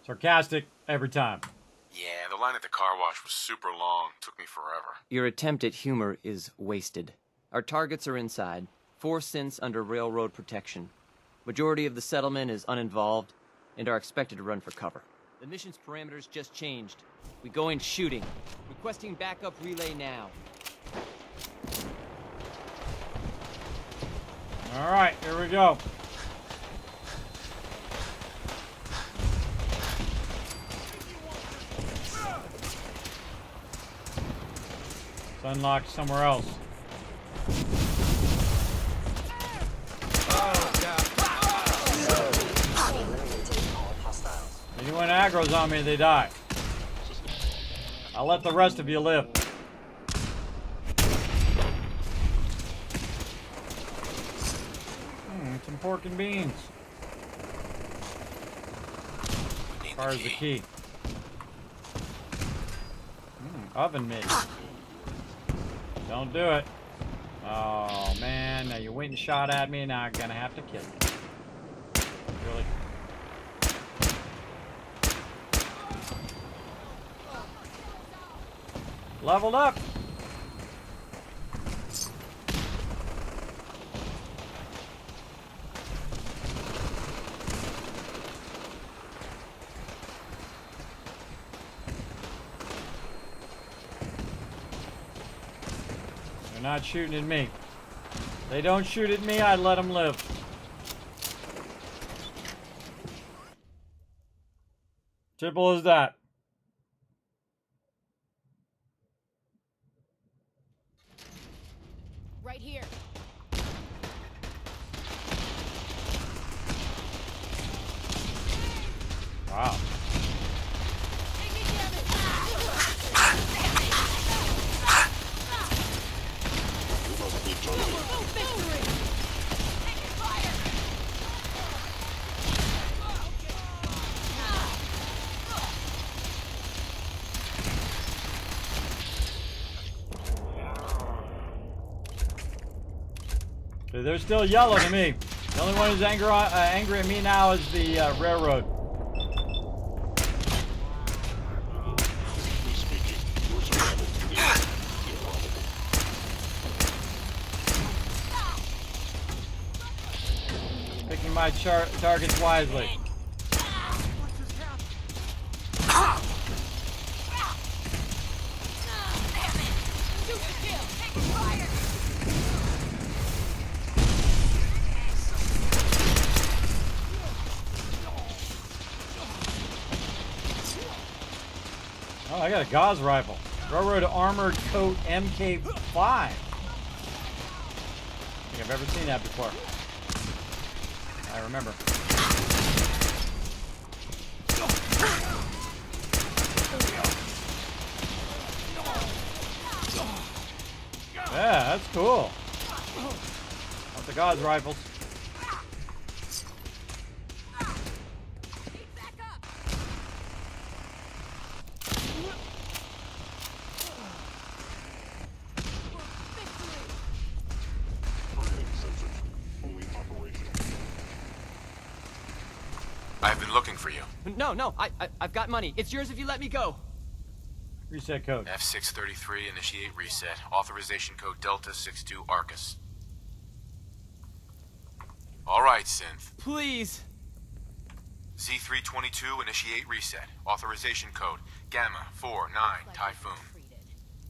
Sarcastic every time. Yeah, the line at the car wash was super long. Took me forever. Your attempt at humor is wasted. Our targets are inside. 4 synths under railroad protection. Majority of the settlement is uninvolved and are expected to run for cover. The mission's parameters just changed. We go in shooting. Requesting backup relay now. All right, here we go. It's unlocked somewhere else. Anyone aggro's on me, they die. I'll let the rest of you live. Some pork and beans. As far as the key. Oven mitt. Don't do it. Oh man, now you went and shot at me, now I'm gonna have to kill you. Really? Leveled up. They're not shooting at me. They don't shoot at me, I let them live. Simple as that. Right here. Wow. They're still yellow to me. The only one who's angry at me now is the railroad. Picking my targets wisely. I got a Gauss rifle. Railroad Armored Coat MK5. I think I've ever seen that before. I remember. Yeah, that's cool. Want the Gauss rifles. I've been looking for you. No, I've got money. It's yours if you let me go. Reset code. F633, initiate reset. Authorization code Delta 62 Arcus. All right, Synth. Please. Z322, initiate reset. Authorization code Gamma 49 Typhoon.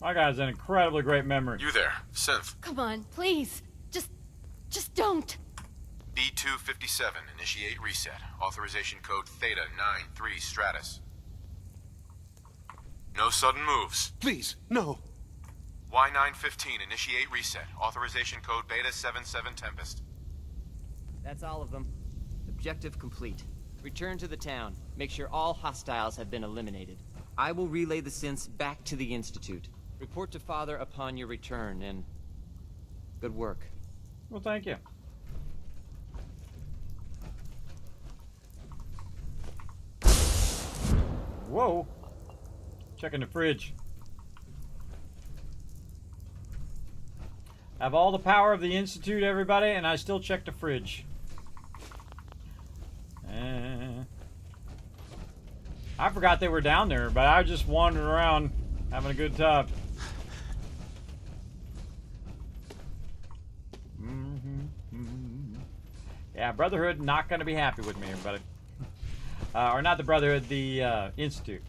My guy's an incredibly great memory. You there, Synth. Come on, please. Just don't. B257, initiate reset. Authorization code Theta 93 Stratus. No sudden moves. Please, no. Y915, initiate reset. Authorization code Beta 77 Tempest. That's all of them. Objective complete. Return to the town. Make sure all hostiles have been eliminated. I will relay the synths back to the Institute. Report to Father upon your return, and good work. Well, thank you. Whoa. Checking the fridge. I have all the power of the Institute, everybody, and I still check the fridge. I forgot they were down there, but I was just wandering around having a good time. Yeah, Brotherhood not going to be happy with me, everybody. Or not the Brotherhood, the Institute.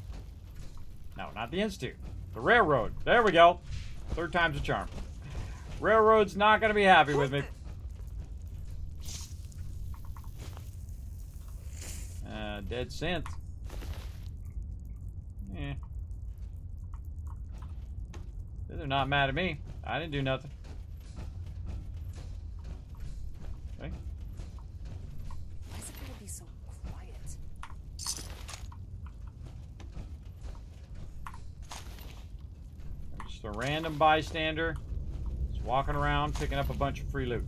No, not the Institute. The Railroad. There we go. Third time's a charm. Railroad's not going to be happy with me. Dead synth. Yeah. They're not mad at me. I didn't do nothing. Okay. Why is it gonna be so quiet? I'm just a random bystander. Just walking around picking up a bunch of free loot.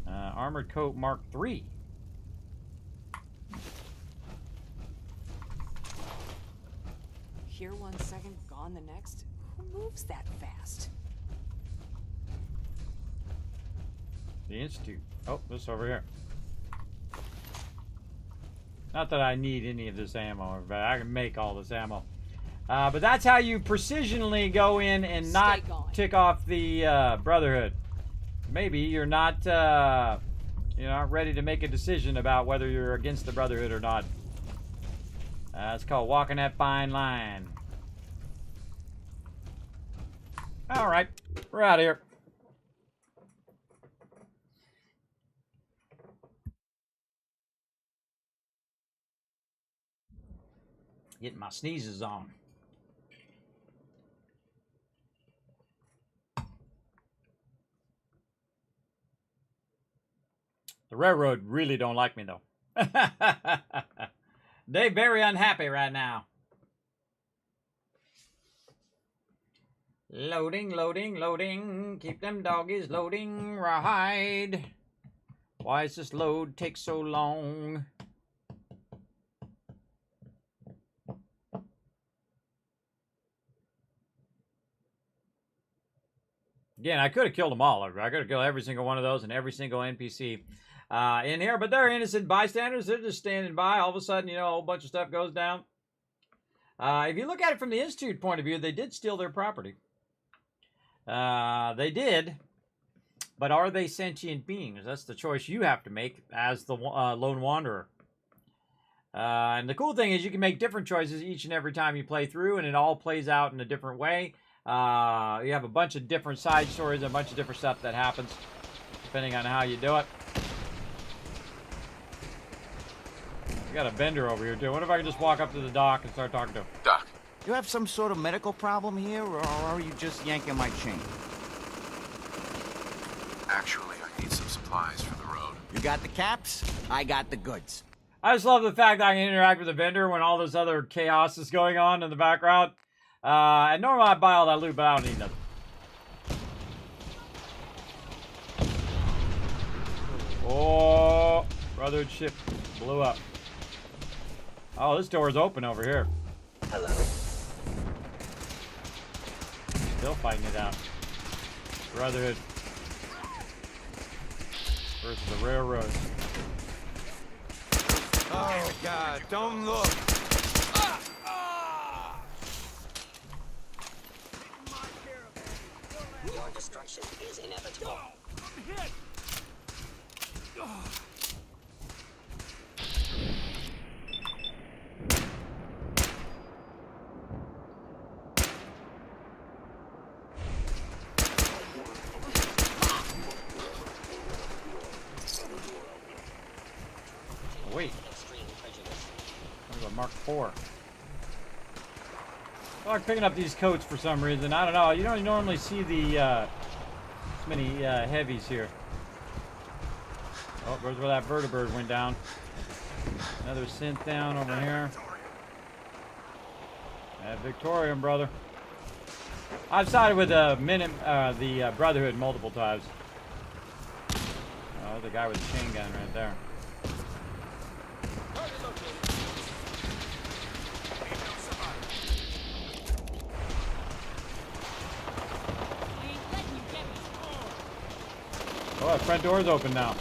Armored Coat Mark III. Here 1 second, gone the next. Who moves that fast? The Institute. Oh, this over here. Not that I need any of this ammo, but I can make all this ammo. But that's how you precisionally go in and not tick off the Brotherhood. Maybe you're not ready to make a decision about whether you're against the Brotherhood or not. It's called walking that fine line. All right, we're out of here. Getting my sneezes on. The Railroad really don't like me, though. They're very unhappy right now. Loading, loading, loading. Keep them doggies loading. Ride. Why does this load take so long? Again, I could have killed them all. I could have killed every single one of those and every single NPC in here, but they're innocent bystanders. They're just standing by. All of a sudden, a whole bunch of stuff goes down. If you look at it from the Institute point of view, they did steal their property. They did, but are they sentient beings? That's the choice you have to make as the lone wanderer. And the cool thing is you can make different choices each and every time you play through, and it all plays out in a different way. You have a bunch of different side stories, a bunch of different stuff that happens, depending on how you do it. We got a vendor over here, too. I wonder if I can just walk up to the dock and start talking to him. Doc, You have some sort of medical problem here, or are you just yanking my chain? Actually, I need some supplies for the road. You got the caps, I got the goods. I just love the fact that I can interact with the vendor when all this other chaos is going on in the background. And normally I buy all that loot, but I don't need nothing. Oh, Brotherhood ship blew up. Oh, this door's open over here. Hello. Still fighting it out. Brotherhood versus the railroad. Oh, God, don't look. Your destruction is inevitable. Wait. There's a Mark IV. I like picking up these coats for some reason. I don't know. You don't normally see the this many heavies here. Oh, there's where that vertibird went down. Another synth down over here. Victorian, brother. I've sided with the Brotherhood multiple times. Oh, the guy with the chain gun right there. Oh, that front door's open now.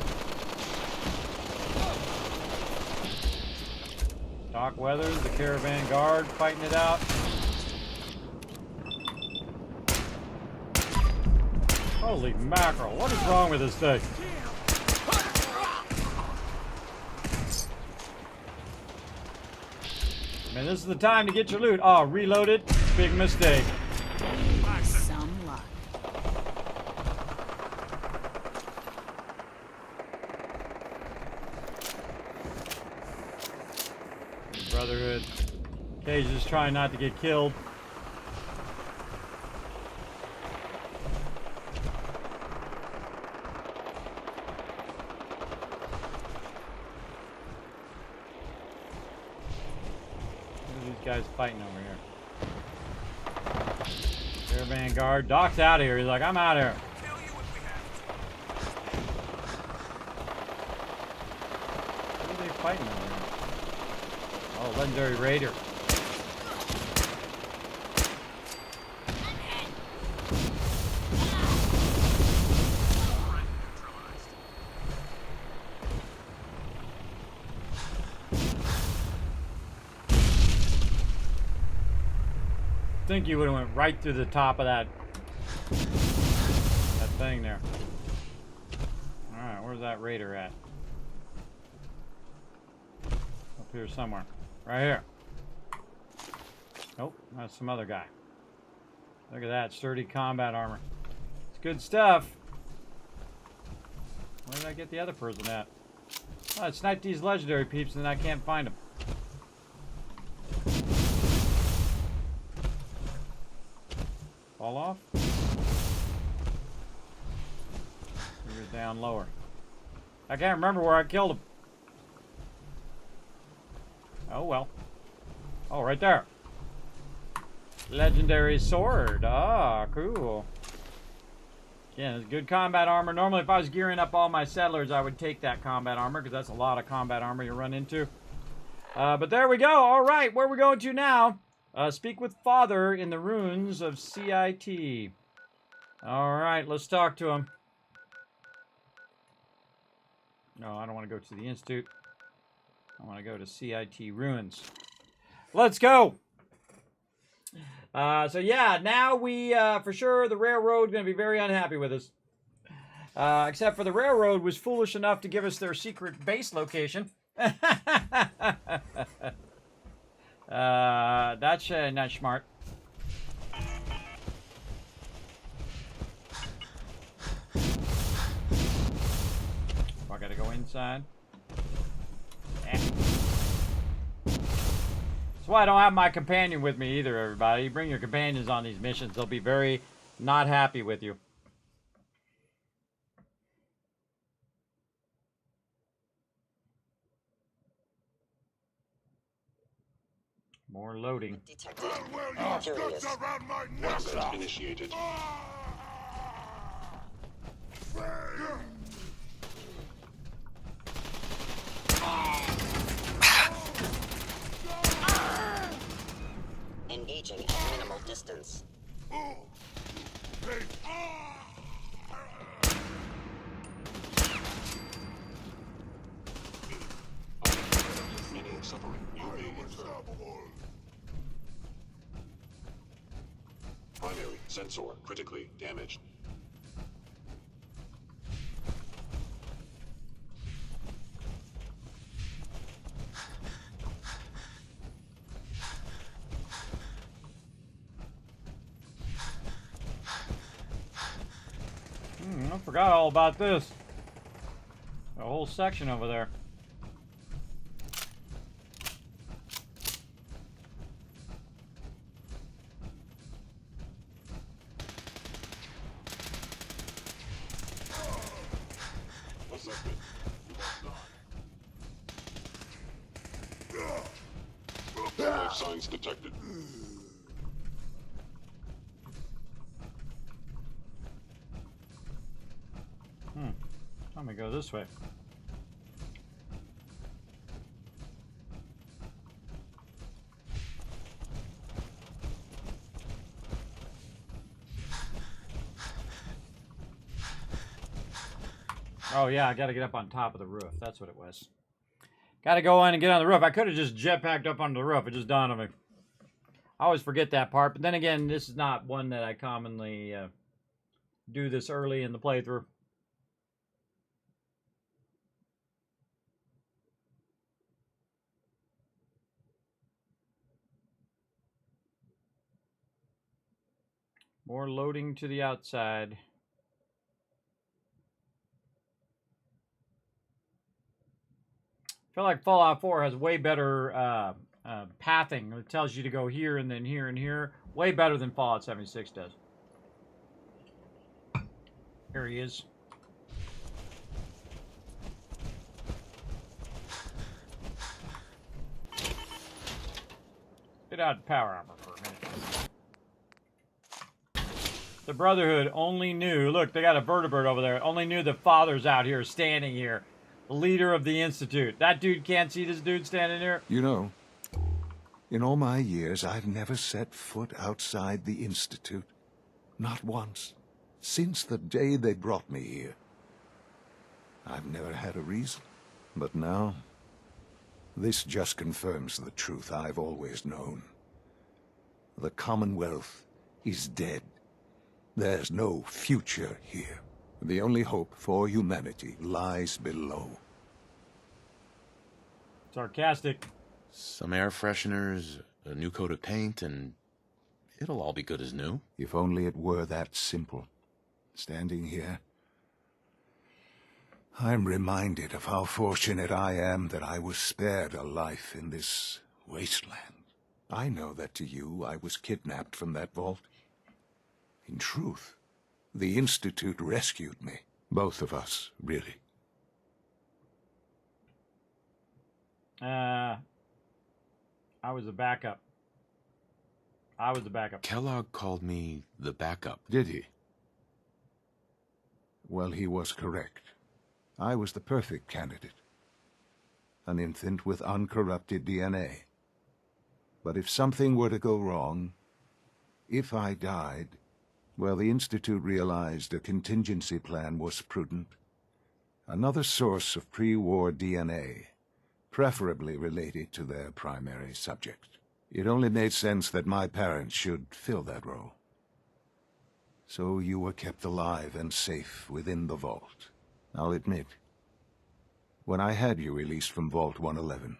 Doc Weathers, the caravan guard, fighting it out. Holy mackerel, what is wrong with this thing? Man, this is the time to get your loot. Oh, reloaded. Big mistake. Some luck. Brotherhood. Cage is trying not to get killed. Guys fighting over here. Caravan guard. Doc's out of here. He's like, I'm out of here. What are they fighting over here? Oh, legendary raider. I think you would have went right through the top of that thing there. Alright, where's that raider at? Up here somewhere. Right here. Nope, that's some other guy. Look at that, sturdy combat armor. It's good stuff. Where did I get the other person at? Oh, I sniped these legendary peeps and I can't find them. Fall off? He was down lower. I can't remember where I killed him. Oh well. Oh, right there. Legendary sword. Ah, cool. Yeah, it's good combat armor. Normally, if I was gearing up all my settlers, I would take that combat armor because that's a lot of combat armor you run into. But there we go. All right, where are we going to now? Speak with Father in the ruins of CIT. All right, let's talk to him. No, I don't want to go to the Institute. I want to go to CIT ruins. Let's go. So yeah, now we, for sure, the railroad going to be very unhappy with us. Except for the railroad was foolish enough to give us their secret base location. That's not smart. I gotta go inside. That's why I don't have my companion with me either, everybody. You bring your companions on these missions, they'll be very not happy with you. More loading. Curious. Reset initiated. Engaging at minimal distance. Enemy suffering. UV inferred. Primary sensor critically damaged. I forgot all about this. A whole section over there. Assessment. Life signs detected. I'm gonna go this way. Oh yeah, I gotta get up on top of the roof. That's what it was. Gotta go in and get on the roof. I could have just jetpacked up onto the roof. It just dawned on me. I always forget that part, but then again, this is not one that I commonly do this early in the playthrough. More loading to the outside. I feel like Fallout 4 has way better pathing. It tells you to go here and then here and here. Way better than Fallout 76 does. Here he is. Get out of power armor for a minute. The Brotherhood only knew, look, they got a vertebrate over there, only knew the father's out here, standing here. The leader of the Institute. That dude can't see this dude standing here? You know, in all my years, I've never set foot outside the Institute. Not once. Since the day they brought me here. I've never had a reason. But now, this just confirms the truth I've always known. The Commonwealth is dead. There's no future here. The only hope for humanity lies below. Sarcastic. Some air fresheners, a new coat of paint, and it'll all be good as new. If only it were that simple. Standing here, I'm reminded of how fortunate I am that I was spared a life in this wasteland. I know that to you, I was kidnapped from that vault. In truth, the Institute rescued me. Both of us, really. I was a backup. Kellogg called me the backup. Did he? Well, he was correct. I was the perfect candidate. An infant with uncorrupted DNA. But if something were to go wrong, if I died, well, the Institute realized a contingency plan was prudent. Another source of pre-war DNA, preferably related to their primary subject. It only made sense that my parents should fill that role. So you were kept alive and safe within the vault. I'll admit, when I had you released from Vault 111,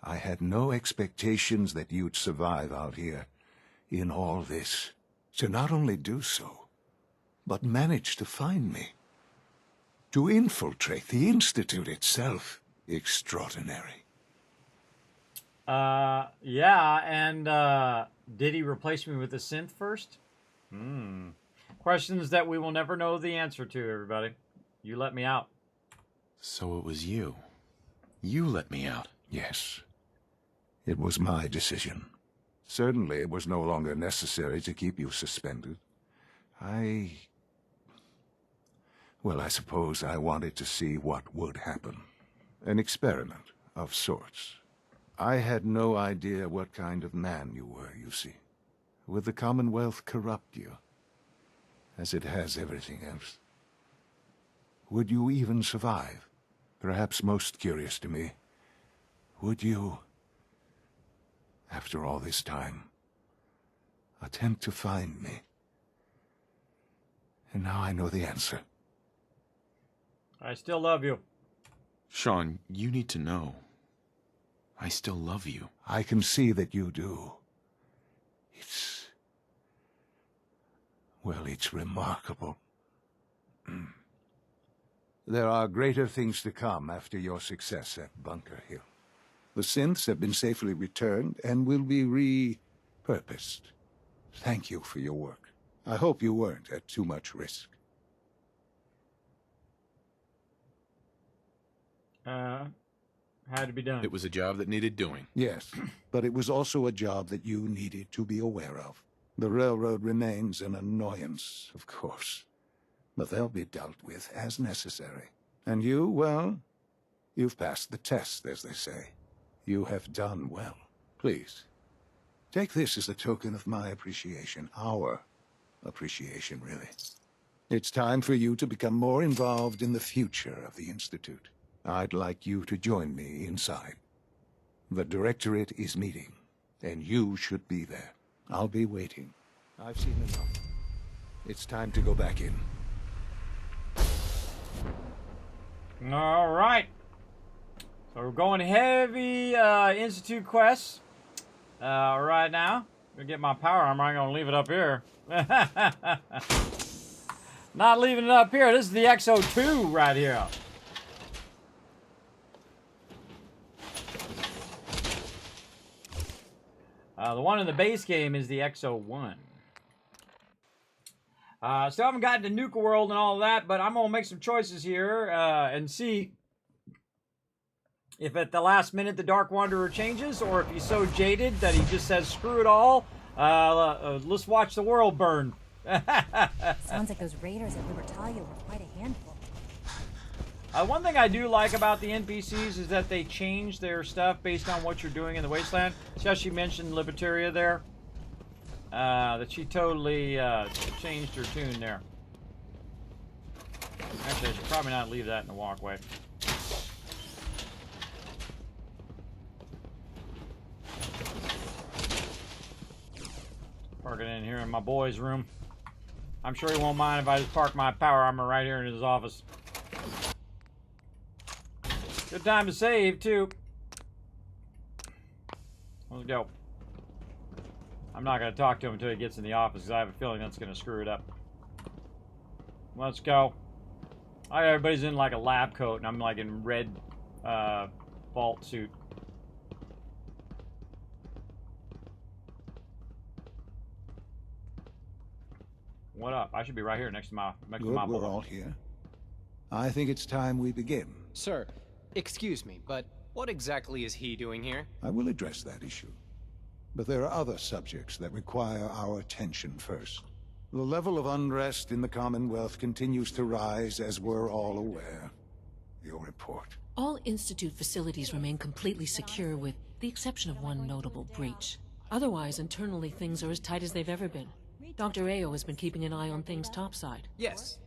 I had no expectations that you'd survive out here in all this. To not only do so, but manage to find me. To infiltrate the Institute itself. Extraordinary. Yeah, and did he replace me with a synth first? Questions that we will never know the answer to, everybody. You let me out. So it was you. You let me out. Yes. It was my decision. Certainly it was no longer necessary to keep you suspended. Well, I suppose I wanted to see what would happen. An experiment of sorts. I had no idea what kind of man you were, you see. Would the Commonwealth corrupt you, as it has everything else? Would you even survive? Perhaps most curious to me, would you, after all this time, attempt to find me? And now I know the answer. I still love you. Sean, you need to know. I still love you. I can see that you do. Well, it's remarkable. There are greater things to come after your success at Bunker Hill. The synths have been safely returned and will be repurposed. Thank you for your work. I hope you weren't at too much risk. Had to be done. It was a job that needed doing. Yes, but it was also a job that you needed to be aware of. The railroad remains an annoyance, of course, but they'll be dealt with as necessary. And you, well, you've passed the test, as they say. You have done well. Please, take this as a token of my appreciation, our appreciation, really. It's time for you to become more involved in the future of the Institute. I'd like you to join me inside. The Directorate is meeting, and you should be there. I'll be waiting. I've seen enough. It's time to go back in. All right. So we're going heavy Institute quests right now. I'm gonna get my power armor. I'm gonna leave it up here. Not leaving it up here. This is the XO2 right here. The one in the base game is the XO1. Still haven't gotten to Nuka World and all of that, but I'm going to make some choices here and see if at the last minute the Dark Wanderer changes, or if he's so jaded that he just says, screw it all, let's watch the world burn. Sounds like those raiders at Libertalia were quite a handful. One thing I do like about the NPCs is that they change their stuff based on what you're doing in the Wasteland. See how she mentioned Libertaria there? That she totally changed her tune there. Actually, I should probably not leave that in the walkway. Park it in here in my boy's room. I'm sure he won't mind if I just park my power armor right here in his office. Good time to save, too. Let's go. I'm not going to talk to him until he gets in the office, because I have a feeling that's going to screw it up. Let's go. Everybody's in like a lab coat, and I'm like in red vault suit. What up? I should be right here next to my Good, we're all here. I think it's time we begin. Sir, excuse me, but what exactly is he doing here? I will address that issue. But there are other subjects that require our attention first. The level of unrest in the Commonwealth continues to rise, as we're all aware. Your report. All Institute facilities remain completely secure, with the exception of one notable breach. Otherwise, internally, things are as tight as they've ever been. Dr. Ayo has been keeping an eye on things topside. Yes,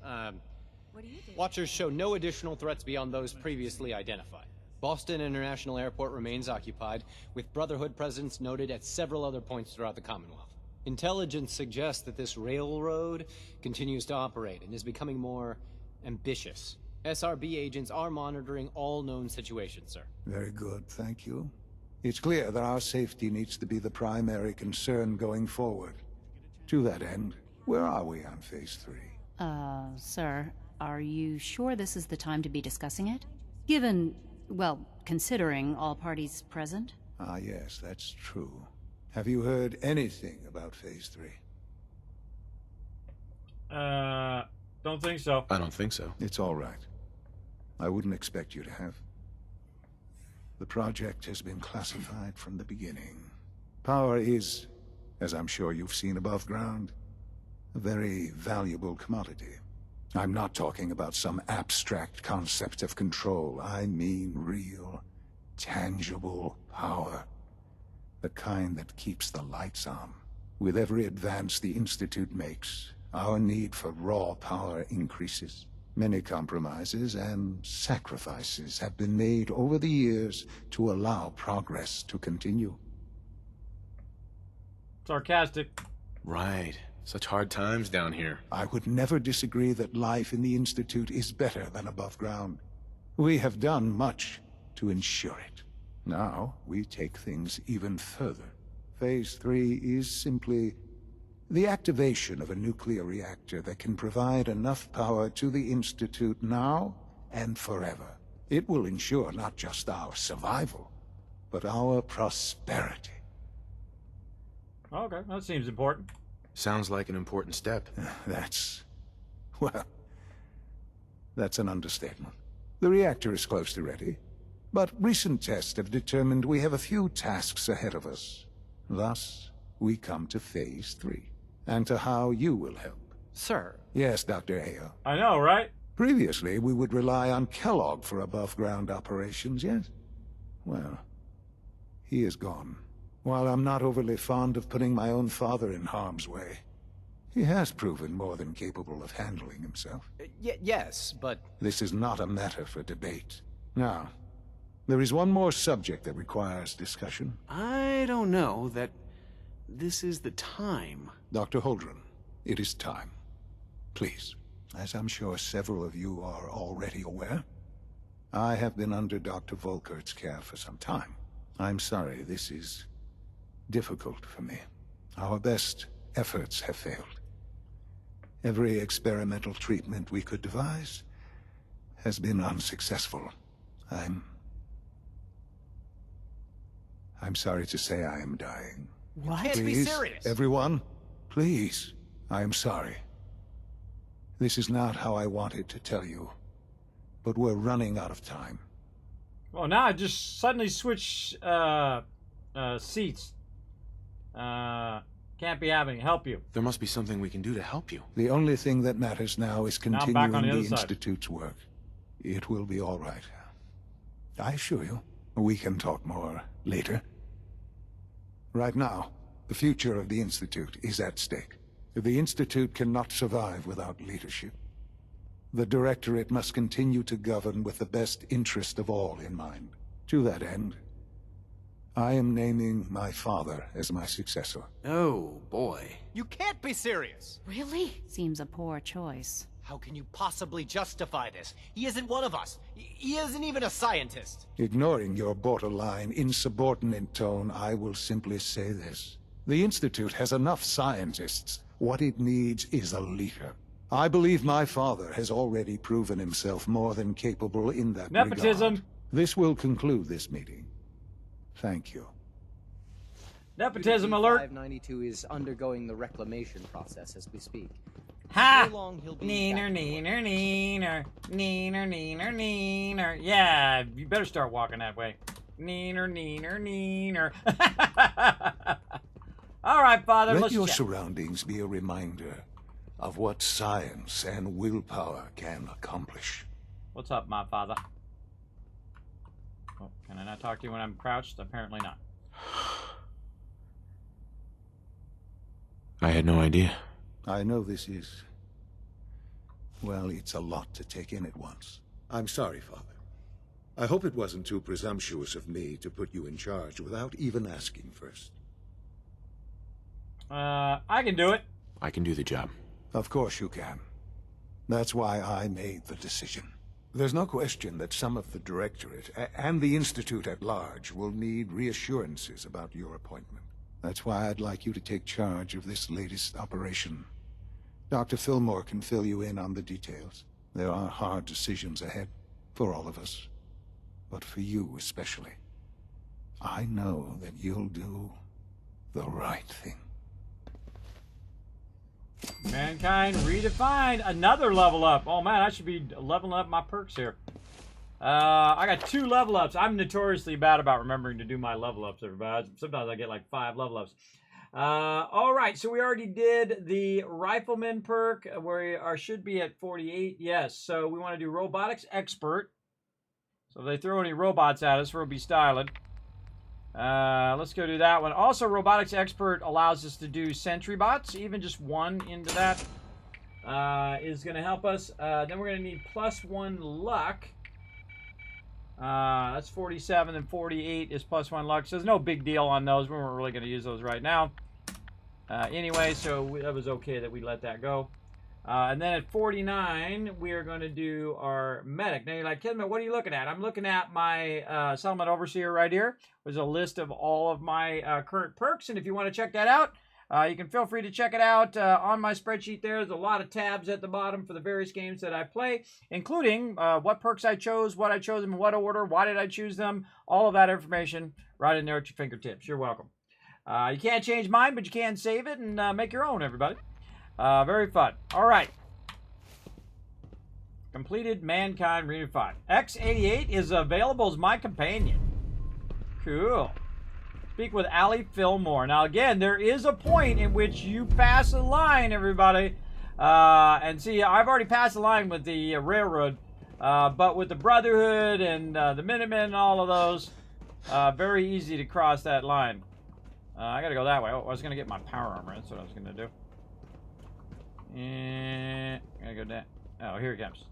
Watchers show no additional threats beyond those previously identified. Boston International Airport remains occupied, with Brotherhood presence noted at several other points throughout the Commonwealth. Intelligence suggests that this railroad continues to operate and is becoming more ambitious. SRB agents are monitoring all known situations, sir. Very good, thank you. It's clear that our safety needs to be the primary concern going forward. To that end, where are we on Phase 3? Sir, are you sure this is the time to be discussing it? Given, well, considering all parties present? Ah, yes, that's true. Have you heard anything about Phase 3? Don't think so. I don't think so. It's all right. I wouldn't expect you to have. The project has been classified from the beginning. Power is, as I'm sure you've seen above ground, a very valuable commodity. I'm not talking about some abstract concept of control. I mean real, tangible power. The kind that keeps the lights on. With every advance the Institute makes, our need for raw power increases. Many compromises and sacrifices have been made over the years to allow progress to continue. Sarcastic. Right. Such hard times down here. I would never disagree that life in the Institute is better than above ground. We have done much to ensure it. Now, we take things even further. Phase 3 is simply the activation of a nuclear reactor that can provide enough power to the Institute now and forever. It will ensure not just our survival, but our prosperity. Okay, that seems important. Sounds like an important step. That's an understatement. The reactor is close to ready, but recent tests have determined we have a few tasks ahead of us. Thus, we come to Phase 3, and to how you will help. Sir. Yes, Dr. Ayo. I know, right? Previously, we would rely on Kellogg for above-ground operations, yes? Well, he is gone. While I'm not overly fond of putting my own father in harm's way, he has proven more than capable of handling himself. Yes, but... This is not a matter for debate. Now, there is one more subject that requires discussion. I don't know that this is the time. Dr. Holdren, it is time. Please, as I'm sure several of you are already aware, I have been under Dr. Volkert's care for some time. I'm sorry, this is difficult for me. Our best efforts have failed. Every experimental treatment we could devise has been unsuccessful. I'm sorry to say I am dying. What? You can't be serious. Everyone, please. I am sorry. This is not how I wanted to tell you, but we're running out of time. Well, now I just suddenly switch seats. Can't be having help you. There must be something we can do to help you. The only thing that matters now is continuing the other side. Institute's work. It will be all right. I assure you, we can talk more later. Right now, the future of the Institute is at stake. The Institute cannot survive without leadership. The Directorate must continue to govern with the best interest of all in mind. To that end, I am naming my father as my successor. Oh, boy. You can't be serious! Really? Seems a poor choice. How can you possibly justify this? He isn't one of us. He isn't even a scientist. Ignoring your borderline, insubordinate tone, I will simply say this. The Institute has enough scientists. What it needs is a leader. I believe my father has already proven himself more than capable in that Nepotism. regard. This will conclude this meeting. Thank you. Nepotism alert. 592 is undergoing the reclamation process as we speak. Ha! How long he'll be Neener, neener, neener, neener, neener, neener. Yeah, you better start walking that way. Neener, neener, neener. All right, Father, Let let's your check. surroundings be a reminder of what science and willpower can accomplish. What's up, my father? Oh, can I not talk to you when I'm crouched? Apparently not. I had no idea. I know this is... well, it's a lot to take in at once. I'm sorry, Father. I hope it wasn't too presumptuous of me to put you in charge without even asking first. I can do it. I can do the job. Of course you can. That's why I made the decision. There's no question that some of the Directorate and the Institute at large will need reassurances about your appointment. That's why I'd like you to take charge of this latest operation. Dr. Fillmore can fill you in on the details. There are hard decisions ahead, for all of us. But for you especially. I know that you'll do the right thing. Mankind redefined. Another level up. Oh man, I should be leveling up my perks here. I got 2 level ups. I'm notoriously bad about remembering to do my level ups, everybody. Sometimes I get like 5 level ups. All right, so we already did the rifleman perk where we should be at 48. Yes, so we want to do robotics expert. So if they throw any robots at us, we'll be styling. Let's go do that one. Also, robotics expert allows us to do sentry bots. Even just 1 into that is going to help us. Then we're going to need +1 luck. That's 47, and 48 is +1 luck. So there's no big deal on those. We weren't really going to use those right now. Anyway, so that was okay that we let that go. And then at 49, we are going to do our medic. Now you're like, Kismet, what are you looking at? I'm looking at my Settlement Overseer right here. There's a list of all of my current perks, and if you want to check that out, you can feel free to check it out on my spreadsheet there. There's a lot of tabs at the bottom for the various games that I play, including what perks I chose, what I chose them in what order, why did I choose them, all of that information right in there at your fingertips. You're welcome. You can't change mine, but you can save it and make your own, everybody. Very fun. All right. Completed Mankind Redefined. X88 is available as my companion. Cool. Speak with Allie Fillmore. Now, again, there is a point in which you pass a line, everybody. And see, I've already passed the line with the Railroad. But with the Brotherhood and the Minutemen and all of those, very easy to cross that line. I gotta go that way. Oh, I was gonna get my power armor. That's what I was gonna do. And I gotta go down. Oh, here he comes.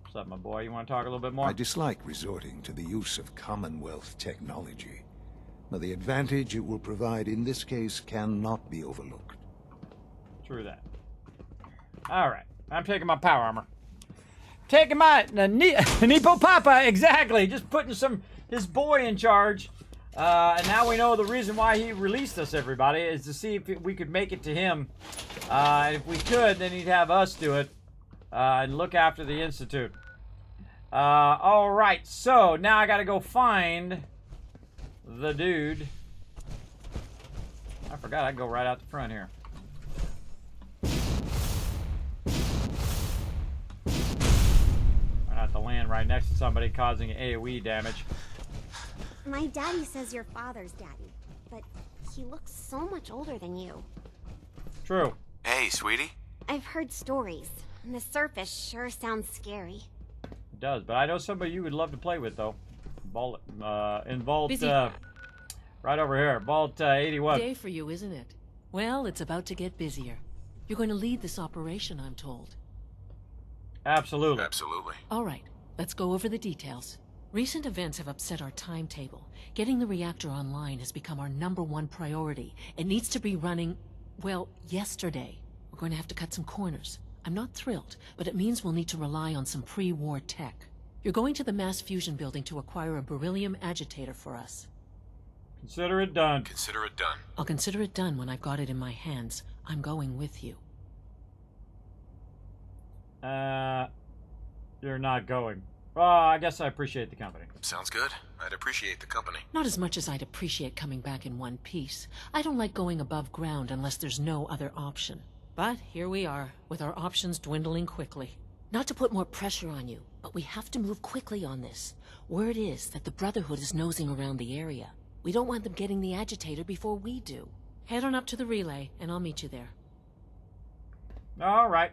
What's up, my boy? You want to talk a little bit more? I dislike resorting to the use of Commonwealth technology, but the advantage it will provide in this case cannot be overlooked. True that. All right, I'm taking my power armor. Taking my Nepo Papa, exactly. Just putting his boy in charge. And now we know the reason why he released us, everybody, is to see if we could make it to him. And if we could, then he'd have us do it and look after the Institute. All right, so now I got to go find the dude. I forgot I'd go right out the front here. I have to land right next to somebody causing AoE damage. My daddy says your father's daddy, but he looks so much older than you. True. Hey, sweetie. I've heard stories, and the surface sure sounds scary. It does, but I know somebody you would love to play with, though. Vault, right over here. Vault 81. Day for you, isn't it? Well, it's about to get busier. You're going to lead this operation, I'm told. Absolutely. Absolutely. All right, let's go over the details. Recent events have upset our timetable. Getting the reactor online has become our #1 priority. It needs to be running, well, yesterday. We're going to have to cut some corners. I'm not thrilled, but it means we'll need to rely on some pre-war tech. You're going to the mass fusion building to acquire a beryllium agitator for us. Consider it done. Consider it done. I'll consider it done when I've got it in my hands. I'm going with you. You're not going. Well, I guess I appreciate the company. Sounds good. I'd appreciate the company. Not as much as I'd appreciate coming back in one piece. I don't like going above ground unless there's no other option. But here we are, with our options dwindling quickly. Not to put more pressure on you, but we have to move quickly on this. Word is that the Brotherhood is nosing around the area. We don't want them getting the agitator before we do. Head on up to the relay, and I'll meet you there. All right.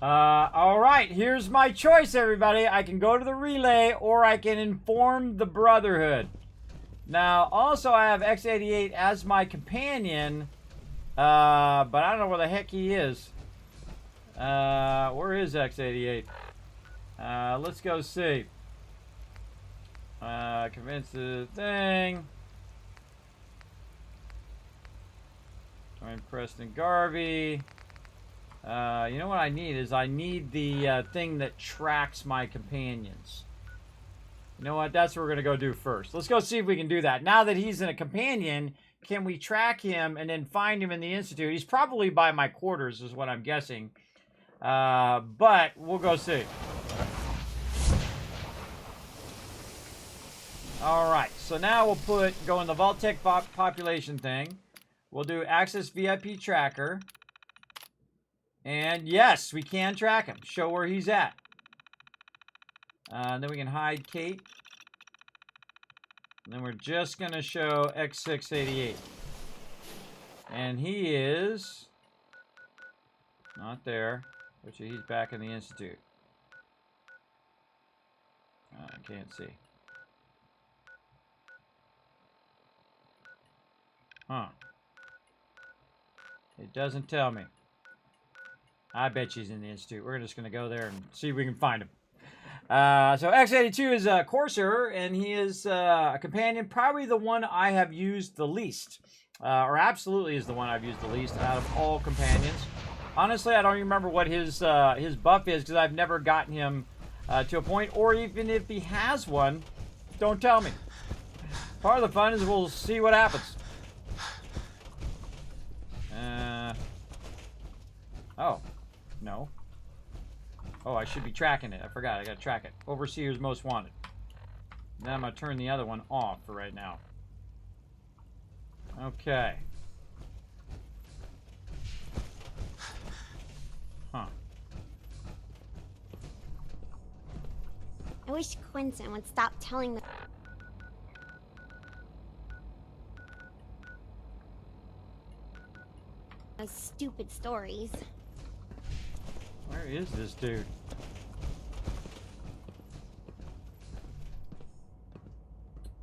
All right, here's my choice, everybody. I can go to the relay, or I can inform the Brotherhood. Now, also, I have X88 as my companion, but I don't know where the heck he is. Where is X88? Let's go see. Convince the thing. Join Preston Garvey. You know what I need is I need the thing that tracks my companions. You know what? That's what we're going to go do first. Let's go see if we can do that. Now that he's in a companion, can we track him and then find him in the Institute? He's probably by my quarters is what I'm guessing. But we'll go see. Alright, so now we'll go in the vault-tec population thing. We'll do access VIP tracker. And yes, we can track him. Show where he's at. Then we can hide Kate. And then we're just going to show X688. And he is not there. Which he's back in the Institute. I can't see. Huh. It doesn't tell me. I bet she's in the Institute. We're just going to go there and see if we can find him. So X82 is a Courser, and he is a companion, probably the one I have used the least. Or absolutely is the one I've used the least out of all companions. Honestly, I don't even remember what his buff is, because I've never gotten him to a point, or even if he has one, don't tell me. Part of the fun is we'll see what happens. Oh, no. Oh, I should be tracking it. I forgot. I gotta track it. Overseer's Most Wanted. Then I'm gonna turn the other one off for right now. Okay. Huh. I wish Quentin would stop telling the... those stupid stories. Where is this dude?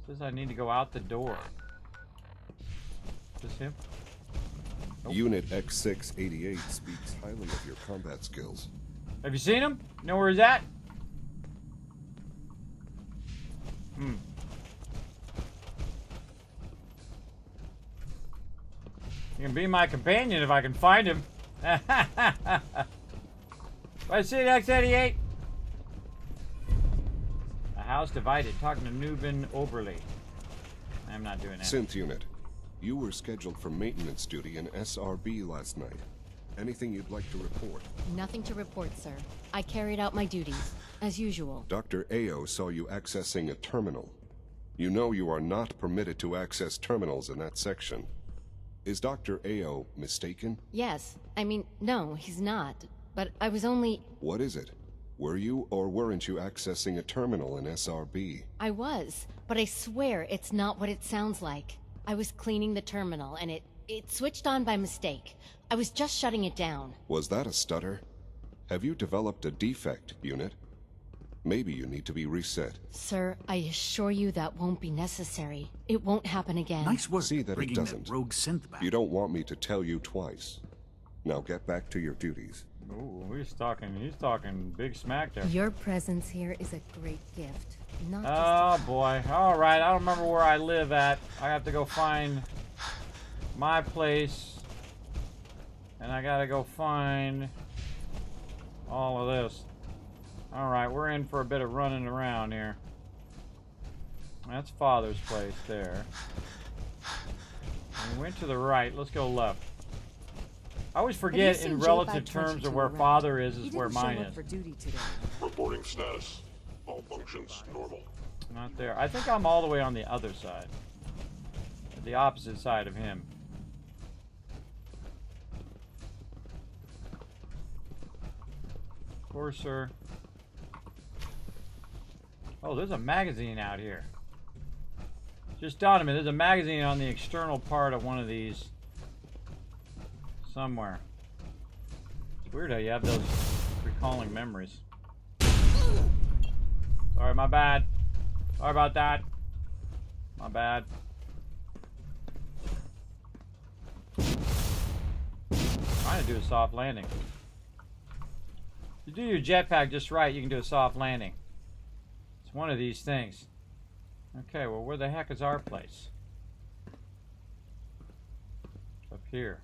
Says I need to go out the door. Is this him? Nope. Unit X688 speaks highly of your combat skills. Have you seen him? Know where he's at? You can be my companion if I can find him. I see it, X88. A house divided. Talking to Nubin Oberly. I'm not doing that. Synth Unit, you were scheduled for maintenance duty in SRB last night. Anything you'd like to report? Nothing to report, sir. I carried out my duties, as usual. Dr. Ao saw you accessing a terminal. You know you are not permitted to access terminals in that section. Is Dr. Ao mistaken? Yes. I mean, no, he's not. But I was only... What is it? Were you or weren't you accessing a terminal in SRB? I was, but I swear it's not what it sounds like. I was cleaning the terminal, and it switched on by mistake. I was just shutting it down. Was that a stutter? Have you developed a defect, Unit? Maybe you need to be reset. Sir, I assure you that won't be necessary. It won't happen again. Nice work. See that it doesn't. Rogue synth back. You don't want me to tell you twice. Now get back to your duties. Ooh, he's talking big smack there. Your presence here is a great gift. Not oh boy. Alright, I don't remember where I live at. I have to go find my place. And I gotta go find all of this. Alright, we're in for a bit of running around here. That's Father's place there. We went to the right. Let's go left. I always forget in relative terms of where Father is where mine is. For duty today. Reporting status. All functions normal. Not there. I think I'm all the way on the other side. The opposite side of him. Courser. Oh, there's a magazine out here. Just dawned on me, there's a magazine on the external part of one of these. Somewhere. It's weird how you have those recalling memories. Sorry, my bad. Sorry about that. My bad. Trying to do a soft landing. If you do your jetpack just right, you can do a soft landing. It's one of these things. Okay, well, where the heck is our place? It's up here.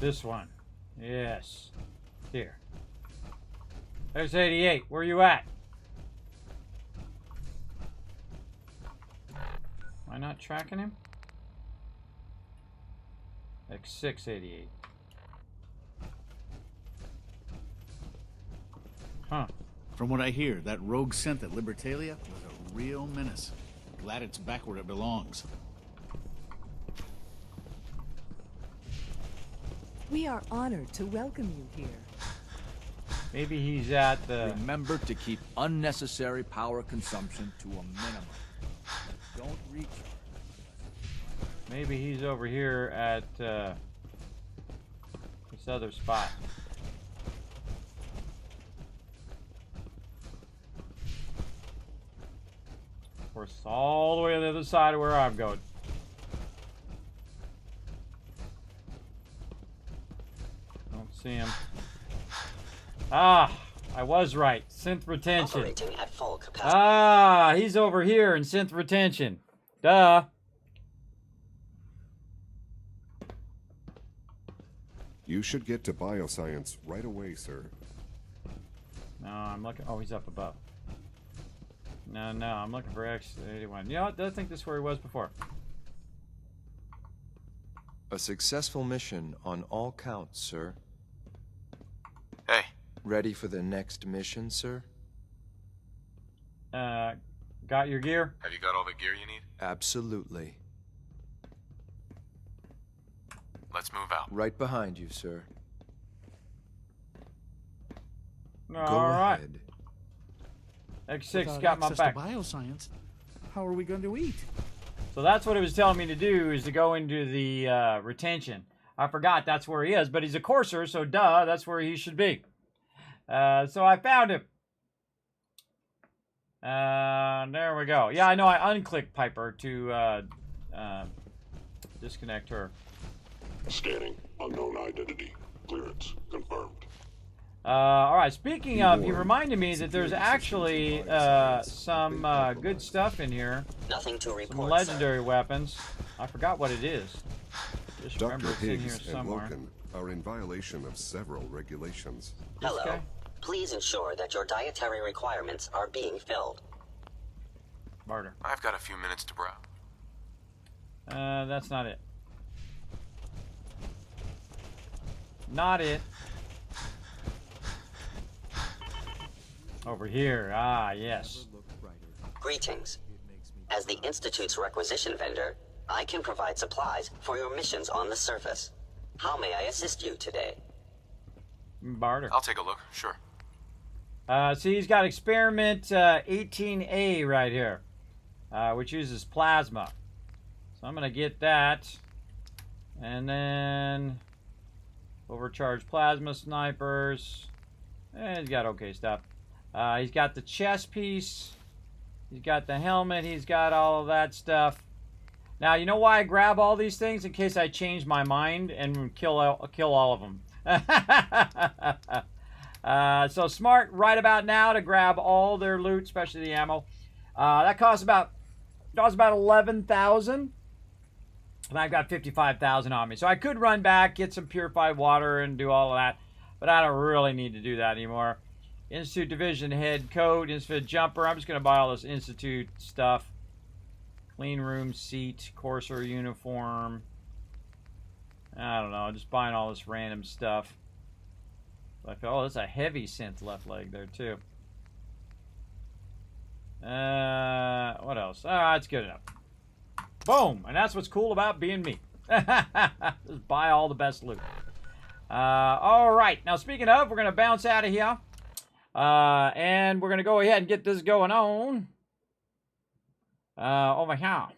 This one. Yes. Here. There's 88. Where you at? Am I not tracking him? X688. Huh. From what I hear, that rogue synth at Libertalia was a real menace. Glad it's back where it belongs. We are honored to welcome you here. Maybe he's at the... Remember to keep unnecessary power consumption to a minimum. Don't reach. Maybe he's over here at this other spot. Of course, all the way to the other side of where I'm going. Don't see him. Ah, I was right. Synth retention. Operating at full capacity. Ah, he's over here in synth retention. Duh. You should get to bioscience right away, sir. No, I'm looking. Oh, he's up above. No, I'm looking for X81. You know what? I think this is where he was before. A successful mission on all counts, sir. Hey. Ready for the next mission, sir? Got your gear? Have you got all the gear you need? Absolutely. Let's move out. Right behind you, sir. All right. X6 got my back. To bioscience, how are we going to eat? So that's what it was telling me to do, is to go into the retention. I forgot that's where he is, but he's a courser, so duh, that's where he should be. So I found him. There we go. Yeah, I know I unclicked Piper to disconnect her. Scanning. Unknown identity. Clearance. Confirmed. Alright, speaking of, he reminded me that there's actually some good stuff in here. Nothing to report, some legendary weapons. I forgot what it is. Just remember Dr. it's in here Higgs and somewhere. Loken are in violation of several regulations. Hello. guy? Please ensure that your dietary requirements are being filled. Barter. I've got a few minutes to browse. That's not it. Not it. Over here. Ah, yes. Greetings. As the Institute's requisition vendor, I can provide supplies for your missions on the surface. How may I assist you today? Barter. I'll take a look, sure. See, he's got experiment 18A right here, which uses plasma. So I'm going to get that. And then overcharged plasma snipers. And he's got okay stuff. He's got the chest piece. He's got the helmet. He's got all of that stuff. Now, you know why I grab all these things? In case I change my mind and kill all of them. So smart right about now to grab all their loot, especially the ammo. That costs about 11,000. And I've got 55,000 on me. So I could run back, get some purified water, and do all of that. But I don't really need to do that anymore. Institute Division Head Coat, Institute Jumper. I'm just going to buy all this Institute stuff. Clean room seat, Courser uniform. I don't know, just buying all this random stuff. Like, oh, there's a heavy synth left leg there too. What else? That's good enough. Boom, and that's what's cool about being me. Just buy all the best loot. All right, now speaking of, we're gonna bounce out of here, and we're gonna go ahead and get this going on. Over here.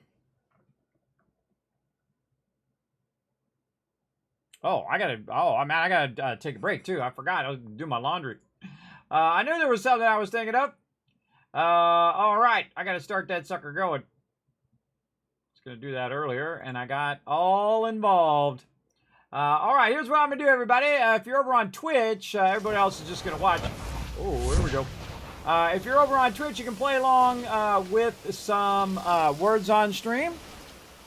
I gotta take a break too. I forgot. I was doing my laundry. I knew there was something I was thinking of. All right, I gotta start that sucker going. I was gonna do that earlier, and I got all involved. All right, here's what I'm gonna do, everybody. If you're over on Twitch, everybody else is just gonna watch. Oh, here we go. If you're over on Twitch, you can play along with some words on stream.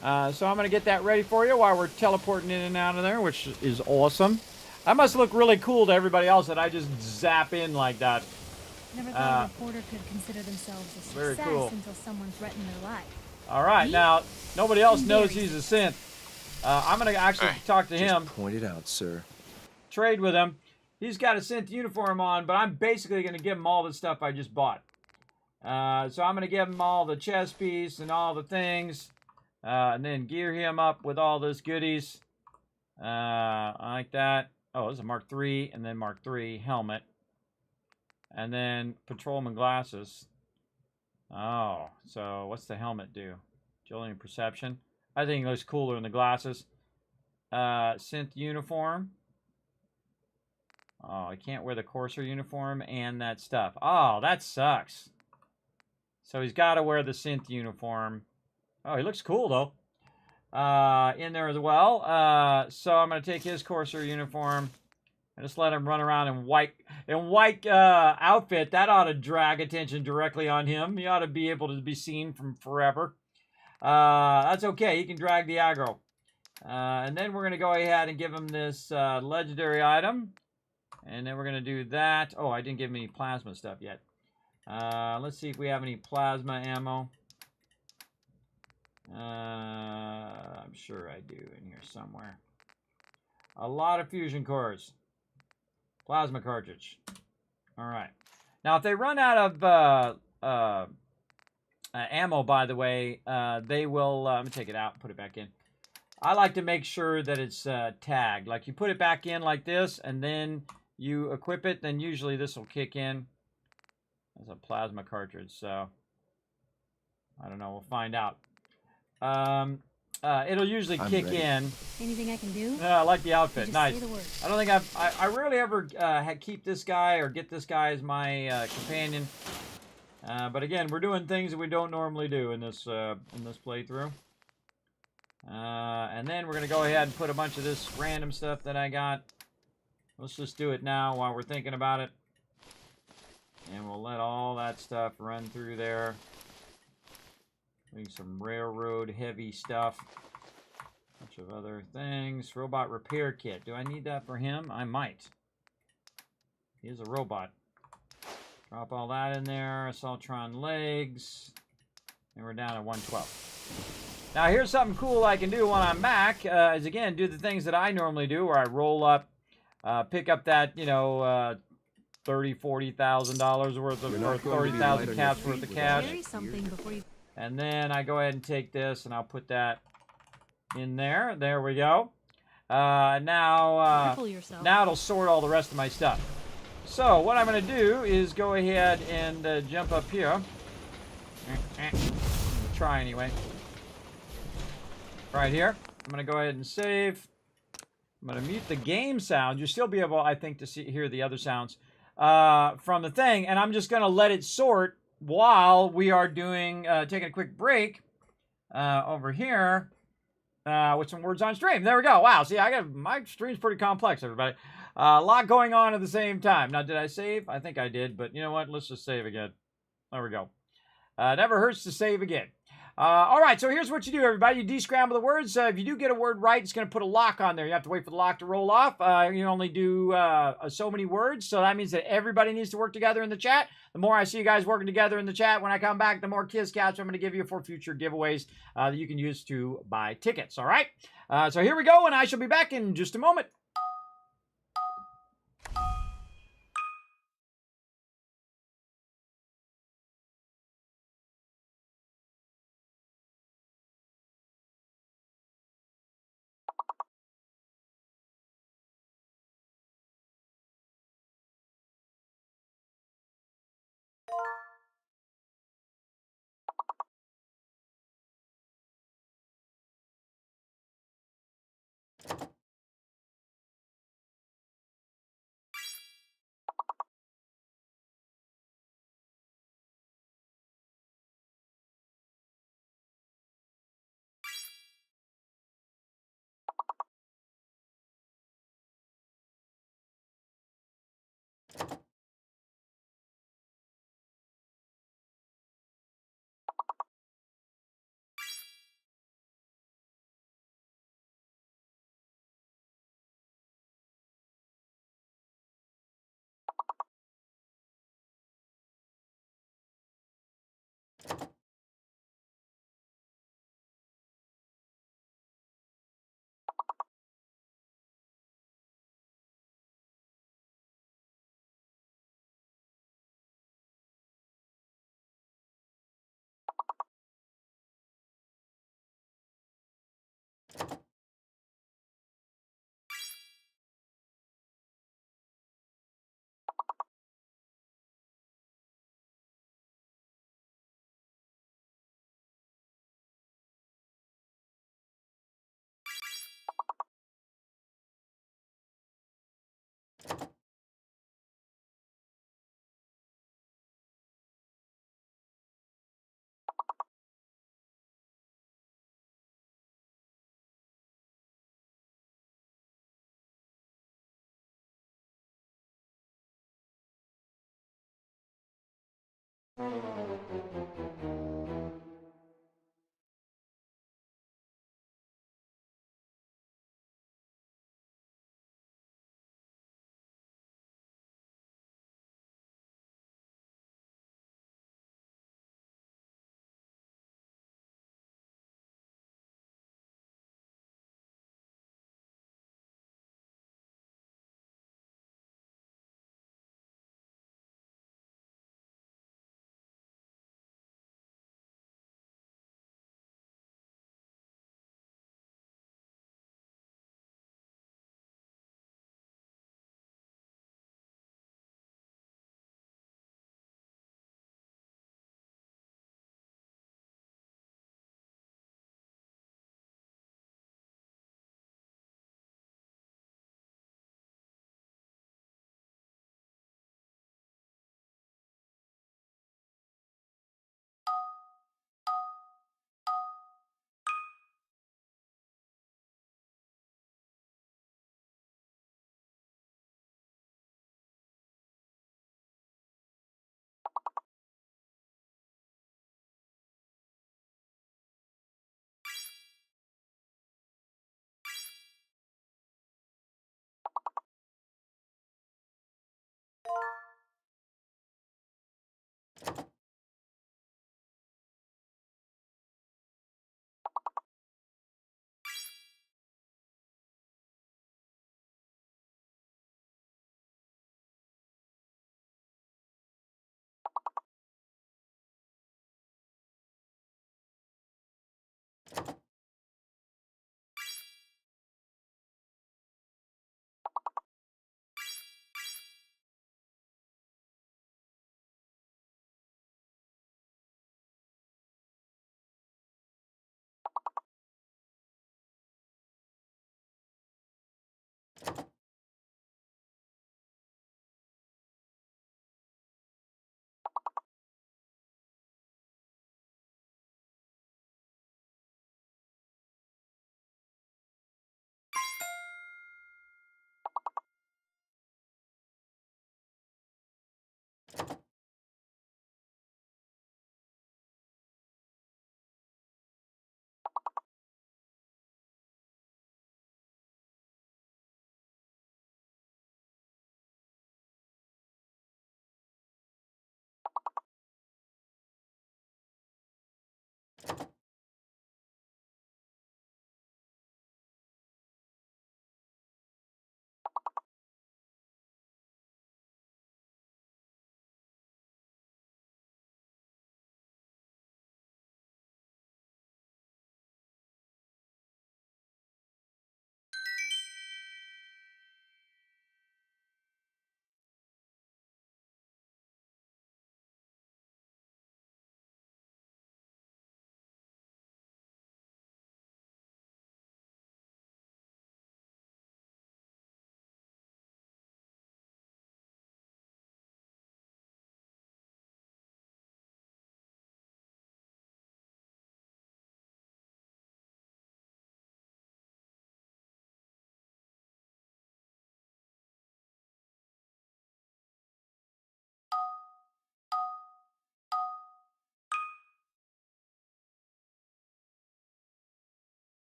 So I'm going to get that ready for you while we're teleporting in and out of there, which is awesome. I must look really cool to everybody else that I just zap in like that. Never thought a reporter could consider themselves a very success cool. until someone threatened their life. All right, now, nobody else knows he's a synth. I'm going to actually talk to him. Point it out, sir. Trade with him. He's got a synth uniform on, but I'm basically going to give him all the stuff I just bought. So I'm going to give him all the chest piece and all the things. And then gear him up with all those goodies. Like that. Oh, this is a Mark III, and then Mark III helmet. And then patrolman glasses. Oh, so what's the helmet do? Agility and perception. I think it looks cooler in the glasses. Synth uniform. Oh, I can't wear the Courser uniform and that stuff. Oh, that sucks. So he's got to wear the synth uniform. Oh, he looks cool, though. In there as well. So I'm going to take his Courser uniform and just let him run around in white outfit. That ought to drag attention directly on him. He ought to be able to be seen from forever. That's okay. He can drag the aggro. And then we're going to go ahead and give him this legendary item. And then we're going to do that. Oh, I didn't give him any plasma stuff yet. Let's see if we have any plasma ammo. I'm sure I do in here somewhere. A lot of fusion cores. Plasma cartridge. All right. Now, if they run out of ammo, by the way, they will... let me take it out and put it back in. I like to make sure that it's tagged. Like, you put it back in like this, and then you equip it, then usually this will kick in. That's a plasma cartridge, so... I don't know. We'll find out. It'll usually kick in. Anything I can do? I like the outfit. Just Nice. say the word. I don't think I rarely ever keep this guy or get this guy as my companion. But again, we're doing things that we don't normally do in this playthrough. And then we're gonna go ahead and put a bunch of this random stuff that I got. Let's just do it now while we're thinking about it. And we'll let all that stuff run through there. Doing some railroad heavy stuff. Bunch of other things. Robot repair kit. Do I need that for him? I might. He is a robot. Drop all that in there. Assaultron legs. And we're down at 112. Now here's something cool I can do when I'm back. Is again, do the things that I normally do where I roll up, pick up that, you know, $30,000-$40,000 worth of, or 30,000 caps worth of cash. And then I go ahead and take this and I'll put that in there. There we go. Now it'll sort all the rest of my stuff. So what I'm going to do is go ahead and jump up here. Try anyway. Right here. I'm going to go ahead and save. I'm going to mute the game sound. You'll still be able, I think, to hear the other sounds from the thing. And I'm just going to let it sort while we are doing, taking a quick break over here with some words on stream. There we go. Wow. See, my stream's pretty complex, everybody. A lot going on at the same time. Now, did I save? I think I did, but you know what? Let's just save again. There we go. Never hurts to save again. All right, so here's what you do, everybody. You descramble the words. If you do get a word right, it's going to put a lock on there. You have to wait for the lock to roll off. You only do so many words, so that means that everybody needs to work together in the chat. The more I see you guys working together in the chat, when I come back, the more Kiss Cats I'm going to give you for future giveaways that you can use to buy tickets, all right? So here we go, and I shall be back in just a moment.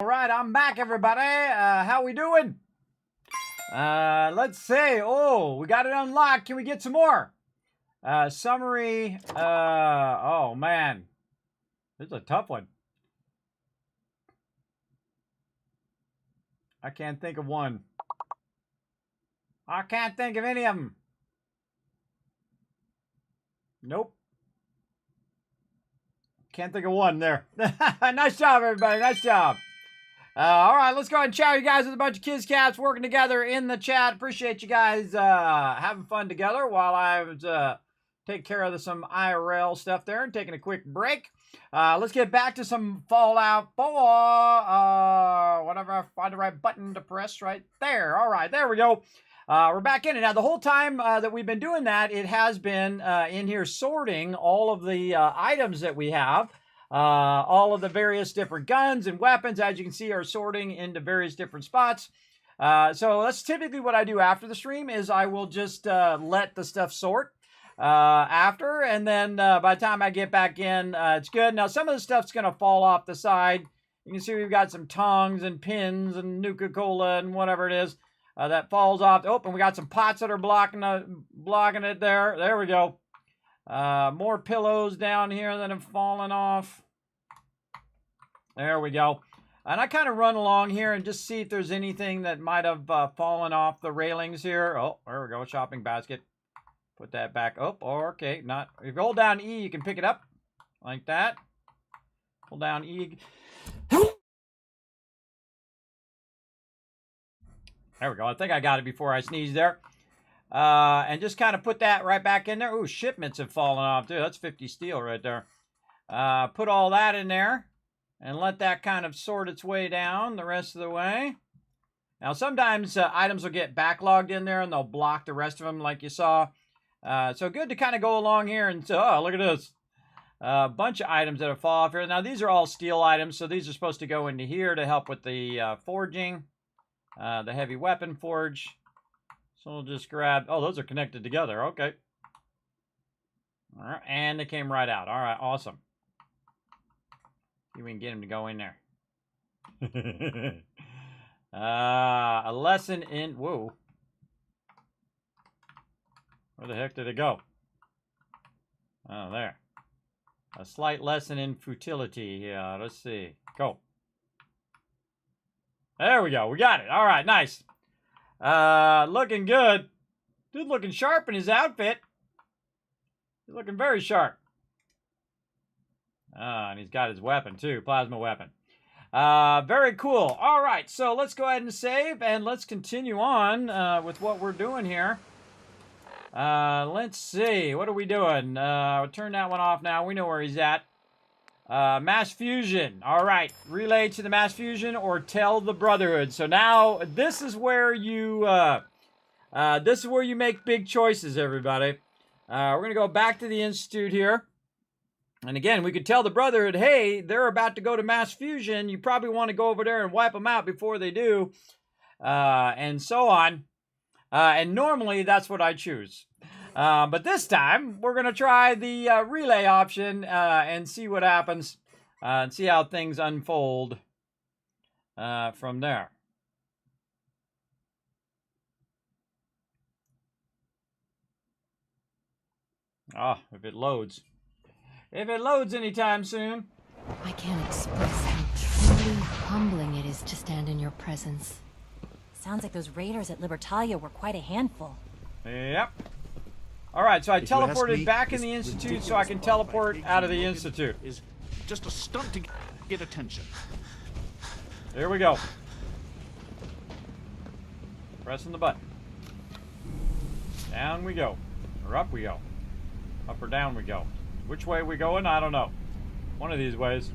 All right, I'm back, everybody. How we doing? Let's see. Oh, we got it unlocked. Can we get some more? Summary. Oh, man. This is a tough one. I can't think of one. I can't think of any of them. Nope. Can't think of one there. Nice job, everybody. Nice job. All right, let's go ahead and chat you guys with a bunch of kids cats working together in the chat. Appreciate you guys having fun together while I was taking care of some IRL stuff there and taking a quick break. Let's get back to some Fallout 4. Whatever, I find the right button to press right there. All right, there we go. We're back in it. Now, the whole time that we've been doing that, it has been in here sorting all of the items that we have. All of the various different guns and weapons, as you can see, are sorting into various different spots. So that's typically what I do after the stream is I will just let the stuff sort. after, and then by the time I get back in, it's good. Now, some of the stuff's going to fall off the side. You can see we've got some tongs and pins and Nuka-Cola and whatever it is that falls off. Oh, and we got some pots that are blocking it there. There we go. More pillows down here that have fallen off. There we go. And I kind of run along here and just see if there's anything that might have fallen off the railings here. Oh, there we go. Shopping basket. Put that back. Oh, okay. Not. If you hold down E, you can pick it up like that. Hold down E. There we go. I think I got it before I sneezed there. And just kind of put that right back in there. Ooh, shipments have fallen off, too. That's 50 steel right there. Put all that in there. And let that kind of sort its way down the rest of the way. Now, sometimes items will get backlogged in there and they'll block the rest of them like you saw. So good to kind of go along here and say, oh, look at this. A bunch of items that have fallen off here. Now, these are all steel items, so these are supposed to go into here to help with the forging. The heavy weapon forge. So we'll just grab... Oh, those are connected together. Okay. All right, and they came right out. All right, awesome. See if we can get him to go in there. A lesson in... Whoa. Where the heck did it go? Oh, there. A slight lesson in futility. Yeah, let's see. Go. There we go. We got it. All right, nice. Looking good. Dude looking sharp in his outfit. He's looking very sharp. And he's got his weapon, too. Plasma weapon. Very cool. All right, so let's go ahead and save, and let's continue on with what we're doing here. Let's see. What are we doing? We'll turn that one off now. We know where he's at. Mass fusion. All right. Relay to the mass fusion or tell the Brotherhood. So now this is where you make big choices, everybody. We're going to go back to the Institute here. And again, we could tell the Brotherhood, hey, they're about to go to mass fusion. You probably want to go over there and wipe them out before they do. And so on. And normally that's what I choose. But this time, we're going to try the relay option and see what happens. And see how things unfold from there. Ah, if it loads. If it loads anytime soon. I can't express how truly humbling it is to stand in your presence. Sounds like those raiders at Libertalia were quite a handful. Yep. All right, so I teleported back in the Institute so I can teleport out of the Institute. Is just a stunt to get attention. Here we go. Pressing the button. Down we go. Or up we go. Up or down we go. Which way are we going? I don't know. One of these ways.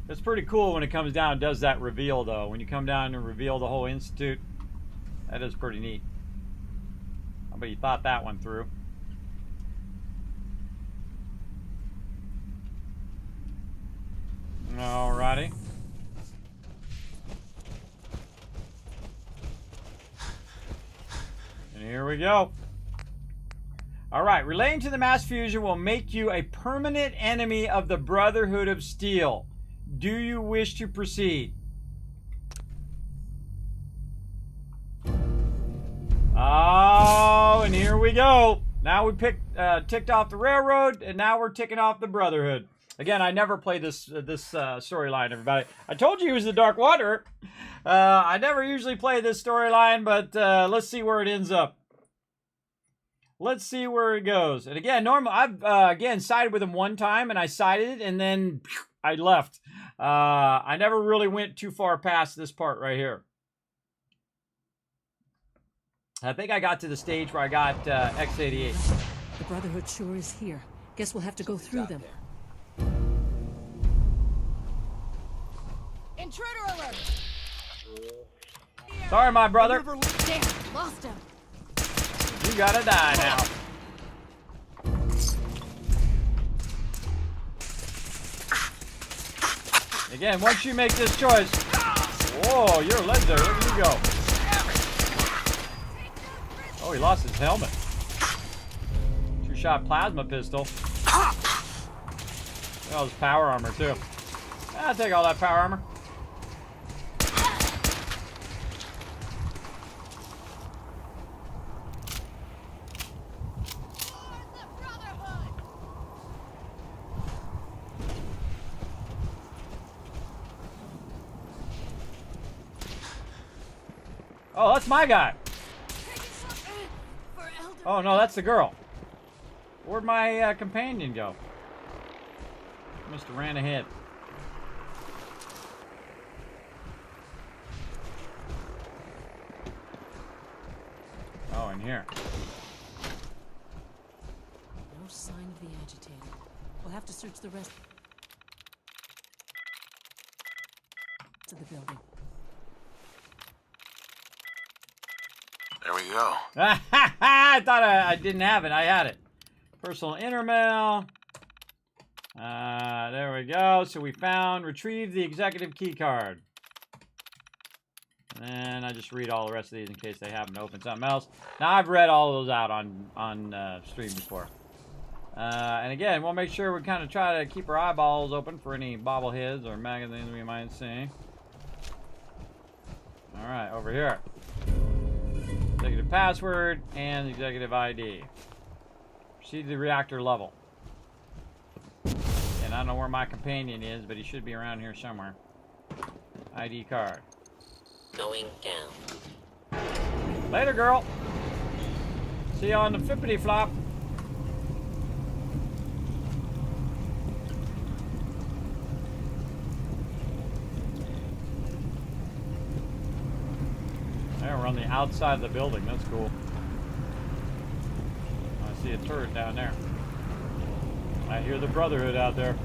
It's pretty cool when it comes down and does that reveal, though. When you come down and reveal the whole Institute, that is pretty neat. I bet you thought that one through. Alrighty. And here we go. Alright, relaying to the mass fusion will make you a permanent enemy of the Brotherhood of Steel. Do you wish to proceed? Oh, and here we go. Now we ticked off the railroad, and now we're ticking off the Brotherhood. Again, I never played this storyline, everybody. I told you he was the Dark Wanderer. I never usually play this storyline, but let's see where it ends up. Let's see where it goes. And again, I've again sided with him one time, and I sided, and then I left. I never really went too far past this part right here. I think I got to the stage where I got X88. The Brotherhood sure is here. Guess we'll have to go through them. Intruder alert! Sorry, my brother. Damn, lost him. You gotta die now. Again, once you make this choice, Whoa, you're legendary. Look at you go. Oh, he lost his helmet. Two-shot plasma pistol. All his power armor, too. I'll take all that power armor. Oh, that's my guy. Oh, no, that's the girl. Where'd my companion go? Must have ran ahead. Oh, in here. No sign of the agitator. We'll have to search the rest of the building. There we go. I thought I didn't have it. I had it. Personal intermail. There we go. So we retrieve the executive key card. And then I just read all the rest of these in case they happen to open something else. Now I've read all of those out on stream before. And again, we'll make sure we kind of try to keep our eyeballs open for any bobbleheads or magazines we might see. All right, over here. Executive password and executive ID. Proceed to the reactor level. And I don't know where my companion is, but he should be around here somewhere. ID card. Going down. Later, girl. See you on the flippity flop. There, we're on the outside of the building. That's cool. I see a turret down there. I hear the Brotherhood out there.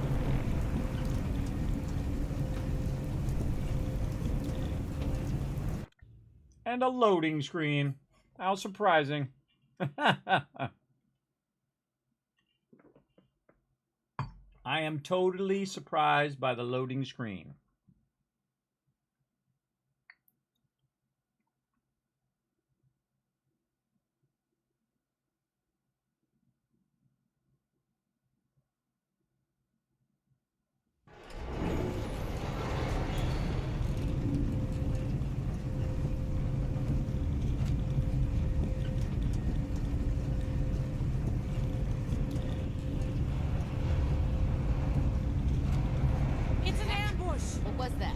And a loading screen. How surprising. I am totally surprised by the loading screen. It's an ambush! What was that?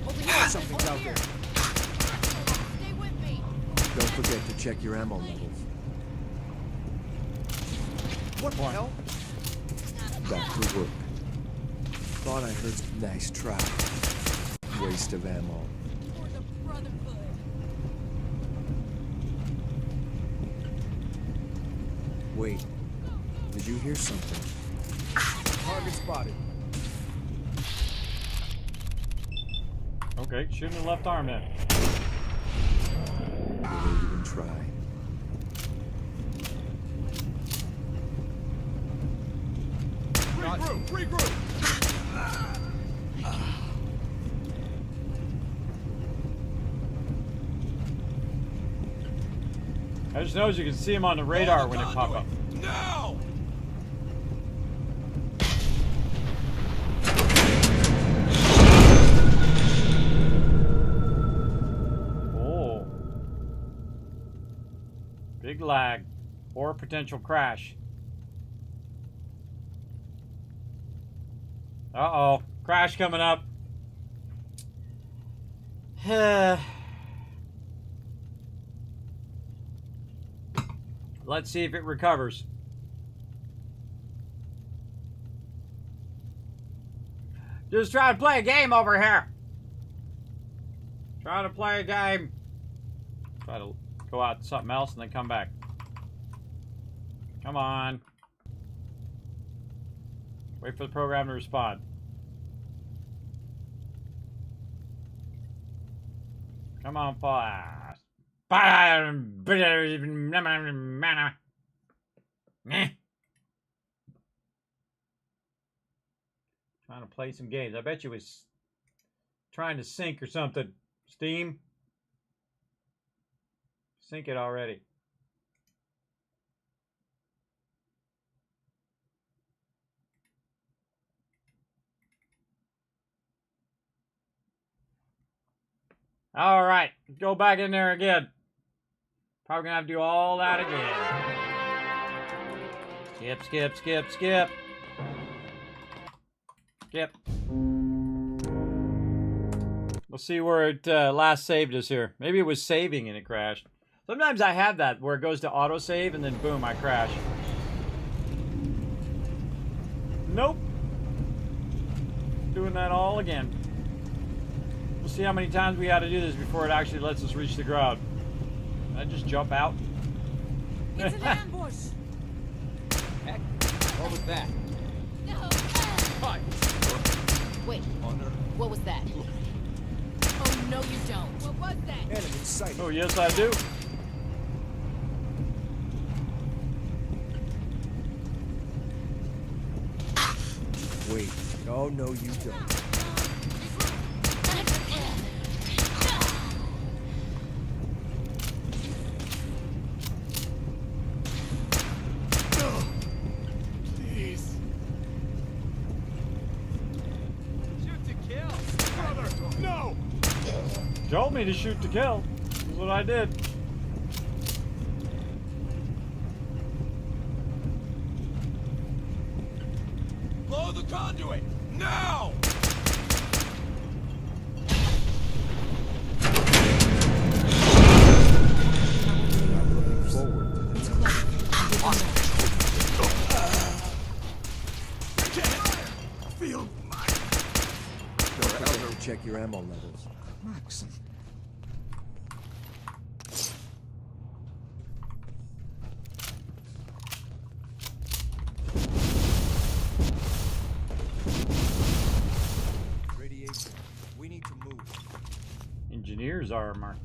Over here! Something's out there. Stay with me! Don't forget to check your ammo levels. What the hell? Back to work. Thought I heard. Nice try. Waste of ammo. For the Brotherhood! Wait. Did you hear something? Target spotted. Okay, shooting the left arm then. Before you even try. Regroup! I just noticed you can see him on the radar when it pop up. Now! Oh. Big lag. Or potential crash. Uh-oh. Crash coming up. Let's see if it recovers. Just trying to play a game over here. Trying to play a game. Try to go out to something else and then come back. Come on. Wait for the program to respond. Come on, fast. Trying to play some games. I bet you was trying to sync or something. Steam. Sync it already. All right, go back in there again. Probably gonna have to do all that again. Skip, skip, skip, skip. Skip. We'll see where it last saved us here. Maybe it was saving and it crashed. Sometimes I have that where it goes to autosave and then boom, I crash. Nope. Doing that all again. We'll see how many times we got to do this before it actually lets us reach the ground. Can I just jump out? It's an ambush. Heck, what was that? No. Hi. Wait. What was that? Oh no, you don't. What was that? Enemy sighted. Oh yes, I do. Wait. Oh no, you don't. Please. Shoot to kill. Brother, no! Told me to shoot to kill. That's what I did. Blow the conduit! Now! Feel mine. Check your ammo levels. Max. Radiation. We need to move. Engineer's armor.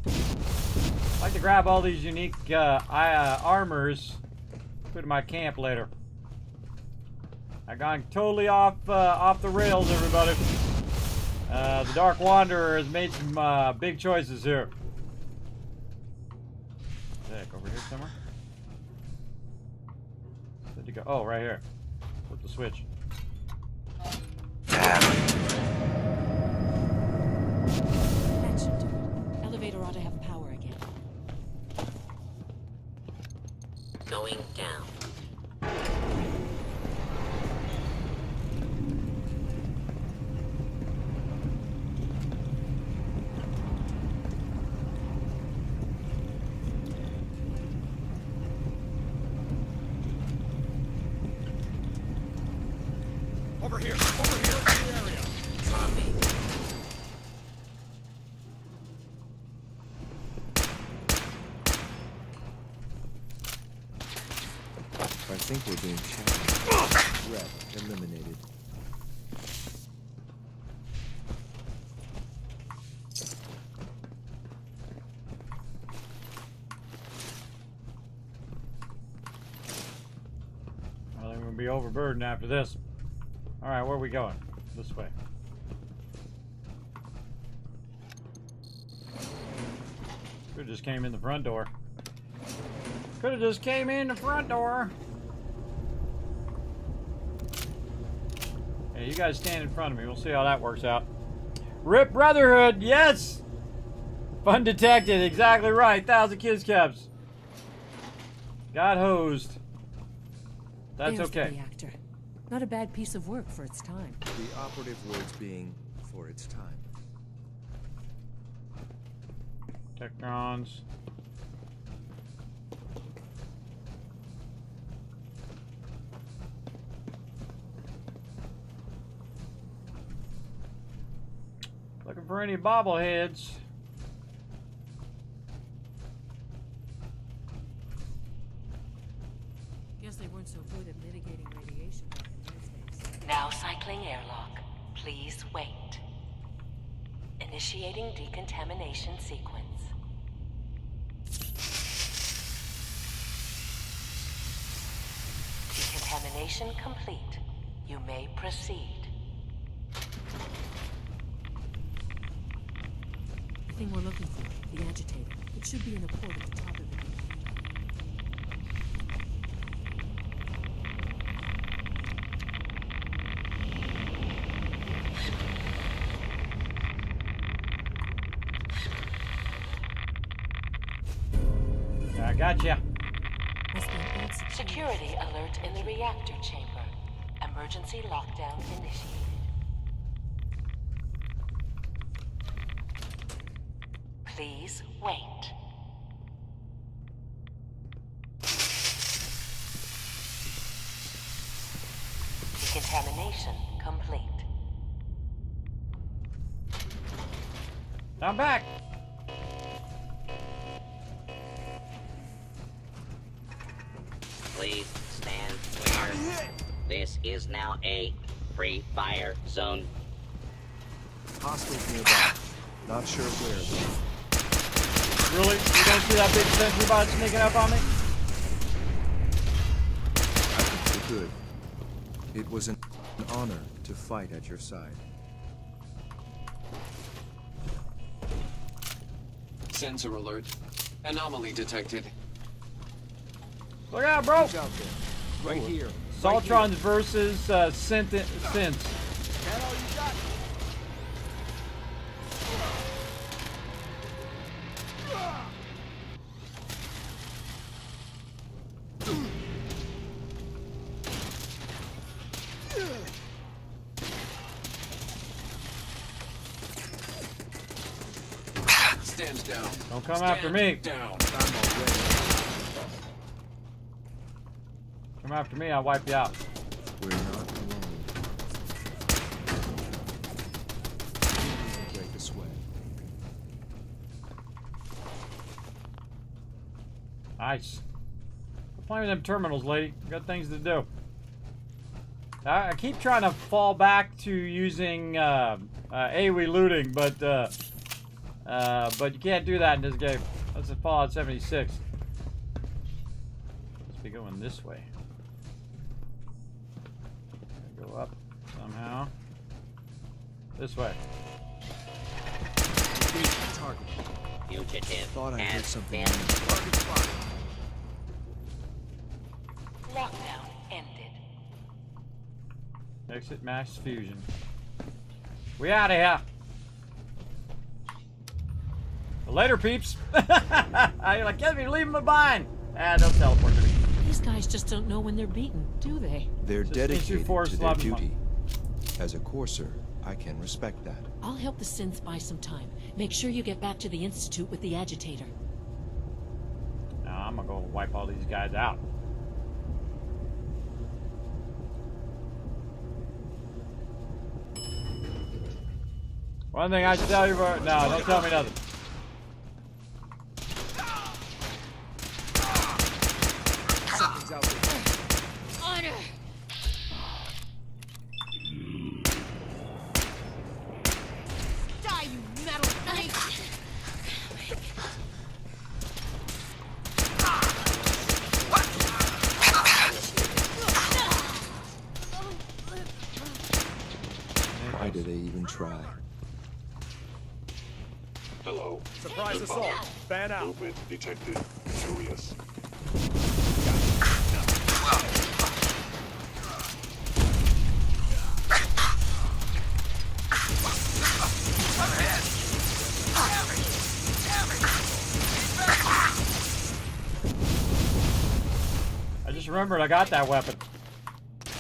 I'd like to grab all these unique armors. Put in my camp later. I gone totally off the rails, everybody. The Dark Wanderer has made some big choices here. Heck, over here somewhere. Where'd you go? Oh, right here. Flip the switch. That should do it. Elevator ought to have power again. Going down. Over here in the area. I think we're being challenged. Threat eliminated. Well, I'm gonna be overburdened after this. All right, where are we going? This way. Could've just came in the front door. Could've just came in the front door. Hey, you guys stand in front of me. We'll see how that works out. Rip Brotherhood, yes! Fun detected, exactly right. 1,000 kids caps. Got hosed. That's There's okay. The reactor. Not a bad piece of work for its time. The operative words being for its time. Techtrons. Looking for any bobbleheads. Guess they weren't so good at mitigating radiation back in those days. Now cycling airlock. Please wait. Initiating decontamination sequence. Decontamination complete. You may proceed. thing we're looking for, the agitator. It should be in a port at the top of the reactor. I gotcha. Security alert in the reactor chamber. Emergency lockdown initiated. Please wait. Decontamination complete. I'm back. Please stand clear. This is now a free fire zone. Hostiles nearby. Not sure where. Really? You don't see that big sentry bot sneaking up on me? I think we're good. It was an honor to fight at your side. Sensor alert. Anomaly detected. Look out, bro! Out there. Right here. Saltrons versus synths. That all you got? Stands down. Don't come after me. Down. I'm already. Come after me, I'll wipe you out. We're not alone. Break this way. Nice. We're playing with them terminals, lady. We got things to do. I keep trying to fall back to using AoE looting, but you can't do that in this game. That's a Fallout 76. Let's be going this way. Go up somehow. This way. Target. Fugitive. Thought I heard something. Target spotted. Lockdown ended. Exit mass fusion. We out of here. Later, peeps. You're like, get me, leave them behind. Ah, don't teleport to me. These guys just don't know when they're beaten, do they? They're Just dedicated Force to their 11 duty. As a courser, I can respect that. I'll help the synths buy some time. Make sure you get back to the Institute with the agitator. Now I'm gonna go wipe all these guys out. One thing I should tell you about... No, don't tell me nothing. Something's out there. Honor! Die, you metal knight! Why do they even try? Hello. Surprise assault. Fan out. Movement detected. Curious. I just remembered I got that weapon.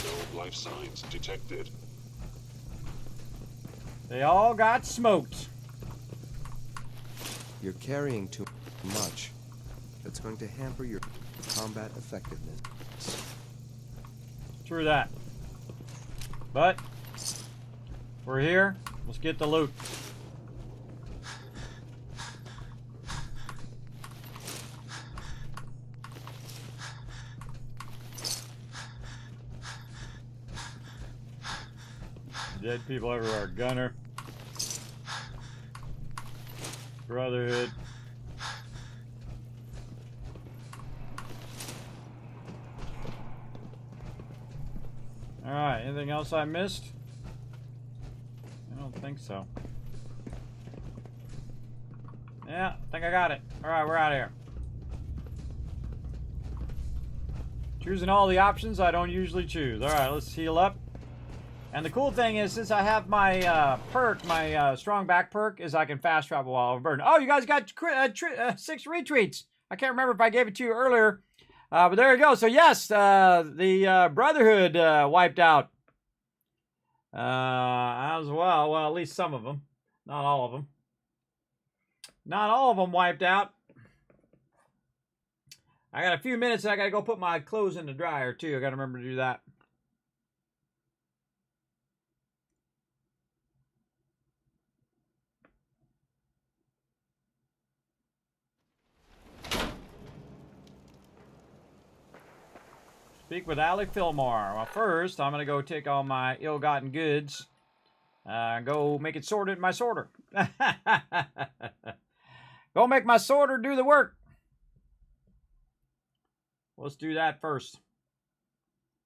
No life signs detected. They all got smoked. You're carrying too much. That's going to hamper your combat effectiveness. True that. But we're here. Let's get the loot. Dead people everywhere. Gunner. Brotherhood. Alright, anything else I missed? I don't think so. Yeah, I think I got it. Alright, we're out of here. Choosing all the options I don't usually choose. Alright, let's heal up. And the cool thing is, since I have my perk, my strong back perk, is I can fast travel while overburdened. Oh, you guys got 6 retweets. I can't remember if I gave it to you earlier. But there you go. So yes, the Brotherhood wiped out. As well. Well, at least some of them. Not all of them. Not all of them wiped out. I got a few minutes and I got to go put my clothes in the dryer too. I got to remember to do that. Speak with Alec Fillmore. Well, first, I'm going to go take all my ill-gotten goods. Go make it sorted in my sorter. Go make my sorter do the work. Let's do that first.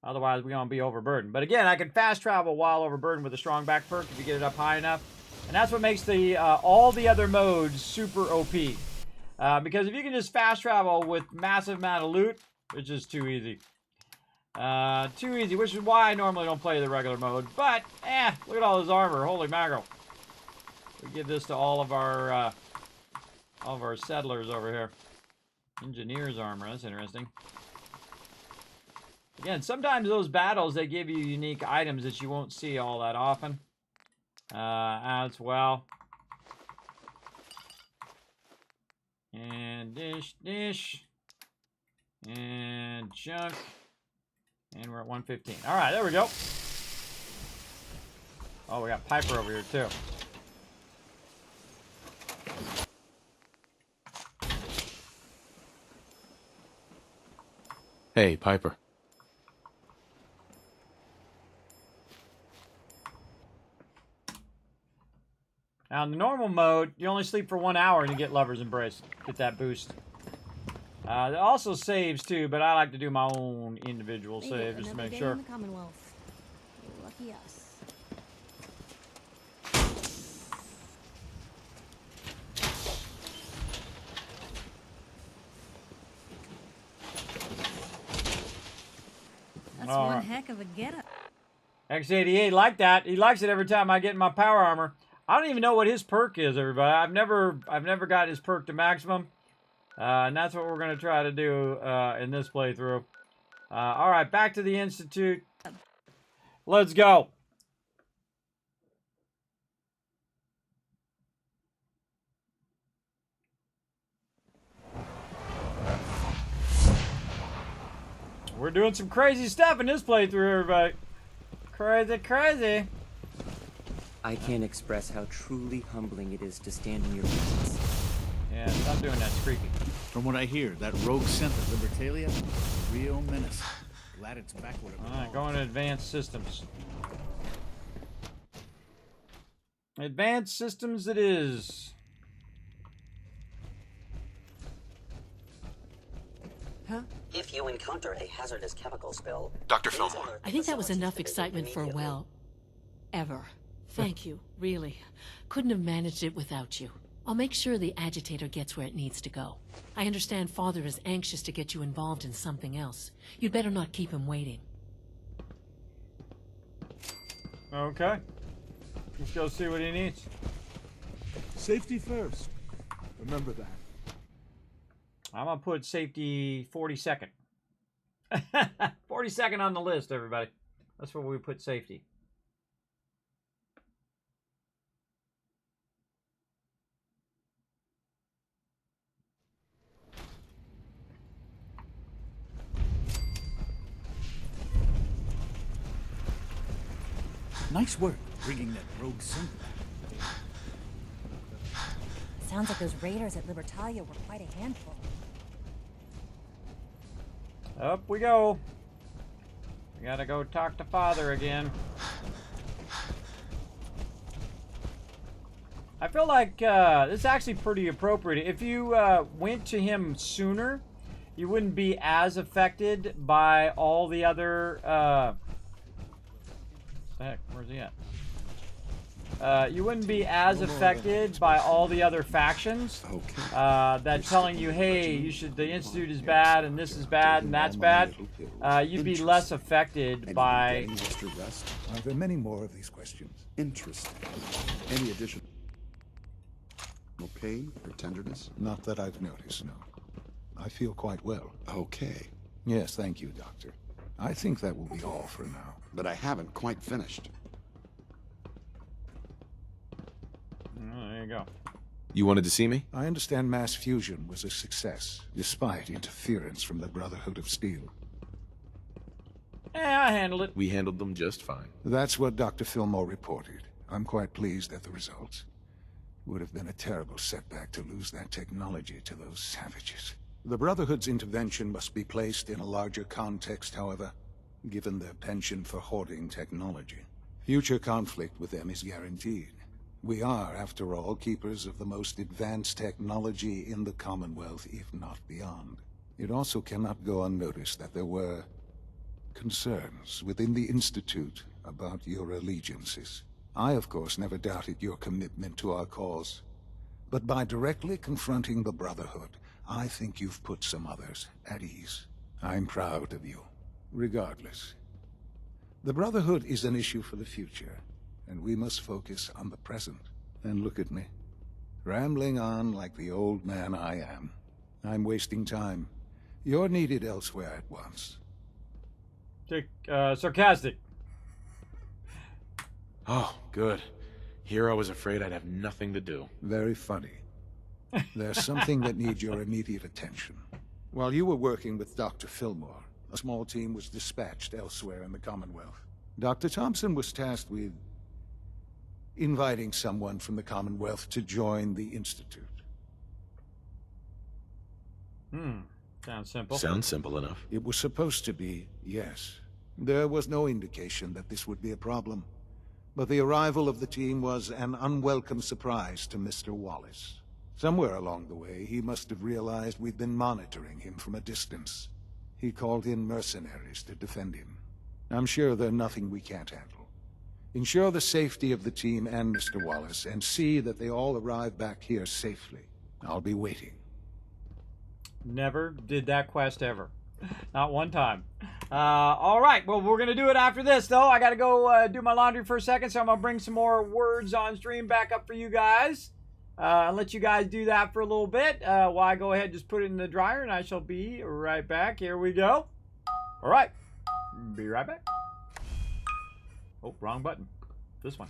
Otherwise, we're going to be overburdened. But again, I can fast travel while overburdened with a strong back perk if you get it up high enough. And that's what makes the all the other modes super OP. Because if you can just fast travel with massive amount of loot, it's just too easy. Too easy, which is why I normally don't play the regular mode. But, look at all this armor. Holy mackerel. We give this to all of our settlers over here. Engineer's armor. That's interesting. Again, sometimes those battles, they give you unique items that you won't see all that often. As well. And dish. And junk. And we're at 115. All right, there we go. Oh, we got Piper over here, too. Hey, Piper. Now, in the normal mode, you only sleep for 1 hour and you get Lover's Embrace. Get that boost. It also saves too, but I like to do my own individual save just to make sure. In the Commonwealth. Lucky us. That's one heck of a getup. X88 like that. He likes it every time I get in my power armor. I don't even know what his perk is, everybody. I've never got his perk to maximum. And that's what we're going to try to do in this playthrough. All right, back to the Institute. Let's go. We're doing some crazy stuff in this playthrough, everybody. Crazy, crazy. I can't express how truly humbling it is to stand in your presence. Yeah, stop doing that, creepy. From what I hear, that rogue scent at Libertalia was a real menace. Glad it's back where it belongs. Alright, going to advanced systems. Advanced systems it is. Huh? If you encounter a hazardous chemical spill... Dr. Fillmore. I think that was enough excitement for, well, ever. Thank you, really. Couldn't have managed it without you. I'll make sure the agitator gets where it needs to go. I understand Father is anxious to get you involved in something else. You'd better not keep him waiting. Okay. Let's go see what he needs. Safety first. Remember that. I'm gonna put safety 42nd. 42nd on the list, everybody. That's where we put safety. Nice work bringing that rogue scent back. Sounds like those raiders at Libertalia were quite a handful. Up we go. We gotta go talk to Father again. I feel like this is actually pretty appropriate. If you went to him sooner, you wouldn't be as affected by all the other... What the heck? Where's he at? You wouldn't be as affected by all the other factions that telling you, hey, you should. The Institute is bad, and this is bad, and that's bad. You'd be less affected by. Extra rest? Are there many more of these questions? Interesting. Any additional pain or tenderness? Not that I've noticed, no. I feel quite well. Okay. Yes, thank you, Doctor. I think that will be all for now. But I haven't quite finished. There you go. You wanted to see me? I understand mass fusion was a success, despite interference from the Brotherhood of Steel. Yeah, I handled it. We handled them just fine. That's what Dr. Fillmore reported. I'm quite pleased at the results. Would have been a terrible setback to lose that technology to those savages. The Brotherhood's intervention must be placed in a larger context, however, given their penchant for hoarding technology. Future conflict with them is guaranteed. We are, after all, keepers of the most advanced technology in the Commonwealth, if not beyond. It also cannot go unnoticed that there were concerns within the Institute about your allegiances. I, of course, never doubted your commitment to our cause. But by directly confronting the Brotherhood, I think you've put some others at ease. I'm proud of you. Regardless, the Brotherhood is an issue for the future, and we must focus on the present. And look at me, rambling on like the old man I am. I'm wasting time. You're needed elsewhere at once. Sarcastic. Oh, good. Here I was afraid I'd have nothing to do. Very funny. There's something that needs your immediate attention. While you were working with Dr. Fillmore, a small team was dispatched elsewhere in the Commonwealth. Dr. Thompson was tasked with inviting someone from the Commonwealth to join the Institute. Sounds simple. Sounds simple enough. It was supposed to be, yes. There was no indication that this would be a problem. But the arrival of the team was an unwelcome surprise to Mr. Wallace. Somewhere along the way, he must have realized we'd been monitoring him from a distance. He called in mercenaries to defend him. I'm sure they're nothing we can't handle. Ensure the safety of the team and Mr. Wallace, and see that they all arrive back here safely. I'll be waiting. Never did that quest ever. Not one time. All right. Well, we're going to do it after this, though. I got to go do my laundry for a second, so I'm going to bring some more words on stream back up for you guys. And let you guys do that for a little bit while I go ahead and just put it in the dryer, and I shall be right back. Here we go. All right. Be right back. Oh, wrong button. This one.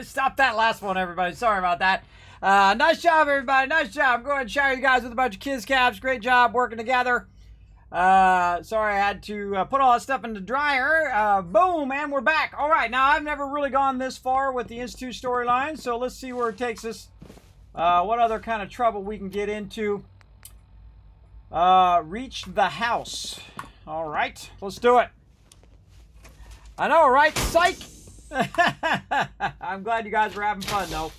Stop that last one, everybody. Sorry about that. Nice job, everybody. Nice job. Go ahead and shower you guys with a bunch of kiss caps. Great job working together. Sorry I had to put all that stuff in the dryer. Boom, and we're back. All right, now I've never really gone this far with the Institute storyline, so let's see where it takes us. What other kind of trouble we can get into. Reach the house. All right, let's do it. I know, right? Psych! I'm glad you guys were having fun, though.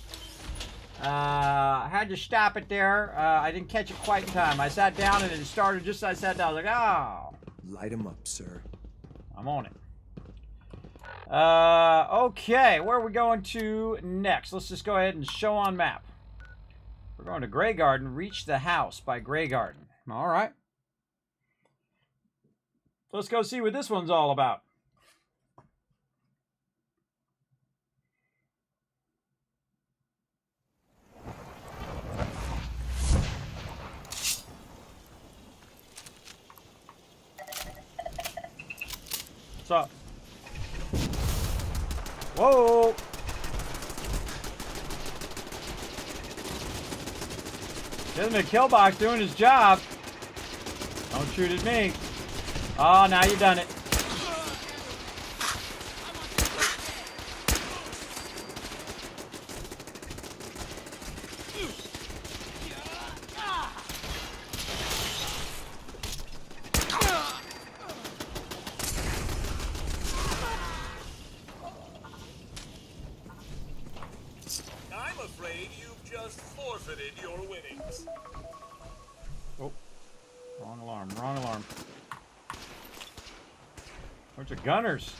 I had to stop it there. I didn't catch it quite in time. I sat down and it started just as I sat down. I was like, oh. Light him up, sir. I'm on it. Okay, where are we going to next? Let's just go ahead and show on map. We're going to Grey Garden. Reach the house by Grey Garden. All right. Let's go see what this one's all about. What's up? Whoa! Kismet Killbox doing his job. Don't shoot at me. Oh, now you've done it. I'm afraid you've just forfeited your winnings. Oh, wrong alarm, wrong alarm. Bunch of gunners.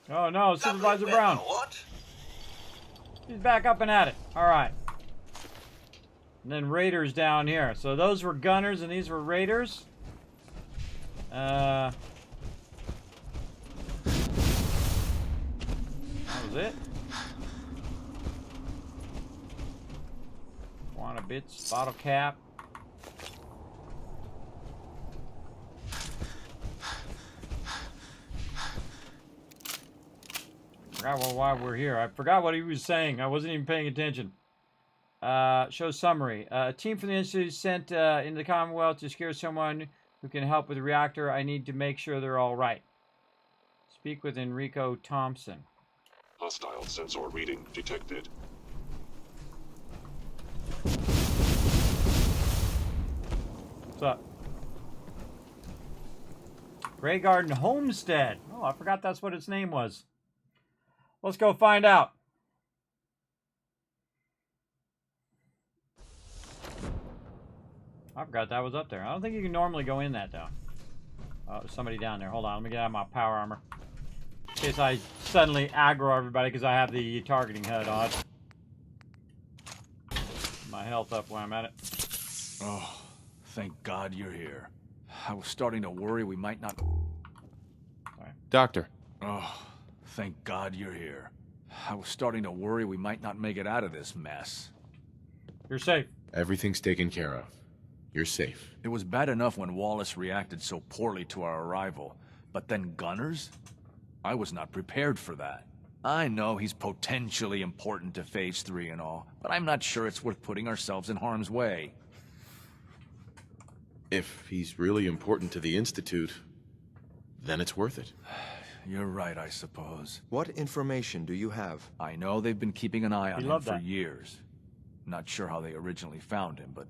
Oh no, Supervisor Brown. What? He's back up and at it. All right. And then raiders down here. So those were gunners and these were raiders. That was it. Wanna bits, bottle cap. Forgot why we're here. I forgot what he was saying. I wasn't even paying attention. Show summary. A team from the Institute sent into the Commonwealth to secure someone who can help with the reactor. I need to make sure they're all right. Speak with Enrico Thompson. Hostile sensor reading detected. What's up? Grey Garden Homestead. Oh, I forgot that's what its name was. Let's go find out. I forgot that was up there. I don't think you can normally go in that, though. Oh, there's somebody down there. Hold on, let me get out my power armor. In case I suddenly aggro everybody because I have the targeting HUD on. My health up while I'm at it. Oh, thank God you're here. I was starting to worry we might not... Doctor. Oh, thank God you're here. I was starting to worry we might not make it out of this mess. You're safe. Everything's taken care of. You're safe. It was bad enough when Wallace reacted so poorly to our arrival, but then Gunners? I was not prepared for that. I know he's potentially important to Phase 3 and all, but I'm not sure it's worth putting ourselves in harm's way. If he's really important to the Institute, then it's worth it. You're right, I suppose. What information do you have? I know they've been keeping an eye on him love for that. years. Not sure how they originally found him, but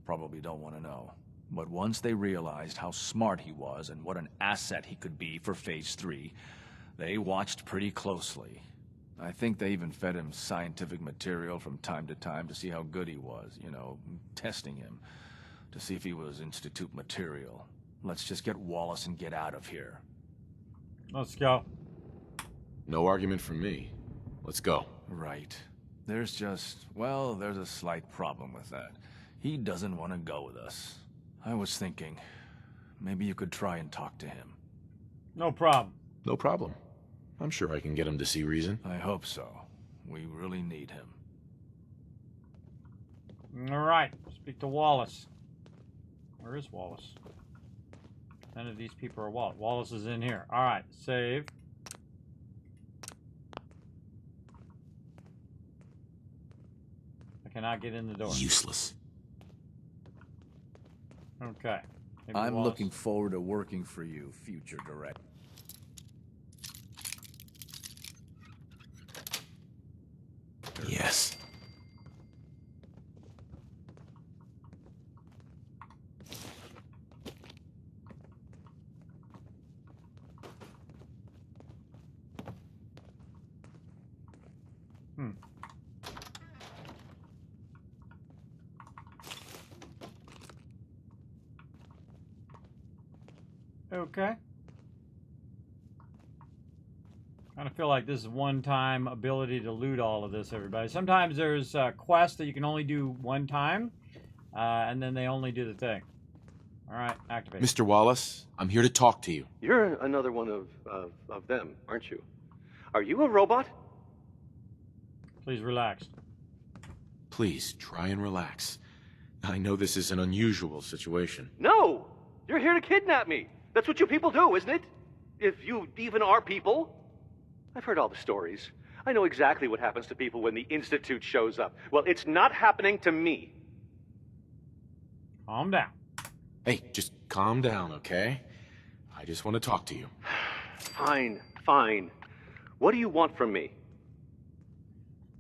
probably don't want to know. But once they realized how smart he was and what an asset he could be for Phase 3, they watched pretty closely. I think they even fed him scientific material from time to time to see how good he was, you know, testing him, to see if he was Institute material. Let's just get Wallace and get out of here. Let's go. No argument from me. Let's go. Right. There's just, well, there's a slight problem with that. He doesn't want to go with us. I was thinking, maybe you could try and talk to him. No problem. No problem. I'm sure I can get him to see reason. I hope so. We really need him. All right. Speak to Wallace. Where is Wallace? None of these people are Wallace. Wallace is in here. All right. Save. I cannot get in the door. Useless. Okay. Maybe I'm Wallace. looking forward to working for you, future director. Yes. Okay. Kind of feel like this is one-time ability to loot all of this, everybody. Sometimes there's quests that you can only do one time, and then they only do the thing. All right, activate. Mr. Wallace, I'm here to talk to you. You're another one of them, aren't you? Are you a robot? Please relax. Please, try and relax. I know this is an unusual situation. No! You're here to kidnap me! That's what you people do, isn't it? If you even are people. I've heard all the stories. I know exactly what happens to people when the Institute shows up. Well, it's not happening to me. Calm down. Hey, just calm down, okay? I just want to talk to you. Fine, fine. What do you want from me?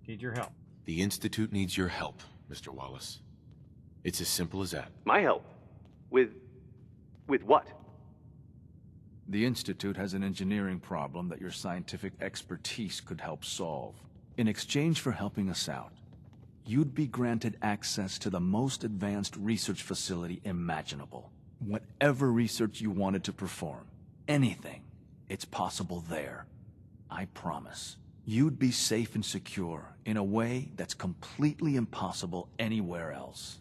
Need your help. The Institute needs your help, Mr. Wallace. It's as simple as that. My help? With what? The Institute has an engineering problem that your scientific expertise could help solve. In exchange for helping us out, you'd be granted access to the most advanced research facility imaginable. Whatever research you wanted to perform, anything, it's possible there. I promise. You'd be safe and secure in a way that's completely impossible anywhere else.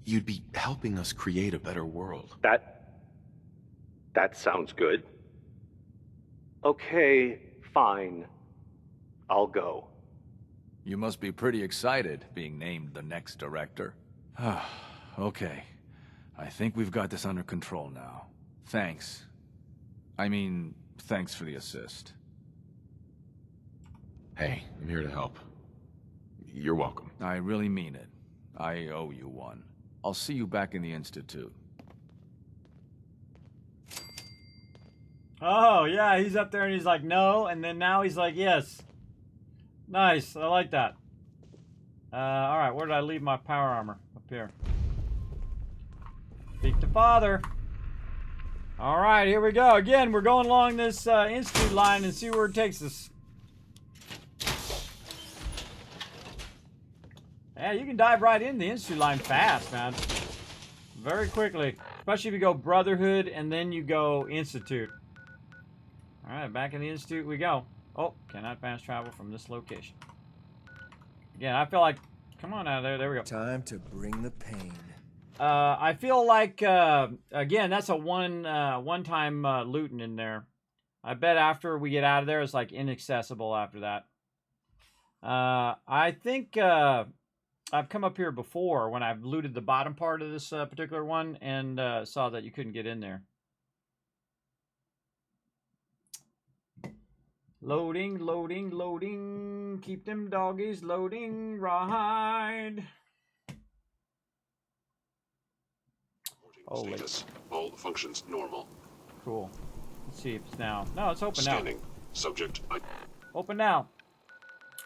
You'd be helping us create a better world. That sounds good. Okay, fine. I'll go. You must be pretty excited being named the next director. Okay. I think we've got this under control now. Thanks. I mean, thanks for the assist. Hey, I'm here to help. You're welcome. I really mean it. I owe you one. I'll see you back in the Institute. Oh, yeah, he's up there and he's like, no, and then now he's like, yes. Nice, I like that. Alright, where did I leave my power armor? Up here. Speak to Father. Alright, here we go. Again, we're going along this Institute line and see where it takes us. Yeah, you can dive right in the Institute line fast, man. Very quickly. Especially if you go Brotherhood and then you go Institute. Alright, back in the Institute we go. Oh, cannot fast travel from this location. Again, I feel like... Come on out of there. There we go. Time to bring the pain. I feel like, again, that's a one-time looting in there. I bet after we get out of there, it's like inaccessible after that. I think I've come up here before when I've looted the bottom part of this particular one and saw that you couldn't get in there. Loading, loading, loading. Keep them doggies loading. Rawhide. Status. All functions normal. Cool. Let's see if it's now. No, it's open Scanning. now. Subject. Open now.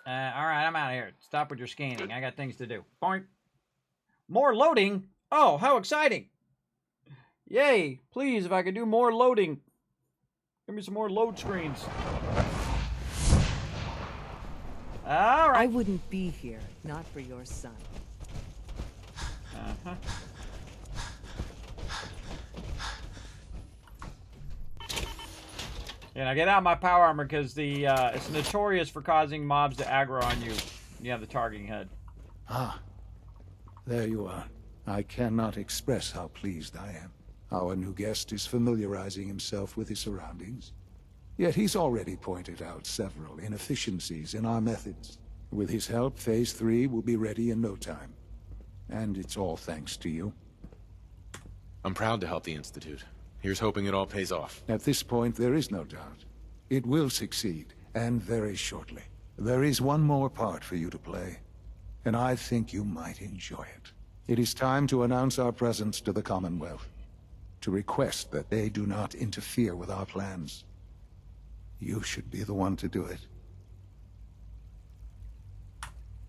All right, I'm out of here. Stop with your scanning. I got things to do. Boink. More loading? Oh, how exciting. Yay. Please, if I could do more loading. Give me some more load screens. All right. I wouldn't be here, not for your son. Uh-huh. Yeah, now get out my power armor because the it's notorious for causing mobs to aggro on you. You have the targeting head. Ah, there you are. I cannot express how pleased I am. Our new guest is familiarizing himself with his surroundings. Yet he's already pointed out several inefficiencies in our methods. With his help, Phase 3 will be ready in no time. And it's all thanks to you. I'm proud to help the Institute. Here's hoping it all pays off. At this point, there is no doubt. It will succeed, and very shortly. There is one more part for you to play, and I think you might enjoy it. It is time to announce our presence to the Commonwealth, to request that they do not interfere with our plans. You should be the one to do it.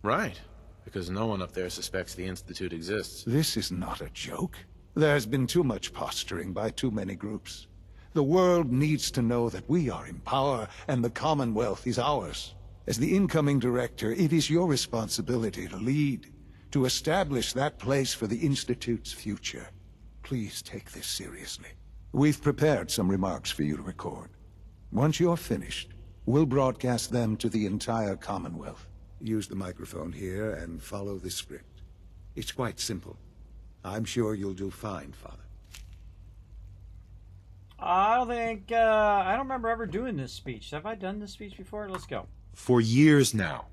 Right, because no one up there suspects the Institute exists. This is not a joke. There's been too much posturing by too many groups. The world needs to know that we are in power and the Commonwealth is ours. As the incoming director, it is your responsibility to lead, to establish that place for the Institute's future. Please take this seriously. We've prepared some remarks for you to record. Once you're finished, we'll broadcast them to the entire Commonwealth. Use the microphone here and follow the script. It's quite simple. I'm sure you'll do fine, Father. I don't remember ever doing this speech. Have I done this speech before? Let's go. For years now,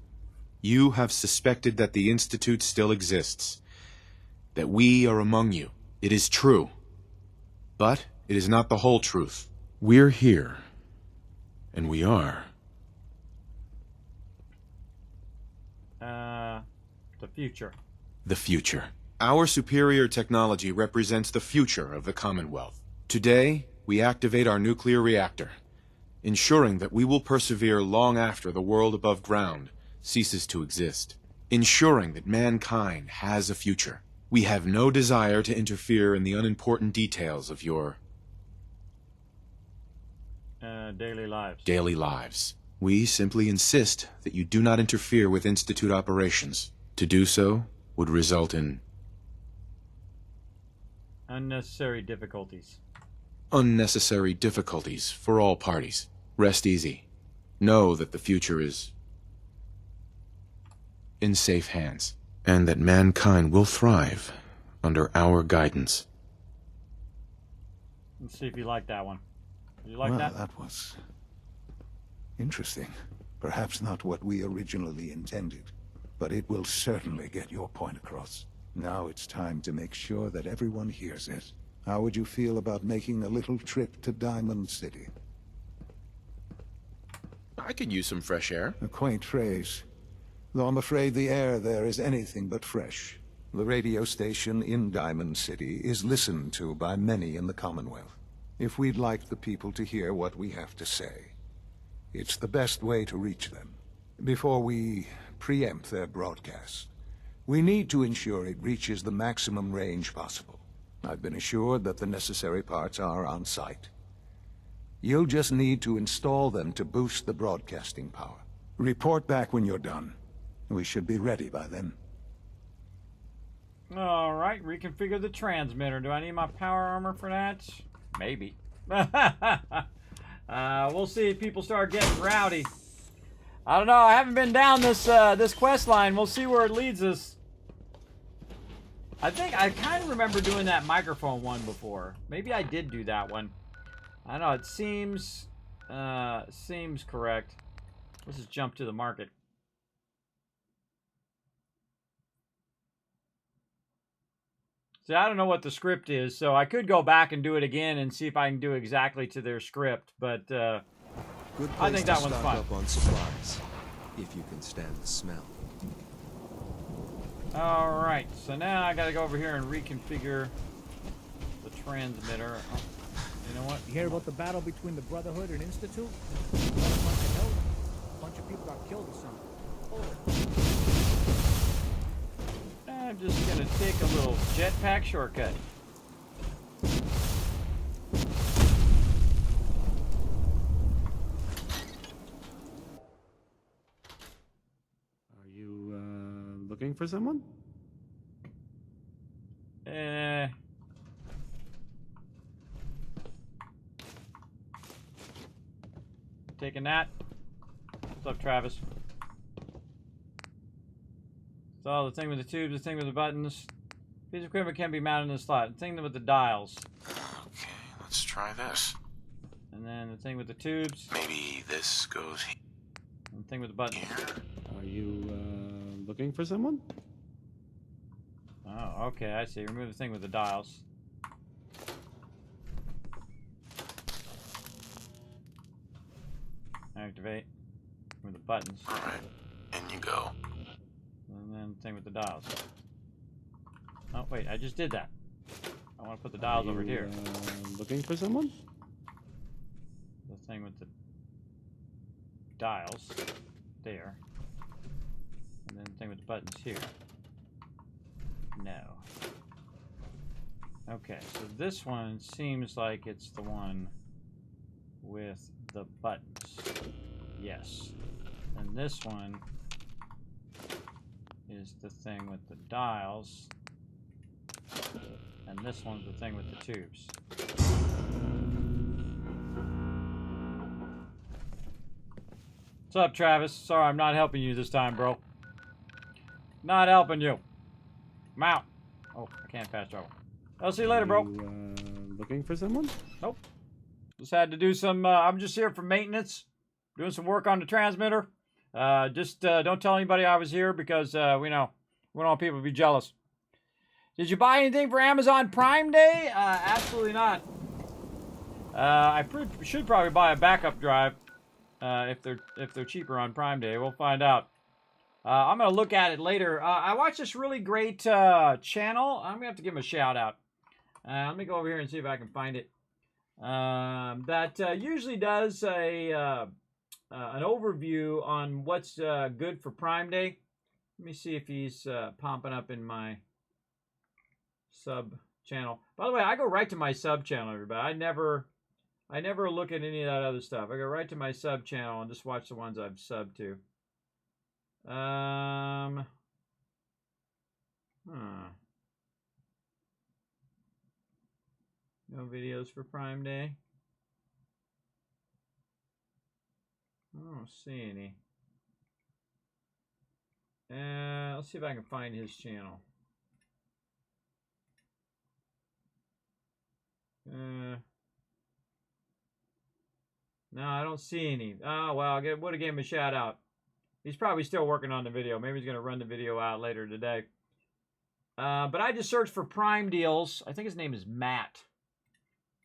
you have suspected that the Institute still exists. That we are among you. It is true. But it is not the whole truth. We're here. And we are. The future. The future. Our superior technology represents the future of the Commonwealth. Today, we activate our nuclear reactor, ensuring that we will persevere long after the world above ground ceases to exist, ensuring that mankind has a future. We have no desire to interfere in the unimportant details of your daily lives. Daily lives. We simply insist that you do not interfere with Institute operations. To do so would result in unnecessary difficulties. Unnecessary difficulties for all parties. Rest easy. Know that the future is in safe hands, and that mankind will thrive under our guidance. Let's see if you like that one. Did you like that? That was interesting. Perhaps not what we originally intended, but it will certainly get your point across. Now it's time to make sure that everyone hears it. How would you feel about making a little trip to Diamond City? I could use some fresh air. A quaint phrase, though I'm afraid the air there is anything but fresh. The radio station in Diamond City is listened to by many in the Commonwealth. If we'd like the people to hear what we have to say, it's the best way to reach them. Before we preempt their broadcast, we need to ensure it reaches the maximum range possible. I've been assured that the necessary parts are on site. You'll just need to install them to boost the broadcasting power. Report back when you're done. We should be ready by then. All right, reconfigure the transmitter. Do I need my power armor for that? Maybe. We'll see if people start getting rowdy. I don't know. I haven't been down this this quest line. We'll see where it leads us. I think I kind of remember doing that microphone one before. Maybe I did do that one. I don't know. It seems seems correct. Let's just jump to the market. See, I don't know what the script is, so I could go back and do it again and see if I can do exactly to their script, but Good I think place that to one's stock fine. up on supplies, if you can stand the smell. Alright, so now I gotta go over here and reconfigure the transmitter. Oh, you know what? You hear about the battle between the Brotherhood and Institute? A bunch of people got killed or something. I'm just gonna take a little jetpack shortcut. Are you looking for someone? Taking that. What's up, Travis? So the thing with the tubes, the thing with the buttons. Piece of equipment can be mounted in the slot. The thing with the dials. Okay, let's try this. And then the thing with the tubes. Maybe this goes here. And the thing with the buttons. Are you looking for someone? Oh, okay, I see. Remove the thing with the dials. Activate. With the buttons. Alright, in you go. And then the thing with the dials. Oh, wait, I just did that. I want to put the dials over here. Looking for someone? The thing with the dials. There. And then the thing with the buttons here. No. Okay, so this one seems like it's the one with the buttons. Yes. And this one is the thing with the dials. And this one's the thing with the tubes. What's up, Travis? Sorry, I'm not helping you this time, bro. Not helping you. I'm out. Oh, I can't fast travel. I'll see you later, bro. Looking for someone? Nope. Just had to do some, I'm just here for maintenance. Doing some work on the transmitter. Just don't tell anybody I was here because, we don't want people to be jealous. Did you buy anything for Amazon Prime Day? Absolutely not. I should probably buy a backup drive if they're cheaper on Prime Day. We'll find out. I'm gonna look at it later. I watched this really great channel. I'm gonna have to give him a shout out. Let me go over here and see if I can find it. That usually does an overview on what's good for Prime Day. Let me see if he's popping up in my sub channel. By the way, I go right to my sub channel, everybody. I never look at any of that other stuff. I go right to my sub channel and just watch the ones I've subbed to. No videos for Prime Day. I don't see any. Let's see if I can find his channel. No, I don't see any. Oh, well, I would have gave him a shout out. He's probably still working on the video. Maybe he's going to run the video out later today. But I just searched for Prime deals. I think his name is Matt.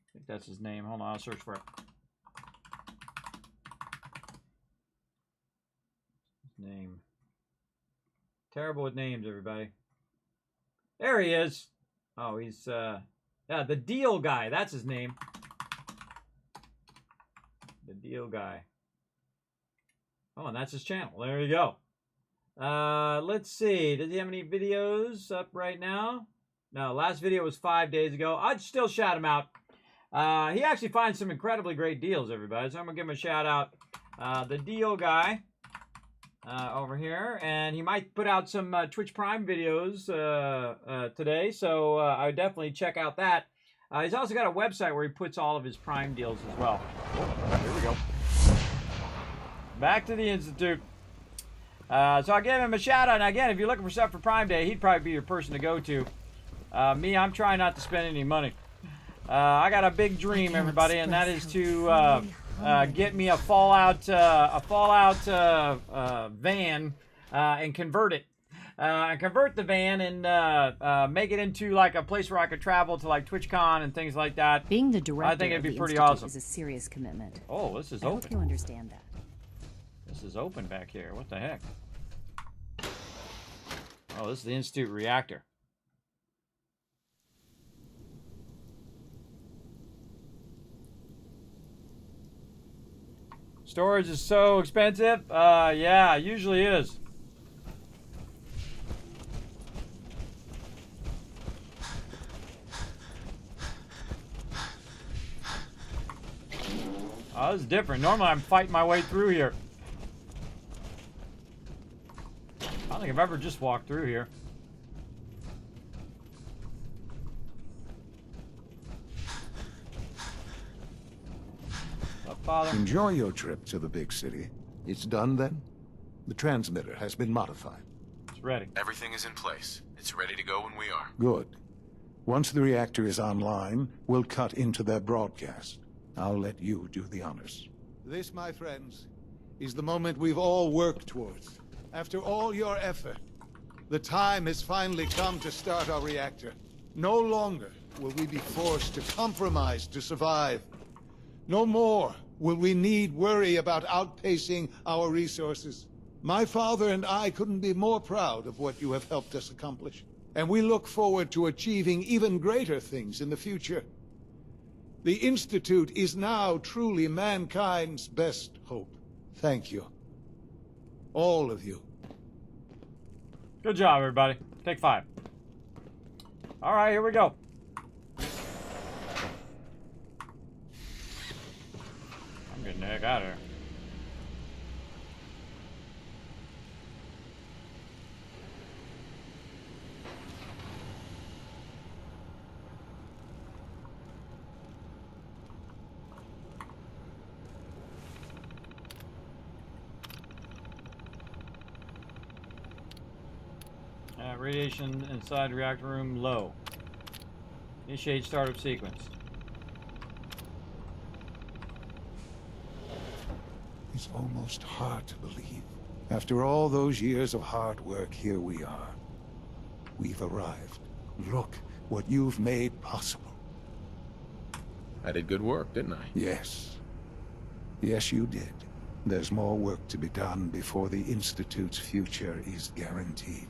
I think that's his name. Hold on, I'll search for it. His name. Terrible with names, everybody. There he is. Oh, he's, yeah, the Deal Guy. That's his name. The Deal Guy. Oh, and that's his channel. There you go. Let's see. Does he have any videos up right now? No, last video was 5 days ago. I'd still shout him out. He actually finds some incredibly great deals, everybody. So I'm going to give him a shout out. The Deal Guy over here. And he might put out some Twitch Prime videos today. So I would definitely check out that. He's also got a website where he puts all of his Prime deals as well. Oh, here we go. Back to the Institute. So I'll give him a shout out. And again, if you're looking for stuff for Prime Day, he'd probably be your person to go to. Me, I'm trying not to spend any money. I got a big dream, everybody, and that is to get me a Fallout van and convert it. And convert the van and make it into like a place where I could travel to like TwitchCon and things like that. Being the director I think it'd be of the pretty Institute awesome. is a serious commitment. Oh, this is I open. hope you understand that. This is open back here. What the heck? Oh, this is the Institute reactor. Storage is so expensive. Yeah, it usually is. Oh, this is different. Normally I'm fighting my way through here. I don't think I've ever just walked through here. Up, Father. Enjoy your trip to the big city. It's done then? The transmitter has been modified. It's ready. Everything is in place. It's ready to go when we are. Good. Once the reactor is online, we'll cut into their broadcast. I'll let you do the honors. This, my friends, is the moment we've all worked towards. After all your effort, the time has finally come to start our reactor. No longer will we be forced to compromise to survive. No more will we need worry about outpacing our resources. My father and I couldn't be more proud of what you have helped us accomplish. And we look forward to achieving even greater things in the future. The Institute is now truly mankind's best hope. Thank you. All of you. Good job, everybody. Take 5. All right, here we go. I'm getting the heck out of here. Radiation inside reactor room low. Initiate startup sequence. It's almost hard to believe. After all those years of hard work, here we are. We've arrived. Look what you've made possible. I did good work, didn't I? Yes. Yes, you did. There's more work to be done before the Institute's future is guaranteed.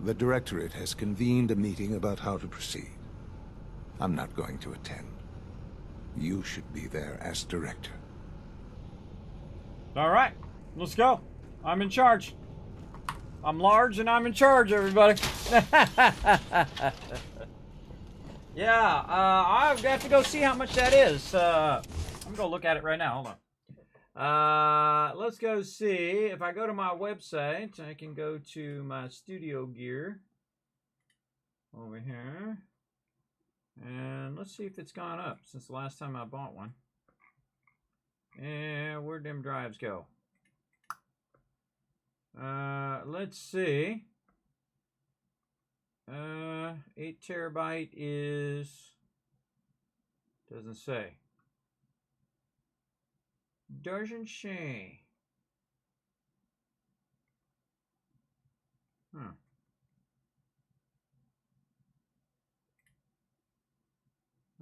The Directorate has convened a meeting about how to proceed. I'm not going to attend. You should be there as Director. All right, let's go. I'm in charge. I'm large and I'm in charge, everybody. Yeah, I've got to go see how much that is. I'm gonna go look at it right now. Hold on. Let's go see. If I go to my website, I can go to my studio gear over here. And let's see if it's gone up since the last time I bought one. And where'd them drives go? Let's see. 8 terabyte is, doesn't say. Doesn't say.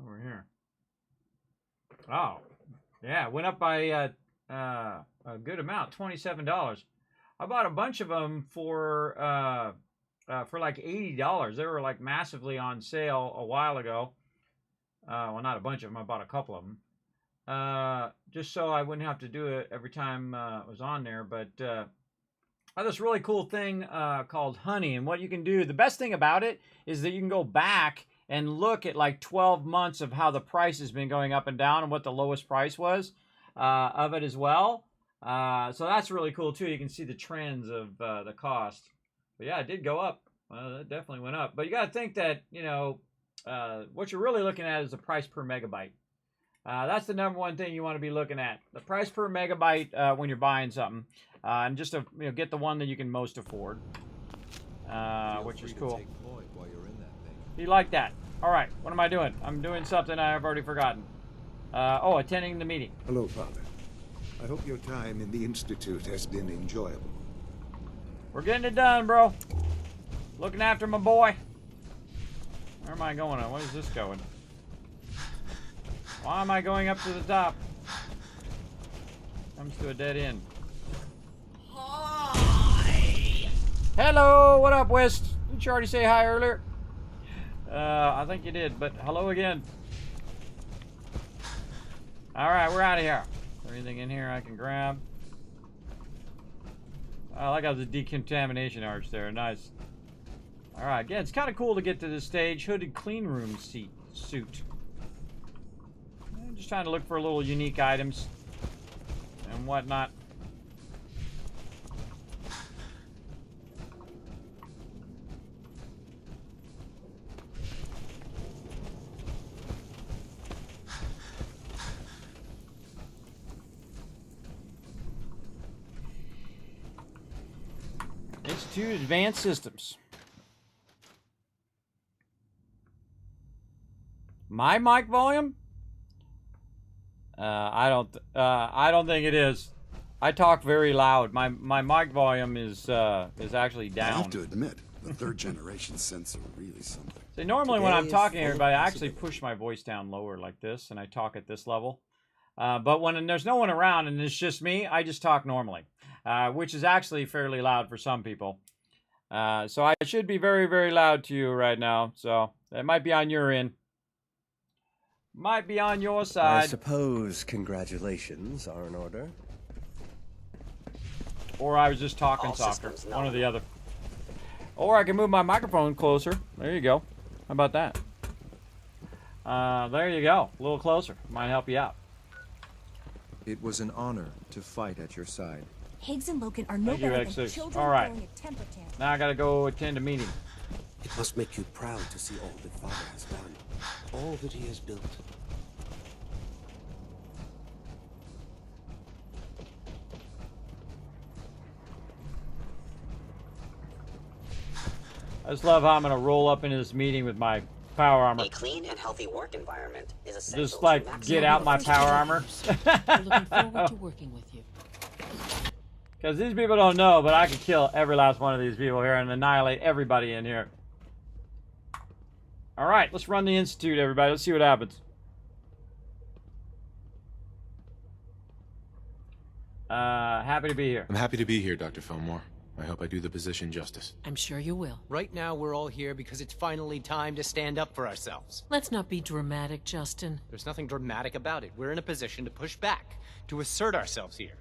Over here. Oh, yeah, it went up by a good amount, $27. I bought a bunch of them for like $80. They were like massively on sale a while ago. Well, not a bunch of them. I bought a couple of them. Just so I wouldn't have to do it every time it was on there. But I have this really cool thing called Honey. And what you can do, the best thing about it is that you can go back and look at like 12 months of how the price has been going up and down and what the lowest price was of it as well. So that's really cool too. You can see the trends of the cost. But yeah, it did go up. It definitely went up. But you got to think that, you know, what you're really looking at is the price per megabyte. That's the number one thing you want to be looking at. The price per megabyte when you're buying something. And just to get the one that you can most afford. Which is cool. You like that? All right, what am I doing? I'm doing something I've already forgotten. Oh, attending the meeting. Hello, Father. I hope your time in the Institute has been enjoyable. We're getting it done, bro. Looking after my boy. Where am I going? Where is this going? Why am I going up to the top? Comes to a dead end. Hi. Hello, what up, West? Didn't you already say hi earlier? I think you did, but hello again. Alright, we're out of here. Is there anything in here I can grab? I like how the decontamination arch there. Nice. Alright, again, it's kind of cool to get to this stage. Hooded clean room suit. I'm just trying to look for little unique items and whatnot. Institute Advanced Systems. My mic volume? I don't think it is. I talk very loud. My mic volume is actually down. I have to admit, the third generation synths are really something. See, normally when I'm talking to everybody, I actually push my voice down lower like this, and I talk at this level. But when there's no one around and it's just me, I just talk normally, which is actually fairly loud for some people. So I should be very, very loud to you right now. So it might be on your end. Might be on your side. I suppose congratulations are in order. Or I was just talking softer. One or the other. Or I can move my microphone closer. There you go. How about that? There you go. A little closer. Might help you out. It was an honor to fight at your side. Higgs and Logan are no Thank you, better than X6. children All right. throwing a temper tantrum. Now I gotta go attend a meeting. It must make you proud to see all that Father has done. All that he has built. I just love how I'm gonna roll up into this meeting with my power armor. A clean and healthy work environment is essential. Just like get out my power armor. We're looking forward to working with you. Because these people don't know, but I could kill every last one of these people here and annihilate everybody in here. Alright, let's run the Institute, everybody. Let's see what happens. Happy to be here. I'm happy to be here, Dr. Fillmore. I hope I do the position justice. I'm sure you will. Right now, we're all here because it's finally time to stand up for ourselves. Let's not be dramatic, Justin. There's nothing dramatic about it. We're in a position to push back, to assert ourselves here.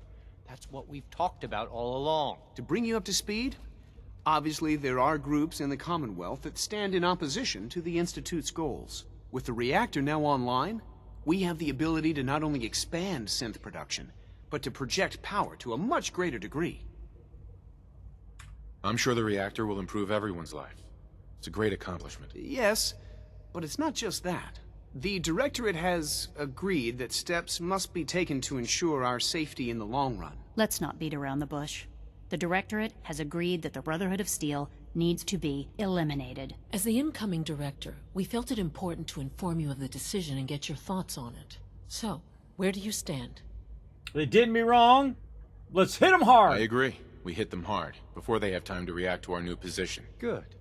That's what we've talked about all along. To bring you up to speed, obviously there are groups in the Commonwealth that stand in opposition to the Institute's goals. With the reactor now online, we have the ability to not only expand synth production, but to project power to a much greater degree. I'm sure the reactor will improve everyone's life. It's a great accomplishment. Yes, but it's not just that. The Directorate has agreed that steps must be taken to ensure our safety in the long run. Let's not beat around the bush. The Directorate has agreed that the Brotherhood of Steel needs to be eliminated. As the incoming director, we felt it important to inform you of the decision and get your thoughts on it. So, where do you stand? They did me wrong. Let's hit them hard. I agree. We hit them hard, before they have time to react to our new position. Good.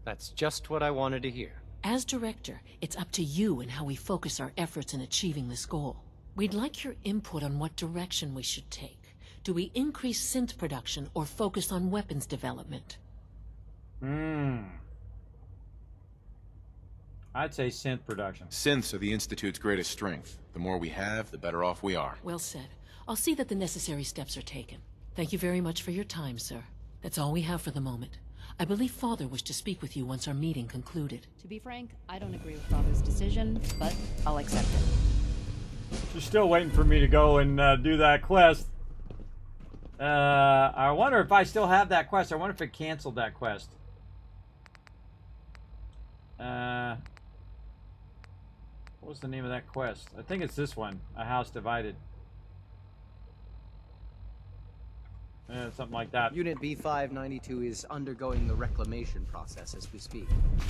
That's just what I wanted to hear. As director, it's up to you and how we focus our efforts in achieving this goal. We'd like your input on what direction we should take. Do we increase synth production or focus on weapons development? I'd say synth production. Synths are the Institute's greatest strength. The more we have, the better off we are. Well said. I'll see that the necessary steps are taken. Thank you very much for your time, sir. That's all we have for the moment. I believe Father wished to speak with you once our meeting concluded. To be frank, I don't agree with Father's decision, but I'll accept it. She's still waiting for me to go and do that quest. I wonder if I still have that quest. I wonder if it canceled that quest. What was the name of that quest? I think it's this one. A House Divided. Something like that. Unit B592 is undergoing the reclamation process as we speak.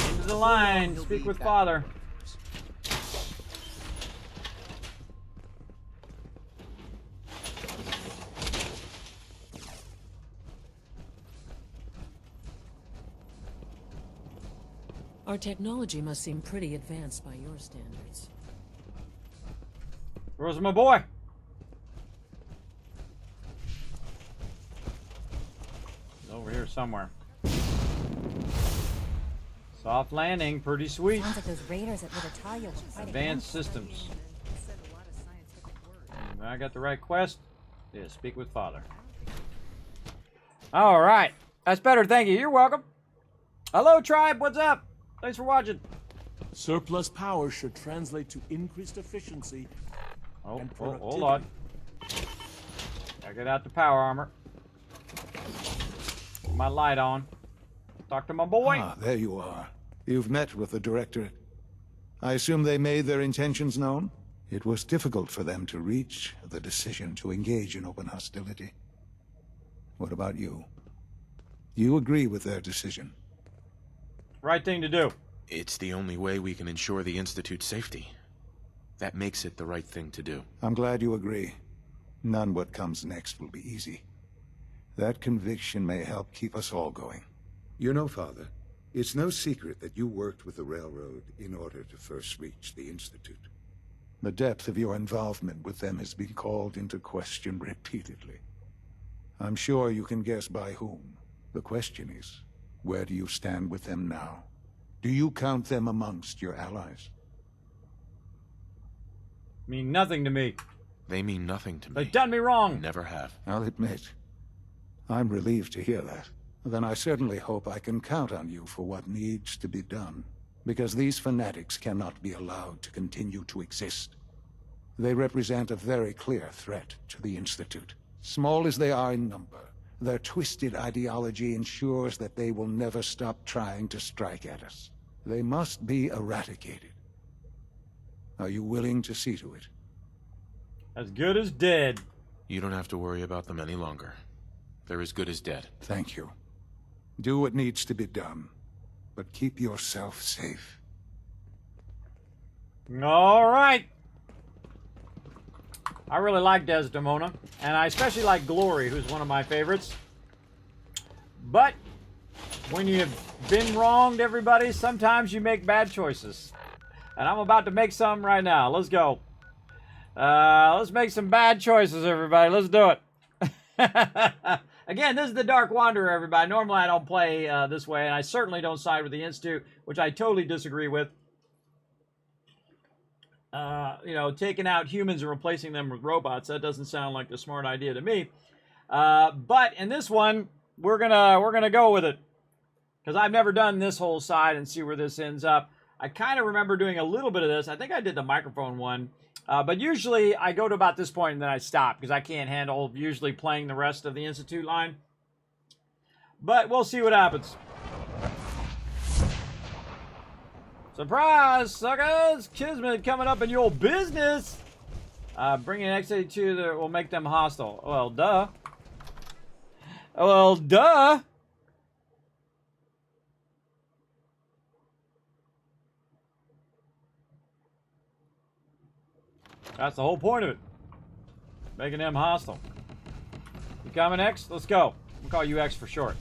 Into the line. Speak with Father. Our technology must seem pretty advanced by your standards. Where's my boy? He's over here somewhere. Soft landing, pretty sweet. Sounds like those raiders at Libertalia will fight Advanced systems. I got the right quest. Yeah, speak with father. All right. That's better, thank you. You're welcome. Hello, tribe. What's up? Thanks for watching. Surplus power should translate to increased efficiency and productivity. Hold on. Gotta get out the power armor. Put my light on. Talk to my boy. Ah, there you are. You've met with the Directorate. I assume they made their intentions known? It was difficult for them to reach the decision to engage in open hostility. What about you? You agree with their decision? Right thing to do. It's the only way we can ensure the Institute's safety. That makes it the right thing to do. I'm glad you agree. None what comes next will be easy. That conviction may help keep us all going. You know, Father, it's no secret that you worked with the Railroad in order to first reach the Institute. The depth of your involvement with them has been called into question repeatedly. I'm sure you can guess by whom. The question is, where do you stand with them now? Do you count them amongst your allies? Mean nothing to me. They mean nothing to me. They've done me wrong. Never have. I'll admit, I'm relieved to hear that. Then I certainly hope I can count on you for what needs to be done. Because these fanatics cannot be allowed to continue to exist. They represent a very clear threat to the Institute. Small as they are in number, their twisted ideology ensures that they will never stop trying to strike at us. They must be eradicated. Are you willing to see to it? As good as dead. You don't have to worry about them any longer. They're as good as dead. Thank you. Do what needs to be done, but keep yourself safe. All right. I really like Desdemona, and I especially like Glory, who's one of my favorites. But when you've been wronged, everybody, sometimes you make bad choices. And I'm about to make some right now. Let's go. Let's make some bad choices, everybody. Let's do it. Again, this is the Dark Wanderer, everybody. Normally I don't play this way, and I certainly don't side with the Institute, which I totally disagree with. You know, taking out humans and replacing them with robots, that doesn't sound like a smart idea to me. But in this one, we're gonna go with it. Because I've never done this whole side and see where this ends up. I kind of remember doing a little bit of this. I think I did the microphone one. But usually I go to about this point and then I stop because I can't handle usually playing the rest of the Institute line. But we'll see what happens. Surprise, suckers! Kismet coming up in your business! Bringing an E18 that will make them hostile. Well, duh. Well, duh! That's the whole point of it. Making them hostile. You coming, X? Let's go. We'll call you X for short.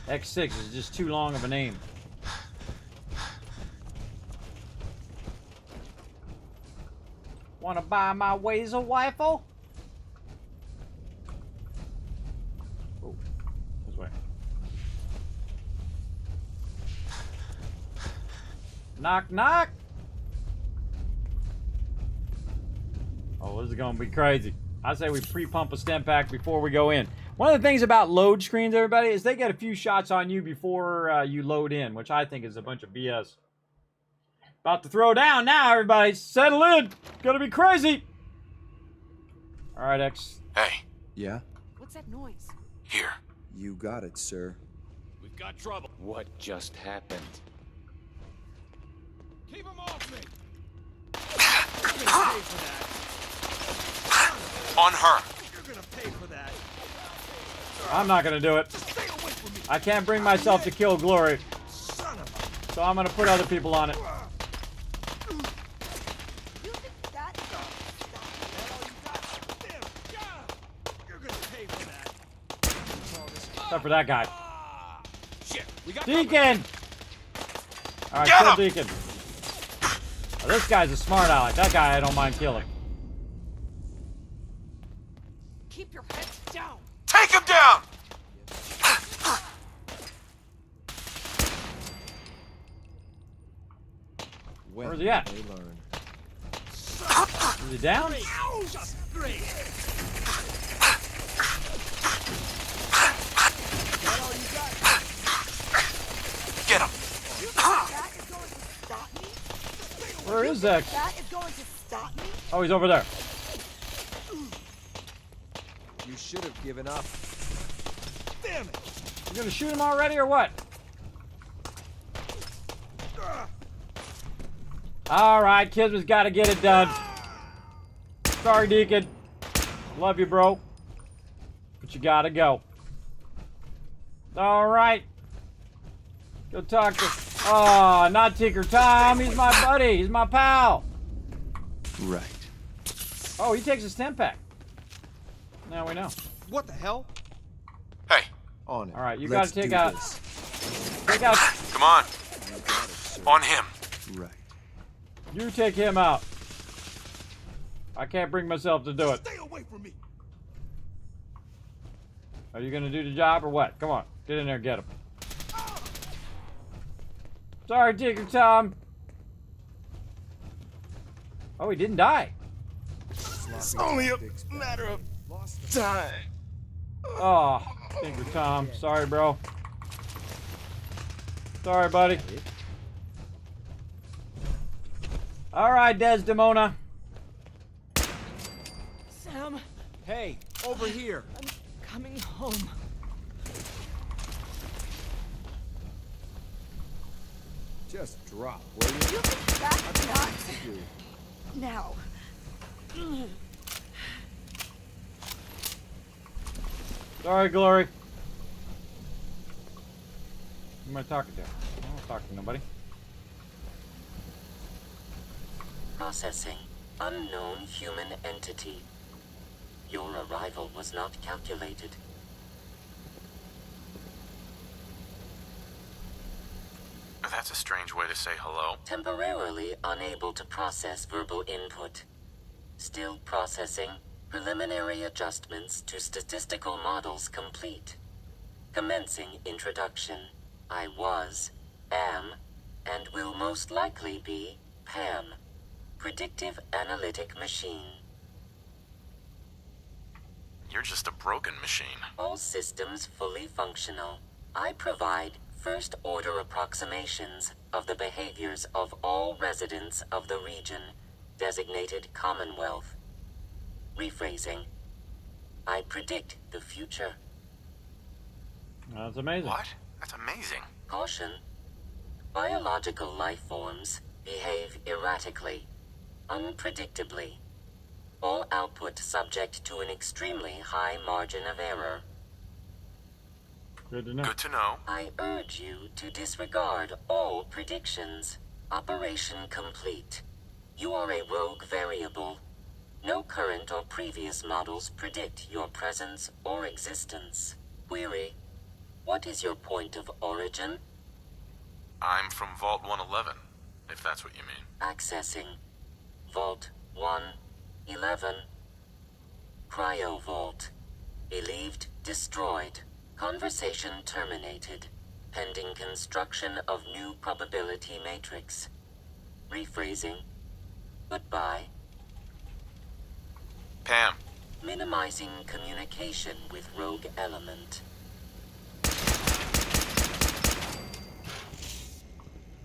X6 is just too long of a name. Wanna buy my ways a rifle? Oh, this way. Knock, knock. Oh, this is gonna be crazy. I say we pre-pump a stem pack before we go in. One of the things about load screens, everybody, is they get a few shots on you before you load in, which I think is a bunch of BS. About to throw down now, everybody. Settle in. It's gonna be crazy. All right, X. Hey. Yeah? What's that noise? Here. You got it, sir. We've got trouble. What just happened? Keep him off me. On her. You're gonna pay for that. I'm not gonna do it. I can't bring myself to kill Glory. So I'm gonna put other people on it. Except for that guy. Shit. Deacon! Alright, kill Deacon. Oh, this guy's a smart aleck. That guy I don't mind killing. Keep your heads down. Take him down! Where's he at? They learn. Is he down? Get him! Where is X? That is going to stop me? Oh, he's over there. You should have given up. Damn it! You gonna shoot him already or what? Alright, Kismet's gotta get it done. Sorry, Deacon. Love you, bro. But you gotta go. Alright. Go talk to... Oh, not Tinker Tom. He's my buddy. He's my pal. Right. Oh, he takes his 10-pack. Now we know. What the hell? Hey. On it. Alright, you Let's gotta take do out... this. Take out... Come on. On him. Right. You take him out. I can't bring myself to do it. Stay away from me. Are you gonna do the job or what? Come on. Get in there and get him. Sorry, Tinker Tom. Oh, he didn't die. It's only a matter of time. Oh, Tinker Tom. Sorry, bro. Sorry, buddy. Alright, Desdemona. Sam, Hey, over here. I'm coming home. Just drop, will you? You can back not You. now. Sorry, Glory. Who am I talking to? I don't talk to nobody. Processing. Unknown human entity. Your arrival was not calculated. That's a strange way to say hello. Temporarily unable to process verbal input. Still processing. Preliminary adjustments to statistical models complete. Commencing introduction. I was, am, and will most likely be Pam. Predictive analytic machine. You're just a broken machine. All systems fully functional. I provide first-order approximations of the behaviors of all residents of the region, designated Commonwealth. Rephrasing. I predict the future. That's amazing. What? That's amazing. Caution. Biological life forms behave erratically, unpredictably. All output subject to an extremely high margin of error. Good to know. Good to know. I urge you to disregard all predictions. Operation complete. You are a rogue variable. No current or previous models predict your presence or existence. Query. What is your point of origin? I'm from Vault 111, if that's what you mean. Accessing. Vault 111. Cryo Vault. Believed destroyed. Conversation terminated. Pending construction of new probability matrix. Rephrasing. Goodbye. Pam. Minimizing communication with rogue element.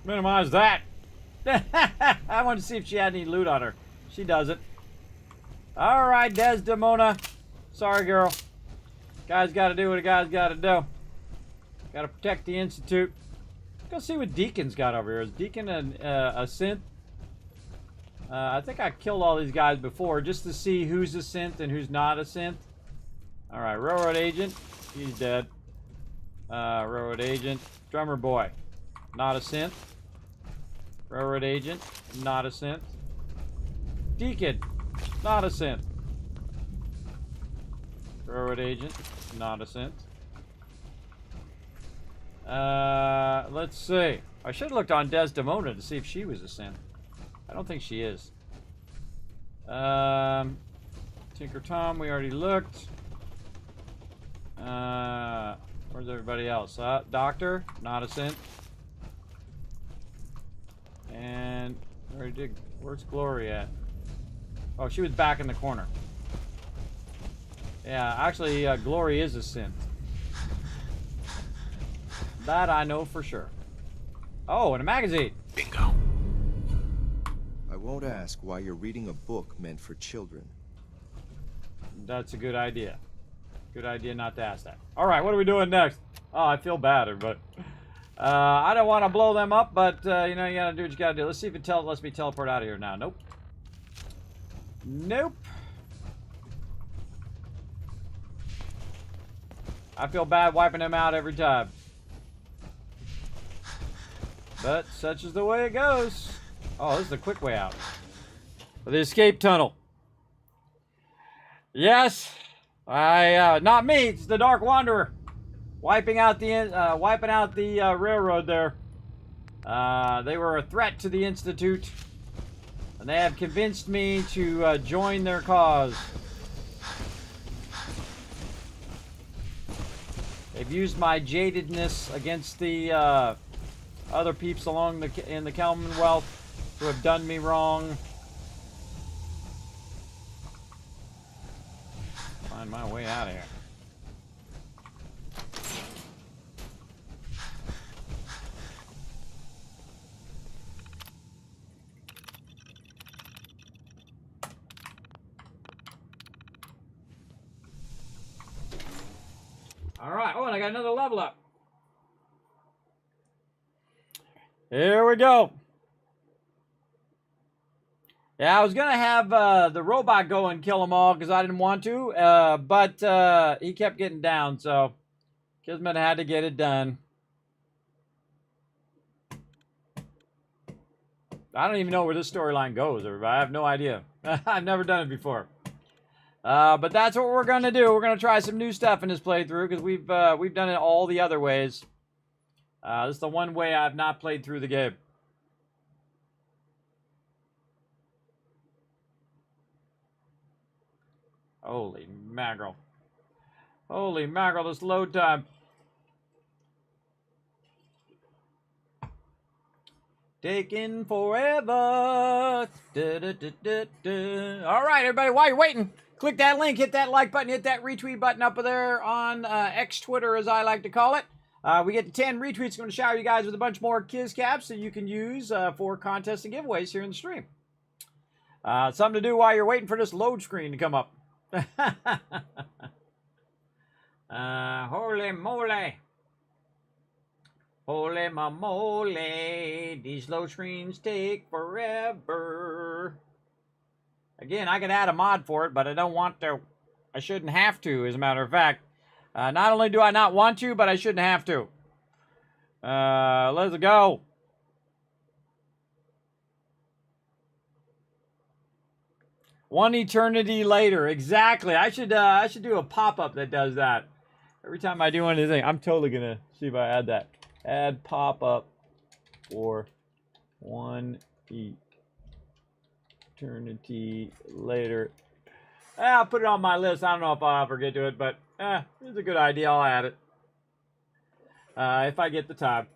Minimize that. I wanted to see if she had any loot on her. She doesn't. Alright, Desdemona. Sorry, girl. Guy's got to do what a guy's got to do. Got to protect the Institute. Let's go see what Deacon's got over here. Is Deacon a synth? I think I killed all these guys before just to see who's a synth and who's not a synth. Alright, Railroad Agent. He's dead. Railroad Agent. Drummer Boy. Not a synth. Railroad Agent. Not a synth. Deacon. Not a synth. Railroad Agent. Not a synth. Let's see. I should have looked on Desdemona to see if she was a synth. I don't think she is. Tinker Tom, we already looked. Where's everybody else? Doctor, not a synth. And where's Glory at? Oh, she was back in the corner. Yeah, actually, Glory is a synth. That I know for sure. Oh, and a magazine. Bingo. I won't ask why you're reading a book meant for children. That's a good idea. Good idea not to ask that. All right, what are we doing next? Oh, I feel bad, everybody. I don't want to blow them up, but you know, you gotta do what you gotta do. Let's see if it lets me teleport out of here now. Nope. Nope. I feel bad wiping them out every time. But such is the way it goes. Oh, this is the quick way out. The escape tunnel. Yes. Not me, it's the Dark Wanderer. Wiping out the railroad there. They were a threat to the Institute. And they have convinced me to join their cause. They've used my jadedness against the other peeps in the Commonwealth who have done me wrong. Find my way out of here. Alright, oh, and I got another level up. Here we go. Yeah, I was going to have the robot go and kill them all because I didn't want to, but he kept getting down, so Kismet had to get it done. I don't even know where this storyline goes, everybody. I have no idea. I've never done it before. But that's what we're going to do. We're going to try some new stuff in this playthrough because we've done it all the other ways. This is the one way I've not played through the game. Holy mackerel. Holy mackerel, this load time. Taking forever. All right, everybody, while you're waiting, click that link, hit that like button, hit that retweet button up there on X Twitter, as I like to call it. We get to 10 retweets. I'm going to shower you guys with a bunch more Kiz caps that you can use for contests and giveaways here in the stream. Something to do while you're waiting for this load screen to come up. Holy moly. Holy moly. These load screens take forever. Again, I could add a mod for it, but I don't want to. I shouldn't have to, as a matter of fact. Not only do I not want to, but I shouldn't have to. Let's go. One eternity later. Exactly. I should do a pop-up that does that. Every time I do anything, I'm totally going to see if I add that. Add pop-up for 1 eternity later. I'll put it on my list. I don't know if I'll ever get to it, but it's a good idea. I'll add it. If I get the time.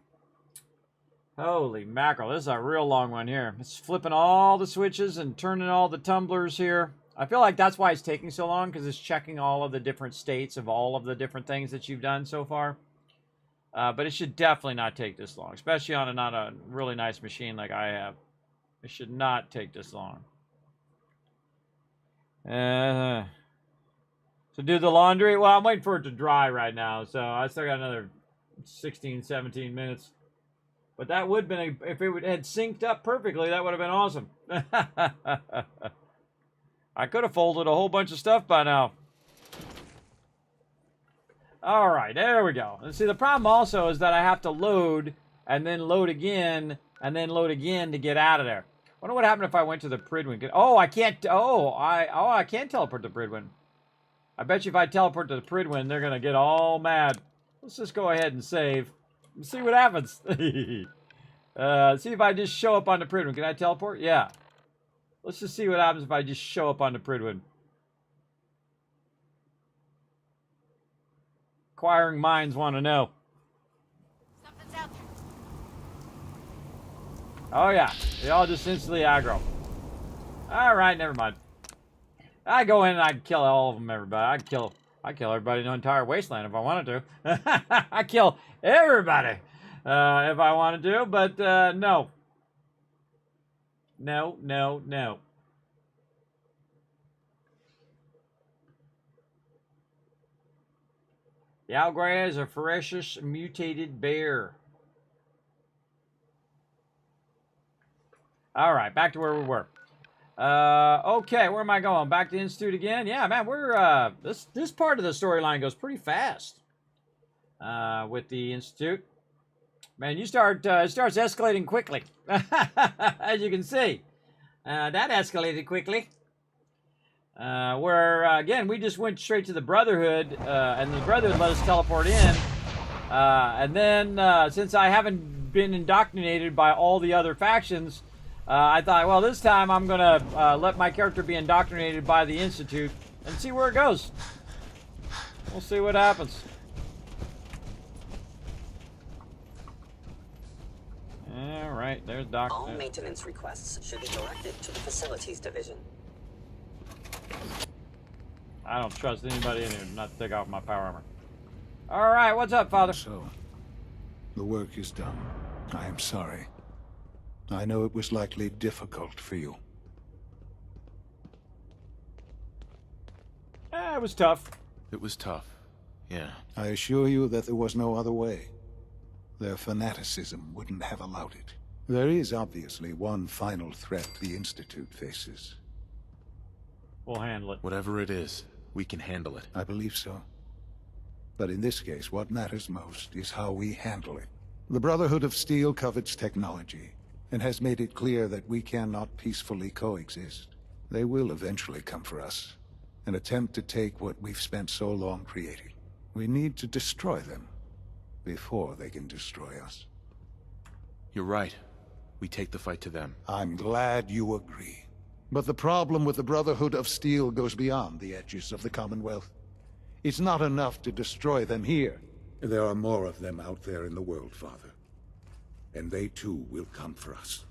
Holy mackerel. This is a real long one here. It's flipping all the switches and turning all the tumblers here. I feel like that's why it's taking so long, because it's checking all of the different states of all of the different things that you've done so far. But it should definitely not take this long, especially on not a really nice machine like I have. It should not take this long. To do the laundry, well, I'm waiting for it to dry right now, so I still got another 16, 17 minutes. But that would have been, if it had synced up perfectly, that would have been awesome. I could have folded a whole bunch of stuff by now. All right, there we go. And see, the problem also is that I have to load, and then load again, and then load again to get out of there. I wonder what happened if I went to the Pridwin. Oh, I can't. I can't teleport to Pridwin. I bet you if I teleport to the Pridwin, they're gonna get all mad. Let's just go ahead and save. See what happens. See if I just show up on the Pridwin. Can I teleport? Yeah. Let's just see what happens if I just show up on the Pridwin. Inquiring minds want to know. Something's out there. Oh yeah, they all just instantly aggro. Alright, never mind. I go in and I kill all of them, everybody. I kill everybody in the entire wasteland if I wanted to. I kill everybody if I wanted to, but no. No, no, no. The Algray is a ferocious mutated bear. Alright, back to where we were. Okay, where am I going? Back to the Institute again? Yeah, man, we're, this part of the storyline goes pretty fast. With the Institute. Man, it starts escalating quickly. As you can see. That escalated quickly. Again, we just went straight to the Brotherhood, and the Brotherhood let us teleport in. And then, since I haven't been indoctrinated by all the other factions, I thought, well, this time I'm going to let my character be indoctrinated by the Institute and see where it goes. We'll see what happens. Alright, there's Doctor. All maintenance requests should be directed to the Facilities Division. I don't trust anybody in here not to take off my power armor. Alright, what's up, Father? So, the work is done. I am sorry. I know it was likely difficult for you. It was tough. It was tough. Yeah. I assure you that there was no other way. Their fanaticism wouldn't have allowed it. There is obviously one final threat the Institute faces. We'll handle it. Whatever it is, we can handle it. I believe so. But in this case, what matters most is how we handle it. The Brotherhood of Steel covets technology, and has made it clear that we cannot peacefully coexist. They will eventually come for us, and attempt to take what we've spent so long creating. We need to destroy them before they can destroy us. You're right. We take the fight to them. I'm glad you agree. But the problem with the Brotherhood of Steel goes beyond the edges of the Commonwealth. It's not enough to destroy them here. There are more of them out there in the world, Father. And they too will come for us.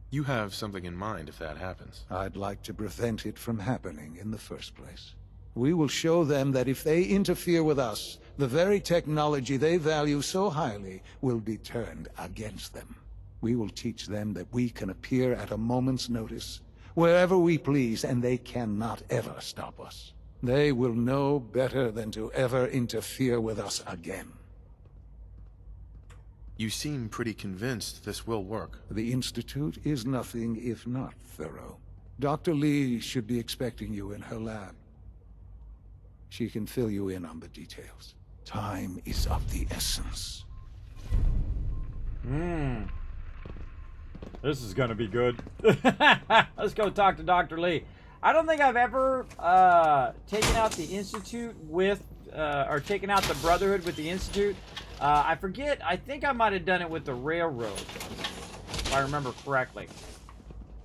You have something in mind if that happens. I'd like to prevent it from happening in the first place. We will show them that if they interfere with us, the very technology they value so highly will be turned against them. We will teach them that we can appear at a moment's notice, wherever we please, and they cannot ever stop us. They will know better than to ever interfere with us again. You seem pretty convinced this will work. The Institute is nothing if not thorough. Dr. Lee should be expecting you in her lab. She can fill you in on the details. Time is of the essence. This is gonna be good. Let's go talk to Dr. Lee. I don't think I've ever taken out the Institute with, or taken out the Brotherhood with the Institute. I forget, I think I might have done it with the Railroad, if I remember correctly.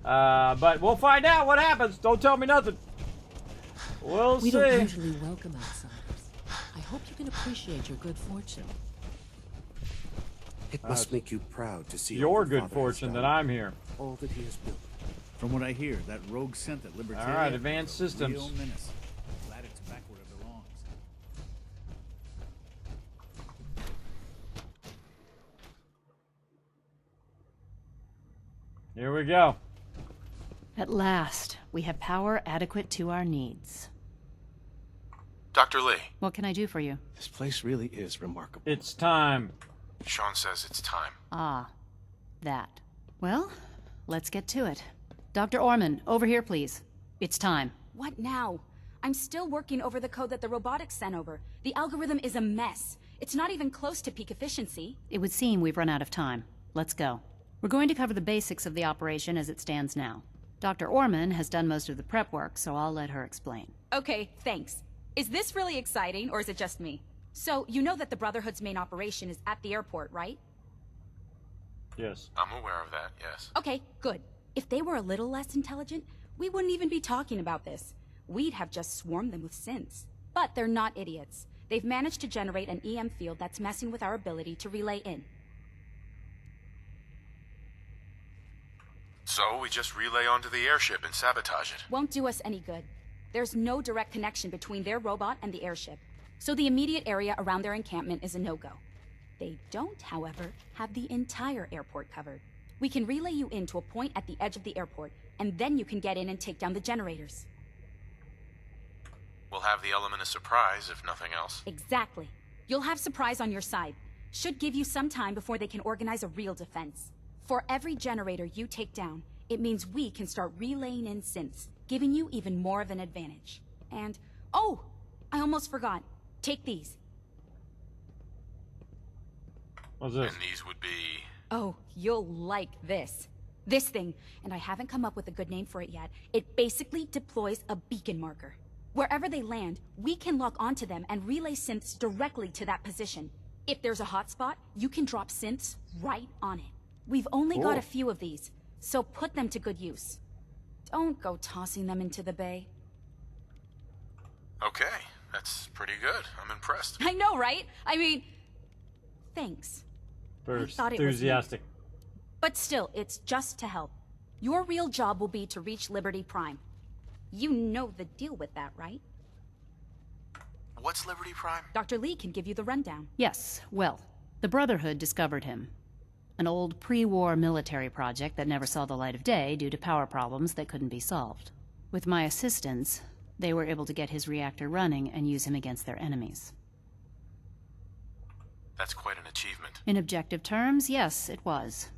But we'll find out what happens. Don't tell me nothing. We'll see. We don't usually welcome outsiders. I hope you can appreciate your good fortune. It must make you proud to see your all the good Father fortune has that done, I'm here. all that he has built. From what I hear, that rogue sent that Libertarian. All right, advanced is a systems. real menace. Glad it's back where it belongs. Here we go. At last, we have power adequate to our needs. Dr. Lee. What can I do for you? This place really is remarkable. It's time. Sean says it's time. Ah, that. Well, let's get to it. Dr. Orman, over here, please. It's time. What now? I'm still working over the code that the robotics sent over. The algorithm is a mess. It's not even close to peak efficiency. It would seem we've run out of time. Let's go. We're going to cover the basics of the operation as it stands now. Dr. Orman has done most of the prep work, so I'll let her explain. Okay, thanks. Is this really exciting, or is it just me? So, you know that the Brotherhood's main operation is at the airport, right? Yes. I'm aware of that, yes. Okay, good. If they were a little less intelligent, we wouldn't even be talking about this. We'd have just swarmed them with synths. But they're not idiots. They've managed to generate an EM field that's messing with our ability to relay in. So we just relay onto the airship and sabotage it. Won't do us any good. There's no direct connection between their robot and the airship, so the immediate area around their encampment is a no-go. They don't, however, have the entire airport covered. We can relay you in to a point at the edge of the airport, and then you can get in and take down the generators. We'll have the element of surprise, if nothing else. Exactly. You'll have surprise on your side. Should give you some time before they can organize a real defense. For every generator you take down, it means we can start relaying in synths, giving you even more of an advantage. And, oh, I almost forgot. Take these. What's this? And these would be... Oh, you'll like this. This thing, and I haven't come up with a good name for it yet, it basically deploys a beacon marker. Wherever they land, we can lock onto them and relay synths directly to that position. If there's a hotspot, you can drop synths right on it. We've only got a few of these, so put them to good use. Don't go tossing them into the bay. Okay, that's pretty good. I'm impressed. I know, right? I mean, thanks. First, thought it was enthusiastic. But still, it's just to help. Your real job will be to reach Liberty Prime. You know the deal with that, right? What's Liberty Prime? Dr. Lee can give you the rundown. Yes, well, the Brotherhood discovered him. An old pre-war military project that never saw the light of day due to power problems that couldn't be solved. With my assistance, they were able to get his reactor running and use him against their enemies. That's quite an achievement. In objective terms, yes, it was.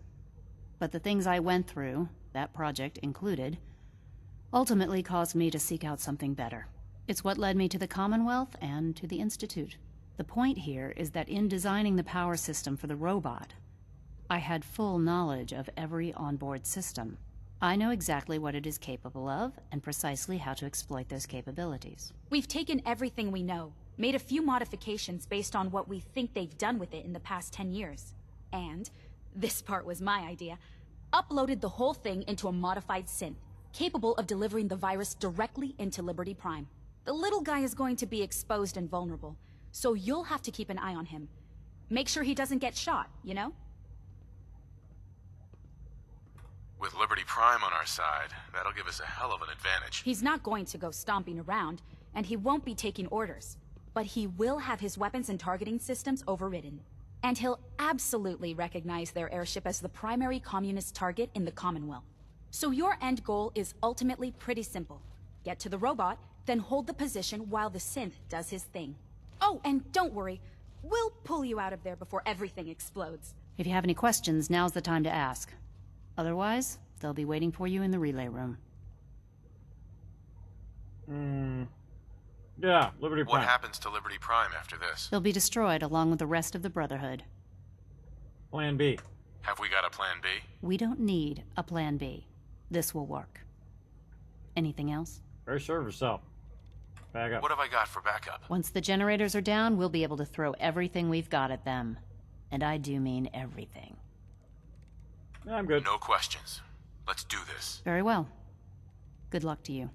But the things I went through, that project included, ultimately caused me to seek out something better. It's what led me to the Commonwealth and to the Institute. The point here is that in designing the power system for the robot, I had full knowledge of every onboard system. I know exactly what it is capable of and precisely how to exploit those capabilities. We've taken everything we know, made a few modifications based on what we think they've done with it in the past 10 years. And, this part was my idea, uploaded the whole thing into a modified synth, capable of delivering the virus directly into Liberty Prime. The little guy is going to be exposed and vulnerable, so you'll have to keep an eye on him. Make sure he doesn't get shot, you know? With Liberty Prime on our side, that'll give us a hell of an advantage. He's not going to go stomping around, and he won't be taking orders. But he will have his weapons and targeting systems overridden. And he'll absolutely recognize their airship as the primary communist target in the Commonwealth. So your end goal is ultimately pretty simple. Get to the robot, then hold the position while the synth does his thing. Oh, and don't worry, we'll pull you out of there before everything explodes. If you have any questions, now's the time to ask. Otherwise, they'll be waiting for you in the relay room. Yeah, Liberty Prime. What happens to Liberty Prime after this? They'll be destroyed along with the rest of the Brotherhood. Plan B. Have we got a plan B? We don't need a plan B. This will work. Anything else? Very sure of herself. Back up. What have I got for backup? Once the generators are down, we'll be able to throw everything we've got at them. And I do mean everything. I'm good. No questions. Let's do this. Very well. Good luck to you.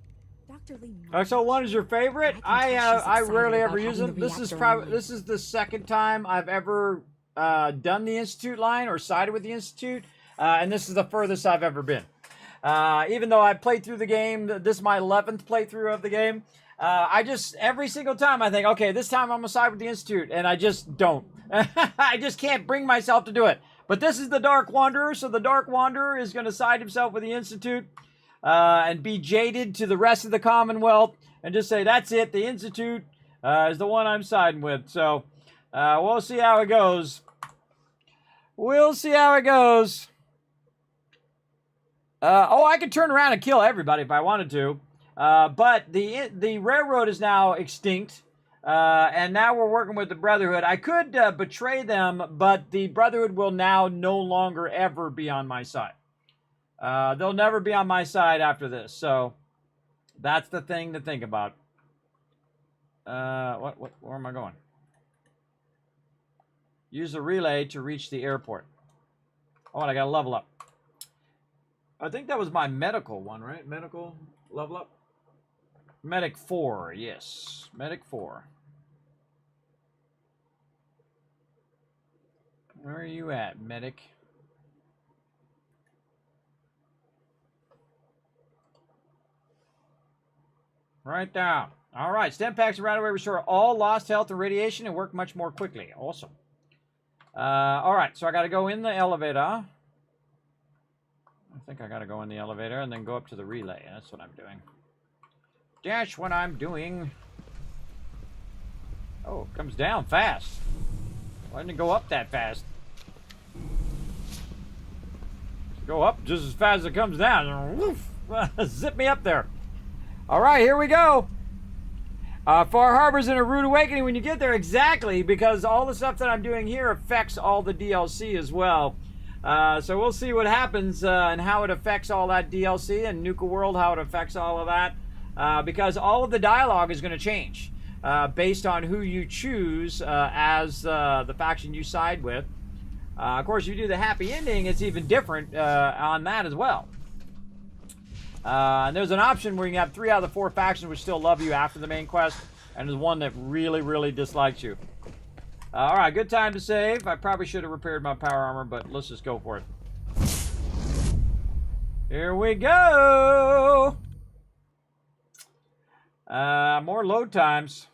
Dr. Lee. XO1 is your favorite? I rarely ever use having it. the reactor This is the second time I've ever done the Institute line or sided with the Institute, and this is the furthest I've ever been. Even though I've played through the game, this is my 11th playthrough of the game. Every single time I think, okay, this time I'm gonna side with the Institute, and I just don't. I just can't bring myself to do it. But this is the Dark Wanderer, so the Dark Wanderer is gonna side himself with the Institute, and be jaded to the rest of the Commonwealth, and just say, that's it, the Institute is the one I'm siding with. So, we'll see how it goes. We'll see how it goes. I could turn around and kill everybody if I wanted to. But the railroad is now extinct. And now we're working with the Brotherhood. I could betray them, but the Brotherhood will now no longer ever be on my side. They'll never be on my side after this. So that's the thing to think about. Where am I going? Use the relay to reach the airport. Oh, and I gotta level up. I think that was my medical one, right? Medical level up? Medic 4, yes. Medic 4. Where are you at, medic? Right down. All right, stem packs right away restore all lost health and radiation and work much more quickly. Awesome. All right, so I got to go in the elevator. I think I got to go in the elevator and then go up to the relay. That's what I'm doing. That's what I'm doing. Oh, it comes down fast. Why didn't it go up that fast? Go up just as fast as it comes down. Woof! Zip me up there. All right, here we go. Far Harbor's in a rude awakening when you get there. Exactly, because all the stuff that I'm doing here affects all the DLC as well. So we'll see what happens and how it affects all that DLC, and Nuka World, how it affects all of that. Because all of the dialogue is going to change based on who you choose as the faction you side with. Of course, if you do the happy ending, it's even different on that as well. And there's an option where you can have 3 out of the 4 factions which still love you after the main quest, and there's one that really, really dislikes you. All right, good time to save. I probably should have repaired my power armor, but let's just go for it. Here we go. More load times.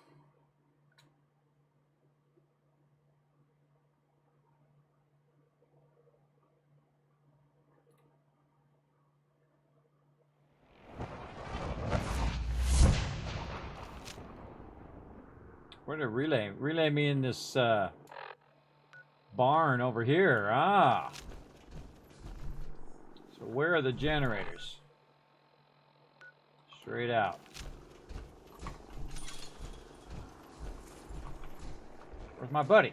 Where did relay? Relay me in this barn over here. Ah. So where are the generators? Straight out. Where's my buddy?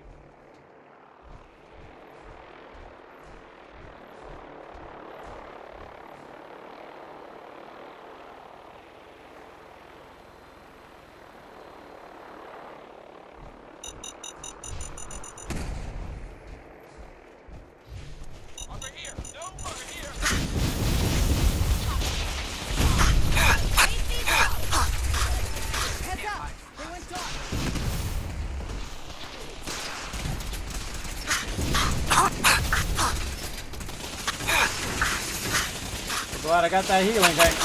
Glad I got that healing tank.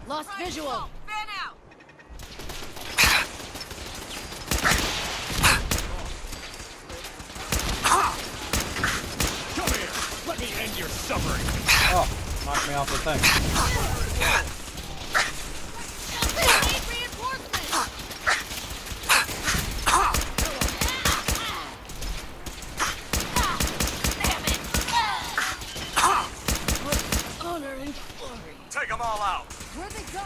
Lost visual. Come here. Let me end your suffering. Oh, knocked me off the thing. Take them all out. Where'd they go?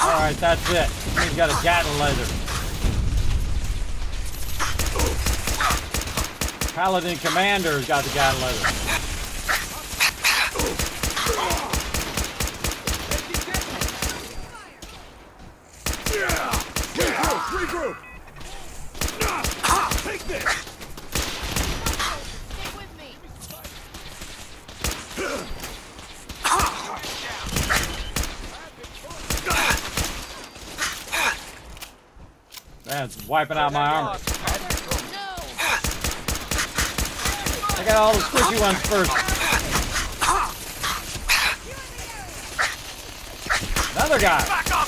All right, that's it. He's got a Gatling laser. Paladin Commander's got the Gatling laser. Regroup! Take this! Stay with me. That's wiping out my armor. I got all the squishy ones first. Another guy. Back up!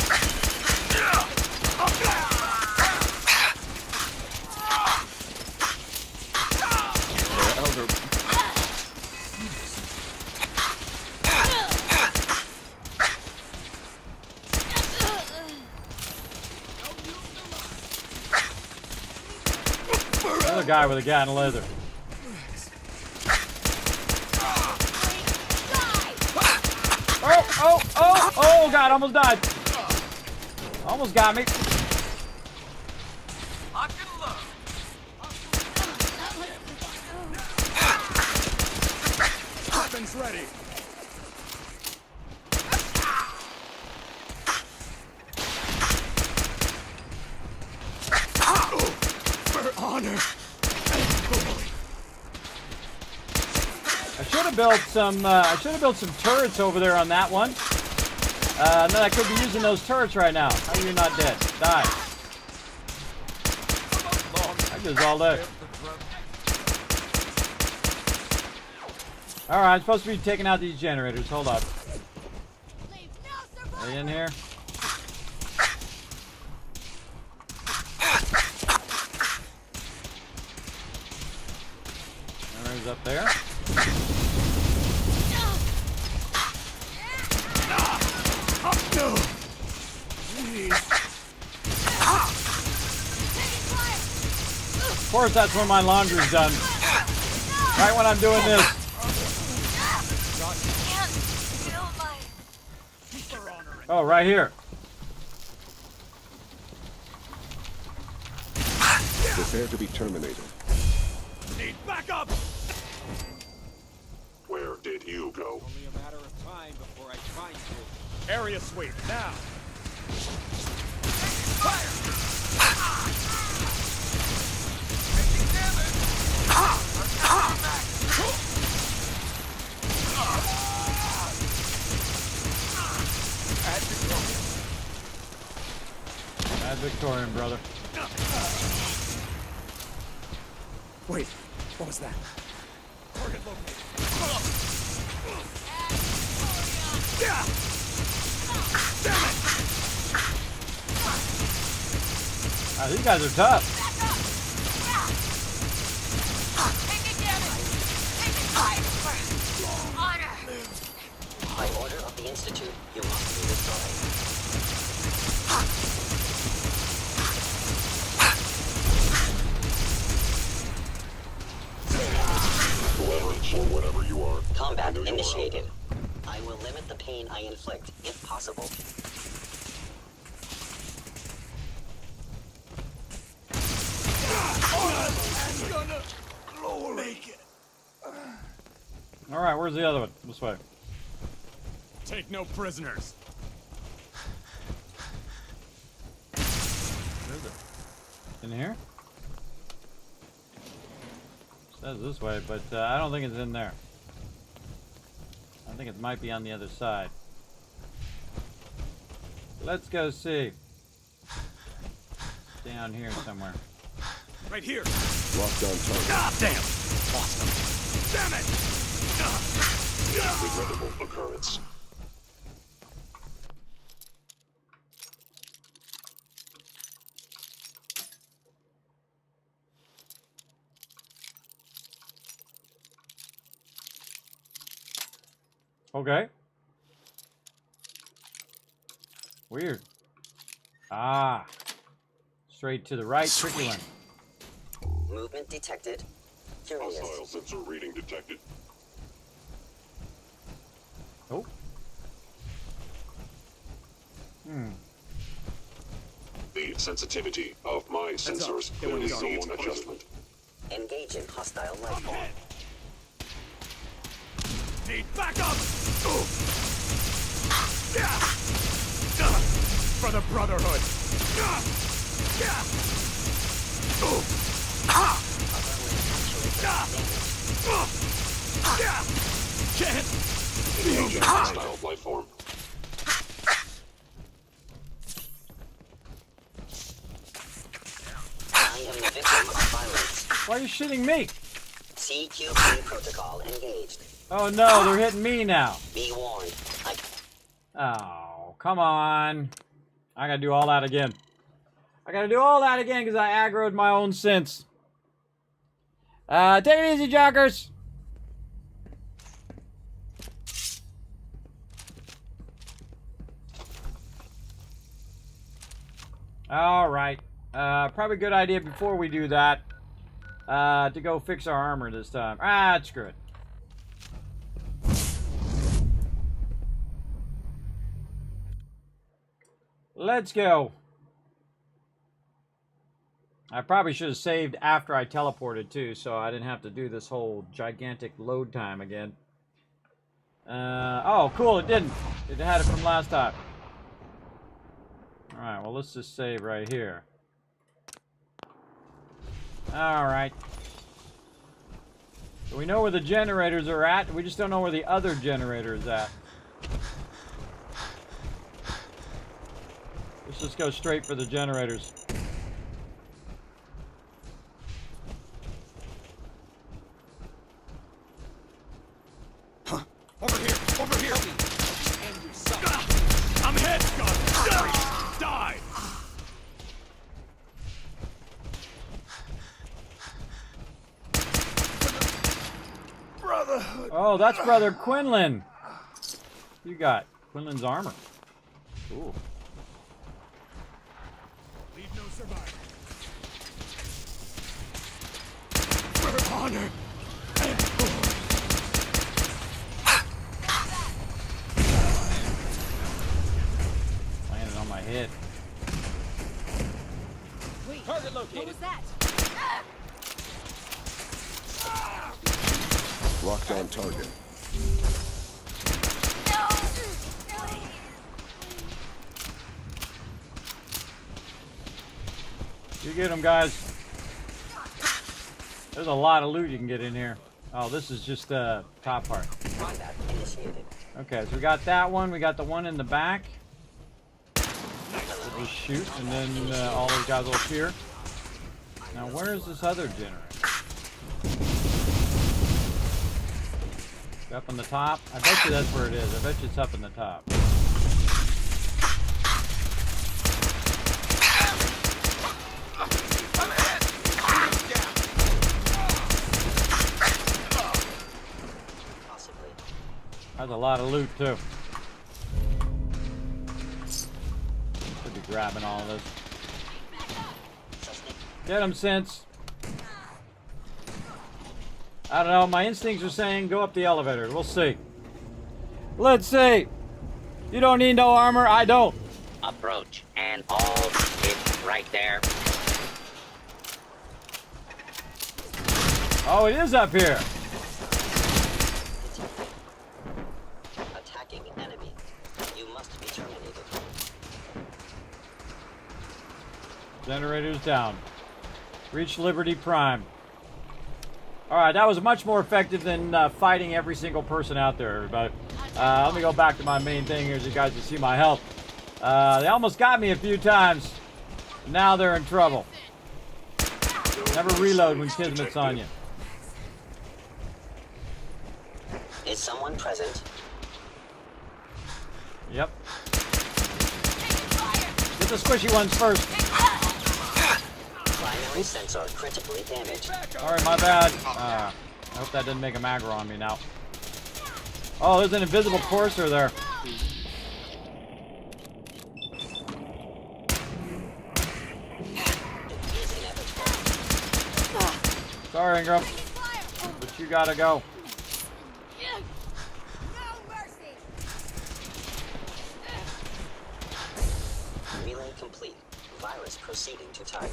Another guy with a Gatling laser. Oh! Oh, God, almost died. Almost got me. Weapons ready. For honor. I should have built some. I should have built some turrets over there on that one. No, I could be using those turrets right now. How are you not dead? Die. I just all day. All right, I'm supposed to be taking out these generators. Hold up. Are you in here? Generators up there. Of course, that's when my laundry's done. Right when I'm doing this. Oh, right here. Prepare to be terminated. Need backup! Where did you go? Only a matter of time before I find you. Area sweep, now! Bad Victorian, brother. Wait, what was that? Target located. These guys are tough. By order of the Institute, you must be destroyed. Leverage, or whatever you are. Combat initiated. I will limit the pain I inflict, if possible. All right, where's the other one? This way. Take no prisoners. Where is it? In here? It says this way, but I don't think it's in there. I think it might be on the other side. Let's go see. Down here somewhere. Right here. Locked on target. Ah, damn! Lost them. Damn it! Regrettable occurrence. Okay. Weird. Ah. Straight to the right. Tricky one. Movement detected. Curious. Hostile sensor reading detected. Oh. The sensitivity of my sensors needs adjustment. Engage in hostile life form. Need backup! For the Brotherhood! Can't! Engage in hostile life form. I am the victim of violence. Why are you shooting me? CQB protocol engaged. Oh no, they're hitting me now. Be warned. Oh, come on. I gotta do all that again. I gotta do all that again because I aggroed my own sense. Take it easy, jockers. All right. Probably a good idea before we do that to go fix our armor this time. Ah, screw it. Let's go. I probably should have saved after I teleported too, so I didn't have to do this whole gigantic load time again. Oh, cool, it didn't. It had it from last time. Alright, well, let's just save right here. Alright. So we know where the generators are at, we just don't know where the other generator is at. Let's just go straight for the generators. Over here! Over here! I'm hit! Die! Brotherhood! Oh, that's Brother Quinlan! You got Quinlan's armor. Cool. Leave no survivor. For honor and glory. Landed on my head. Wait, Target located. what was that? Locked on target. You get them, guys. There's a lot of loot you can get in here. Oh, this is just the top part. Okay, so we got that one. We got the one in the back. We'll just shoot, and then all those guys will appear. Now, where is this other generator? Up on the top? I bet you that's where it is. I bet you it's up in the top. That's a lot of loot, too. Should be grabbing all of this. Get him, Sense. I don't know. My instincts are saying go up the elevator. We'll see. Let's see. You don't need no armor. I don't. Approach. And all it's right there. Oh, it is up here. Attacking enemy. You must be terminated. Generators down. Reach Liberty Prime. Alright, that was much more effective than fighting every single person out there, everybody. Let me go back to my main thing here so you guys can see my health. They almost got me a few times. Now they're in trouble. Never reload when Kismet's on you. Is someone present? Yep. Get the squishy ones first. Primary sensor critically damaged. Sorry, my bad. I hope that didn't make him aggro on me now. Oh, there's an invisible courser there. Sorry, Ingram. But you gotta go. Relay complete. Virus proceeding to target.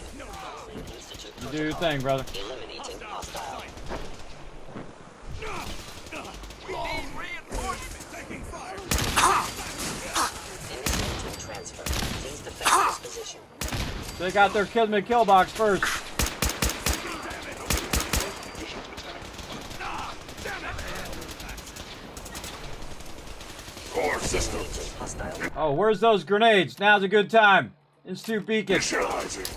Institute You do your thing, brother. eliminating hostile. Initiating transfer. Please defend this position. They got their Kismet kill box first. Core system. Oh, where's those grenades? Now's a good time. Institute beacon. Initializing.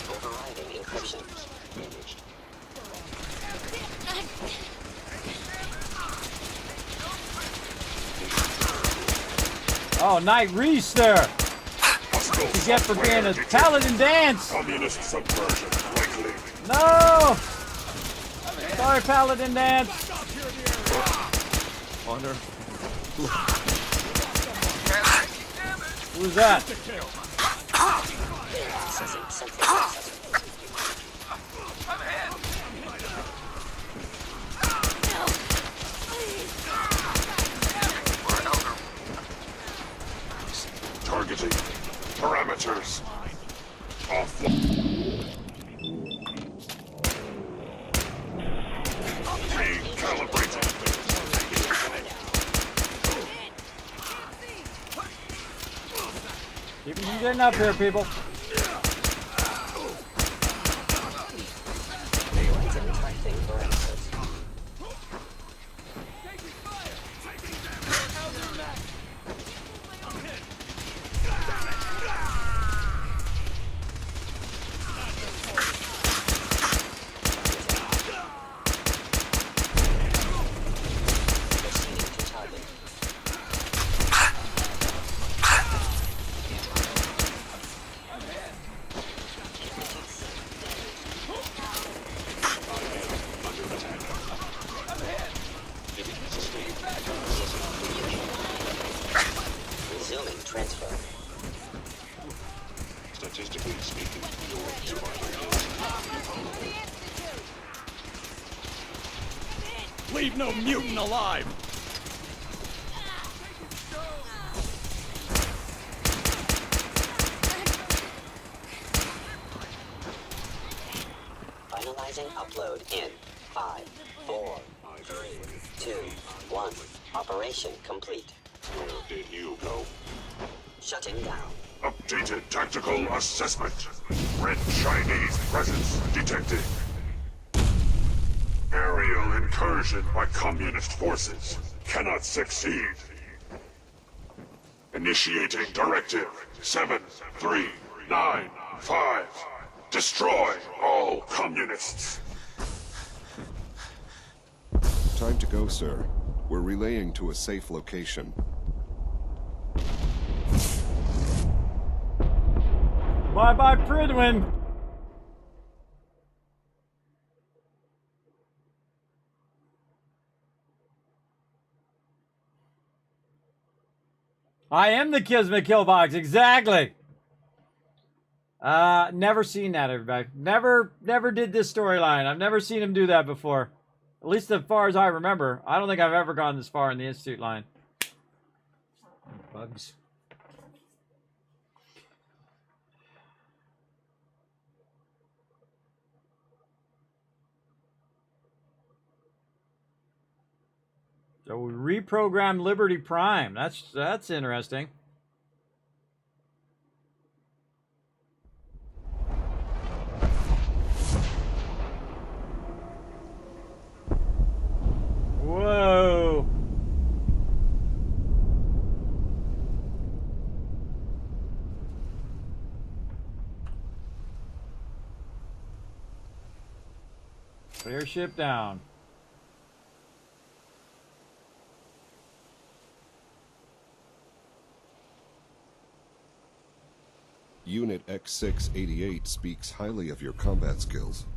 Overriding encryption. Oh, Knight Reese there. What you get for being a paladin dance? Communist subversion likely. No! Sorry, paladin dance. Honor. Who's that? Obtain calibrated. Keep them from getting up here, people. Detecting forensics. Proceeding to target. Resuming transfer. Statistically speaking, your survival is... Leave no mutant alive! Finalizing upload in 5, 4, 3, 2, 1. Operation complete. Where did you go? Shutting down. Updated tactical assessment. Red Chinese presence detected. Aerial incursion by communist forces. Cannot succeed. Initiating directive 7395. Destroy all communists. Time to go, sir. We're relaying to a safe location. Bye-bye, Pridwin. I am the Kismet Killbox, exactly. Never seen that, everybody. Never did this storyline. I've never seen him do that before. At least as far as I remember. I don't think I've ever gone this far in the Institute line. Bugs. So we reprogrammed Liberty Prime. That's interesting. Whoa. Clear ship down. Unit X688 speaks highly of your combat skills.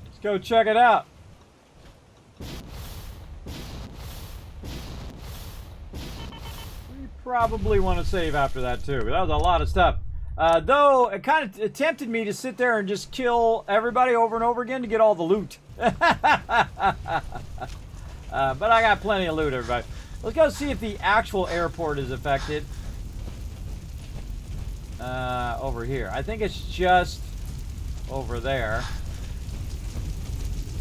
Let's go check it out. We probably want to save after that too. That was a lot of stuff. Though it kind of tempted me to sit there and just kill everybody over and over again to get all the loot. But I got plenty of loot, everybody. Let's go see if the actual airport is affected. Over here. I think it's just over there.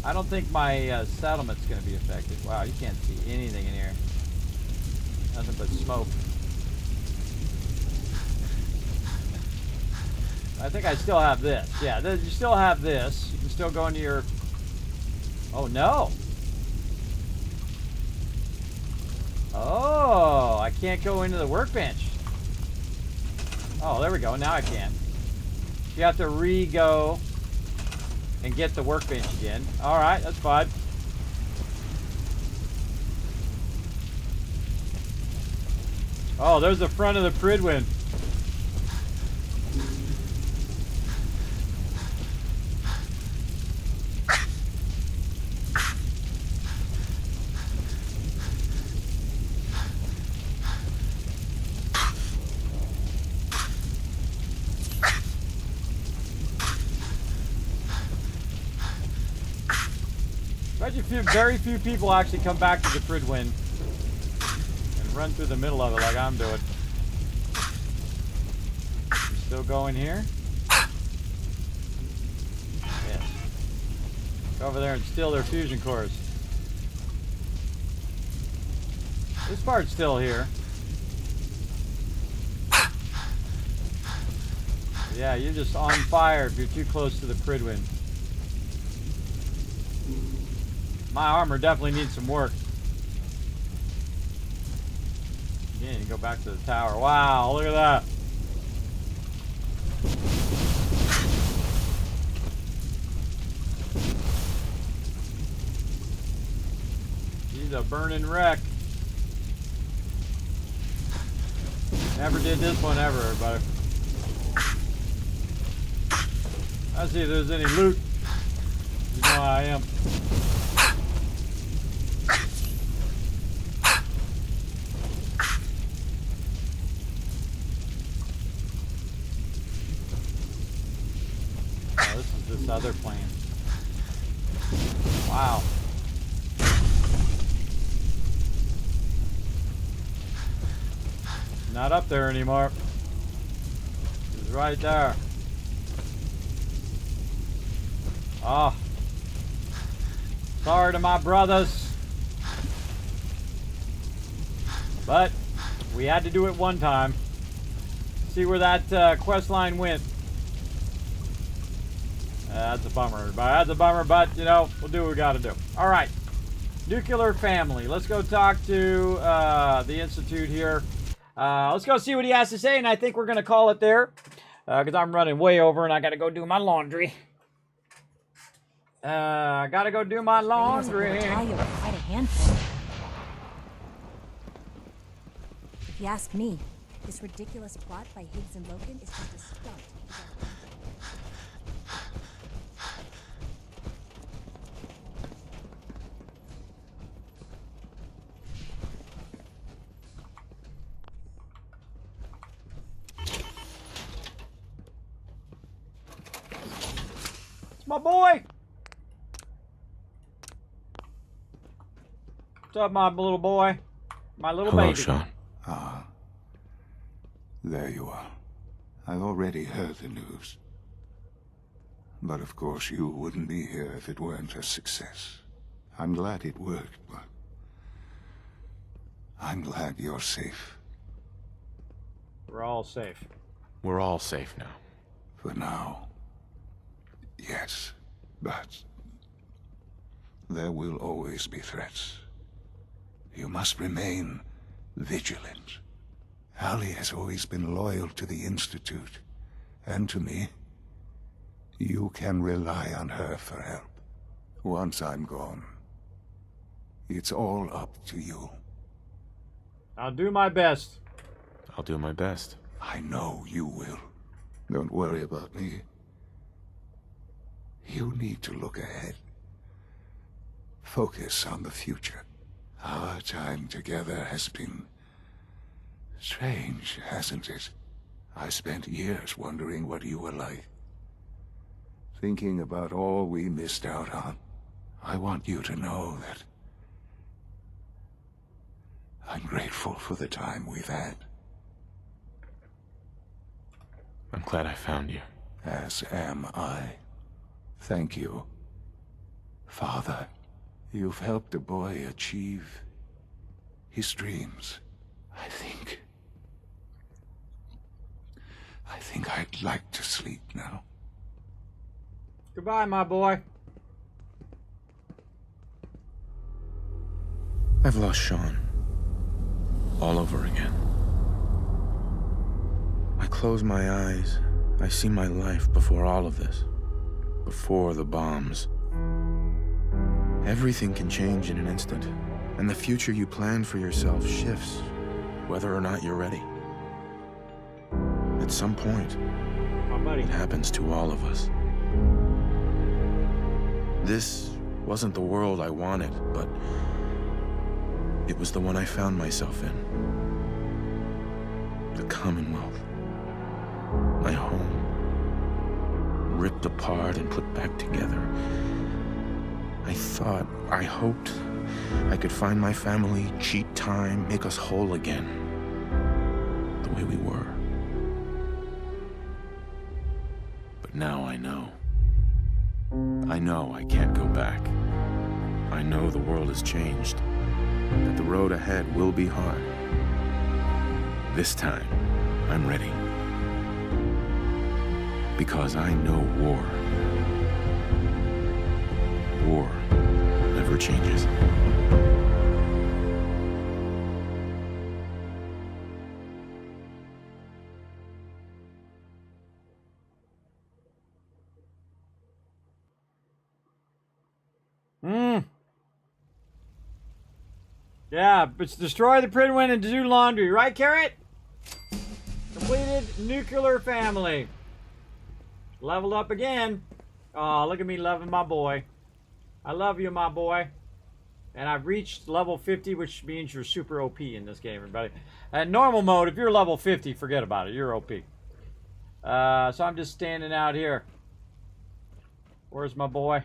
I don't think my settlement's going to be affected. Wow, you can't see anything in here. Nothing but smoke. I think I still have this. Yeah, you still have this. You can still go into your... Oh, no. Oh, I can't go into the workbench. Oh, there we go. Now I can. You have to re-go and get the workbench again. All right, that's fine. Oh, there's the front of the Pridwin. Very few people actually come back to the Pridwin and run through the middle of it like I'm doing. You still going here? Yes. Go over there and steal their fusion cores. This part's still here. Yeah, you're just on fire if you're too close to the Pridwin. My armor definitely needs some work. Again, you go back to the tower. Wow, look at that. He's a burning wreck. Never did this one ever, everybody. Let's see if there's any loot. You know how I am. Oh, this is this other plane. Wow. Not up there anymore. It's right there. Oh. Sorry to my brothers. But we had to do it one time. See where that quest line went. That's a bummer, everybody. That's a bummer, but, you know, we'll do what we gotta do. All right. Nuclear family. Let's go talk to the Institute here. Let's go see what he has to say, and I think we're going to call it there. Because I'm running way over, and I got to go do my laundry. I got to go do my laundry. Quite a handful. If you ask me, this ridiculous plot by Higgs and Logan is just a stunt. My boy! What's up, my little boy? My little Hello, baby. Sean. Ah. There you are. I've already heard the news. But of course you wouldn't be here if it weren't a success. I'm glad it worked, but I'm glad you're safe. We're all safe. We're all safe now. For now. Yes, but there will always be threats. You must remain vigilant. Allie has always been loyal to the Institute, and to me. You can rely on her for help. Once I'm gone, it's all up to you. I'll do my best. I'll do my best. I know you will. Don't worry about me. You need to look ahead. Focus on the future. Our time together has been strange, hasn't it? I spent years wondering what you were like. Thinking about all we missed out on. I want you to know that I'm grateful for the time we've had. I'm glad I found you. As am I. Thank you, Father. You've helped a boy achieve his dreams. I think I'd like to sleep now. Goodbye, my boy. I've lost Sean. All over again. I close my eyes. I see my life before all of this. Before the bombs. Everything can change in an instant, and the future you plan for yourself shifts, whether or not you're ready. At some point, it happens to all of us. This wasn't the world I wanted, but it was the one I found myself in. The Commonwealth. My home. Ripped apart and put back together. I hoped I could find my family, cheat time, make us whole again. The way we were. But now I know. I know I can't go back. I know the world has changed. That the road ahead will be hard. This time, I'm ready. Because I know war. War never changes. Yeah, it's destroy the Pridwin and do laundry, right, Carrot? Completed nuclear family. Leveled up again. Oh, look at me loving my boy. I love you, my boy. And I've reached level 50, which means you're super OP in this game, everybody. At normal mode, if you're level 50, forget about it. You're OP. So I'm just standing out here. Where's my boy?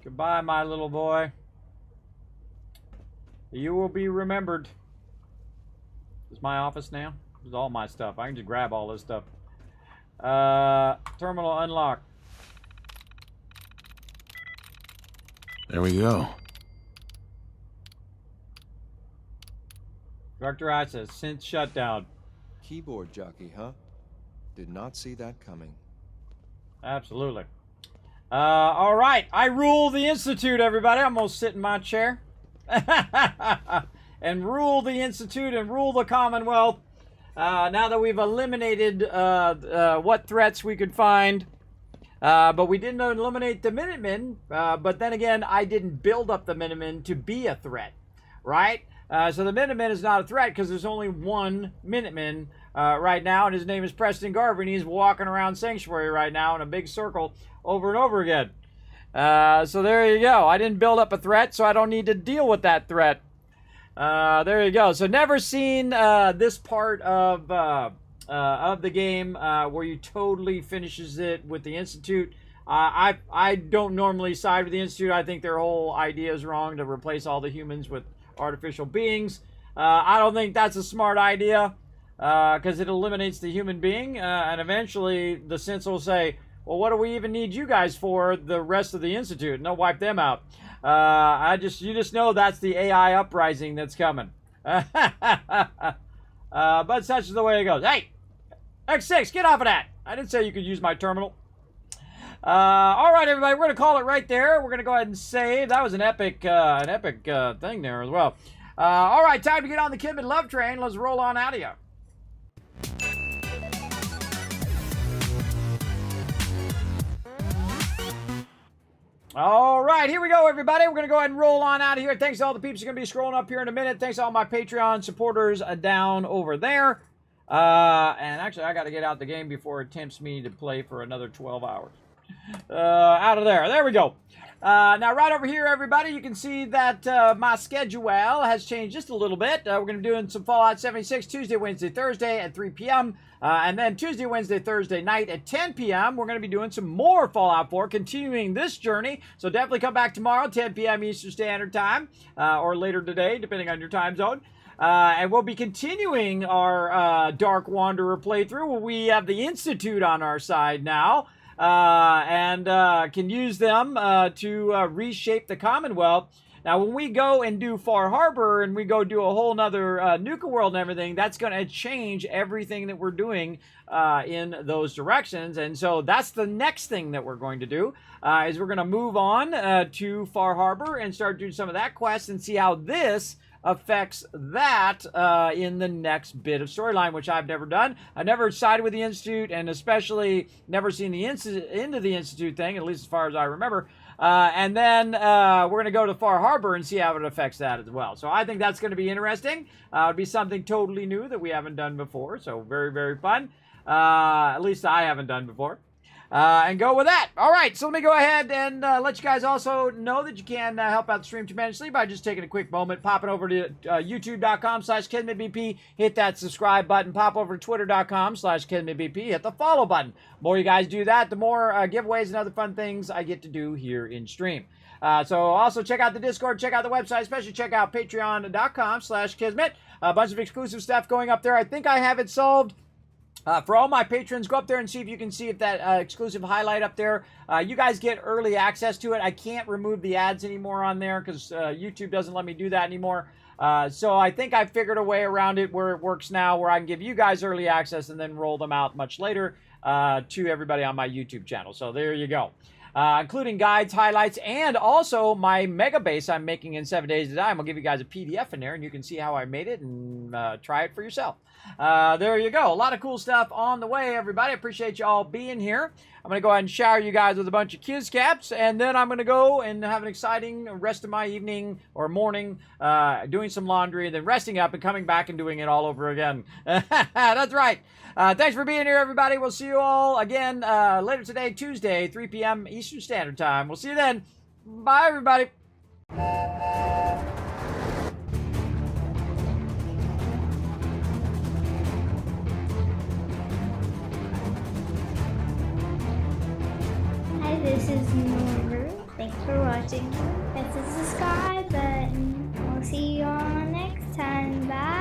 Goodbye, my little boy. You will be remembered. This is my office now. This is all my stuff. I can just grab all this stuff. Terminal unlocked. There we go. Director I says, synth shutdown. Keyboard jockey, huh? Did not see that coming. Absolutely. All right. I rule the Institute, everybody. I'm going to sit in my chair. And rule the Institute and rule the Commonwealth. Now that we've eliminated what threats we could find. But we didn't eliminate the Minutemen. But then again, I didn't build up the Minutemen to be a threat. Right? So the Minutemen is not a threat because there's only one Minuteman right now. And his name is Preston Garvey. And he's walking around Sanctuary right now in a big circle over and over again. So there you go. I didn't build up a threat, so I don't need to deal with that threat. There you go. So never seen this part of the game where you totally finishes it with the Institute. I don't normally side with the Institute. I think their whole idea is wrong to replace all the humans with artificial beings. I don't think that's a smart idea because it eliminates the human being, and eventually the synths will say, well, what do we even need you guys for, the rest of the Institute? And they'll wipe them out. You just know that's the AI uprising that's coming. But such is the way it goes. Hey, X6, get off of that. I didn't say you could use my terminal. All right, everybody, we're going to call it right there. We're going to go ahead and save. That was an epic thing there as well. All right, time to get on the Kismet love train. Let's roll on out of here. All right, here we go, everybody. We're going to go ahead and roll on out of here. Thanks to all the peeps who are going to be scrolling up here in a minute. Thanks to all my Patreon supporters down over there. And actually, I got to get out the game before it tempts me to play for another 12 hours. Out of there. There we go. Now, right over here, everybody, you can see that my schedule has changed just a little bit. We're going to be doing some Fallout 76 Tuesday, Wednesday, Thursday at 3 p.m. And then Tuesday, Wednesday, Thursday night at 10 p.m. We're going to be doing some more Fallout 4, continuing this journey. So definitely come back tomorrow, 10 p.m. Eastern Standard Time, or later today, depending on your time zone. And we'll be continuing our Dark Wanderer playthrough. We have the Institute on our side now. And can use them to reshape the Commonwealth. Now, when we go and do Far Harbor and we go do a whole nother Nuka World and everything, that's going to change everything that we're doing in those directions. And so that's the next thing that we're going to do, is we're going to move on to Far Harbor and start doing some of that quest and see how this affects that in the next bit of storyline, which I've never done. I've never sided with the Institute, and especially never seen the into the Institute thing, at least as far as I remember. And then we're going to go to Far Harbor and see how it affects that as well. So I think that's going to be interesting. It'll be something totally new that we haven't done before. So very, very fun. At least I haven't done before. And go with that. All right, so let me go ahead and let you guys also know that you can help out the stream tremendously by just taking a quick moment, popping over to youtube.com/KismetBP, hit that subscribe button, pop over to twitter.com/KismetBP, hit the follow button. The more you guys do that, the more giveaways and other fun things I get to do here in stream. So also check out the Discord, check out the website, especially check out patreon.com/Kismet. A bunch of exclusive stuff going up there. I think I have it solved. For all my patrons, go up there and see if you can see if that exclusive highlight up there. You guys get early access to it. I can't remove the ads anymore on there because YouTube doesn't let me do that anymore. So I think I figured a way around it where it works now, where I can give you guys early access and then roll them out much later to everybody on my YouTube channel. So there you go. Including guides, highlights, and also my mega base I'm making in 7 days at a time. I'll give you guys a PDF in there, and you can see how I made it and try it for yourself. There you go. A lot of cool stuff on the way, everybody. I appreciate you all being here. I'm going to go ahead and shower you guys with a bunch of Kiz Caps, and then I'm going to go and have an exciting rest of my evening or morning doing some laundry, and then resting up and coming back and doing it all over again. That's right. Thanks for being here, everybody. We'll see you all again later today, Tuesday, 3 p.m. Eastern Standard Time. We'll see you then. Bye, everybody. Hi, this is Norbert. Thanks for watching. Press the subscribe button. We'll see you all next time. Bye.